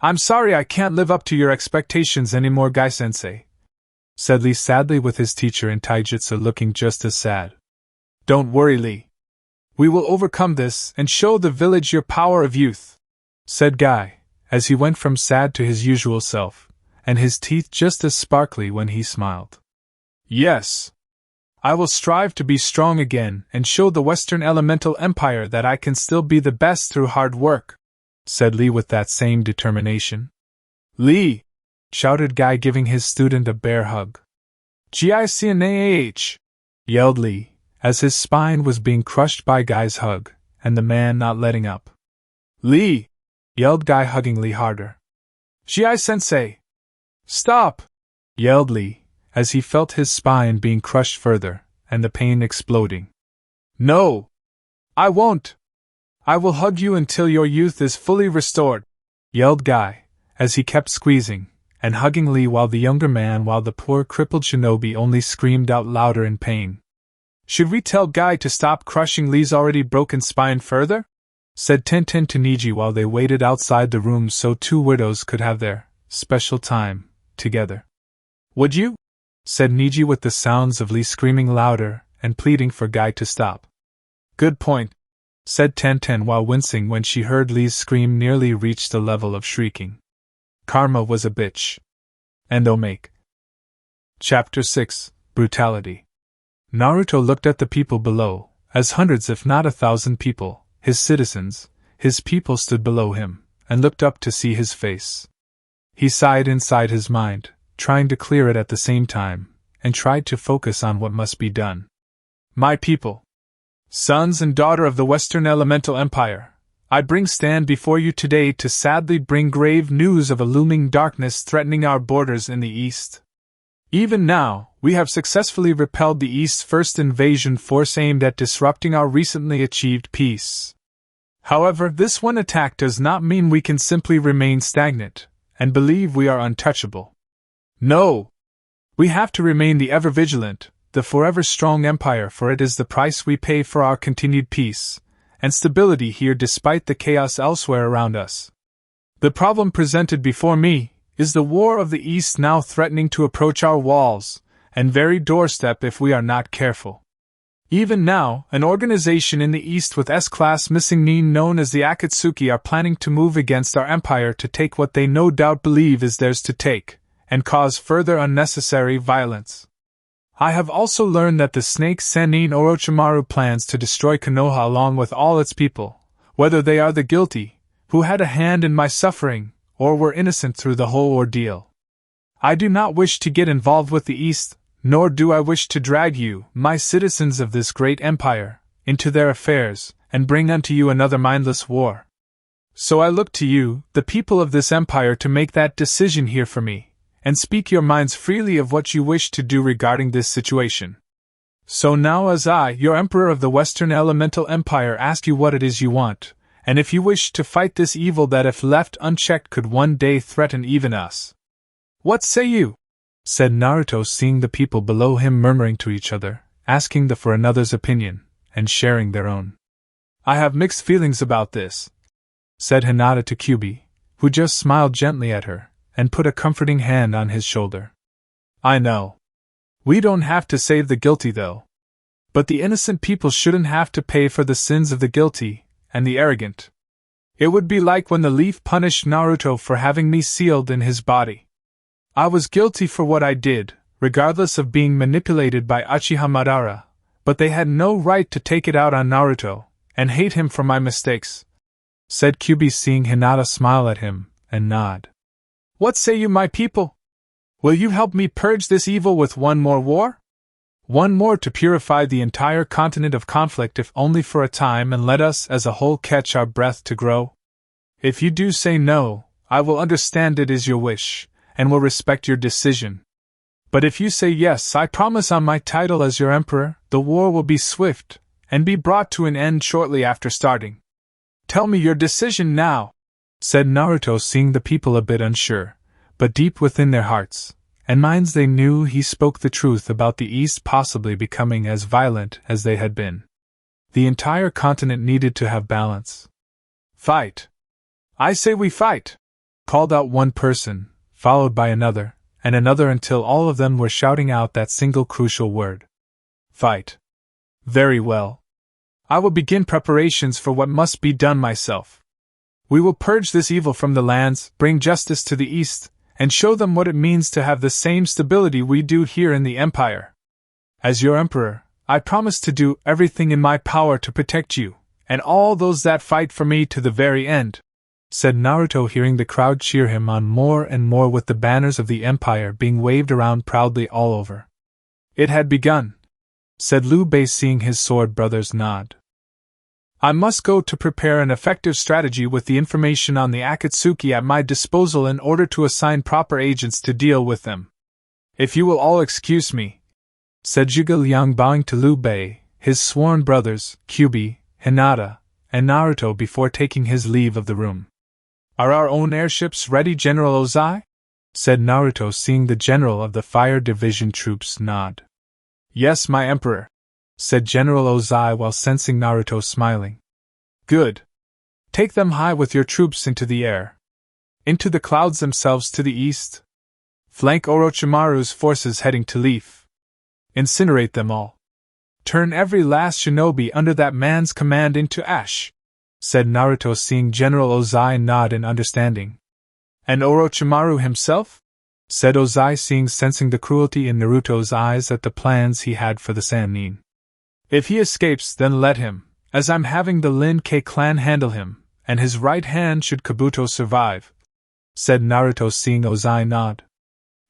I'm sorry I can't live up to your expectations anymore, Guy-sensei, said Lee sadly with his teacher in taijutsu looking just as sad. Don't worry, Lee. We will overcome this and show the village your power of youth, said Guy, as he went from sad to his usual self, and his teeth just as sparkly when he smiled. Yes. I will strive to be strong again and show the Western Elemental Empire that I can still be the best through hard work, said Lee with that same determination. Lee, shouted Guy, giving his student a bear hug. Gicnah! Yelled Lee, as his spine was being crushed by Guy's hug, and the man not letting up. Lee! Yelled Guy, hugging Lee harder. Gi-sensei! Stop! Yelled Lee, as he felt his spine being crushed further, and the pain exploding. No! I won't! I will hug you until your youth is fully restored! Yelled Guy, as he kept squeezing and hugging Lee while the poor crippled shinobi only screamed out louder in pain. Should we tell Guy to stop crushing Lee's already broken spine further? Said Tenten to Niji while they waited outside the room so two widows could have their special time together. Would you? Said Niji with the sounds of Lee screaming louder and pleading for Guy to stop. Good point, said Tenten while wincing when she heard Lee's scream nearly reach the level of shrieking. Karma was a bitch. And make. Chapter 6, Brutality. Naruto looked at the people below, as hundreds if not 1,000 people, his citizens, his people stood below him, and looked up to see his face. He sighed inside his mind, trying to clear it at the same time, and tried to focus on what must be done. My people, sons and daughter of the Western Elemental Empire, I stand before you today to sadly bring grave news of a looming darkness threatening our borders in the east. Even now, we have successfully repelled the East's first invasion force aimed at disrupting our recently achieved peace. However, this one attack does not mean we can simply remain stagnant and believe we are untouchable. No! We have to remain the ever-vigilant, the forever strong empire, for it is the price we pay for our continued peace and stability here despite the chaos elsewhere around us. The problem presented before me is the war of the East now threatening to approach our walls and very doorstep if we are not careful. Even now, an organization in the East with S-class missing nin known as the Akatsuki are planning to move against our empire to take what they no doubt believe is theirs to take, and cause further unnecessary violence. I have also learned that the snake Sennin Orochimaru plans to destroy Konoha along with all its people, whether they are the guilty, who had a hand in my suffering, or were innocent through the whole ordeal. I do not wish to get involved with the East, nor do I wish to drag you, my citizens of this great empire, into their affairs, and bring unto you another mindless war. So I look to you, the people of this empire, to make that decision here for me, and speak your minds freely of what you wish to do regarding this situation. So now as I, your Emperor of the Western Elemental Empire, ask you what it is you want, and if you wish to fight this evil that if left unchecked could one day threaten even us. What say you? Said Naruto, seeing the people below him murmuring to each other, asking for another's opinion, and sharing their own. I have mixed feelings about this, said Hinata to Kyubi, who just smiled gently at her, and put a comforting hand on his shoulder. I know. We don't have to save the guilty though. But the innocent people shouldn't have to pay for the sins of the guilty and the arrogant. It would be like when the leaf punished Naruto for having me sealed in his body. I was guilty for what I did, regardless of being manipulated by Uchiha Madara, but they had no right to take it out on Naruto, and hate him for my mistakes, said Kyubi, seeing Hinata smile at him, and nod. What say you, my people? Will you help me purge this evil with one more war? One more to purify the entire continent of conflict, if only for a time, and let us as a whole catch our breath to grow? If you do say no, I will understand it is your wish, and will respect your decision. But if you say yes, I promise on my title as your emperor, the war will be swift, and be brought to an end shortly after starting. Tell me your decision now, said Naruto, seeing the people a bit unsure, but deep within their hearts and minds they knew he spoke the truth about the East possibly becoming as violent as they had been. The entire continent needed to have balance. Fight! I say we fight! Called out one person, followed by another, and another, until all of them were shouting out that single crucial word. Fight! Very well. I will begin preparations for what must be done myself. We will purge this evil from the lands, bring justice to the East, and show them what it means to have the same stability we do here in the Empire. As your Emperor, I promise to do everything in my power to protect you, and all those that fight for me to the very end. said Naruto, hearing the crowd cheer him on more and more with the banners of the Empire being waved around proudly all over. It had begun, said Liu Bei, seeing his sword brothers nod. I must go to prepare an effective strategy with the information on the Akatsuki at my disposal in order to assign proper agents to deal with them. If you will all excuse me, said Zhuge Liang, bowing to Liu Bei, his sworn brothers, Kyubi, Hinata, and Naruto, before taking his leave of the room. Are our own airships ready, General Ozai? Said Naruto, seeing the general of the Fire Division troops nod. Yes, my emperor, said General Ozai while sensing Naruto smiling. Good. Take them high with your troops into the air. Into the clouds themselves to the east. Flank Orochimaru's forces heading to Leaf. Incinerate them all. Turn every last shinobi under that man's command into ash, said Naruto, seeing General Ozai nod in understanding. And Orochimaru himself? Said Ozai, sensing the cruelty in Naruto's eyes at the plans he had for the Sannin. If he escapes, then let him, as I'm having the Lin-Kei clan handle him, and his right hand should Kabuto survive, said Naruto, seeing Ozai nod.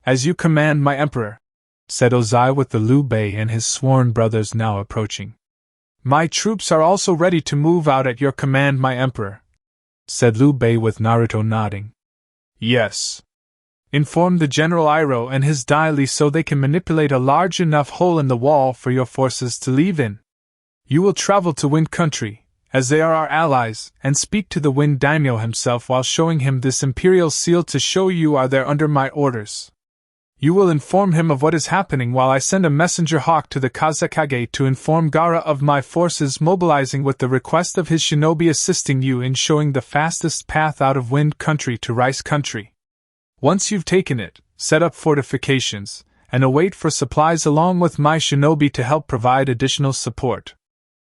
As you command, my emperor, said Ozai, with the Liu Bei and his sworn brothers now approaching. My troops are also ready to move out at your command, my emperor, said Liu Bei, with Naruto nodding. Yes. Inform the General Iroh and his daily so they can manipulate a large enough hole in the wall for your forces to leave in. You will travel to Wind Country, as they are our allies, and speak to the Wind Daimyo himself while showing him this imperial seal to show you are there under my orders. You will inform him of what is happening while I send a messenger hawk to the Kazekage to inform Gaara of my forces mobilizing with the request of his shinobi assisting you in showing the fastest path out of Wind Country to Rice Country. Once you've taken it, set up fortifications, and await for supplies along with my shinobi to help provide additional support.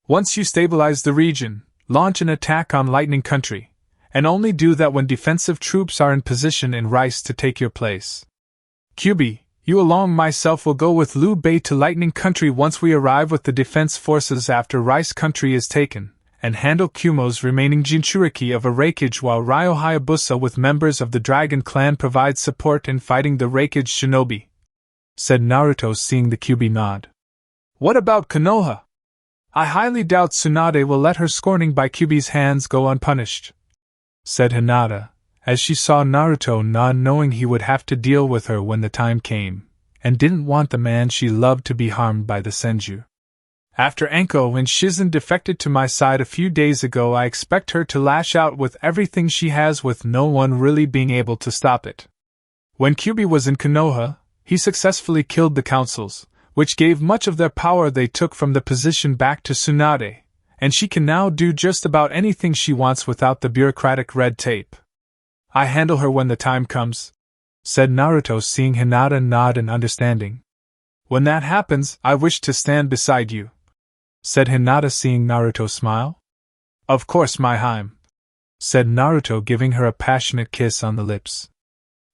Once you stabilize the region, launch an attack on Lightning Country, and only do that when defensive troops are in position in Rice to take your place. Kyubi, you along myself will go with Liu Bei to Lightning Country once we arrive with the defense forces after Rice Country is taken, and handle Kumo's remaining Jinchūriki of a Raikage while Ryo Hayabusa with members of the Dragon Clan provide support in fighting the Raikage shinobi, said Naruto, seeing the Kyubi nod. What about Konoha? I highly doubt Tsunade will let her scorning by Kyubi's hands go unpunished, said Hinata, as she saw Naruto nod, knowing he would have to deal with her when the time came, and didn't want the man she loved to be harmed by the Senju. After Anko and Shizen defected to my side a few days ago, I expect her to lash out with everything she has, with no one really being able to stop it. When Kyubi was in Konoha, he successfully killed the councils, which gave much of their power they took from the position back to Tsunade, and she can now do just about anything she wants without the bureaucratic red tape. I handle her when the time comes, said Naruto, seeing Hinata nod in understanding. When that happens, I wish to stand beside you, said Hinata, seeing Naruto smile. Of course, my Haim, said Naruto, giving her a passionate kiss on the lips.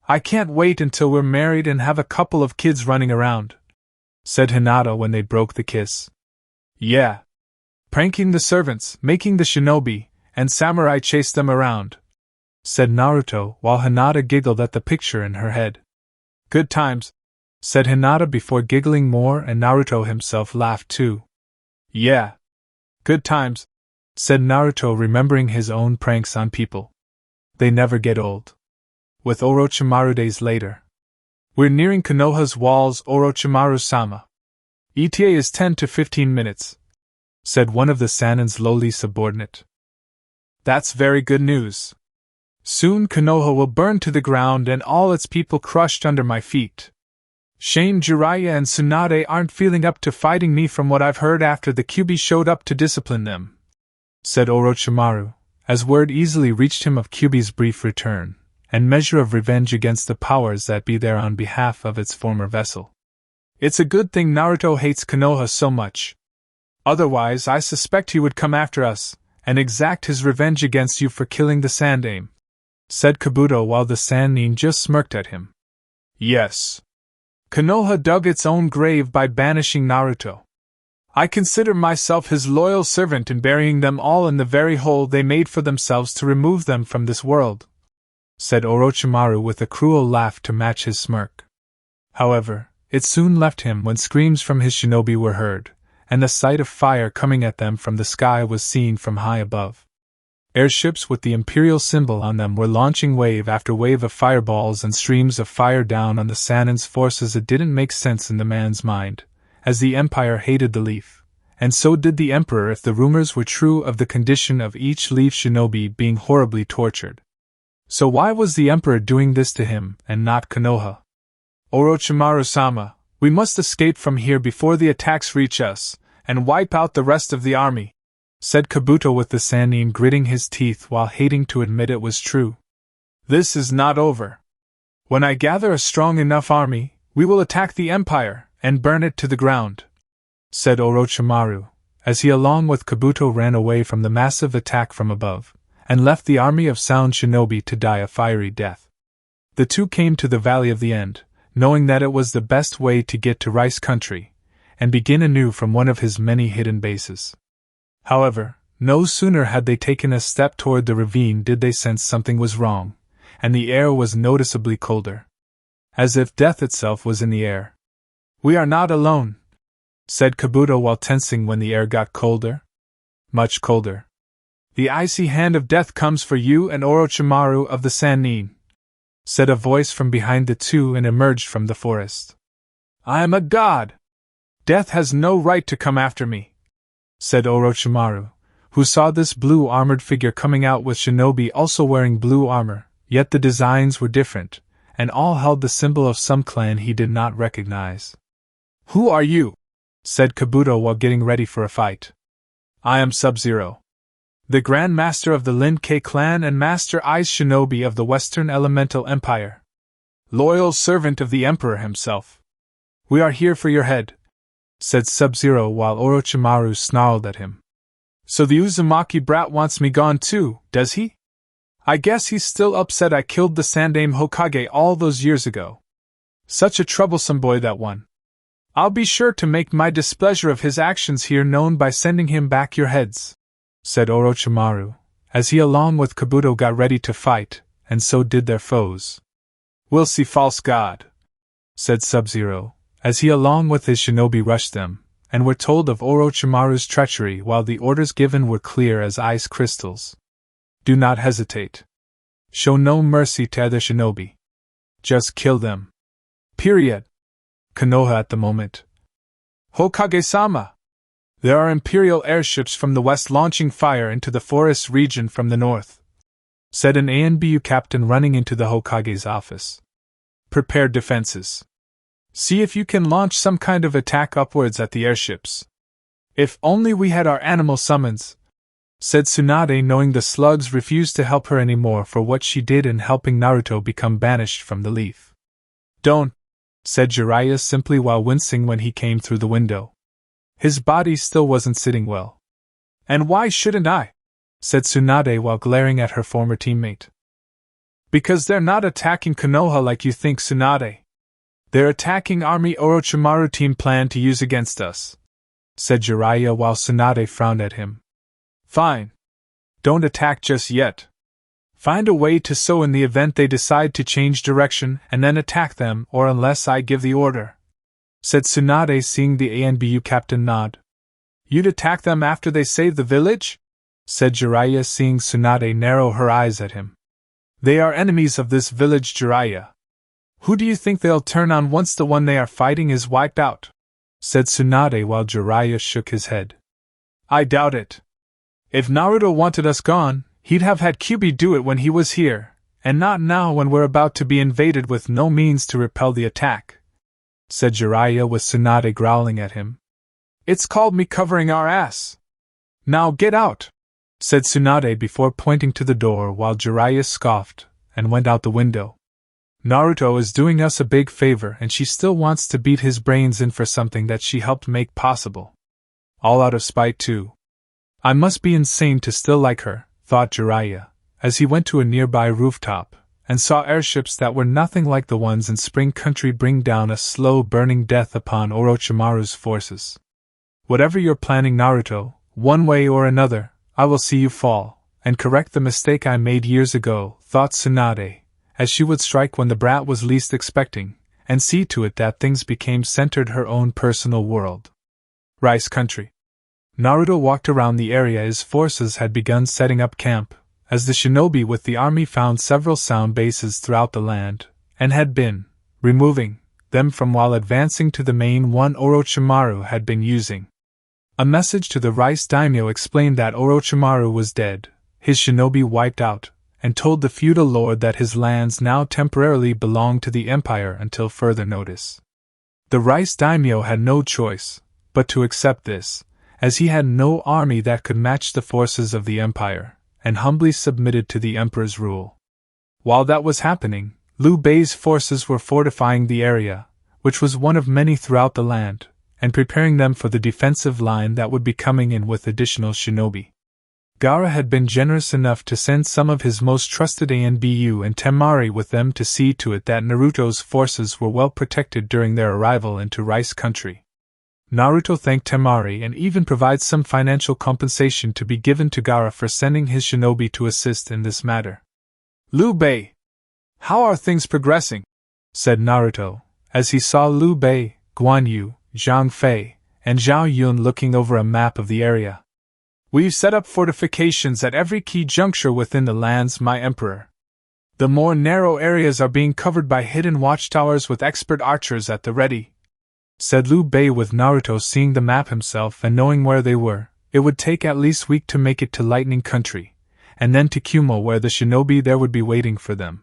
I can't wait until we're married and have a couple of kids running around, said Hinata when they broke the kiss. Yeah. Pranking the servants, making the shinobi, and samurai chase them around, said Naruto, while Hinata giggled at the picture in her head. Good times, said Hinata before giggling more, and Naruto himself laughed too. Yeah. Good times, said Naruto, remembering his own pranks on people. They never get old. With Orochimaru days later. We're nearing Konoha's walls, Orochimaru-sama. ETA is 10 to 15 minutes, said one of the Sannin's lowly subordinate. That's very good news. Soon Konoha will burn to the ground and all its people crushed under my feet. Shame Jiraiya and Tsunade aren't feeling up to fighting me from what I've heard after the Kyubi showed up to discipline them, said Orochimaru, as word easily reached him of Kyubi's brief return, and measure of revenge against the powers that be there on behalf of its former vessel. It's a good thing Naruto hates Konoha so much. Otherwise, I suspect he would come after us, and exact his revenge against you for killing the Sandaime, said Kabuto, while the Sannin just smirked at him. Yes. Konoha dug its own grave by banishing Naruto. I consider myself his loyal servant in burying them all in the very hole they made for themselves to remove them from this world," said Orochimaru with a cruel laugh to match his smirk. However, it soon left him when screams from his shinobi were heard, and the sight of fire coming at them from the sky was seen from high above. Airships with the imperial symbol on them were launching wave after wave of fireballs and streams of fire down on the Sanin's forces. It didn't make sense in the man's mind, as the Empire hated the Leaf, and so did the Emperor if the rumors were true of the condition of each Leaf shinobi being horribly tortured. So why was the Emperor doing this to him, and not Konoha? "Orochimaru-sama, we must escape from here before the attacks reach us, and wipe out the rest of the army," said Kabuto with the Sannin gritting his teeth while hating to admit it was true. "This is not over. When I gather a strong enough army, we will attack the Empire and burn it to the ground," said Orochimaru, as he along with Kabuto ran away from the massive attack from above, and left the army of sound shinobi to die a fiery death. The two came to the Valley of the End, knowing that it was the best way to get to Rice Country, and begin anew from one of his many hidden bases. However, no sooner had they taken a step toward the ravine did they sense something was wrong, and the air was noticeably colder. As if death itself was in the air. "We are not alone," said Kabuto while tensing when the air got colder. "Much colder. The icy hand of death comes for you and Orochimaru of the Sannin," said a voice from behind the two and emerged from the forest. "I am a god! Death has no right to come after me," said Orochimaru, who saw this blue-armored figure coming out with shinobi also wearing blue armor, yet the designs were different, and all held the symbol of some clan he did not recognize. "Who are you?" said Kabuto while getting ready for a fight. "I am Sub-Zero, the Grand Master of the Lin-Kei clan and Master Ice Shinobi of the Western Elemental Empire. Loyal servant of the Emperor himself. We are here for your head," said Sub-Zero while Orochimaru snarled at him. "So the Uzumaki brat wants me gone too, does he? I guess he's still upset I killed the Sandaime Hokage all those years ago. Such a troublesome boy, that one. I'll be sure to make my displeasure of his actions here known by sending him back your heads," said Orochimaru, as he along with Kabuto got ready to fight, and so did their foes. "We'll see, false god," said Sub-Zero, as he along with his shinobi rushed them, and were told of Orochimaru's treachery while the orders given were clear as ice crystals. "Do not hesitate. Show no mercy to other shinobi. Just kill them. Period." Konoha at the moment. "Hokage-sama! There are Imperial airships from the west launching fire into the forest region from the north," said an ANBU captain running into the Hokage's office. "Prepare defenses. See if you can launch some kind of attack upwards at the airships. If only we had our animal summons," said Tsunade, knowing the slugs refused to help her anymore for what she did in helping Naruto become banished from the Leaf. "Don't," said Jiraiya simply while wincing when he came through the window. His body still wasn't sitting well. "And why shouldn't I?" said Tsunade while glaring at her former teammate. "Because they're not attacking Konoha like you think, Tsunade. They're attacking army Orochimaru team plan to use against us," said Jiraiya while Tsunade frowned at him. "Fine. Don't attack just yet. Find a way to sow in the event they decide to change direction and then attack them, or unless I give the order," said Tsunade, seeing the ANBU captain nod. "You'd attack them after they save the village?" said Jiraiya, seeing Tsunade narrow her eyes at him. "They are enemies of this village, Jiraiya. Who do you think they'll turn on once the one they are fighting is wiped out?" said Tsunade while Jiraiya shook his head. "I doubt it. If Naruto wanted us gone, he'd have had Kyuubi do it when he was here, and not now when we're about to be invaded with no means to repel the attack," said Jiraiya with Tsunade growling at him. "It's called me covering our ass. Now get out," said Tsunade before pointing to the door while Jiraiya scoffed and went out the window. "Naruto is doing us a big favor and she still wants to beat his brains in for something that she helped make possible. All out of spite too. I must be insane to still like her," thought Jiraiya, as he went to a nearby rooftop, and saw airships that were nothing like the ones in Spring Country bring down a slow burning death upon Orochimaru's forces. Whatever you're planning, Naruto, one way or another, I will see you fall, and correct the mistake I made years ago, thought Tsunade, as she would strike when the brat was least expecting, and see to it that things became centered her own personal world. Rice Country. Naruto walked around the area his forces had begun setting up camp, as the shinobi with the army found several sound bases throughout the land, and had been removing them from while advancing to the main one Orochimaru had been using. A message to the Rice daimyo explained that Orochimaru was dead, his shinobi wiped out, and told the feudal lord that his lands now temporarily belonged to the empire until further notice. The Rice daimyo had no choice but to accept this, as he had no army that could match the forces of the empire, and humbly submitted to the emperor's rule. While that was happening, Liu Bei's forces were fortifying the area, which was one of many throughout the land, and preparing them for the defensive line that would be coming in with additional shinobi. Gaara had been generous enough to send some of his most trusted Anbu and Temari with them to see to it that Naruto's forces were well protected during their arrival into Rice Country. Naruto thanked Temari and even provided some financial compensation to be given to Gaara for sending his shinobi to assist in this matter. Liu Bei, how are things progressing? Said Naruto, as he saw Liu Bei, Guan Yu, Zhang Fei, and Zhao Yun looking over a map of the area. We've set up fortifications at every key juncture within the lands, my emperor. The more narrow areas are being covered by hidden watchtowers with expert archers at the ready, said Liu Bei, with Naruto seeing the map himself and knowing where they were. It would take at least a week to make it to Lightning Country, and then to Kumo, where the shinobi there would be waiting for them.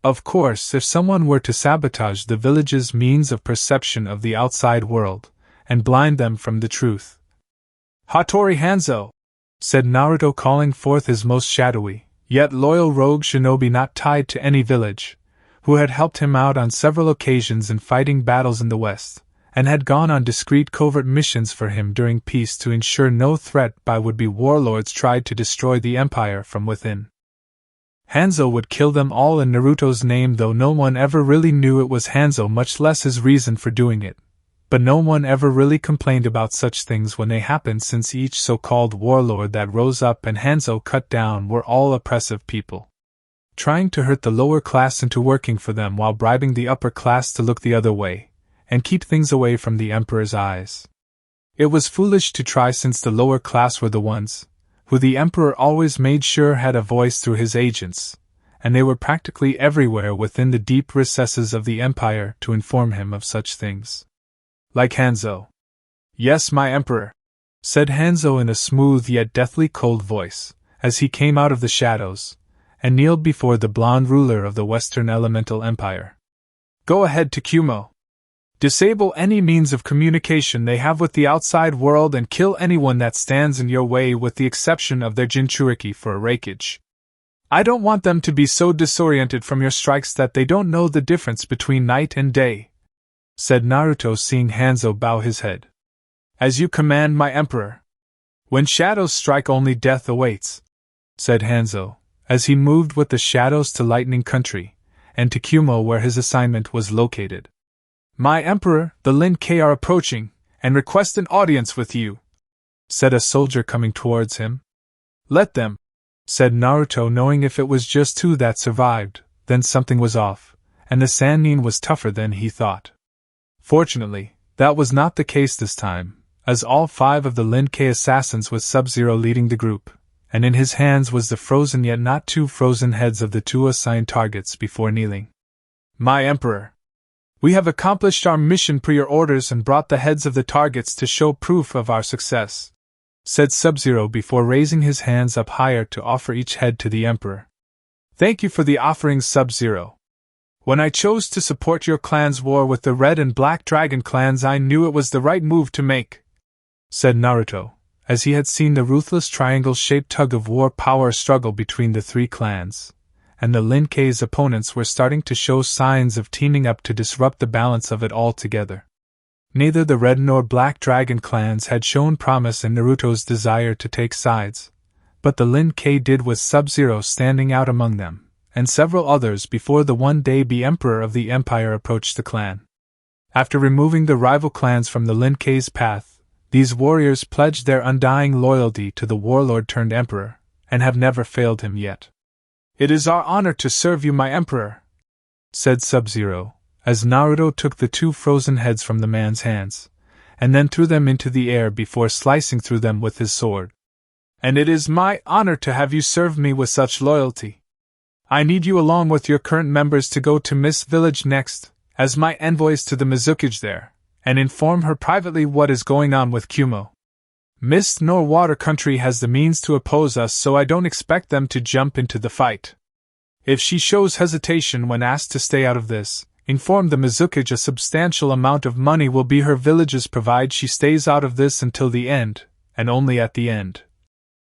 Of course, if someone were to sabotage the village's means of perception of the outside world, and blind them from the truth. Hattori Hanzo, said Naruto, calling forth his most shadowy, yet loyal rogue shinobi not tied to any village, who had helped him out on several occasions in fighting battles in the west, and had gone on discreet covert missions for him during peace to ensure no threat by would-be warlords tried to destroy the empire from within. Hanzo would kill them all in Naruto's name, though no one ever really knew it was Hanzo, much less his reason for doing it. But no one ever really complained about such things when they happened, since each so-called warlord that rose up and Hanzo cut down were all oppressive people, trying to hurt the lower class into working for them while bribing the upper class to look the other way, and keep things away from the emperor's eyes. It was foolish to try, since the lower class were the ones who the emperor always made sure had a voice through his agents, and they were practically everywhere within the deep recesses of the empire to inform him of such things. Like Hanzo. Yes, my emperor, said Hanzo in a smooth yet deathly cold voice, as he came out of the shadows, and kneeled before the blonde ruler of the Western Elemental Empire. Go ahead to Kumo. Disable any means of communication they have with the outside world and kill anyone that stands in your way, with the exception of their Jinchūriki for a rakeage. I don't want them to be so disoriented from your strikes that they don't know the difference between night and day, said Naruto, seeing Hanzo bow his head. As you command, my emperor. When shadows strike, only death awaits, said Hanzo, as he moved with the shadows to Lightning Country, and to Kumo, where his assignment was located. My emperor, the Lin-Kai are approaching, and request an audience with you, said a soldier coming towards him. Let them, said Naruto, knowing if it was just two that survived, then something was off, and the Sannin was tougher than he thought. Fortunately, that was not the case this time, as all 5 of the Lin-Kai assassins with Sub-Zero leading the group, and in his hands was the frozen yet not too frozen heads of the 2 assigned targets before kneeling. My emperor, we have accomplished our mission per your orders and brought the heads of the targets to show proof of our success, said Sub-Zero before raising his hands up higher to offer each head to the emperor. Thank you for the offering, Sub-Zero. When I chose to support your clan's war with the Red and Black Dragon clans, I knew it was the right move to make, said Naruto, as he had seen the ruthless triangle-shaped tug-of-war power struggle between the 3 clans, and the Lin-Kai's opponents were starting to show signs of teaming up to disrupt the balance of it all together. Neither the Red nor Black Dragon clans had shown promise in Naruto's desire to take sides, but the Lin-Kai did, with Sub-Zero standing out among them, and several others before the one-day emperor of the empire approached the clan. After removing the rival clans from the Lin-Kai's path, These warriors pledged their undying loyalty to the warlord turned emperor, and have never failed him yet. "It is our honor to serve you, my emperor," said Sub-Zero, as Naruto took the two frozen heads from the man's hands, and then threw them into the air before slicing through them with his sword. "And it is my honor to have you serve me with such loyalty. I need you along with your current members to go to Mist Village next, as my envoys to the Mizukage there, and inform her privately what is going on with Kumo. Mist nor Water Country has the means to oppose us, so I don't expect them to jump into the fight. If she shows hesitation when asked to stay out of this, inform the Mizukage a substantial amount of money will be her village's provided she stays out of this until the end, and only at the end,"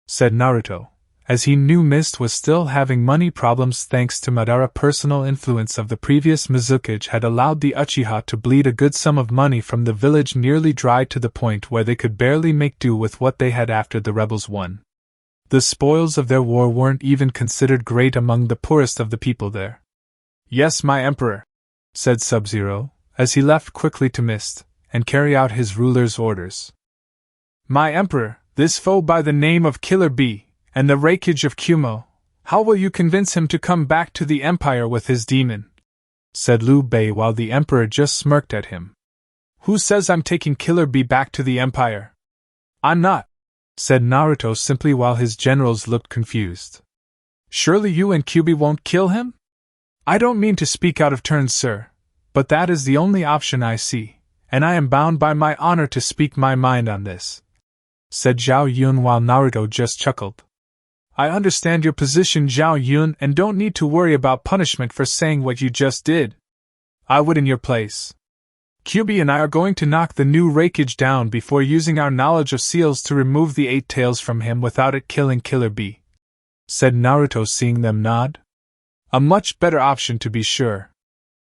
said Naruto, as he knew Mist was still having money problems thanks to Madara's personal influence of the previous Mizukage had allowed the Uchiha to bleed a good sum of money from the village nearly dry to the point where they could barely make do with what they had after the rebels won. The spoils of their war weren't even considered great among the poorest of the people there. "Yes, my emperor," said Sub-Zero, as he left quickly to Mist and carry out his ruler's orders. "My emperor, this foe by the name of Killer Bee, and the Raikage of Kumo, how will you convince him to come back to the Empire with his demon?" said Liu Bei while the Emperor just smirked at him. "Who says I'm taking Killer Bee back to the Empire?" "I'm not," said Naruto simply while his generals looked confused. "Surely you and Kyuubi won't kill him?" "I don't mean to speak out of turn, sir, but that is the only option I see, and I am bound by my honor to speak my mind on this," said Zhao Yun while Naruto just chuckled. "I understand your position, Zhao Yun, and don't need to worry about punishment for saying what you just did. I would in your place. Kyuubi and I are going to knock the new Raikage down before using our knowledge of seals to remove the 8 tails from him without it killing Killer Bee," said Naruto, seeing them nod. "A much better option, to be sure.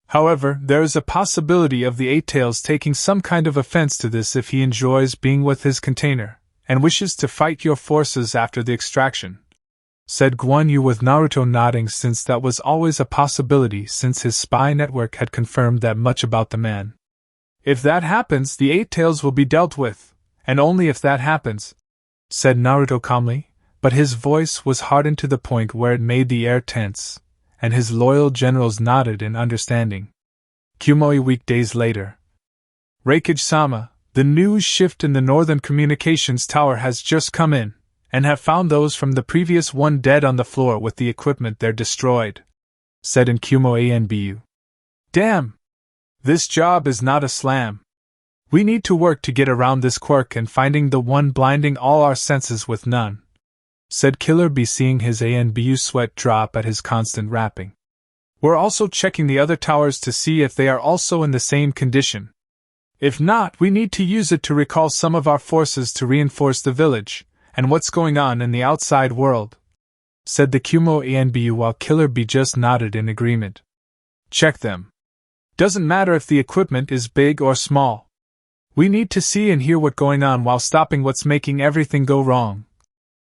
However, there is a possibility of the 8 tails taking some kind of offense to this if he enjoys being with his container, and wishes to fight your forces after the extraction," said Guan Yu with Naruto nodding, since that was always a possibility since his spy network had confirmed that much about the man. "If that happens, the 8 tails will be dealt with, and only if that happens," said Naruto calmly, but his voice was hardened to the point where it made the air tense, and his loyal generals nodded in understanding. Kumo week days later. "Raikage-sama, the news shift in the Northern Communications Tower has just come in, and have found those from the previous one dead on the floor with the equipment there destroyed," said in Kumo Anbu. "Damn! This job is not a slam. We need to work to get around this quirk and finding the one blinding all our senses with none," said Killer Bee, seeing his Anbu sweat drop at his constant rapping. "We're also checking the other towers to see if they are also in the same condition. If not, we need to use it to recall some of our forces to reinforce the village, and what's going on in the outside world," said the Kumo Anbu while Killer Bee just nodded in agreement. "Check them. Doesn't matter if the equipment is big or small. We need to see and hear what's going on while stopping what's making everything go wrong,"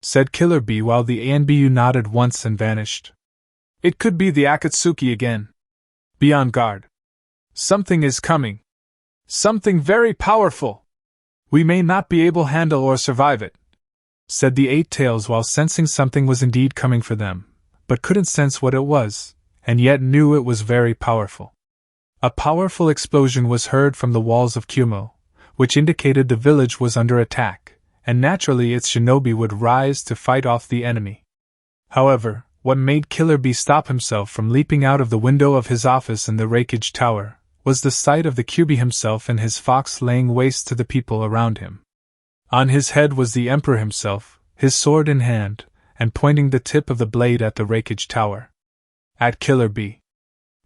said Killer Bee while the Anbu nodded once and vanished. "It could be the Akatsuki again. Be on guard. Something is coming. Something very powerful. We may not be able to handle or survive it," said the 8 tails while sensing something was indeed coming for them, but couldn't sense what it was, and yet knew it was very powerful. A powerful explosion was heard from the walls of Kumo, which indicated the village was under attack, and naturally its shinobi would rise to fight off the enemy. However, what made Killer Bee stop himself from leaping out of the window of his office in the Raikage Tower was the sight of the Kyuubi himself and his fox laying waste to the people around him. On his head was the Emperor himself, his sword in hand, and pointing the tip of the blade at the Raikage Tower. At Killer Bee.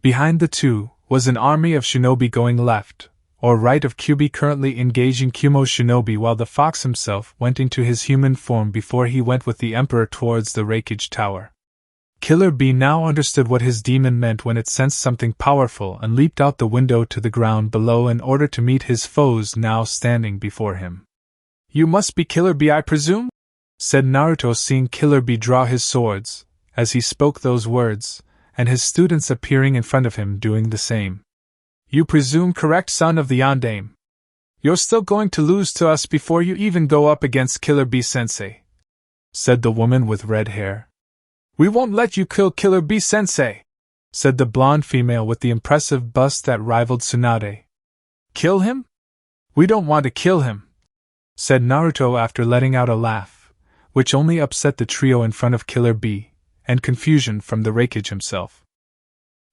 Behind the two was an army of shinobi going left or right of Kyuubi, currently engaging Kumo shinobi, while the fox himself went into his human form before he went with the Emperor towards the Raikage Tower. Killer Bee now understood what his demon meant when it sensed something powerful and leaped out the window to the ground below in order to meet his foes now standing before him. "You must be Killer Bee, I presume?" said Naruto, seeing Killer Bee draw his swords, as he spoke those words, and his students appearing in front of him doing the same. "You presume correct, son of the Yondaime?" You're still going to lose to us before you even go up against Killer Bee-sensei, said the woman with red hair. We won't let you kill Killer Bee-sensei, said the blonde female with the impressive bust that rivaled Tsunade. Kill him? We don't want to kill him, said Naruto after letting out a laugh, which only upset the trio in front of Killer Bee, and confusion from the Raikage himself.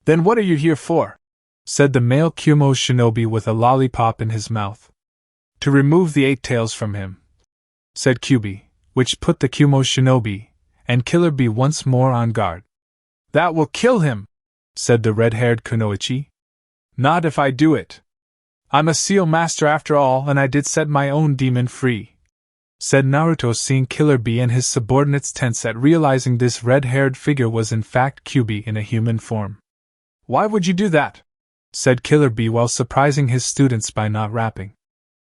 Then what are you here for? Said the male Kumo shinobi with a lollipop in his mouth. To remove the 8 tails from him, said Kyubi, which put the Kumo shinobi and Killer Bee once more on guard. That will kill him, said the red-haired Kunoichi. Not if I do it. I'm a seal master after all, and I did set my own demon free, said Naruto, seeing Killer Bee and his subordinates tense at realizing this red-haired figure was in fact Kyubi in a human form. Why would you do that? Said Killer Bee while surprising his students by not rapping.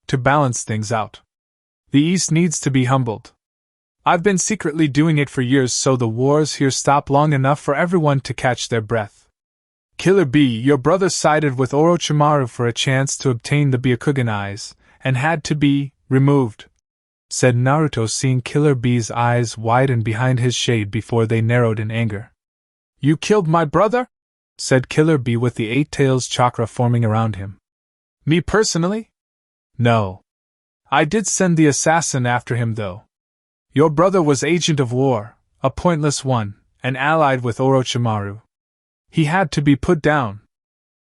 To balance things out. The East needs to be humbled. I've been secretly doing it for years so the wars here stop long enough for everyone to catch their breath. Killer Bee, your brother sided with Orochimaru for a chance to obtain the Byakugan eyes, and had to be removed, said Naruto, seeing Killer Bee's eyes widen behind his shade before they narrowed in anger. You killed my brother? Said Killer Bee with the 8 tails chakra forming around him. Me personally? No. I did send the assassin after him though. Your brother was agent of war, a pointless one, and allied with Orochimaru. He had to be put down.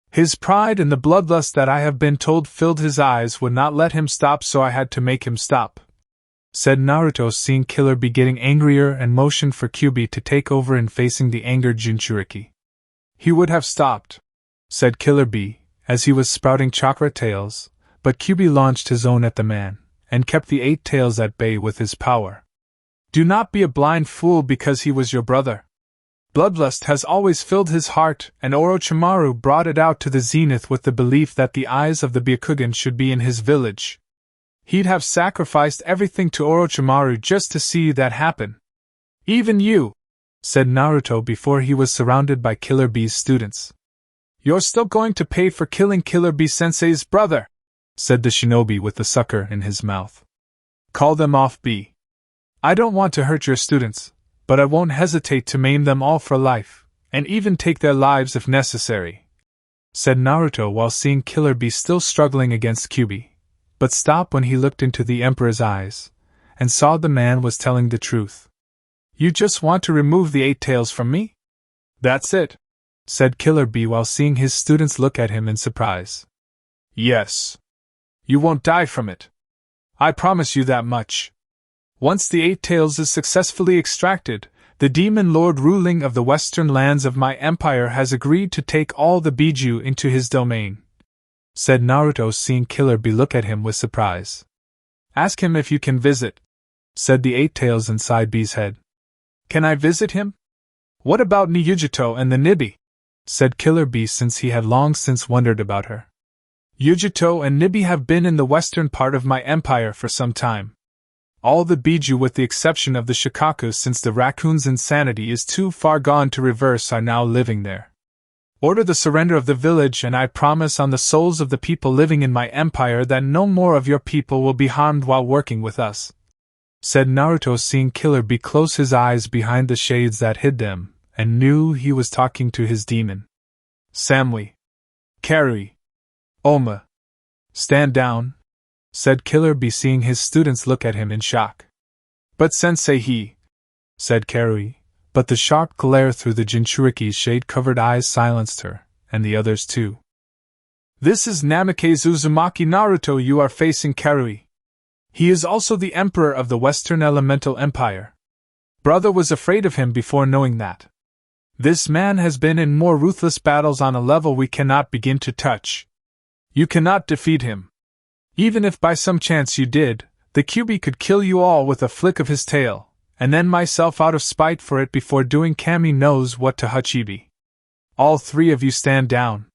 His pride and the bloodlust that I have been told filled his eyes would not let him stop, so I had to make him stop, said Naruto, seeing Killer Bee getting angrier and motioned for Kyubi to take over in facing the angered Jinchūriki. He would have stopped, said Killer Bee, as he was sprouting chakra tails, but Kyubi launched his own at the man, and kept the 8 tails at bay with his power. Do not be a blind fool because he was your brother. Bloodlust has always filled his heart, and Orochimaru brought it out to the zenith with the belief that the eyes of the Byakugan should be in his village. He'd have sacrificed everything to Orochimaru just to see that happen. Even you, said Naruto before he was surrounded by Killer Bee's students. You're still going to pay for killing Killer Bee-sensei's brother, said the shinobi with the sucker in his mouth. Call them off, Bee. I don't want to hurt your students, but I won't hesitate to maim them all for life, and even take their lives if necessary, said Naruto while seeing Killer Bee still struggling against Kyubi, but stopped when he looked into the Emperor's eyes, and saw the man was telling the truth. You just want to remove the 8 tails from me? That's it, said Killer Bee while seeing his students look at him in surprise. Yes. You won't die from it. I promise you that much. Once the 8 tails is successfully extracted, the demon lord ruling of the western lands of my empire has agreed to take all the Biju into his domain, said Naruto, seeing Killer Bee look at him with surprise. Ask him if you can visit, said the 8 tails inside Bee's head. Can I visit him? What about Niyujito and the Nibi? Said Killer Bee, since he had long since wondered about her. Yujito and Nibi have been in the western part of my empire for some time. All the Biju with the exception of the Shikaku, since the raccoon's insanity is too far gone to reverse, are now living there. Order the surrender of the village and I promise on the souls of the people living in my empire that no more of your people will be harmed while working with us, said Naruto, seeing Killer Bee close his eyes behind the shades that hid them, and knew he was talking to his demon. Samui. Karui. Oma. Stand down, said Killer Bee, seeing his students look at him in shock. But sensei, said Karui, but the sharp glare through the Jinchūriki's shade-covered eyes silenced her, and the others too. This is Naruto Uzumaki Naruto you are facing, Karui. He is also the emperor of the Western Elemental Empire. Brother was afraid of him before knowing that. This man has been in more ruthless battles on a level we cannot begin to touch. You cannot defeat him. Even if by some chance you did, the Kyubi could kill you all with a flick of his tail, and then myself out of spite for it before doing Kami knows what to Hachibi. All 3 of you stand down.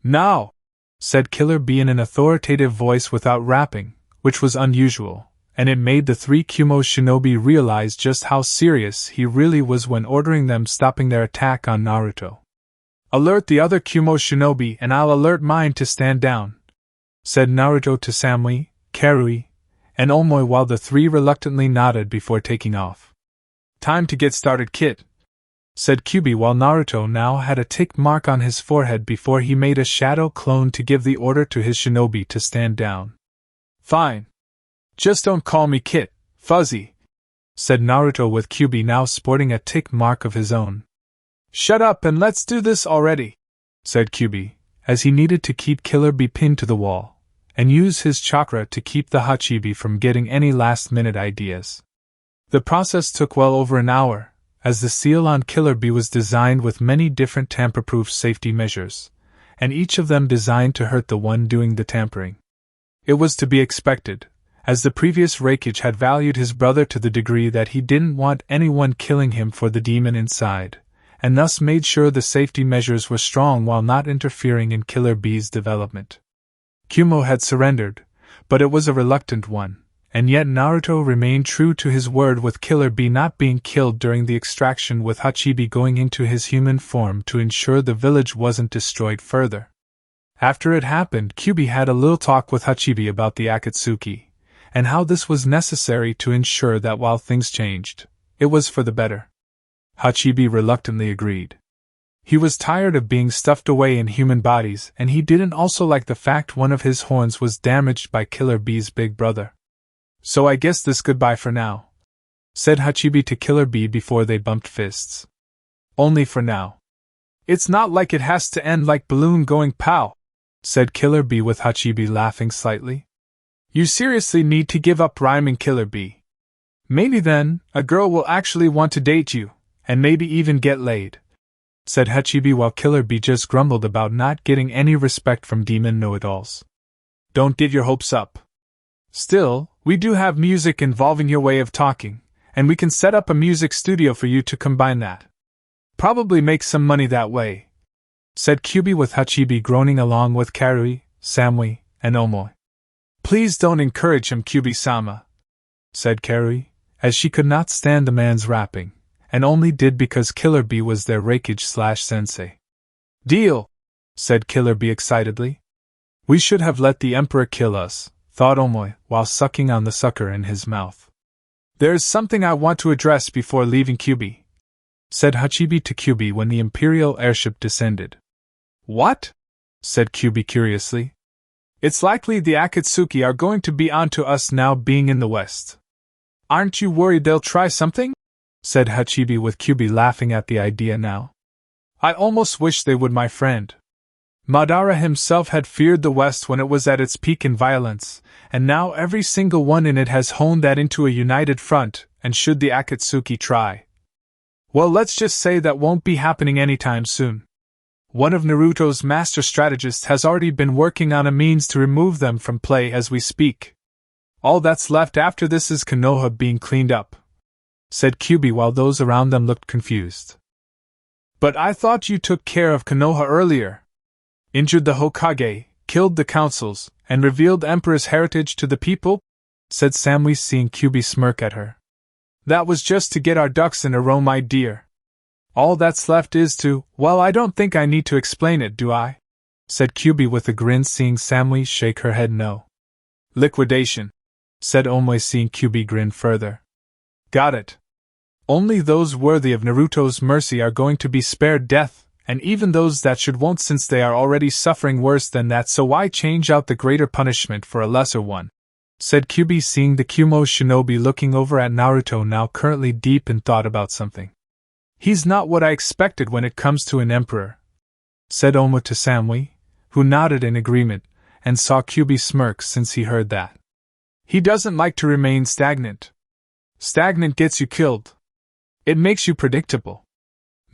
Now, said Killer Bee in an authoritative voice without rapping, which was unusual, and it made the 3 Kumo shinobi realize just how serious he really was when ordering them, stopping their attack on Naruto. Alert the other Kumo shinobi and I'll alert mine to stand down, said Naruto to Samui, Karui, and Omoi while the three reluctantly nodded before taking off. Time to get started, kid, said Kyuubi while Naruto now had a tick mark on his forehead before he made a shadow clone to give the order to his shinobi to stand down. Fine. Just don't call me Kit, Fuzzy, said Naruto with Kyuubi now sporting a tick mark of his own. Shut up and let's do this already, said Kyuubi, as he needed to keep Killer Bee pinned to the wall, and use his chakra to keep the Hachibi from getting any last-minute ideas. The process took well over an hour, as the seal on Killer Bee was designed with many different tamper-proof safety measures, and each of them designed to hurt the one doing the tampering. It was to be expected, as the previous Reikage had valued his brother to the degree that he didn't want anyone killing him for the demon inside, and thus made sure the safety measures were strong while not interfering in Killer Bee's development. Kumo had surrendered, but it was a reluctant one, and yet Naruto remained true to his word with Killer Bee not being killed during the extraction, with Hachibi going into his human form to ensure the village wasn't destroyed further. After it happened, Kyuubi had a little talk with Hachibi about the Akatsuki, and how this was necessary to ensure that while things changed, it was for the better. Hachibi reluctantly agreed. He was tired of being stuffed away in human bodies, and he didn't also like the fact one of his horns was damaged by Killer Bee's big brother. So I guess this goodbye for now, said Hachibi to Killer Bee before they bumped fists. Only for now. It's not like it has to end like balloon going pow, said Killer Bee with Hachibi laughing slightly. You seriously need to give up rhyming, Killer Bee. Maybe then, a girl will actually want to date you, and maybe even get laid, said Hachibi while Killer Bee just grumbled about not getting any respect from demon know-it-alls. Don't get your hopes up. Still, we do have music involving your way of talking, and we can set up a music studio for you to combine that. Probably make some money that way, said Kyuubi with Hachibi groaning along with Karui, Samui, and Omoi. Please don't encourage him, Kyuubi-sama, said Karui, as she could not stand the man's rapping, and only did because Killer Bee was their Reikage/sensei. Deal, said Killer Bee excitedly. We should have let the Emperor kill us, thought Omoi, while sucking on the sucker in his mouth. There is something I want to address before leaving Kyuubi, said Hachibi to Kyuubi when the Imperial airship descended. What? Said Kyuubi curiously. It's likely the Akatsuki are going to be onto us now being in the West. Aren't you worried they'll try something? Said Hachibi with Kyuubi laughing at the idea now. I almost wish they would, my friend. Madara himself had feared the West when it was at its peak in violence, and now every single one in it has honed that into a united front, and should the Akatsuki try, well, let's just say that won't be happening anytime soon. One of Naruto's master strategists has already been working on a means to remove them from play as we speak. All that's left after this is Konoha being cleaned up, said Kyuubi while those around them looked confused. But I thought you took care of Konoha earlier. Injured the Hokage, killed the councils, and revealed Emperor's heritage to the people? Said Samui, seeing Kyuubi smirk at her. That was just to get our ducks in a row, my dear. All that's left is to, well, I don't think I need to explain it, do I? Said Kyuubi with a grin, seeing Samui shake her head no. Liquidation, said Omoi, seeing Kyuubi grin further. Got it. Only those worthy of Naruto's mercy are going to be spared death, and even those that should won't, since they are already suffering worse than that, so why change out the greater punishment for a lesser one? Said Kyuubi, seeing the Kumo shinobi looking over at Naruto, now currently deep in thought about something. He's not what I expected when it comes to an emperor, said Omo to Samui, who nodded in agreement, and saw Kyuubi smirk since he heard that. He doesn't like to remain stagnant. Stagnant gets you killed. It makes you predictable.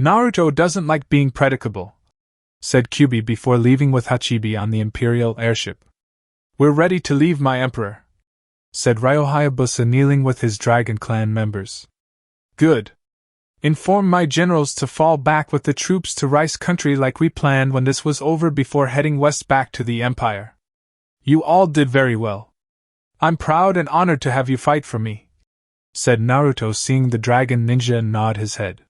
Naruto doesn't like being predictable, said Kyuubi before leaving with Hachibi on the Imperial airship. We're ready to leave, my emperor, said Ryo Hayabusa, kneeling with his Dragon Clan members. Good. Inform my generals to fall back with the troops to Rice Country like we planned when this was over, before heading west back to the Empire. You all did very well. I'm proud and honored to have you fight for me, said Naruto, seeing the dragon ninja nod his head.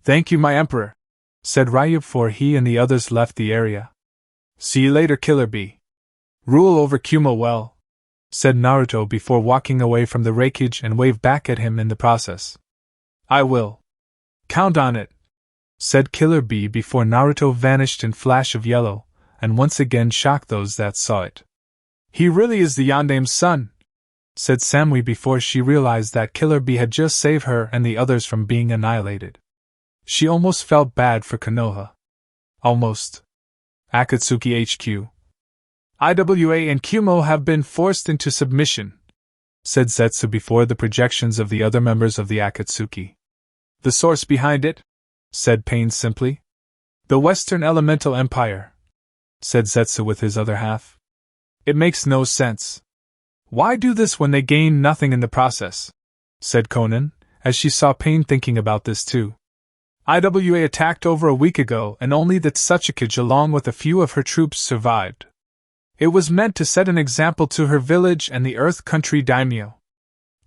Thank you, my emperor, said Ryu before he and the others left the area. See you later, Killer Bee. Rule over Kumo well, said Naruto before walking away from the wreckage and waved back at him in the process. I will. Count on it, said Killer Bee before Naruto vanished in flash of yellow, and once again shocked those that saw it. He really is the Yandame's son, said Samui before she realized that Killer Bee had just saved her and the others from being annihilated. She almost felt bad for Konoha. Almost. Akatsuki HQ. IWA and Kumo have been forced into submission, said Zetsu before the projections of the other members of the Akatsuki. The source behind it? Said Pain simply. The Western Elemental Empire, said Zetsu with his other half. It makes no sense. Why do this when they gain nothing in the process? Said Konan, as she saw Pain thinking about this too. IWA attacked over a week ago and only the Tsuchikage along with a few of her troops survived. It was meant to set an example to her village and the Earth Country daimyo.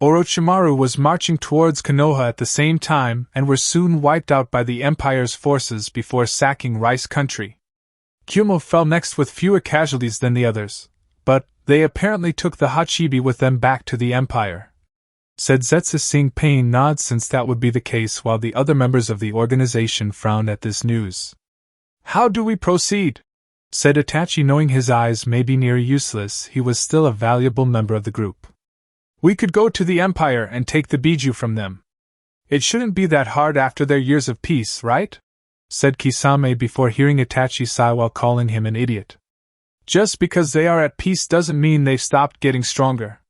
Orochimaru was marching towards Konoha at the same time and were soon wiped out by the Empire's forces before sacking Rice Country. Kumo fell next with fewer casualties than the others, but they apparently took the Hachibi with them back to the Empire, said Zetsu, seeing Pain nod since that would be the case while the other members of the organization frowned at this news. How do we proceed? Said Itachi, knowing his eyes may be near useless, he was still a valuable member of the group. We could go to the Empire and take the Biju from them. It shouldn't be that hard after their years of peace, right? Said Kisame before hearing Itachi sigh while calling him an idiot. Just because they are at peace doesn't mean they've stopped getting stronger.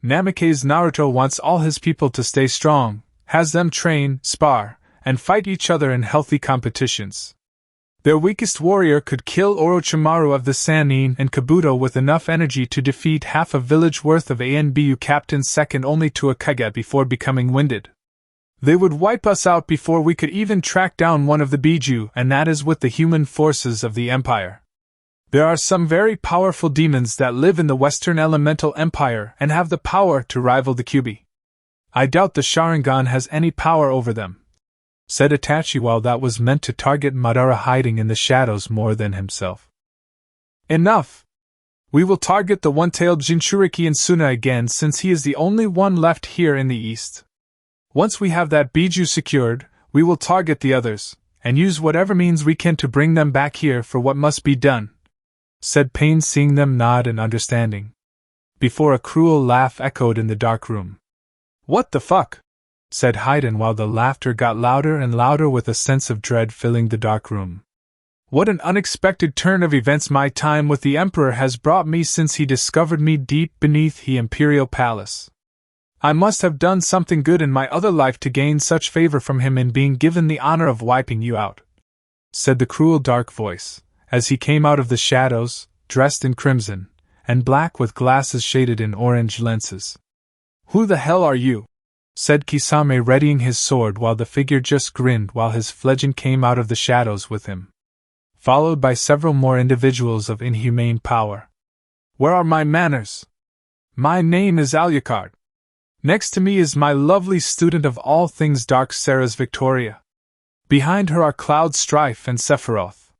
Namikaze Naruto wants all his people to stay strong, has them train, spar, and fight each other in healthy competitions. Their weakest warrior could kill Orochimaru of the Sannin and Kabuto with enough energy to defeat half a village worth of ANBU captains, second only to a Kage before becoming winded. They would wipe us out before we could even track down one of the Biju, and that is with the human forces of the Empire. There are some very powerful demons that live in the Western Elemental Empire and have the power to rival the Kyuubi. I doubt the Sharingan has any power over them, said Itachi, while that was meant to target Madara hiding in the shadows more than himself. Enough! We will target the one-tailed Jinchūriki and Suna again, since he is the only one left here in the east. Once we have that Biju secured, we will target the others, and use whatever means we can to bring them back here for what must be done, said Pain, seeing them nod in understanding. Before a cruel laugh echoed in the dark room. What the fuck? Said Haiden, while the laughter got louder and louder with a sense of dread filling the dark room. What an unexpected turn of events my time with the Emperor has brought me since he discovered me deep beneath the Imperial Palace. I must have done something good in my other life to gain such favor from him in being given the honor of wiping you out, said the cruel dark voice, as he came out of the shadows, dressed in crimson and black with glasses shaded in orange lenses. Who the hell are you? Said Kisame, readying his sword, while the figure just grinned while his fledgling came out of the shadows with him, followed by several more individuals of inhumane power. Where are my manners? My name is Alucard. Next to me is my lovely student of all things dark, Sarah's Victoria. Behind her are Cloud, Strife, and Sephiroth.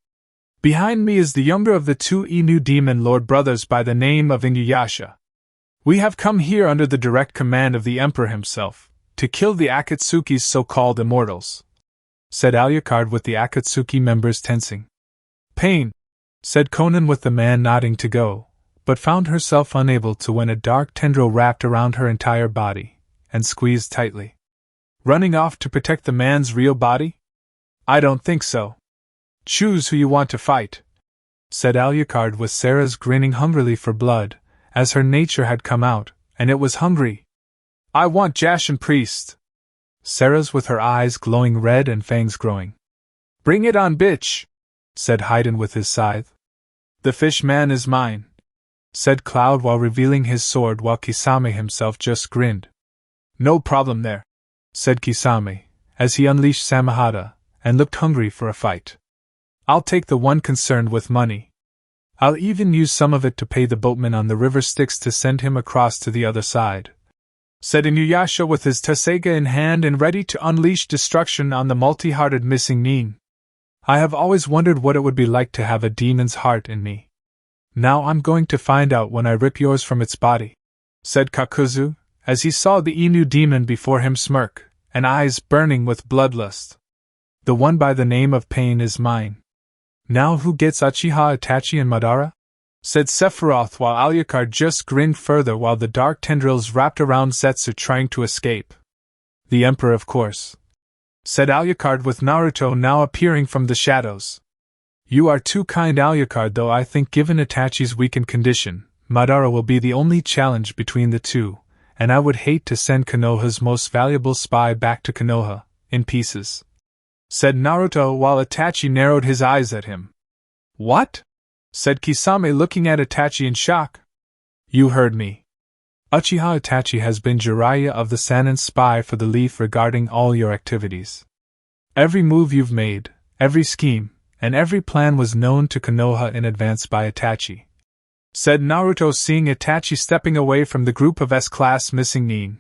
Behind me is the younger of the two Inu demon lord brothers by the name of Inuyasha. We have come here under the direct command of the Emperor himself, to kill the Akatsuki's so-called immortals, said Alucard, with the Akatsuki members tensing. Pain, said Konan, with the man nodding to go, but found herself unable to when a dark tendril wrapped around her entire body, and squeezed tightly. Running off to protect the man's real body? I don't think so. Choose who you want to fight, said Alucard, with Sarah's grinning hungrily for blood, as her nature had come out, and it was hungry. I want Jashin Priest. Sarah's, with her eyes glowing red and fangs growing. Bring it on, bitch, said Haiden with his scythe. The fish man is mine, said Cloud while revealing his sword, while Kisame himself just grinned. No problem there, said Kisame, as he unleashed Samahata, and looked hungry for a fight. I'll take the one concerned with money. I'll even use some of it to pay the boatman on the river Styx to send him across to the other side, said Inuyasha, with his Tessega in hand and ready to unleash destruction on the multi-hearted missing Nin. I have always wondered what it would be like to have a demon's heart in me. Now I'm going to find out when I rip yours from its body, said Kakuzu, as he saw the Inu demon before him smirk, and eyes burning with bloodlust. The one by the name of Pain is mine. Now who gets Uchiha Itachi and Madara? Said Sephiroth while Alucard just grinned further while the dark tendrils wrapped around Zetsu trying to escape. The Emperor, of course, said Alucard with Naruto now appearing from the shadows. You are too kind, Alucard, though I think given Itachi's weakened condition, Madara will be the only challenge between the two, and I would hate to send Konoha's most valuable spy back to Konoha, in pieces, said Naruto while Itachi narrowed his eyes at him. What? Said Kisame looking at Itachi in shock. You heard me. Uchiha Itachi has been Jiraiya of the Sannin's spy for the Leaf regarding all your activities. Every move you've made, every scheme, and every plan was known to Konoha in advance by Itachi, said Naruto seeing Itachi stepping away from the group of S-class missing Nin.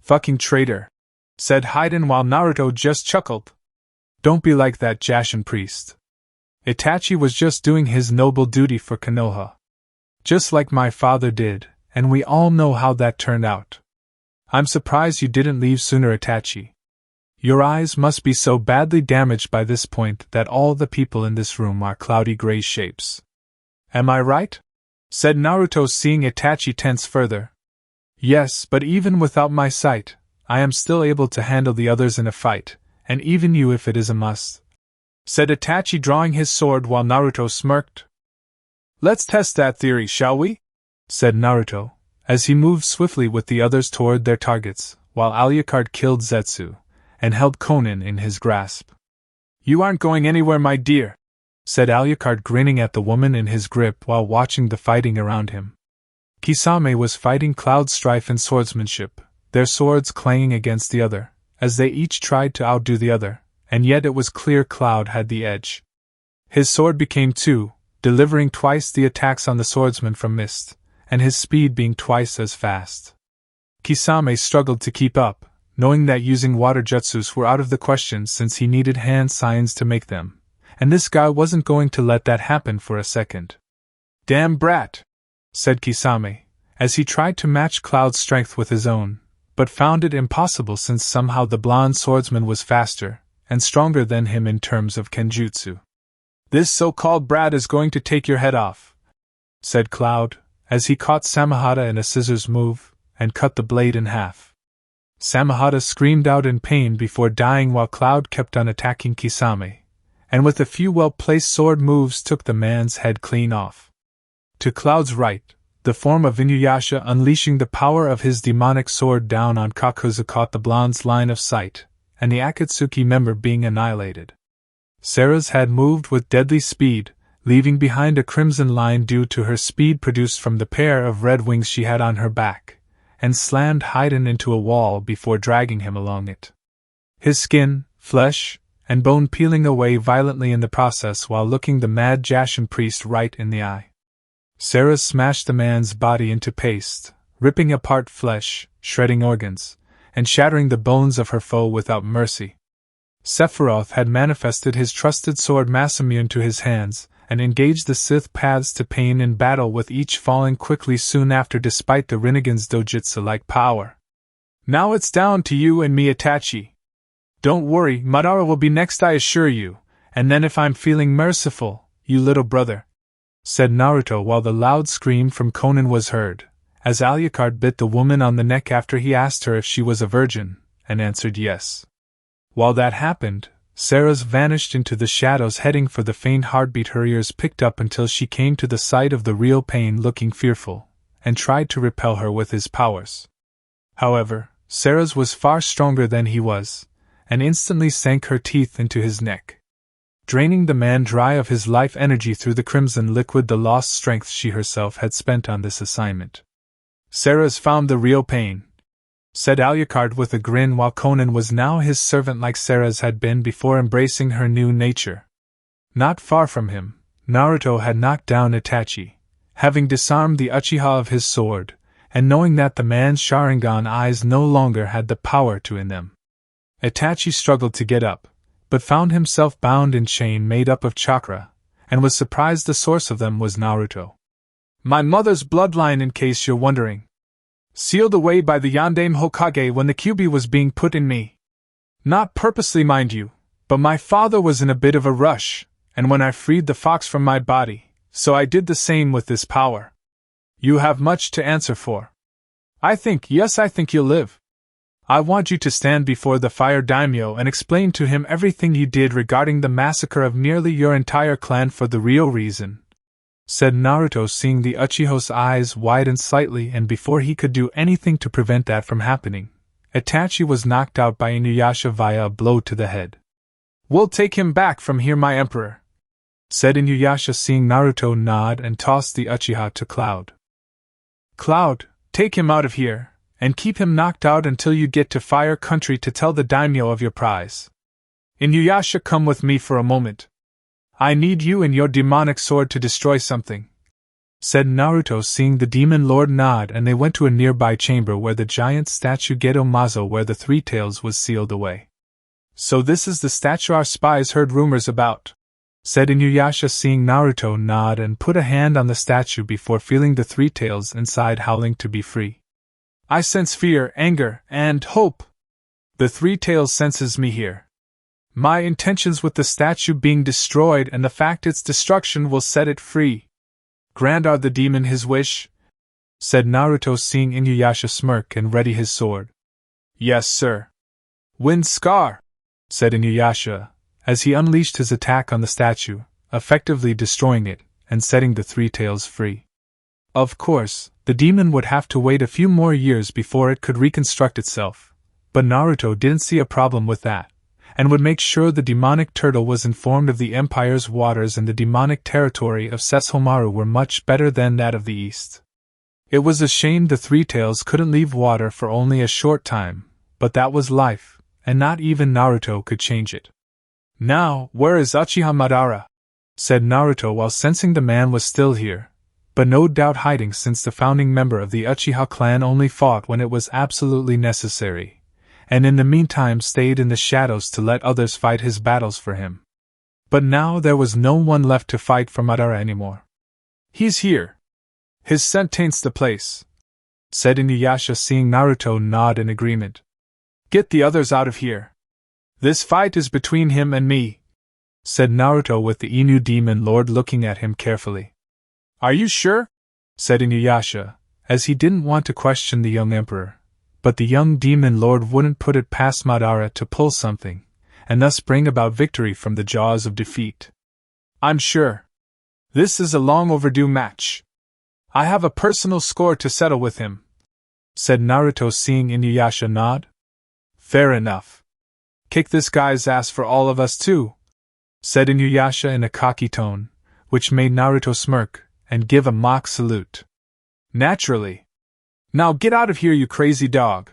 Fucking traitor, said Haiden while Naruto just chuckled. Don't be like that Jashin priest. Itachi was just doing his noble duty for Konoha. Just like my father did, and we all know how that turned out. I'm surprised you didn't leave sooner, Itachi. Your eyes must be so badly damaged by this point that all the people in this room are cloudy gray shapes. Am I right? Said Naruto seeing Itachi tense further. Yes, but even without my sight, I am still able to handle the others in a fight, and even you if it is a must, said Itachi drawing his sword while Naruto smirked. Let's test that theory, shall we? Said Naruto, as he moved swiftly with the others toward their targets, while Alucard killed Zetsu, and held Konan in his grasp. You aren't going anywhere, my dear, said Alucard grinning at the woman in his grip while watching the fighting around him. Kisame was fighting Cloud Strife in swordsmanship, their swords clanging against the other, as they each tried to outdo the other, and yet it was clear Cloud had the edge. His sword became two, delivering twice the attacks on the swordsman from mist, and his speed being twice as fast. Kisame struggled to keep up, knowing that using water jutsus were out of the question since he needed hand signs to make them, and this guy wasn't going to let that happen for a second. Damn brat, said Kisame, as he tried to match Cloud's strength with his own, but found it impossible since somehow the blonde swordsman was faster and stronger than him in terms of kenjutsu. This so-called brat is going to take your head off, said Cloud, as he caught Samahata in a scissors move and cut the blade in half. Samahata screamed out in pain before dying while Cloud kept on attacking Kisame, and with a few well-placed sword moves took the man's head clean off. To Cloud's right, the form of Inuyasha unleashing the power of his demonic sword down on Kakuzu caught the blonde's line of sight, and the Akatsuki member being annihilated. Sarah's had moved with deadly speed, leaving behind a crimson line due to her speed produced from the pair of red wings she had on her back, and slammed Haiden into a wall before dragging him along it. His skin, flesh, and bone peeling away violently in the process while looking the mad Jashin priest right in the eye. Sarah smashed the man's body into paste, ripping apart flesh, shredding organs, and shattering the bones of her foe without mercy. Sephiroth had manifested his trusted sword Masamune to his hands, and engaged the Sith paths to pain in battle with each falling quickly soon after despite the Rinnegan's dojutsu-like power. Now it's down to you and me, Itachi. Don't worry, Madara will be next, I assure you, and then if I'm feeling merciful, you little brother, said Naruto while the loud scream from Konan was heard, as Alucard bit the woman on the neck after he asked her if she was a virgin, and answered yes. While that happened, Sarah's vanished into the shadows heading for the faint heartbeat her ears picked up until she came to the sight of the real Pain looking fearful, and tried to repel her with his powers. However, Sarah's was far stronger than he was, and instantly sank her teeth into his neck, draining the man dry of his life energy through the crimson liquid, the lost strength she herself had spent on this assignment. Sarah's found the real Pain, said Alucard with a grin while Konan was now his servant like Sarah's had been before embracing her new nature. Not far from him, Naruto had knocked down Itachi, having disarmed the Uchiha of his sword, and knowing that the man's Sharingan eyes no longer had the power to in them. Itachi struggled to get up, but found himself bound in chain made up of chakra, and was surprised the source of them was Naruto. My mother's bloodline, in case you're wondering. Sealed away by the Yandame Hokage when the Kyuubi was being put in me. Not purposely, mind you, but my father was in a bit of a rush, and when I freed the fox from my body, so I did the same with this power. You have much to answer for. I think you'll live. I want you to stand before the Fire Daimyo and explain to him everything you did regarding the massacre of nearly your entire clan for the real reason," said Naruto, seeing the Uchiha's eyes widen slightly, and before he could do anything to prevent that from happening, Itachi was knocked out by Inuyasha via a blow to the head. "We'll take him back from here, my emperor," said Inuyasha, seeing Naruto nod and toss the Uchiha to Cloud. "Cloud, take him out of here, and keep him knocked out until you get to Fire Country to tell the daimyo of your prize. Inuyasha, come with me for a moment. I need you and your demonic sword to destroy something," said Naruto, seeing the demon lord nod, and they went to a nearby chamber where the giant statue Geto Mazo where the Three Tails was sealed away. "So this is the statue our spies heard rumors about," said Inuyasha, seeing Naruto nod and put a hand on the statue before feeling the Three Tails inside howling to be free. "I sense fear, anger, and hope. The Three Tails senses me here. My intentions with the statue being destroyed and the fact its destruction will set it free. Grant the demon his wish," said Naruto, seeing Inuyasha smirk and ready his sword. "Yes, sir." "Wind Scar," said Inuyasha, as he unleashed his attack on the statue, effectively destroying it and setting the Three Tails free. Of course, the demon would have to wait a few more years before it could reconstruct itself, but Naruto didn't see a problem with that, and would make sure the demonic turtle was informed of the Empire's waters and the demonic territory of Sesshomaru were much better than that of the East. It was a shame the Three Tails couldn't leave water for only a short time, but that was life, and not even Naruto could change it. "Now, where is Uchiha Madara?" said Naruto while sensing the man was still here, but no doubt hiding, since the founding member of the Uchiha clan only fought when it was absolutely necessary, and in the meantime stayed in the shadows to let others fight his battles for him. But now there was no one left to fight for Madara anymore. "He's here. His scent taints the place," said Inuyasha, seeing Naruto nod in agreement. "Get the others out of here. This fight is between him and me," said Naruto, with the Inu demon lord looking at him carefully. "Are you sure?" said Inuyasha, as he didn't want to question the young emperor, but the young demon lord wouldn't put it past Madara to pull something, and thus bring about victory from the jaws of defeat. "I'm sure. This is a long overdue match. I have a personal score to settle with him," said Naruto, seeing Inuyasha nod. "Fair enough. Kick this guy's ass for all of us too," said Inuyasha in a cocky tone, which made Naruto smirk and give a mock salute. "Naturally. Now get out of here, you crazy dog,"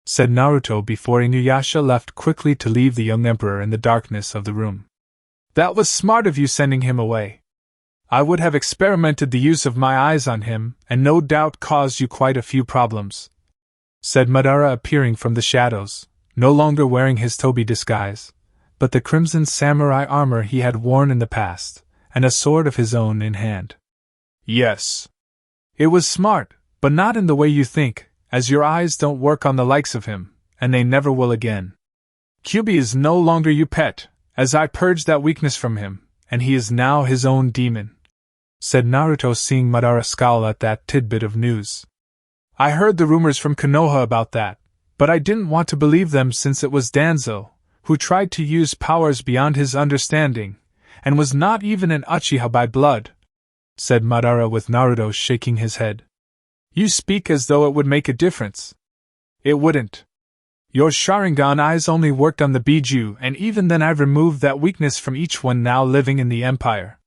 said Naruto before Inuyasha left quickly to leave the young emperor in the darkness of the room. "That was smart of you sending him away. I would have experimented the use of my eyes on him, and no doubt caused you quite a few problems," said Madara, appearing from the shadows, no longer wearing his Tobi disguise, but the crimson samurai armor he had worn in the past, and a sword of his own in hand. "Yes. It was smart, but not in the way you think, as your eyes don't work on the likes of him, and they never will again. Kyuubi is no longer your pet, as I purged that weakness from him, and he is now his own demon," said Naruto, seeing Madara scowl at that tidbit of news. "I heard the rumors from Konoha about that, but I didn't want to believe them, since it was Danzo, who tried to use powers beyond his understanding, and was not even an Uchiha by blood," said Madara, with Naruto shaking his head. "You speak as though it would make a difference. It wouldn't. Your Sharingan eyes only worked on the Biju, and even then I've removed that weakness from each one now living in the Empire.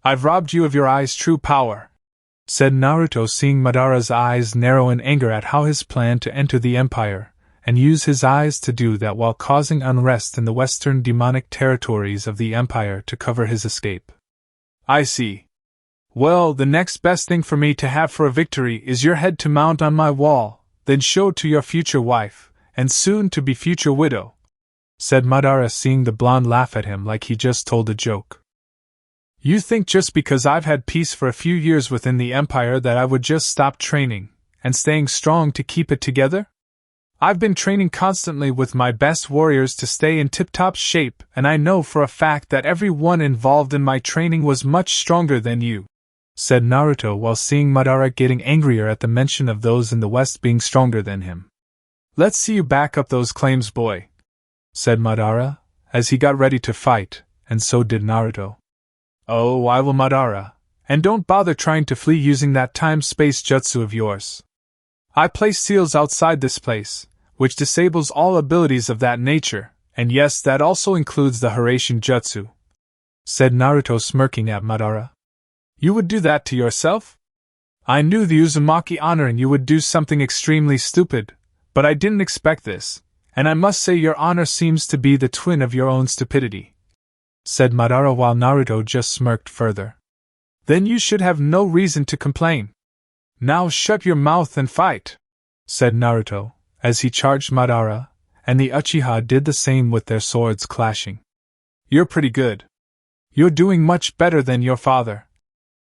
I've robbed you of your eyes' true power," said Naruto, seeing Madara's eyes narrow in anger at how his plan to enter the Empire, and use his eyes to do that while causing unrest in the western demonic territories of the Empire to cover his escape. "I see. Well, the next best thing for me to have for a victory is your head to mount on my wall, then show to your future wife, and soon to be future widow," said Madara, seeing the blonde laugh at him like he just told a joke. You think just because I've had peace for a few years within the Empire that I would just stop training and staying strong to keep it together? I've been training constantly with my best warriors to stay in tip-top shape, and I know for a fact that everyone involved in my training was much stronger than you," said Naruto while seeing Madara getting angrier at the mention of those in the West being stronger than him. "Let's see you back up those claims, boy," said Madara, as he got ready to fight, and so did Naruto. "Oh, I will, Madara, and don't bother trying to flee using that time-space jutsu of yours. I place seals outside this place, which disables all abilities of that nature, and yes, that also includes the Hiraishin jutsu," said Naruto smirking at Madara. "You would do that to yourself? I knew the Uzumaki honor and you would do something extremely stupid, but I didn't expect this, and I must say your honor seems to be the twin of your own stupidity," said Madara while Naruto just smirked further. "Then you should have no reason to complain. Now shut your mouth and fight," said Naruto, as he charged Madara, and the Uchiha did the same with their swords clashing. "You're pretty good. You're doing much better than your father,"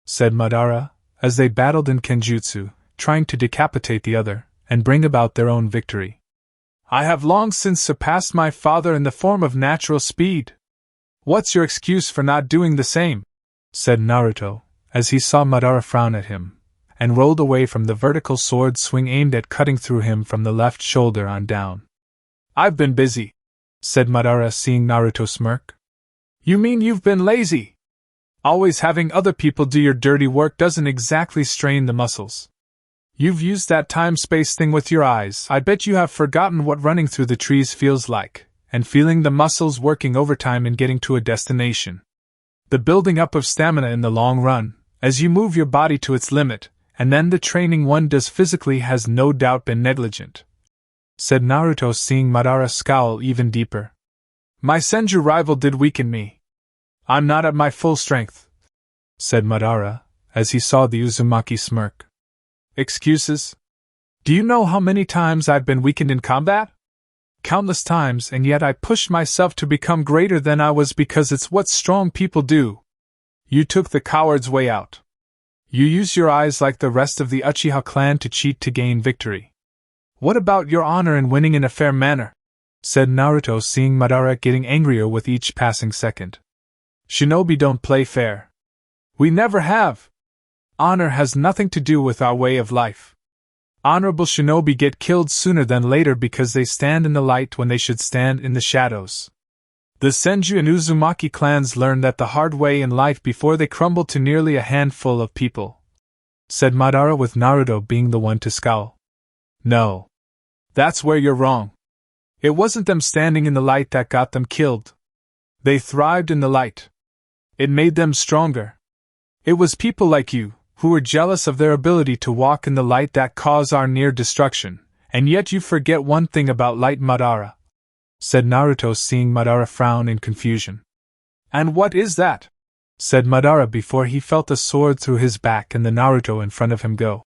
said Madara, as they battled in Kenjutsu, trying to decapitate the other, and bring about their own victory. "I have long since surpassed my father in the form of natural speed. What's your excuse for not doing the same?" said Naruto, as he saw Madara frown at him, and rolled away from the vertical sword swing aimed at cutting through him from the left shoulder on down. "I've been busy," said Madara seeing Naruto smirk. "You mean you've been lazy? Always having other people do your dirty work doesn't exactly strain the muscles. You've used that time-space thing with your eyes. I bet you have forgotten what running through the trees feels like, and feeling the muscles working overtime in getting to a destination. The building up of stamina in the long run, as you move your body to its limit, and then the training one does physically has no doubt been negligent," said Naruto seeing Madara scowl even deeper. "My Senju rival did weaken me. I'm not at my full strength," said Madara, as he saw the Uzumaki smirk. "Excuses? Do you know how many times I've been weakened in combat? Countless times, and yet I pushed myself to become greater than I was because it's what strong people do. You took the coward's way out. You use your eyes like the rest of the Uchiha clan to cheat to gain victory. What about your honor in winning in a fair manner?" said Naruto seeing Madara getting angrier with each passing second. "Shinobi don't play fair. We never have. Honor has nothing to do with our way of life. Honorable shinobi get killed sooner than later because they stand in the light when they should stand in the shadows. The Senju and Uzumaki clans learned that the hard way in life before they crumbled to nearly a handful of people," said Madara with Naruto being the one to scowl. "No. That's where you're wrong. It wasn't them standing in the light that got them killed. They thrived in the light. It made them stronger. It was people like you, who were jealous of their ability to walk in the light that caused our near destruction, and yet you forget one thing about light, Madara," said Naruto seeing Madara frown in confusion. "And what is that?" said Madara before he felt a sword through his back and the Naruto in front of him go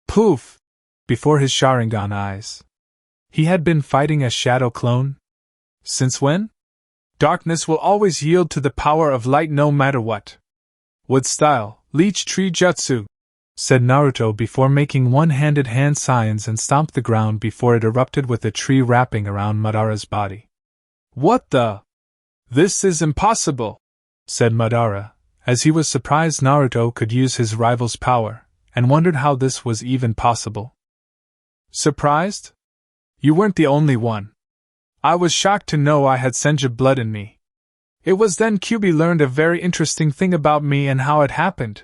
poof before his Sharingan eyes. He had been fighting a shadow clone? Since when? Darkness will always yield to the power of light no matter what. Wood style, leech tree jutsu, said Naruto before making one-handed hand signs and stomped the ground before it erupted with a tree wrapping around Madara's body. "What the? This is impossible," said Madara, as he was surprised Naruto could use his rival's power, and wondered how this was even possible. "Surprised? You weren't the only one. I was shocked to know I had Senju blood in me. It was then Kyuubi learned a very interesting thing about me and how it happened,"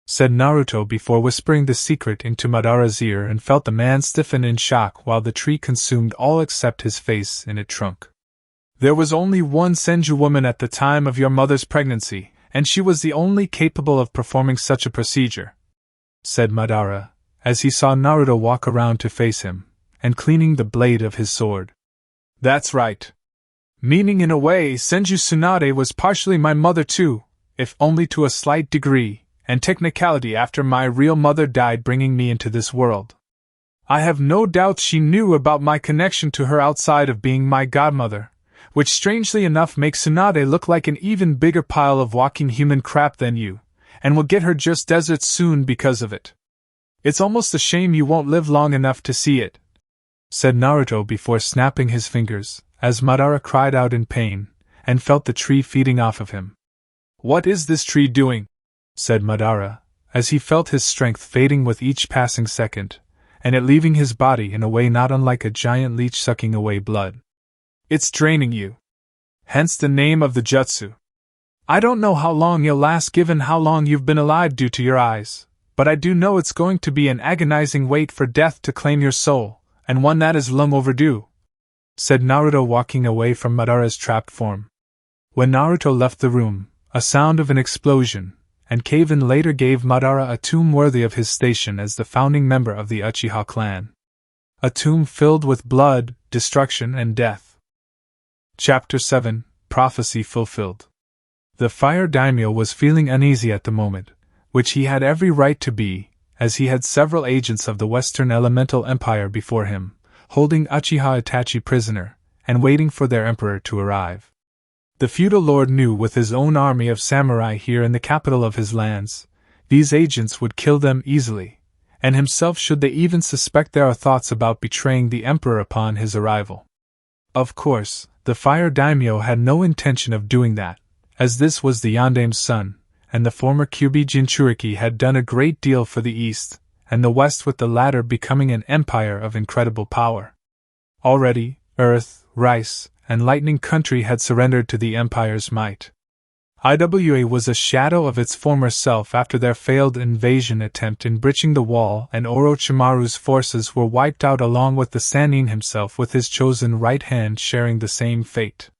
said Naruto before whispering the secret into Madara's ear and felt the man stiffen in shock while the tree consumed all except his face in its trunk. "There was only one Senju woman at the time of your mother's pregnancy, and she was the only capable of performing such a procedure," said Madara, as he saw Naruto walk around to face him, and cleaning the blade of his sword. "That's right. Meaning in a way, Senju Tsunade was partially my mother too, if only to a slight degree, and technicality after my real mother died bringing me into this world. I have no doubt she knew about my connection to her outside of being my godmother, which strangely enough makes Tsunade look like an even bigger pile of walking human crap than you, and will get her just deserts soon because of it. It's almost a shame you won't live long enough to see it, said Naruto before snapping his fingers, as Madara cried out in pain, and felt the tree feeding off of him. What is this tree doing? Said Madara, as he felt his strength fading with each passing second, and it leaving his body in a way not unlike a giant leech sucking away blood. It's draining you. Hence the name of the jutsu. I don't know how long you'll last given how long you've been alive due to your eyes, but I do know it's going to be an agonizing wait for death to claim your soul, and one that is long overdue, said Naruto walking away from Madara's trapped form. When Naruto left the room, a sound of an explosion and cave-in later gave Madara a tomb worthy of his station as the founding member of the Uchiha clan. A tomb filled with blood, destruction, and death. Chapter 7, Prophecy Fulfilled. The Fire Daimyo was feeling uneasy at the moment, which he had every right to be, as he had several agents of the Western Elemental Empire before him, holding Uchiha Itachi prisoner, and waiting for their emperor to arrive. The feudal lord knew with his own army of samurai here in the capital of his lands, these agents would kill them easily, and himself should they even suspect there are thoughts about betraying the emperor upon his arrival. Of course, the Fire Daimyo had no intention of doing that, as this was the Yandame's son, and the former Kyuubi Jinchūriki had done a great deal for the East and the West, with the latter becoming an empire of incredible power. Already, Earth, Rice, and Lightning Country had surrendered to the Empire's might. Iwa was a shadow of its former self after their failed invasion attempt in breaching the wall, and Orochimaru's forces were wiped out along with the Sannin himself, with his chosen right hand sharing the same fate.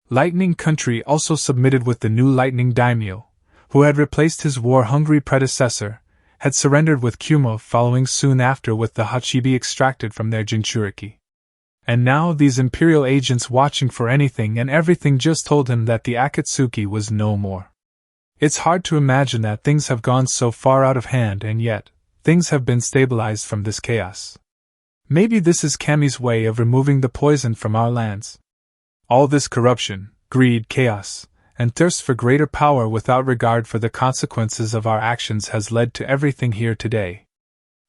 Lightning Country also submitted, with the new Lightning Daimyo, who had replaced his war-hungry predecessor, had surrendered with Kyumo following soon after, with the Hachibi extracted from their Jinchūriki. And now these imperial agents watching for anything and everything just told him that the Akatsuki was no more. It's hard to imagine that things have gone so far out of hand, and yet, things have been stabilized from this chaos. Maybe this is Kami's way of removing the poison from our lands. All this corruption, greed, chaos, and thirst for greater power without regard for the consequences of our actions has led to everything here today.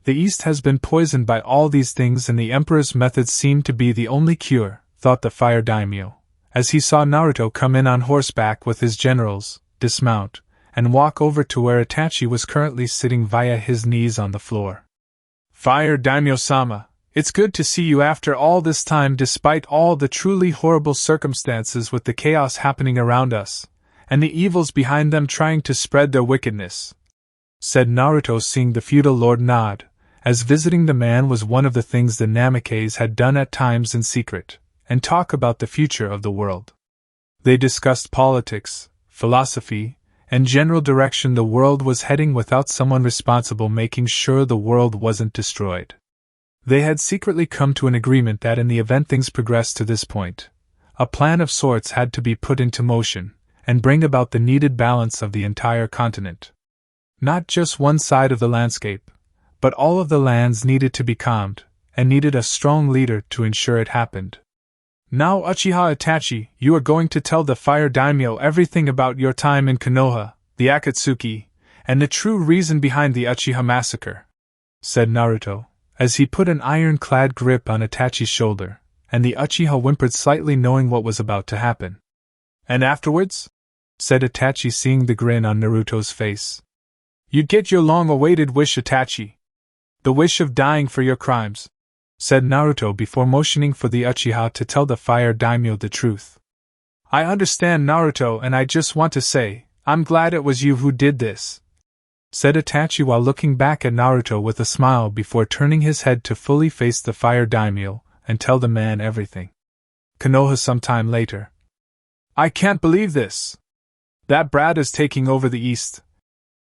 The East has been poisoned by all these things, and the Emperor's methods seem to be the only cure, thought the Fire Daimyo, as he saw Naruto come in on horseback with his generals, dismount, and walk over to where Itachi was currently sitting via his knees on the floor. Fire Daimyo-sama, it's good to see you after all this time, despite all the truly horrible circumstances with the chaos happening around us, and the evils behind them trying to spread their wickedness, said Naruto, seeing the feudal lord nod, as visiting the man was one of the things the Namikes had done at times in secret, and talk about the future of the world. They discussed politics, philosophy, and general direction the world was heading without someone responsible making sure the world wasn't destroyed. They had secretly come to an agreement that in the event things progressed to this point, a plan of sorts had to be put into motion, and bring about the needed balance of the entire continent. Not just one side of the landscape, but all of the lands needed to be calmed, and needed a strong leader to ensure it happened. Now Uchiha Itachi, you are going to tell the Fire Daimyo everything about your time in Konoha, the Akatsuki, and the true reason behind the Uchiha massacre, said Naruto, as he put an iron-clad grip on Itachi's shoulder, and the Uchiha whimpered slightly, knowing what was about to happen. And afterwards? Said Itachi, seeing the grin on Naruto's face. You'd get your long-awaited wish, Itachi. The wish of dying for your crimes, said Naruto before motioning for the Uchiha to tell the Fire Daimyo the truth. I understand, Naruto, and I just want to say, I'm glad it was you who did this, said Itachi while looking back at Naruto with a smile before turning his head to fully face the Fire Daimyo and tell the man everything. Konoha sometime later. I can't believe this. That brat is taking over the East,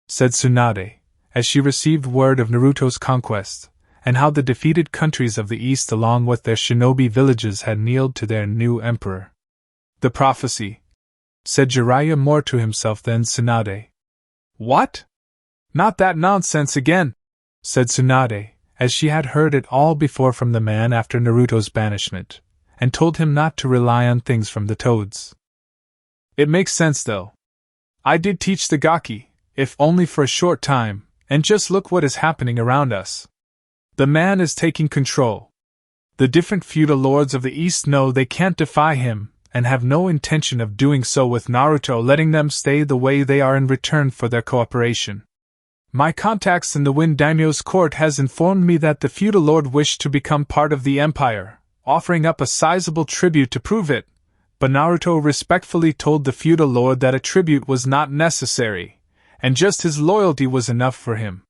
said Tsunade, as she received word of Naruto's conquest, and how the defeated countries of the East along with their shinobi villages had kneeled to their new emperor. The prophecy, said Jiraiya more to himself than Tsunade. What? Not that nonsense again, said Tsunade, as she had heard it all before from the man after Naruto's banishment, and told him not to rely on things from the toads. It makes sense though. I did teach the Gaki, if only for a short time, and just look what is happening around us. The man is taking control. The different feudal lords of the East know they can't defy him, and have no intention of doing so, with Naruto letting them stay the way they are in return for their cooperation. My contacts in the Wind Daimyo's court has informed me that the feudal lord wished to become part of the empire, offering up a sizable tribute to prove it, but Naruto respectfully told the feudal lord that a tribute was not necessary, and just his loyalty was enough for him.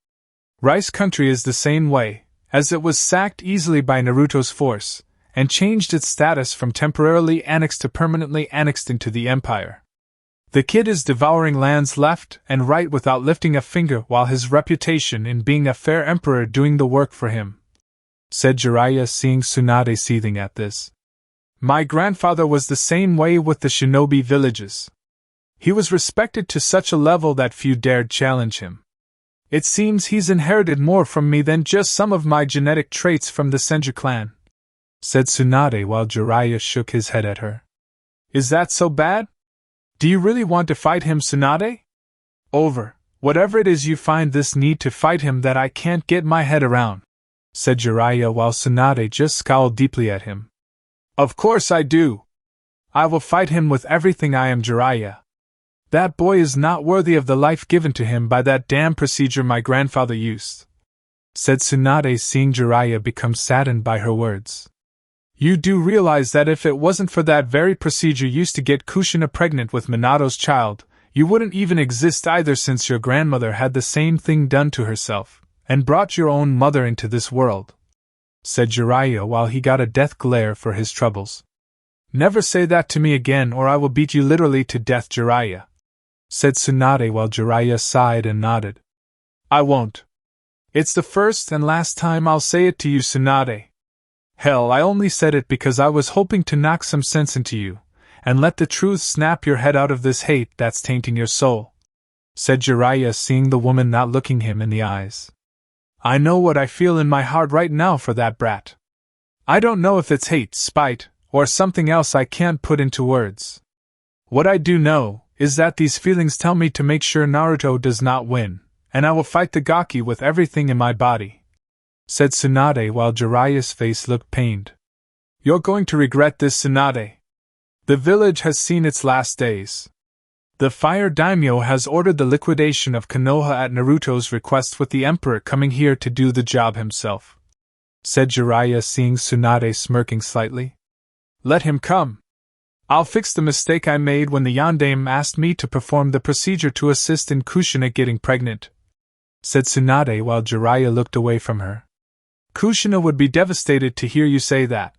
Rice Country is the same way, as it was sacked easily by Naruto's force, and changed its status from temporarily annexed to permanently annexed into the empire. The kid is devouring lands left and right without lifting a finger, while his reputation in being a fair emperor doing the work for him, said Jiraiya, seeing Tsunade seething at this. My grandfather was the same way with the shinobi villages. He was respected to such a level that few dared challenge him. It seems he's inherited more from me than just some of my genetic traits from the Senju clan, said Tsunade while Jiraiya shook his head at her. Is that so bad? Do you really want to fight him, Tsunade? Over, whatever it is you find this need to fight him that I can't get my head around, said Jiraiya while Tsunade just scowled deeply at him. Of course I do. I will fight him with everything I am, Jiraiya. That boy is not worthy of the life given to him by that damn procedure my grandfather used, said Tsunade, seeing Jiraiya become saddened by her words. You do realize that if it wasn't for that very procedure used to get Kushina pregnant with Minato's child, you wouldn't even exist either, since your grandmother had the same thing done to herself, and brought your own mother into this world, said Jiraiya while he got a death glare for his troubles. Never say that to me again or I will beat you literally to death, Jiraiya, said Tsunade while Jiraiya sighed and nodded. I won't. It's the first and last time I'll say it to you, Tsunade. Hell, I only said it because I was hoping to knock some sense into you, and let the truth snap your head out of this hate that's tainting your soul, said Jiraiya, seeing the woman not looking him in the eyes. I know what I feel in my heart right now for that brat. I don't know if it's hate, spite, or something else I can't put into words. What I do know is that these feelings tell me to make sure Naruto does not win, and I will fight the Gaki with everything in my body, said Tsunade while Jiraiya's face looked pained. You're going to regret this, Tsunade. The village has seen its last days. The Fire Daimyo has ordered the liquidation of Konoha at Naruto's request, with the Emperor coming here to do the job himself, said Jiraiya, seeing Tsunade smirking slightly. Let him come. I'll fix the mistake I made when the Yondaime asked me to perform the procedure to assist in Kushina getting pregnant, said Tsunade while Jiraiya looked away from her. Kushina would be devastated to hear you say that,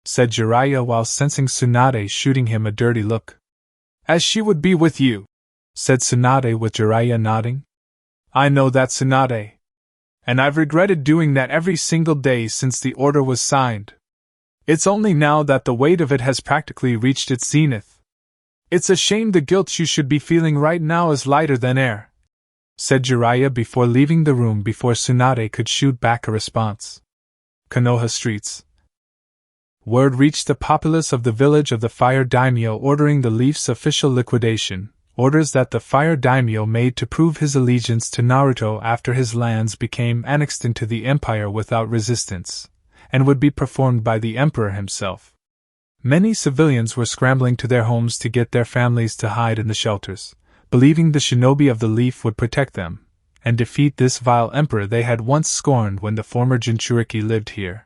said Jiraiya while sensing Tsunade shooting him a dirty look. As she would be with you, said Tsunade with Jiraiya nodding. I know that, Tsunade. And I've regretted doing that every single day since the order was signed. It's only now that the weight of it has practically reached its zenith. It's a shame the guilt you should be feeling right now is lighter than air, said Jiraiya before leaving the room before Tsunade could shoot back a response. Konoha streets. Word reached the populace of the village of the Fire Daimyo ordering the Leaf's official liquidation, orders that the Fire Daimyo made to prove his allegiance to Naruto after his lands became annexed into the empire without resistance, and would be performed by the Emperor himself. Many civilians were scrambling to their homes to get their families to hide in the shelters, believing the shinobi of the Leaf would protect them, and defeat this vile emperor they had once scorned when the former Jinchūriki lived here.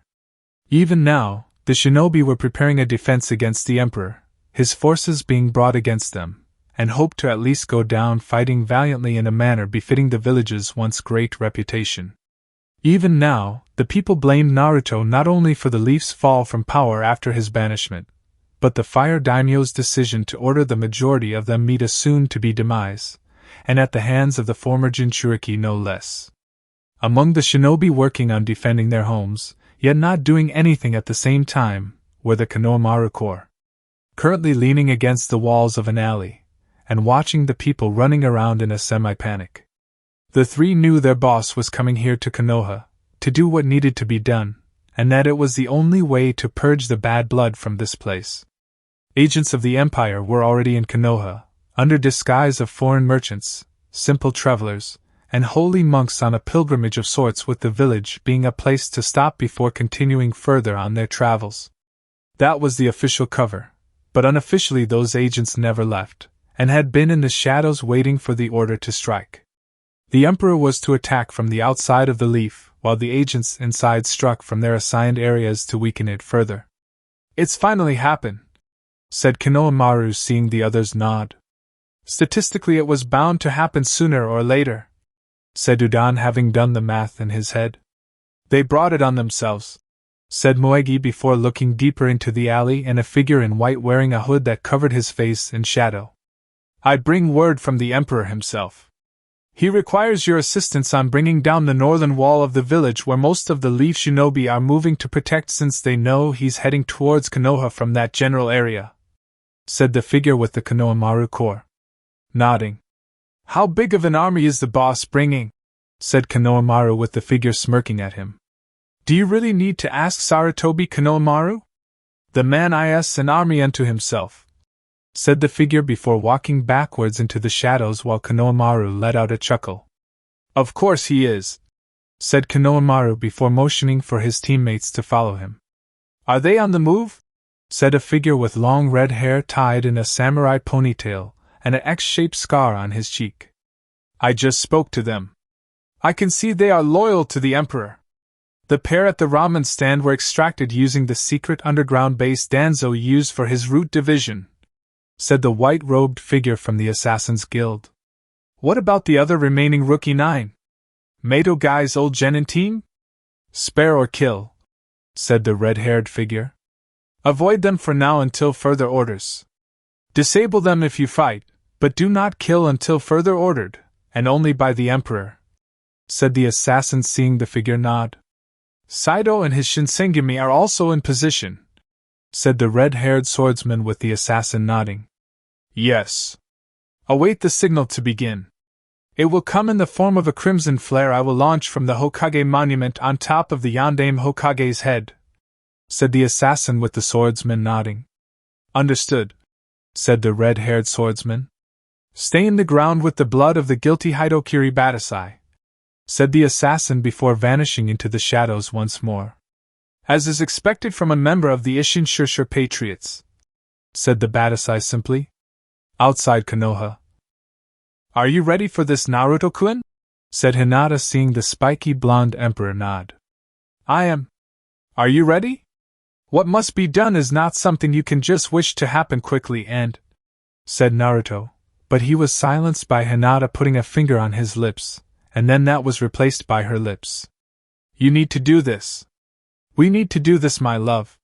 Even now, the shinobi were preparing a defense against the emperor, his forces being brought against them, and hoped to at least go down fighting valiantly in a manner befitting the village's once great reputation. Even now, the people blamed Naruto not only for the Leaf's fall from power after his banishment, but the Fire Daimyo's decision to order the majority of them meet a soon-to-be demise, and at the hands of the former Jinchūriki no less. Among the shinobi working on defending their homes, yet not doing anything at the same time, were the Konohamaru Corps, currently leaning against the walls of an alley, and watching the people running around in a semi-panic. The three knew their boss was coming here to Konoha, to do what needed to be done, and that it was the only way to purge the bad blood from this place. Agents of the Empire were already in Konoha, under disguise of foreign merchants, simple travelers, and holy monks on a pilgrimage of sorts, with the village being a place to stop before continuing further on their travels. That was the official cover, but unofficially those agents never left, and had been in the shadows waiting for the order to strike. The Emperor was to attack from the outside of the leaf, while the agents inside struck from their assigned areas to weaken it further. "It's finally happened," said Konohamaru, seeing the others nod. "Statistically it was bound to happen sooner or later," said Udan, having done the math in his head. "They brought it on themselves," said Moegi before looking deeper into the alley and a figure in white wearing a hood that covered his face in shadow. "I bring word from the Emperor himself. He requires your assistance on bringing down the northern wall of the village where most of the Leaf Shinobi are moving to protect, since they know he's heading towards Konoha from that general area," said the figure with the Konohamaru core. Nodding. "How big of an army is the boss bringing?" said Konohamaru with the figure smirking at him. "Do you really need to ask Sarutobi, Konohamaru? The man is an army unto himself," said the figure before walking backwards into the shadows while Konohamaru let out a chuckle. "Of course he is," said Konohamaru before motioning for his teammates to follow him. "Are they on the move?" said a figure with long red hair tied in a samurai ponytail and an X-shaped scar on his cheek. "I just spoke to them. I can see they are loyal to the Emperor. The pair at the ramen stand were extracted using the secret underground base Danzo used for his root division," said the white-robed figure from the Assassin's Guild. "What about the other remaining rookie 9? Mato Guy's old genin team? Spare or kill," said the red-haired figure. "Avoid them for now until further orders. Disable them if you fight, but do not kill until further ordered, and only by the Emperor," said the assassin, seeing the figure nod. "Saido and his Shinsengumi are also in position," said the red-haired swordsman with the assassin nodding. "Yes. Await the signal to begin. It will come in the form of a crimson flare I will launch from the Hokage monument on top of the Yondaime Hokage's head," said the assassin with the swordsman nodding. "Understood," said the red-haired swordsman. "Stay in the ground with the blood of the guilty Hidokiri Batasai," said the assassin before vanishing into the shadows once more. "As is expected from a member of the Isshin Shurshur Patriots," said the Batasai simply. Outside Konoha. "Are you ready for this, Naruto-kun?" said Hinata, seeing the spiky blonde emperor nod. "I am. Are you ready? What must be done is not something you can just wish to happen quickly and," said Naruto, but he was silenced by Hinata putting a finger on his lips, and then that was replaced by her lips. "You need to do this. We need to do this, my love.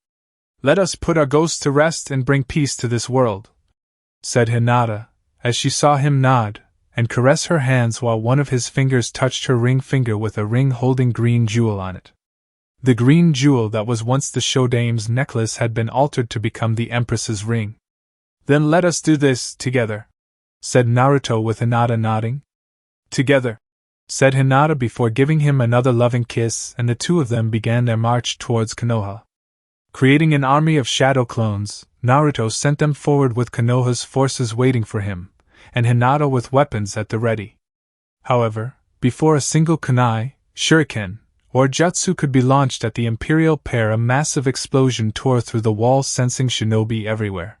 Let us put our ghosts to rest and bring peace to this world," said Hinata, as she saw him nod and caress her hands while one of his fingers touched her ring finger with a ring holding green jewel on it. The green jewel that was once the Shodame's necklace had been altered to become the Empress's ring. "Then let us do this together," said Naruto with Hinata nodding. "Together," said Hinata before giving him another loving kiss, and the two of them began their march towards Konoha. Creating an army of shadow clones, Naruto sent them forward with Konoha's forces waiting for him, and Hinata with weapons at the ready. However, before a single kunai, shuriken, or jutsu could be launched at the Imperial pair, a massive explosion tore through the walls, sensing shinobi everywhere.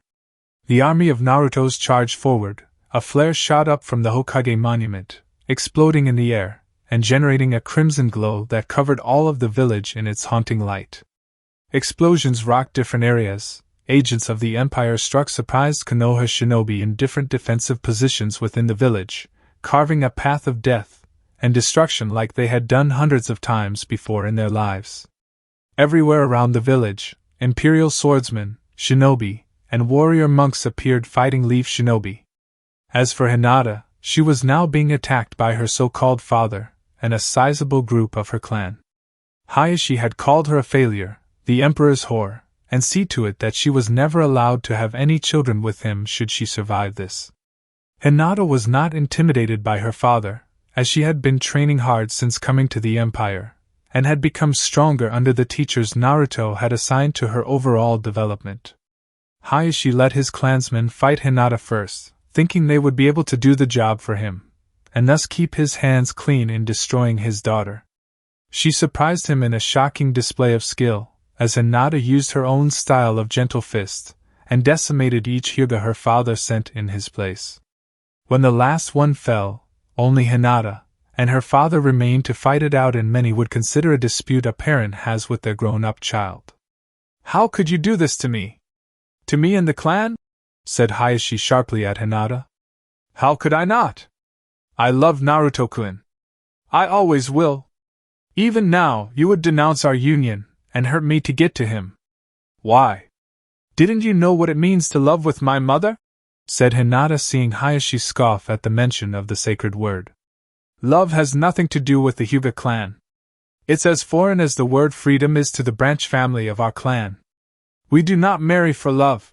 The army of Naruto's charged forward. A flare shot up from the Hokage monument, exploding in the air, and generating a crimson glow that covered all of the village in its haunting light. Explosions rocked different areas. Agents of the Empire struck surprised Konoha shinobi in different defensive positions within the village, carving a path of death and destruction like they had done hundreds of times before in their lives. Everywhere around the village, Imperial swordsmen, shinobi, and warrior monks appeared fighting Leaf Shinobi. As for Hinata, she was now being attacked by her so-called father and a sizable group of her clan. Hayashi had called her a failure, the Emperor's whore, and see to it that she was never allowed to have any children with him should she survive this. Hinata was not intimidated by her father, as she had been training hard since coming to the Empire, and had become stronger under the teachers Naruto had assigned to her overall development. Hayashi let his clansmen fight Hinata first, thinking they would be able to do the job for him, and thus keep his hands clean in destroying his daughter. She surprised him in a shocking display of skill, as Hinata used her own style of gentle fist, and decimated each Hyuga her father sent in his place. When the last one fell, only Hinata and her father remained to fight it out, and many would consider a dispute a parent has with their grown-up child. "How could you do this to me? To me and the clan?" said Hayashi sharply at Hinata. "How could I not? I love Naruto-kun. I always will. Even now, you would denounce our union and hurt me to get to him. Why? Didn't you know what it means to love with my mother?" said Hinata, seeing Hayashi scoff at the mention of the sacred word. "Love has nothing to do with the Hyuga clan. It's as foreign as the word freedom is to the branch family of our clan. We do not marry for love.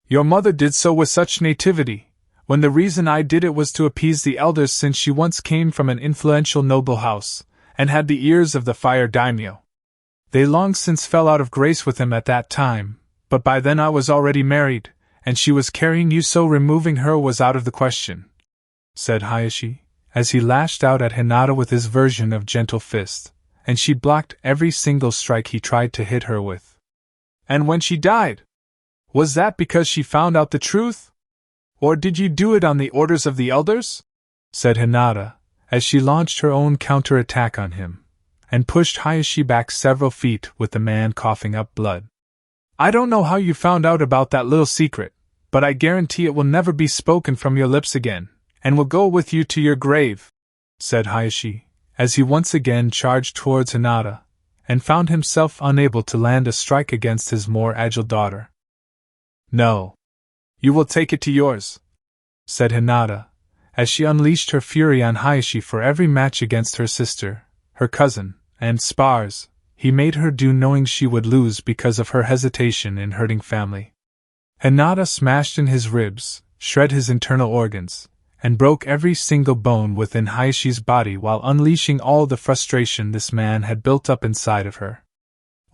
Your mother did so with such nativity, when the reason I did it was to appease the elders, since she once came from an influential noble house, and had the ears of the fire daimyo. They long since fell out of grace with him at that time, but by then I was already married, and she was carrying you, so removing her was out of the question," said Hayashi, as he lashed out at Hinata with his version of gentle fist, and she blocked every single strike he tried to hit her with. "And when she died? Was that because she found out the truth? Or did you do it on the orders of the elders?" said Hinata, as she launched her own counterattack on him, and pushed Hayashi back several feet with the man coughing up blood. "I don't know how you found out about that little secret, but I guarantee it will never be spoken from your lips again, and will go with you to your grave," said Hayashi, as he once again charged towards Hinata, and found himself unable to land a strike against his more agile daughter. "No. You will take it to yours," said Hinata, as she unleashed her fury on Hayashi. For every match against her sister, her cousin, and spars he made her do, knowing she would lose because of her hesitation in hurting family. Hinata smashed in his ribs, shred his internal organs, and broke every single bone within Hayashi's body while unleashing all the frustration this man had built up inside of her.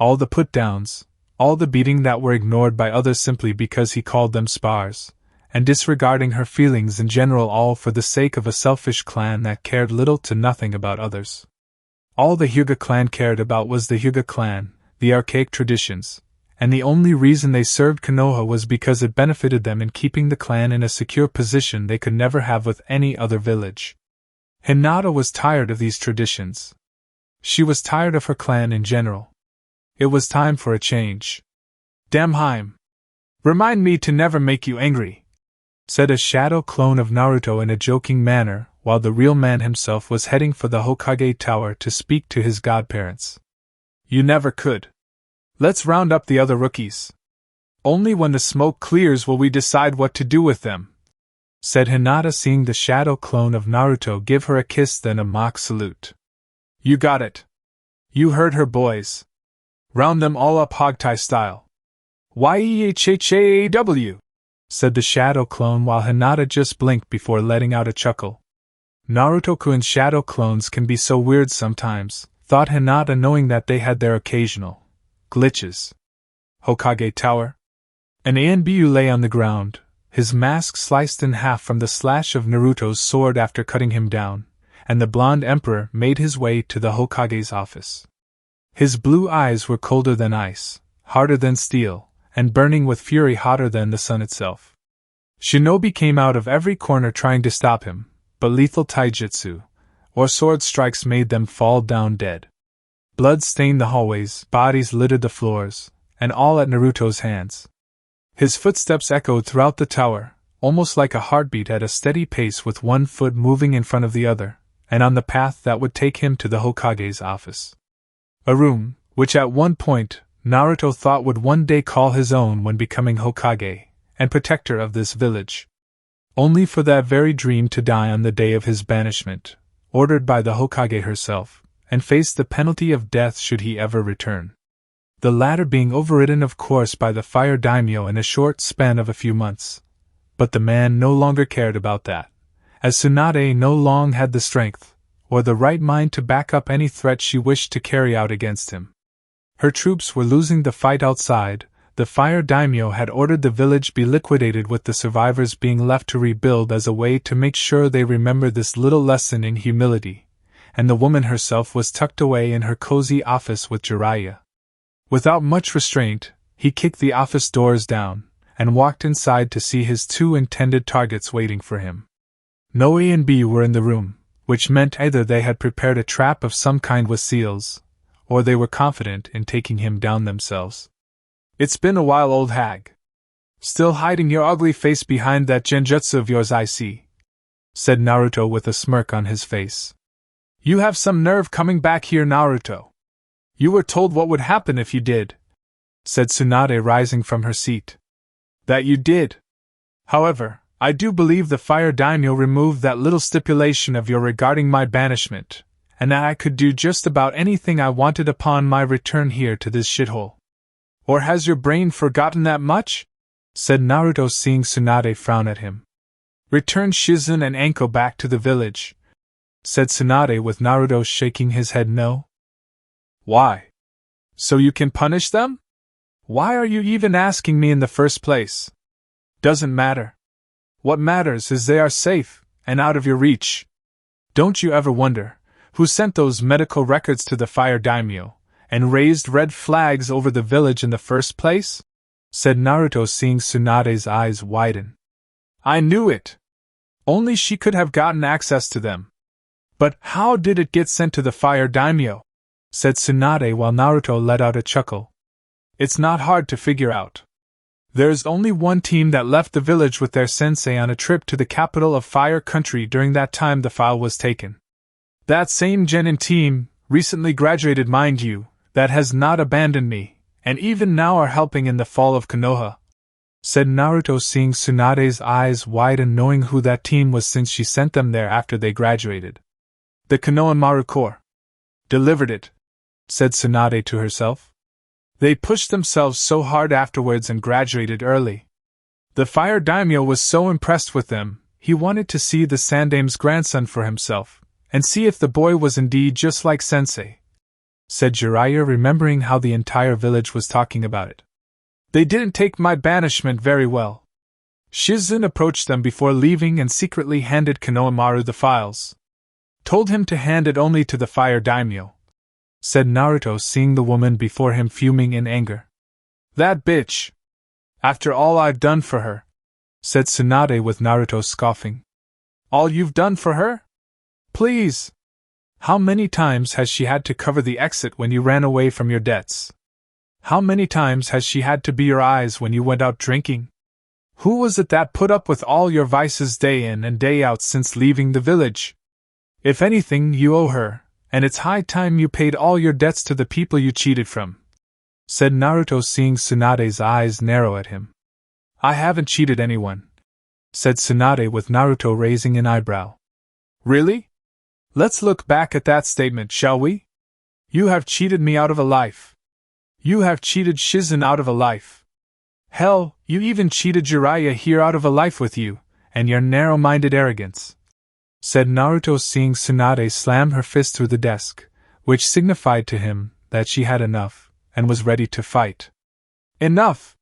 All the put-downs, all the beating that were ignored by others simply because he called them spars, and disregarding her feelings in general, all for the sake of a selfish clan that cared little to nothing about others. All the Hyuga clan cared about was the Hyuga clan, the archaic traditions, and the only reason they served Konoha was because it benefited them in keeping the clan in a secure position they could never have with any other village. Hinata was tired of these traditions. She was tired of her clan in general. It was time for a change. "Damheim! Remind me to never make you angry," said a shadow clone of Naruto in a joking manner, while the real man himself was heading for the Hokage Tower to speak to his godparents. "You never could. Let's round up the other rookies. Only when the smoke clears will we decide what to do with them," said Hinata, seeing the shadow clone of Naruto give her a kiss, then a mock salute. "You got it. You heard her, boys. Round them all up hogtie style." "Yehhaw," said the shadow clone, while Hinata just blinked before letting out a chuckle. Naruto-kun's shadow clones can be so weird sometimes, thought Hinata, knowing that they had their occasional glitches. Hokage Tower? An Anbu lay on the ground, his mask sliced in half from the slash of Naruto's sword after cutting him down, and the blonde emperor made his way to the Hokage's office. His blue eyes were colder than ice, harder than steel, and burning with fury hotter than the sun itself. Shinobi came out of every corner trying to stop him, but lethal taijutsu, or sword strikes, made them fall down dead. Blood stained the hallways, bodies littered the floors, and all at Naruto's hands. His footsteps echoed throughout the tower, almost like a heartbeat at a steady pace, with one foot moving in front of the other, and on the path that would take him to the Hokage's office. A room, which at one point Naruto thought would one day call his own when becoming Hokage and protector of this village. Only for that very dream to die on the day of his banishment, ordered by the Hokage herself, and face the penalty of death should he ever return. The latter being overridden, of course, by the fire daimyo in a short span of a few months. But the man no longer cared about that, as Tsunade no longer had the strength, or the right mind to back up any threat she wished to carry out against him. Her troops were losing the fight outside. The fire daimyo had ordered the village be liquidated, with the survivors being left to rebuild as a way to make sure they remember this little lesson in humility, and the woman herself was tucked away in her cozy office with Jiraiya. Without much restraint, he kicked the office doors down, and walked inside to see his two intended targets waiting for him. No A and B were in the room, which meant either they had prepared a trap of some kind with seals, or they were confident in taking him down themselves. "It's been a while, old hag. Still hiding your ugly face behind that genjutsu of yours, I see," said Naruto with a smirk on his face. "You have some nerve coming back here, Naruto. You were told what would happen if you did," said Tsunade, rising from her seat. "That you did. However, I do believe the fire daimyo removed that little stipulation of yours regarding my banishment, and that I could do just about anything I wanted upon my return here to this shithole. Or has your brain forgotten that much?" said Naruto, seeing Tsunade frown at him. "Return Shizen and Anko back to the village," said Tsunade, with Naruto shaking his head no. "Why? So you can punish them? Why are you even asking me in the first place? Doesn't matter. What matters is they are safe, and out of your reach. Don't you ever wonder who sent those medical records to the fire daimyo, and raised red flags over the village in the first place?" said Naruto, seeing Tsunade's eyes widen. "I knew it. Only she could have gotten access to them. But how did it get sent to the fire daimyo?" said Tsunade, while Naruto let out a chuckle. "It's not hard to figure out. There's only one team that left the village with their sensei on a trip to the capital of Fire Country during that time the file was taken. That same genin team, recently graduated mind you, that has not abandoned me, and even now are helping in the fall of Konoha," said Naruto, seeing Tsunade's eyes widen, knowing who that team was since she sent them there after they graduated. "The Konoha Maru Corps delivered it," said Tsunade to herself. "They pushed themselves so hard afterwards and graduated early. The fire daimyo was so impressed with them, he wanted to see the Sandame's grandson for himself, and see if the boy was indeed just like sensei," said Jiraiya, remembering how the entire village was talking about it. "They didn't take my banishment very well. Shizen approached them before leaving and secretly handed Konohamaru the files. Told him to hand it only to the fire daimyo," said Naruto, seeing the woman before him fuming in anger. "That bitch! After all I've done for her," said Tsunade, with Naruto scoffing. "All you've done for her? Please! How many times has she had to cover the exit when you ran away from your debts? How many times has she had to be your eyes when you went out drinking? Who was it that put up with all your vices day in and day out since leaving the village? If anything, you owe her, and it's high time you paid all your debts to the people you cheated from," said Naruto, seeing Tsunade's eyes narrow at him. "I haven't cheated anyone," said Tsunade, with Naruto raising an eyebrow. "Really? Let's look back at that statement, shall we? You have cheated me out of a life. You have cheated Shizen out of a life. Hell, you even cheated Jiraiya here out of a life with you, and your narrow-minded arrogance," said Naruto, seeing Tsunade slam her fist through the desk, which signified to him that she had enough, and was ready to fight. "Enough!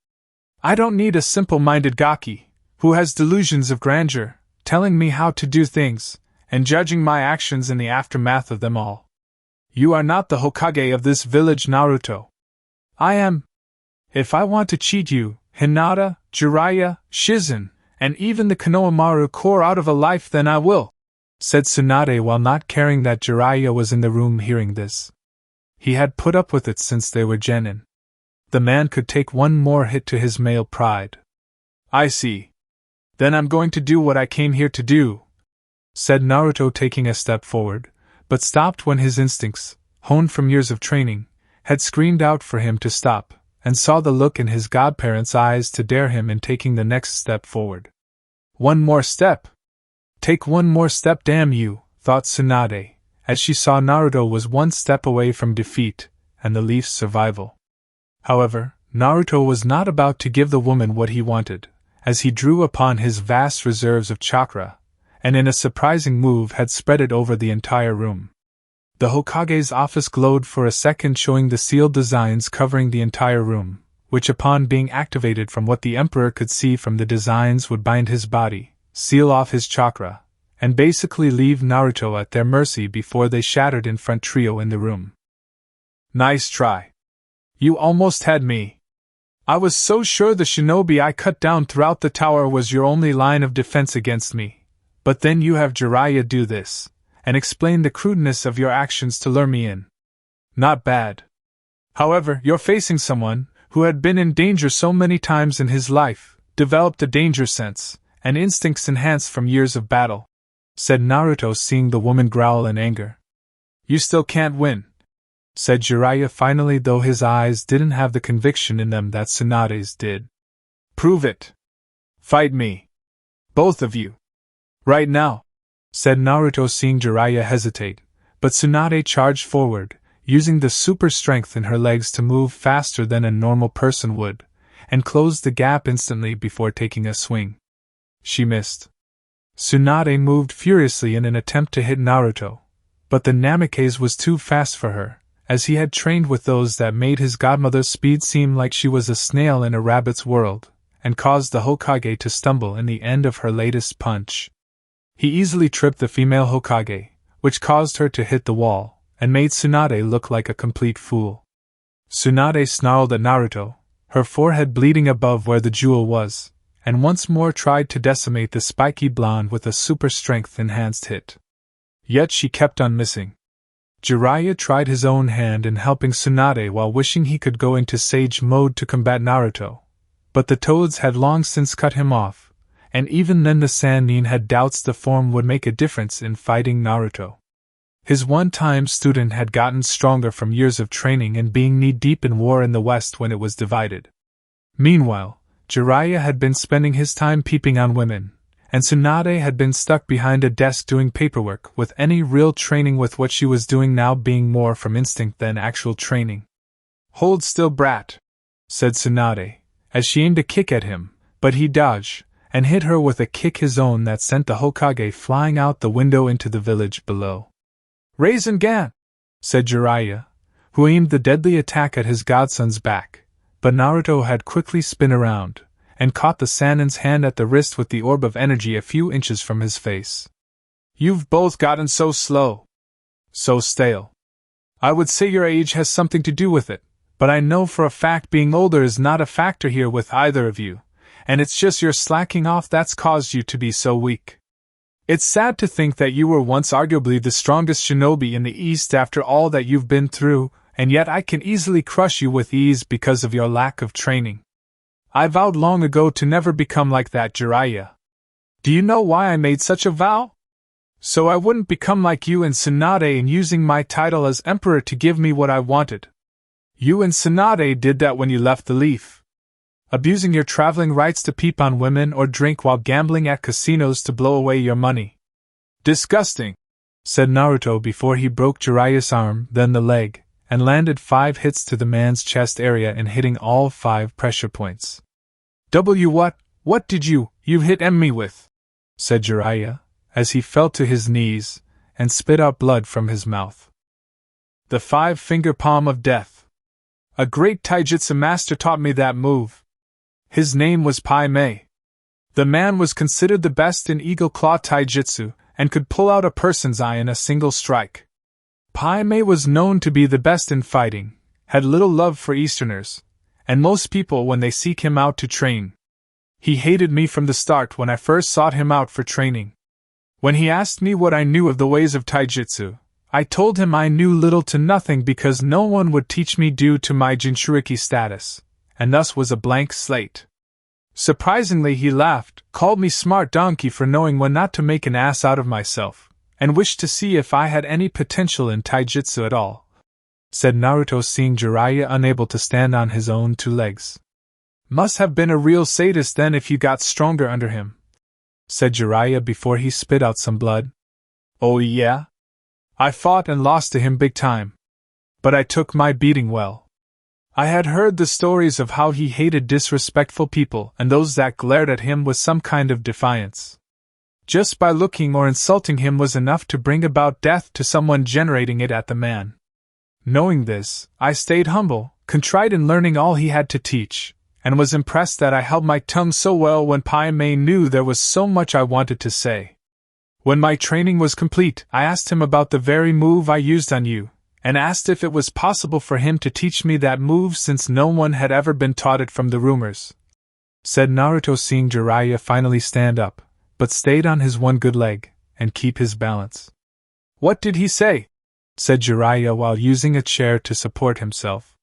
I don't need a simple-minded gaki, who has delusions of grandeur, telling me how to do things, and judging my actions in the aftermath of them all. You are not the Hokage of this village, Naruto. I am. If I want to cheat you, Hinata, Jiraiya, Shizen, and even the Konohamaru Corps out of a life, then I will," said Tsunade, while not caring that Jiraiya was in the room hearing this. He had put up with it since they were genin. The man could take one more hit to his male pride. "I see. Then I'm going to do what I came here to do," said Naruto, taking a step forward, but stopped when his instincts, honed from years of training, had screamed out for him to stop, and saw the look in his godparent's eyes to dare him in taking the next step forward. "One more step! Take one more step, damn you," thought Tsunade, as she saw Naruto was one step away from defeat and the Leaf's survival. However, Naruto was not about to give the woman what he wanted, as he drew upon his vast reserves of chakra, and in a surprising move had spread it over the entire room. The Hokage's office glowed for a second, showing the sealed designs covering the entire room, which upon being activated from what the Emperor could see from the designs would bind his body, seal off his chakra, and basically leave Naruto at their mercy before they shattered in front trio in the room. Nice try. You almost had me. I was so sure the shinobi I cut down throughout the tower was your only line of defense against me, but then you have Jiraiya do this, and explain the crudeness of your actions to lure me in. Not bad. However, you're facing someone who had been in danger so many times in his life, developed a danger sense, and instincts enhanced from years of battle, said Naruto, seeing the woman growl in anger. You still can't win, said Jiraiya finally, though his eyes didn't have the conviction in them that Tsunade's did. Prove it. Fight me. Both of you. Right now, said Naruto, seeing Jiraiya hesitate, but Tsunade charged forward, using the super strength in her legs to move faster than a normal person would, and closed the gap instantly before taking a swing. She missed. Tsunade moved furiously in an attempt to hit Naruto, but the Namikaze was too fast for her, as he had trained with those that made his godmother's speed seem like she was a snail in a rabbit's world, and caused the Hokage to stumble in the end of her latest punch. He easily tripped the female Hokage, which caused her to hit the wall, and made Tsunade look like a complete fool. Tsunade snarled at Naruto, her forehead bleeding above where the jewel was, and once more tried to decimate the spiky blonde with a super strength enhanced hit. Yet she kept on missing. Jiraiya tried his own hand in helping Tsunade while wishing he could go into Sage mode to combat Naruto, but the toads had long since cut him off, and even then the Sannin had doubts the form would make a difference in fighting Naruto. His one-time student had gotten stronger from years of training and being knee-deep in war in the West when it was divided. Meanwhile, Jiraiya had been spending his time peeping on women, and Tsunade had been stuck behind a desk doing paperwork, with any real training with what she was doing now being more from instinct than actual training. Hold still, brat, said Tsunade, as she aimed a kick at him, but he dodged, and hit her with a kick his own that sent the Hokage flying out the window into the village below. Rasengan, said Jiraiya, who aimed the deadly attack at his godson's back, but Naruto had quickly spun around, and caught the Sannin's hand at the wrist with the orb of energy a few inches from his face. You've both gotten so slow. So stale. I would say your age has something to do with it, but I know for a fact being older is not a factor here with either of you, and it's just your slacking off that's caused you to be so weak. It's sad to think that you were once arguably the strongest shinobi in the East after all that you've been through, and yet I can easily crush you with ease because of your lack of training. I vowed long ago to never become like that, Jiraiya. Do you know why I made such a vow? So I wouldn't become like you and Tsunade in using my title as emperor to give me what I wanted. You and Tsunade did that when you left the Leaf. Abusing your traveling rights to peep on women or drink while gambling at casinos to blow away your money. Disgusting, said Naruto before he broke Jiraiya's arm, then the leg, and landed 5 hits to the man's chest area and hitting all 5 pressure points. What did you hit me with? Said Jiraiya, as he fell to his knees, and spit out blood from his mouth. The 5-finger palm of death. A great taijutsu master taught me that move. His name was Pai Mei. The man was considered the best in Eagle Claw Taijutsu, and could pull out a person's eye in a single strike. Pai Mei was known to be the best in fighting, had little love for Easterners, and most people when they seek him out to train. He hated me from the start when I first sought him out for training. When he asked me what I knew of the ways of Taijutsu, I told him I knew little to nothing because no one would teach me due to my Jinchūriki status, and thus was a blank slate. Surprisingly, he laughed, called me smart donkey for knowing when not to make an ass out of myself, and wished to see if I had any potential in taijutsu at all, said Naruto, seeing Jiraiya unable to stand on his own 2 legs. Must have been a real sadist then if you got stronger under him, said Jiraiya before he spit out some blood. Oh yeah? I fought and lost to him big time. But I took my beating well. I had heard the stories of how he hated disrespectful people and those that glared at him with some kind of defiance. Just by looking or insulting him was enough to bring about death to someone generating it at the man. Knowing this, I stayed humble, contrite in learning all he had to teach, and was impressed that I held my tongue so well when Pai Mei knew there was so much I wanted to say. When my training was complete, I asked him about the very move I used on you, and asked if it was possible for him to teach me that move since no one had ever been taught it from the rumors. Said Naruto, seeing Jiraiya finally stand up, but stayed on his one good leg, and keep his balance. What did he say? Said Jiraiya while using a chair to support himself.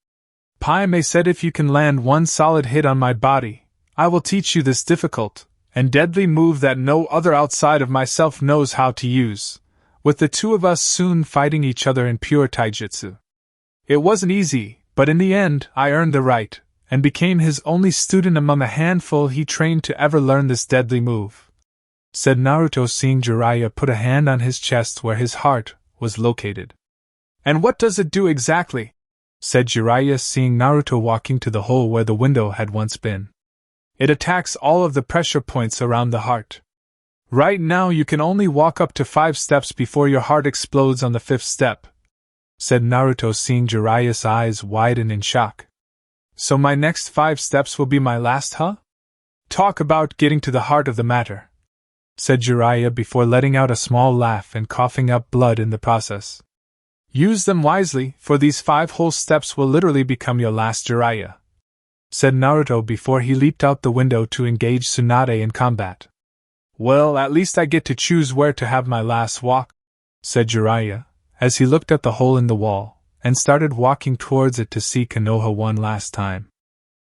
Pai Mei said if you can land one solid hit on my body, I will teach you this difficult and deadly move that no other outside of myself knows how to use, with the two of us soon fighting each other in pure taijutsu. It wasn't easy, but in the end I earned the right, and became his only student among a handful he trained to ever learn this deadly move. Said Naruto, seeing Jiraiya put a hand on his chest where his heart was located. And what does it do exactly? Said Jiraiya, seeing Naruto walking to the hole where the window had once been. It attacks all of the pressure points around the heart. Right now you can only walk up to 5 steps before your heart explodes on the 5th step. Said Naruto, seeing Jiraiya's eyes widen in shock. So my next 5 steps will be my last, huh? Talk about getting to the heart of the matter. Said Jiraiya before letting out a small laugh and coughing up blood in the process. Use them wisely, for these 5 whole steps will literally become your last, Jiraiya. Said Naruto before he leaped out the window to engage Tsunade in combat. Well, at least I get to choose where to have my last walk, said Jiraiya, as he looked at the hole in the wall, and started walking towards it to see Konoha one last time.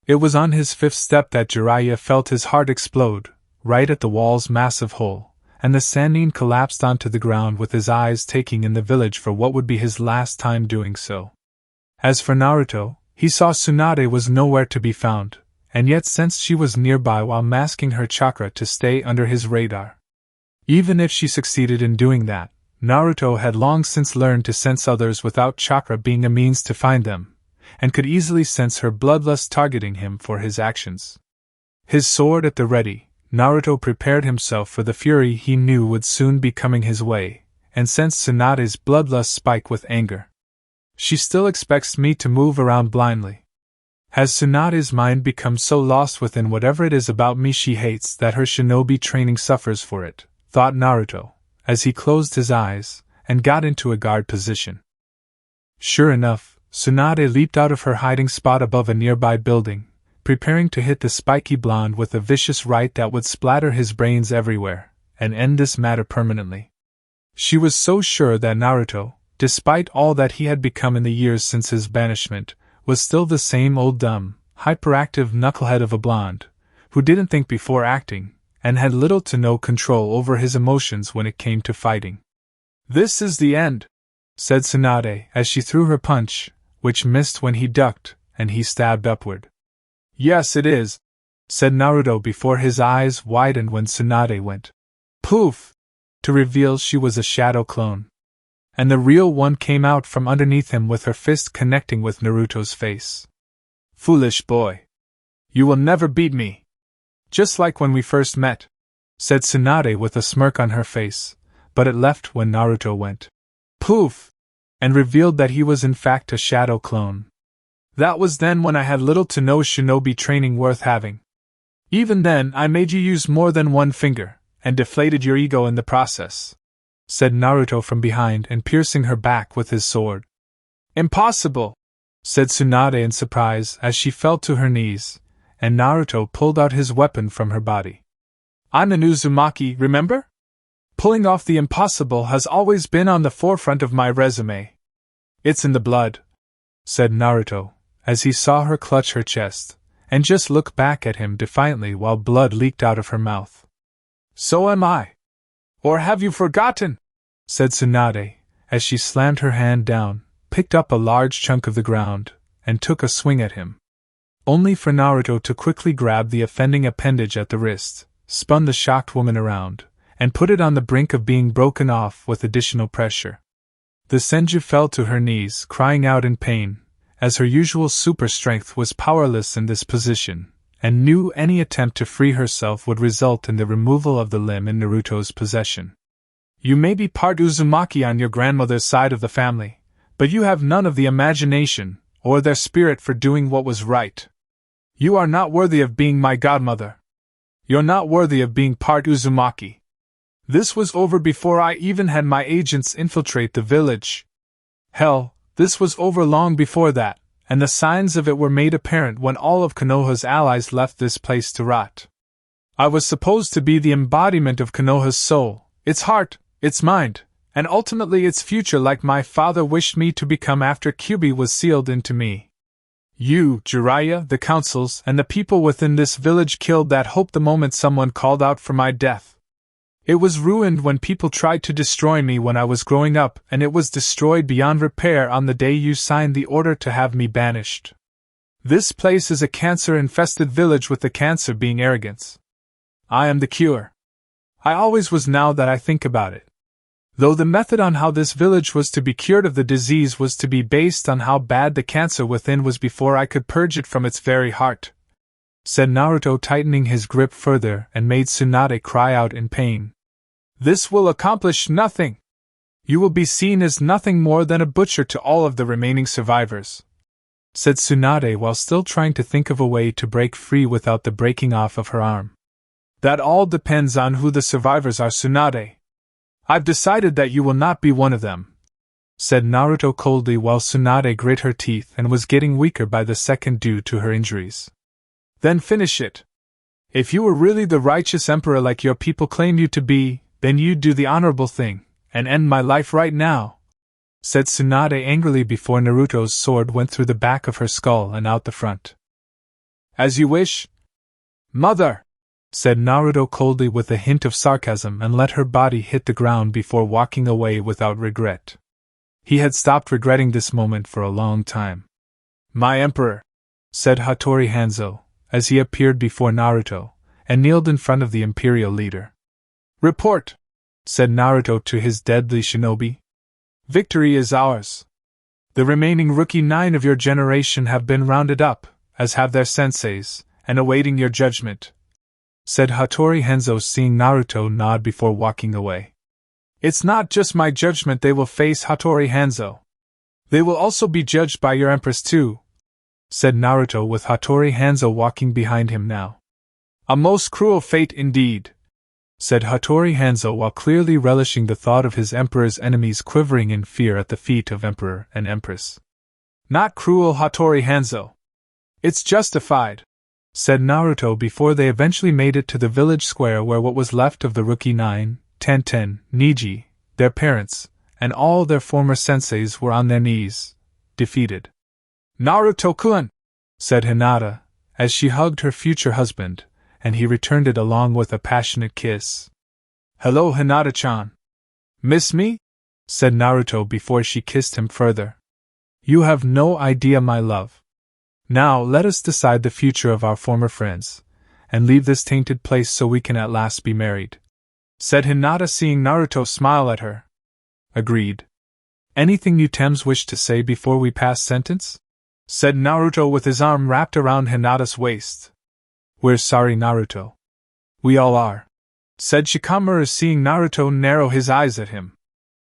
It was on his 5th step that Jiraiya felt his heart explode, right at the wall's massive hole, and the Sannin collapsed onto the ground with his eyes taking in the village for what would be his last time doing so. As for Naruto, he saw Tsunade was nowhere to be found, and yet sensed she was nearby while masking her chakra to stay under his radar. Even if she succeeded in doing that, Naruto had long since learned to sense others without chakra being a means to find them, and could easily sense her bloodlust targeting him for his actions. His sword at the ready, Naruto prepared himself for the fury he knew would soon be coming his way, and sensed Tsunade's bloodlust spike with anger. She still expects me to move around blindly. Has Tsunade's mind become so lost within whatever it is about me she hates that her shinobi training suffers for it, thought Naruto, as he closed his eyes and got into a guard position. Sure enough, Tsunade leaped out of her hiding spot above a nearby building, preparing to hit the spiky blonde with a vicious right that would splatter his brains everywhere, and end this matter permanently. She was so sure that Naruto, despite all that he had become in the years since his banishment, was still the same old dumb, hyperactive knucklehead of a blonde, who didn't think before acting, and had little to no control over his emotions when it came to fighting. This is the end, said Tsunade as she threw her punch, which missed when he ducked, and he stabbed upward. Yes, it is, said Naruto before his eyes widened when Tsunade went poof, to reveal she was a shadow clone. And the real one came out from underneath him with her fist connecting with Naruto's face. Foolish boy. You will never beat me. Just like when we first met, said Tsunade with a smirk on her face, but it left when Naruto went poof, and revealed that he was in fact a shadow clone. That was then when I had little to no shinobi training worth having. Even then I made you use more than one finger, and deflated your ego in the process, said Naruto from behind and piercing her back with his sword. Impossible, said Tsunade in surprise as she fell to her knees, and Naruto pulled out his weapon from her body. I'm an Uzumaki, remember? Pulling off the impossible has always been on the forefront of my resume. It's in the blood, said Naruto, as he saw her clutch her chest, and just look back at him defiantly while blood leaked out of her mouth. So am I. Or have you forgotten? Said Tsunade, as she slammed her hand down, picked up a large chunk of the ground, and took a swing at him. Only for Naruto to quickly grab the offending appendage at the wrist, spun the shocked woman around, and put it on the brink of being broken off with additional pressure. The Senju fell to her knees, crying out in pain, as her usual super strength was powerless in this position, and knew any attempt to free herself would result in the removal of the limb in Naruto's possession. You may be part Uzumaki on your grandmother's side of the family, but you have none of the imagination, or their spirit for doing what was right. You are not worthy of being my godmother. You're not worthy of being part Uzumaki. This was over before I even had my agents infiltrate the village. Hell, this was over long before that, and the signs of it were made apparent when all of Konoha's allies left this place to rot. I was supposed to be the embodiment of Konoha's soul, its heart, its mind, and ultimately its future like my father wished me to become after Kyuubi was sealed into me. You, Jiraiya, the councils, and the people within this village killed that hope the moment someone called out for my death. It was ruined when people tried to destroy me when I was growing up, and it was destroyed beyond repair on the day you signed the order to have me banished. This place is a cancer-infested village with the cancer being arrogance. I am the cure. I always was now that I think about it. Though the method on how this village was to be cured of the disease was to be based on how bad the cancer within was before I could purge it from its very heart, said Naruto, tightening his grip further and made Tsunade cry out in pain. This will accomplish nothing. You will be seen as nothing more than a butcher to all of the remaining survivors, said Tsunade while still trying to think of a way to break free without the breaking off of her arm. That all depends on who the survivors are, Tsunade. I've decided that you will not be one of them, said Naruto coldly while Tsunade grit her teeth and was getting weaker by the second due to her injuries. Then finish it. If you were really the righteous emperor like your people claim you to be, then you'd do the honorable thing, and end my life right now, said Tsunade angrily before Naruto's sword went through the back of her skull and out the front. As you wish. Mother! Said Naruto coldly with a hint of sarcasm and let her body hit the ground before walking away without regret. He had stopped regretting this moment for a long time. My emperor, said Hattori Hanzo, as he appeared before Naruto, and kneeled in front of the imperial leader. Report, said Naruto to his deadly shinobi. Victory is ours. The remaining rookie 9 of your generation have been rounded up, as have their senseis, and awaiting your judgment, said Hattori Hanzo, seeing Naruto nod before walking away. It's not just my judgment they will face, Hattori Hanzo. They will also be judged by your empress too, said Naruto with Hattori Hanzo walking behind him now. A most cruel fate indeed, said Hattori Hanzo while clearly relishing the thought of his emperor's enemies quivering in fear at the feet of emperor and empress. Not cruel, Hattori Hanzo. It's justified, said Naruto before they eventually made it to the village square where what was left of the rookie 9, Tenten, Niji, their parents, and all their former senseis were on their knees, defeated. Naruto-kun, said Hinata, as she hugged her future husband, and he returned it along with a passionate kiss. Hello, Hinata-chan. Miss me? Said Naruto before she kissed him further. You have no idea, my love. Now let us decide the future of our former friends, and leave this tainted place so we can at last be married, said Hinata, seeing Naruto smile at her. Agreed. Anything you Tems wish to say before we pass sentence? Said Naruto with his arm wrapped around Hinata's waist. We're sorry, Naruto. We all are, said Shikamaru, seeing Naruto narrow his eyes at him.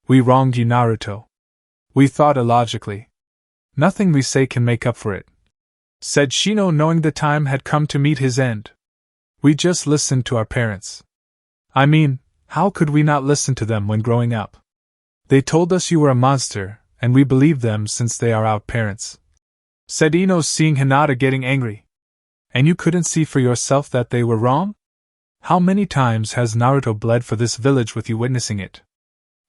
We wronged you, Naruto. We thought illogically. Nothing we say can make up for it, said Shino, knowing the time had come to meet his end. We just listened to our parents. I mean, how could we not listen to them when growing up? They told us you were a monster, and we believed them since they are our parents, said Ino, seeing Hinata getting angry. And you couldn't see for yourself that they were wrong? How many times has Naruto bled for this village with you witnessing it?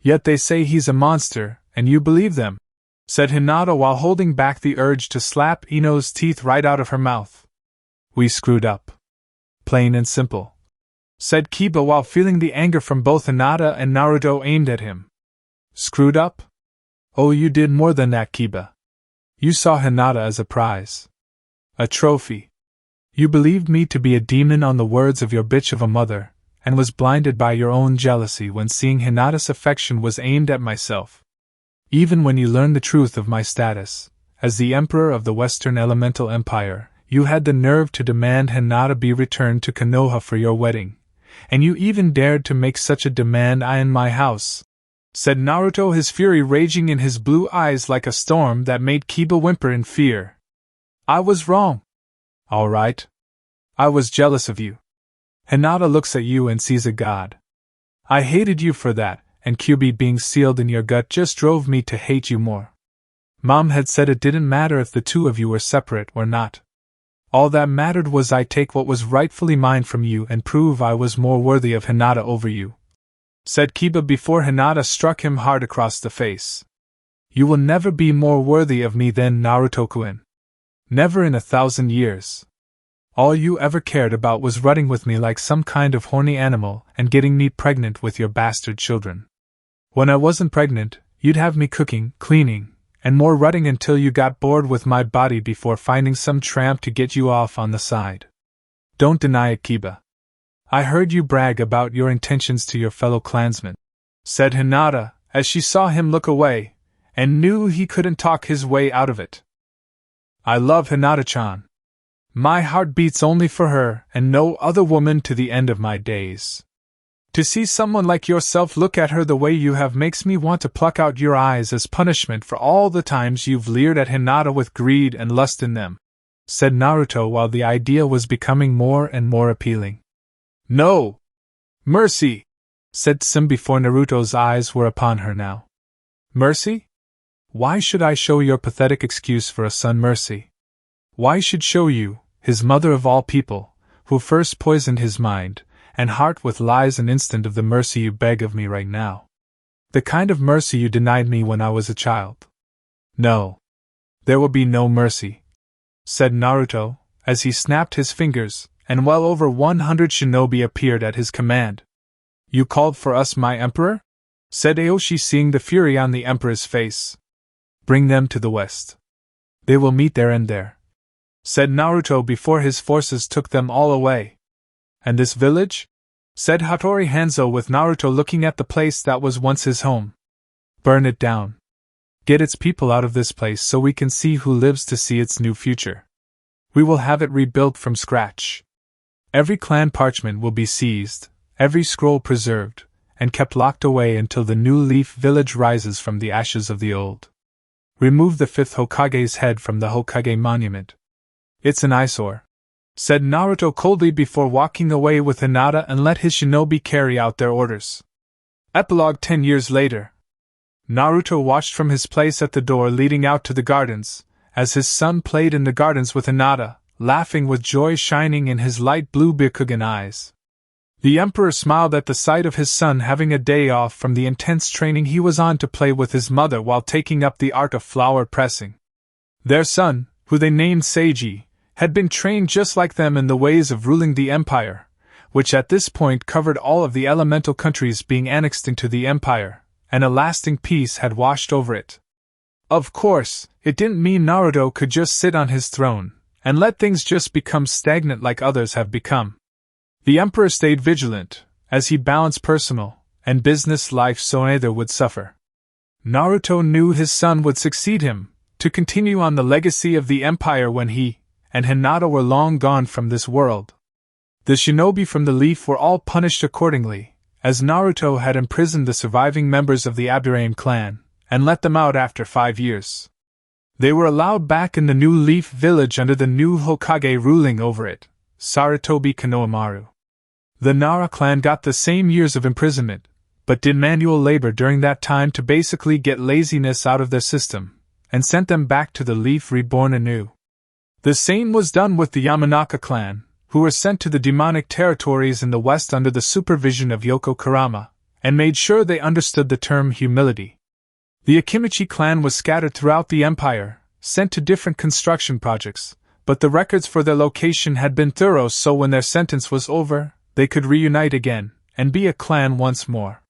Yet they say he's a monster, and you believe them, said Hinata while holding back the urge to slap Ino's teeth right out of her mouth. We screwed up. Plain and simple, said Kiba while feeling the anger from both Hinata and Naruto aimed at him. Screwed up? Oh, you did more than that, Kiba. You saw Hinata as a prize. A trophy. You believed me to be a demon on the words of your bitch of a mother, and was blinded by your own jealousy when seeing Hinata's affection was aimed at myself. Even when you learned the truth of my status, as the Emperor of the Western Elemental Empire, you had the nerve to demand Hinata be returned to Konoha for your wedding, and you even dared to make such a demand in my house," said Naruto, his fury raging in his blue eyes like a storm that made Kiba whimper in fear. "I was wrong. All right. I was jealous of you. Hinata looks at you and sees a god. I hated you for that, and Kyuubi being sealed in your gut just drove me to hate you more. Mom had said it didn't matter if the two of you were separate or not. All that mattered was I take what was rightfully mine from you and prove I was more worthy of Hinata over you," said Kiba before Hinata struck him hard across the face. "You will never be more worthy of me than Naruto-kun. Never in 1,000 years. All you ever cared about was rutting with me like some kind of horny animal and getting me pregnant with your bastard children. When I wasn't pregnant, you'd have me cooking, cleaning, and more rutting until you got bored with my body before finding some tramp to get you off on the side. Don't deny it, Kiba. I heard you brag about your intentions to your fellow clansmen," said Hinata, as she saw him look away, and knew he couldn't talk his way out of it. "I love Hinata-chan. My heart beats only for her and no other woman to the end of my days. To see someone like yourself look at her the way you have makes me want to pluck out your eyes as punishment for all the times you've leered at Hinata with greed and lust in them," said Naruto while the idea was becoming more and more appealing. "No! Mercy!" said Sim before Naruto's eyes were upon her now. "Mercy? Why should I show your pathetic excuse for a son mercy? Why should show you, his mother of all people, who first poisoned his mind and heart with lies an instant of the mercy you beg of me right now? The kind of mercy you denied me when I was a child. No. There will be no mercy," said Naruto, as he snapped his fingers, and well over 100 shinobi appeared at his command. "You called for us, my emperor?" said Aoshi, seeing the fury on the emperor's face. "Bring them to the west. They will meet their end there," said Naruto before his forces took them all away. "And this village?" said Hattori Hanzo with Naruto looking at the place that was once his home. "Burn it down. Get its people out of this place so we can see who lives to see its new future. We will have it rebuilt from scratch. Every clan parchment will be seized, every scroll preserved, and kept locked away until the new Leaf Village rises from the ashes of the old. Remove the 5th Hokage's head from the Hokage monument. It's an eyesore," said Naruto coldly before walking away with Hinata and let his shinobi carry out their orders. Epilogue 10 years later. Naruto watched from his place at the door leading out to the gardens, as his son played in the gardens with Hinata, laughing with joy shining in his light blue Byakugan eyes. The Emperor smiled at the sight of his son having a day off from the intense training he was on to play with his mother while taking up the art of flower pressing. Their son, who they named Seiji, had been trained just like them in the ways of ruling the empire, which at this point covered all of the elemental countries being annexed into the empire, and a lasting peace had washed over it. Of course, it didn't mean Naruto could just sit on his throne and let things just become stagnant like others have become. The Emperor stayed vigilant, as he balanced personal and business life so neither would suffer. Naruto knew his son would succeed him, to continue on the legacy of the empire when he and Hinata were long gone from this world. The shinobi from the Leaf were all punished accordingly, as Naruto had imprisoned the surviving members of the Aburame clan, and let them out after 5 years. They were allowed back in the new Leaf Village under the new Hokage ruling over it, Sarutobi Konohamaru. The Nara clan got the same years of imprisonment, but did manual labor during that time to basically get laziness out of their system, and sent them back to the Leaf reborn anew. The same was done with the Yamanaka clan, who were sent to the demonic territories in the west under the supervision of Yoko Kurama, and made sure they understood the term humility. The Akimichi clan was scattered throughout the empire, sent to different construction projects, but the records for their location had been thorough, so when their sentence was over, they could reunite again, and be a clan once more.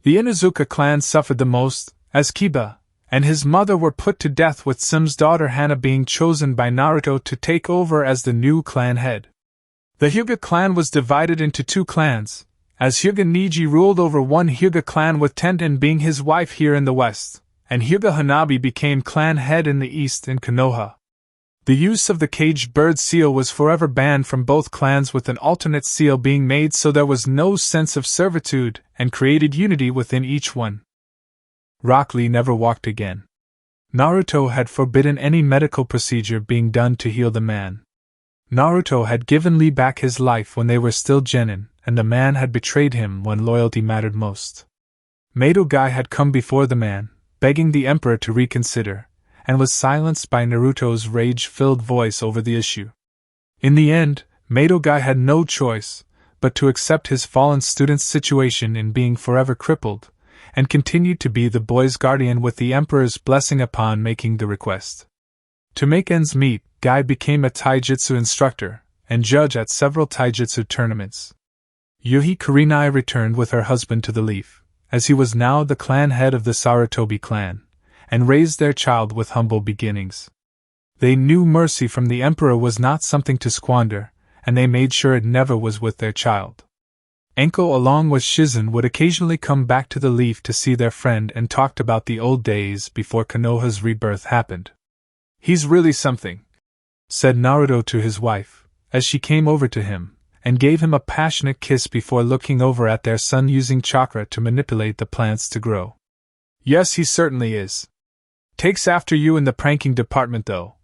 The Inuzuka clan suffered the most, as Kiba and his mother were put to death, with Sim's daughter Hana being chosen by Naruto to take over as the new clan head. The Hyuga clan was divided into 2 clans, as Hyuga Niji ruled over one Hyuga clan with Tenten being his wife here in the west, and Hyuga Hanabi became clan head in the east in Konoha. The use of the caged bird seal was forever banned from both clans, with an alternate seal being made so there was no sense of servitude and created unity within each one. Rock Lee never walked again. Naruto had forbidden any medical procedure being done to heal the man. Naruto had given Lee back his life when they were still genin, and the man had betrayed him when loyalty mattered most. Madogai had come before the man, begging the emperor to reconsider, and was silenced by Naruto's rage-filled voice over the issue. In the end, Madogai had no choice but to accept his fallen student's situation in being forever crippled, and continued to be the boy's guardian with the emperor's blessing upon making the request. To make ends meet, Guy became a taijutsu instructor and judge at several taijutsu tournaments. Yuhi Kurenai returned with her husband to the Leaf, as he was now the clan head of the Sarutobi clan, and raised their child with humble beginnings. They knew mercy from the emperor was not something to squander, and they made sure it never was with their child. Enko along with Shizen would occasionally come back to the Leaf to see their friend and talked about the old days before Konoha's rebirth happened. "He's really something," said Naruto to his wife, as she came over to him, and gave him a passionate kiss before looking over at their son using chakra to manipulate the plants to grow. "Yes, he certainly is. Takes after you in the pranking department though,"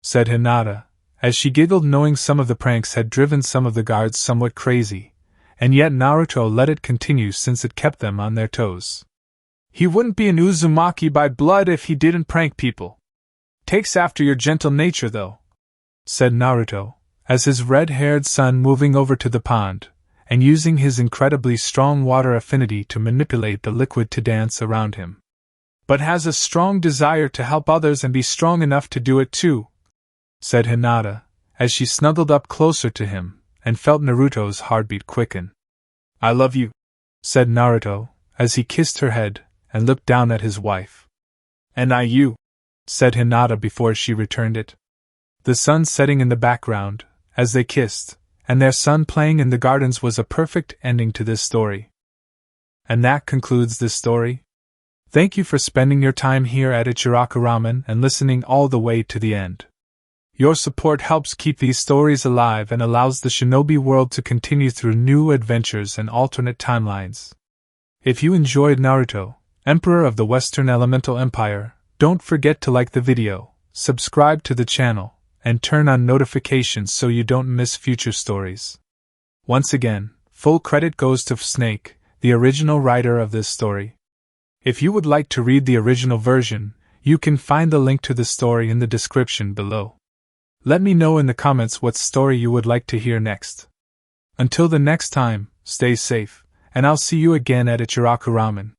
said Hinata, as she giggled, knowing some of the pranks had driven some of the guards somewhat crazy, and yet Naruto let it continue since it kept them on their toes. "He wouldn't be an Uzumaki by blood if he didn't prank people. Takes after your gentle nature though," said Naruto, as his red-haired son moving over to the pond, and using his incredibly strong water affinity to manipulate the liquid to dance around him. "But has a strong desire to help others and be strong enough to do it too," said Hinata, as she snuggled up closer to him, and felt Naruto's heartbeat quicken. "I love you," said Naruto, as he kissed her head, and looked down at his wife. "And I you," said Hinata before she returned it. The sun setting in the background, as they kissed, and their son playing in the gardens was a perfect ending to this story. And that concludes this story. Thank you for spending your time here at Ichiraku Ramen and listening all the way to the end. Your support helps keep these stories alive and allows the shinobi world to continue through new adventures and alternate timelines. If you enjoyed Naruto, Emperor of the Western Elemental Empire, don't forget to like the video, subscribe to the channel, and turn on notifications so you don't miss future stories. Once again, full credit goes to VFSNAKE, the original writer of this story. If you would like to read the original version, you can find the link to the story in the description below. Let me know in the comments what story you would like to hear next. Until the next time, stay safe, and I'll see you again at Ichiraku Ramen.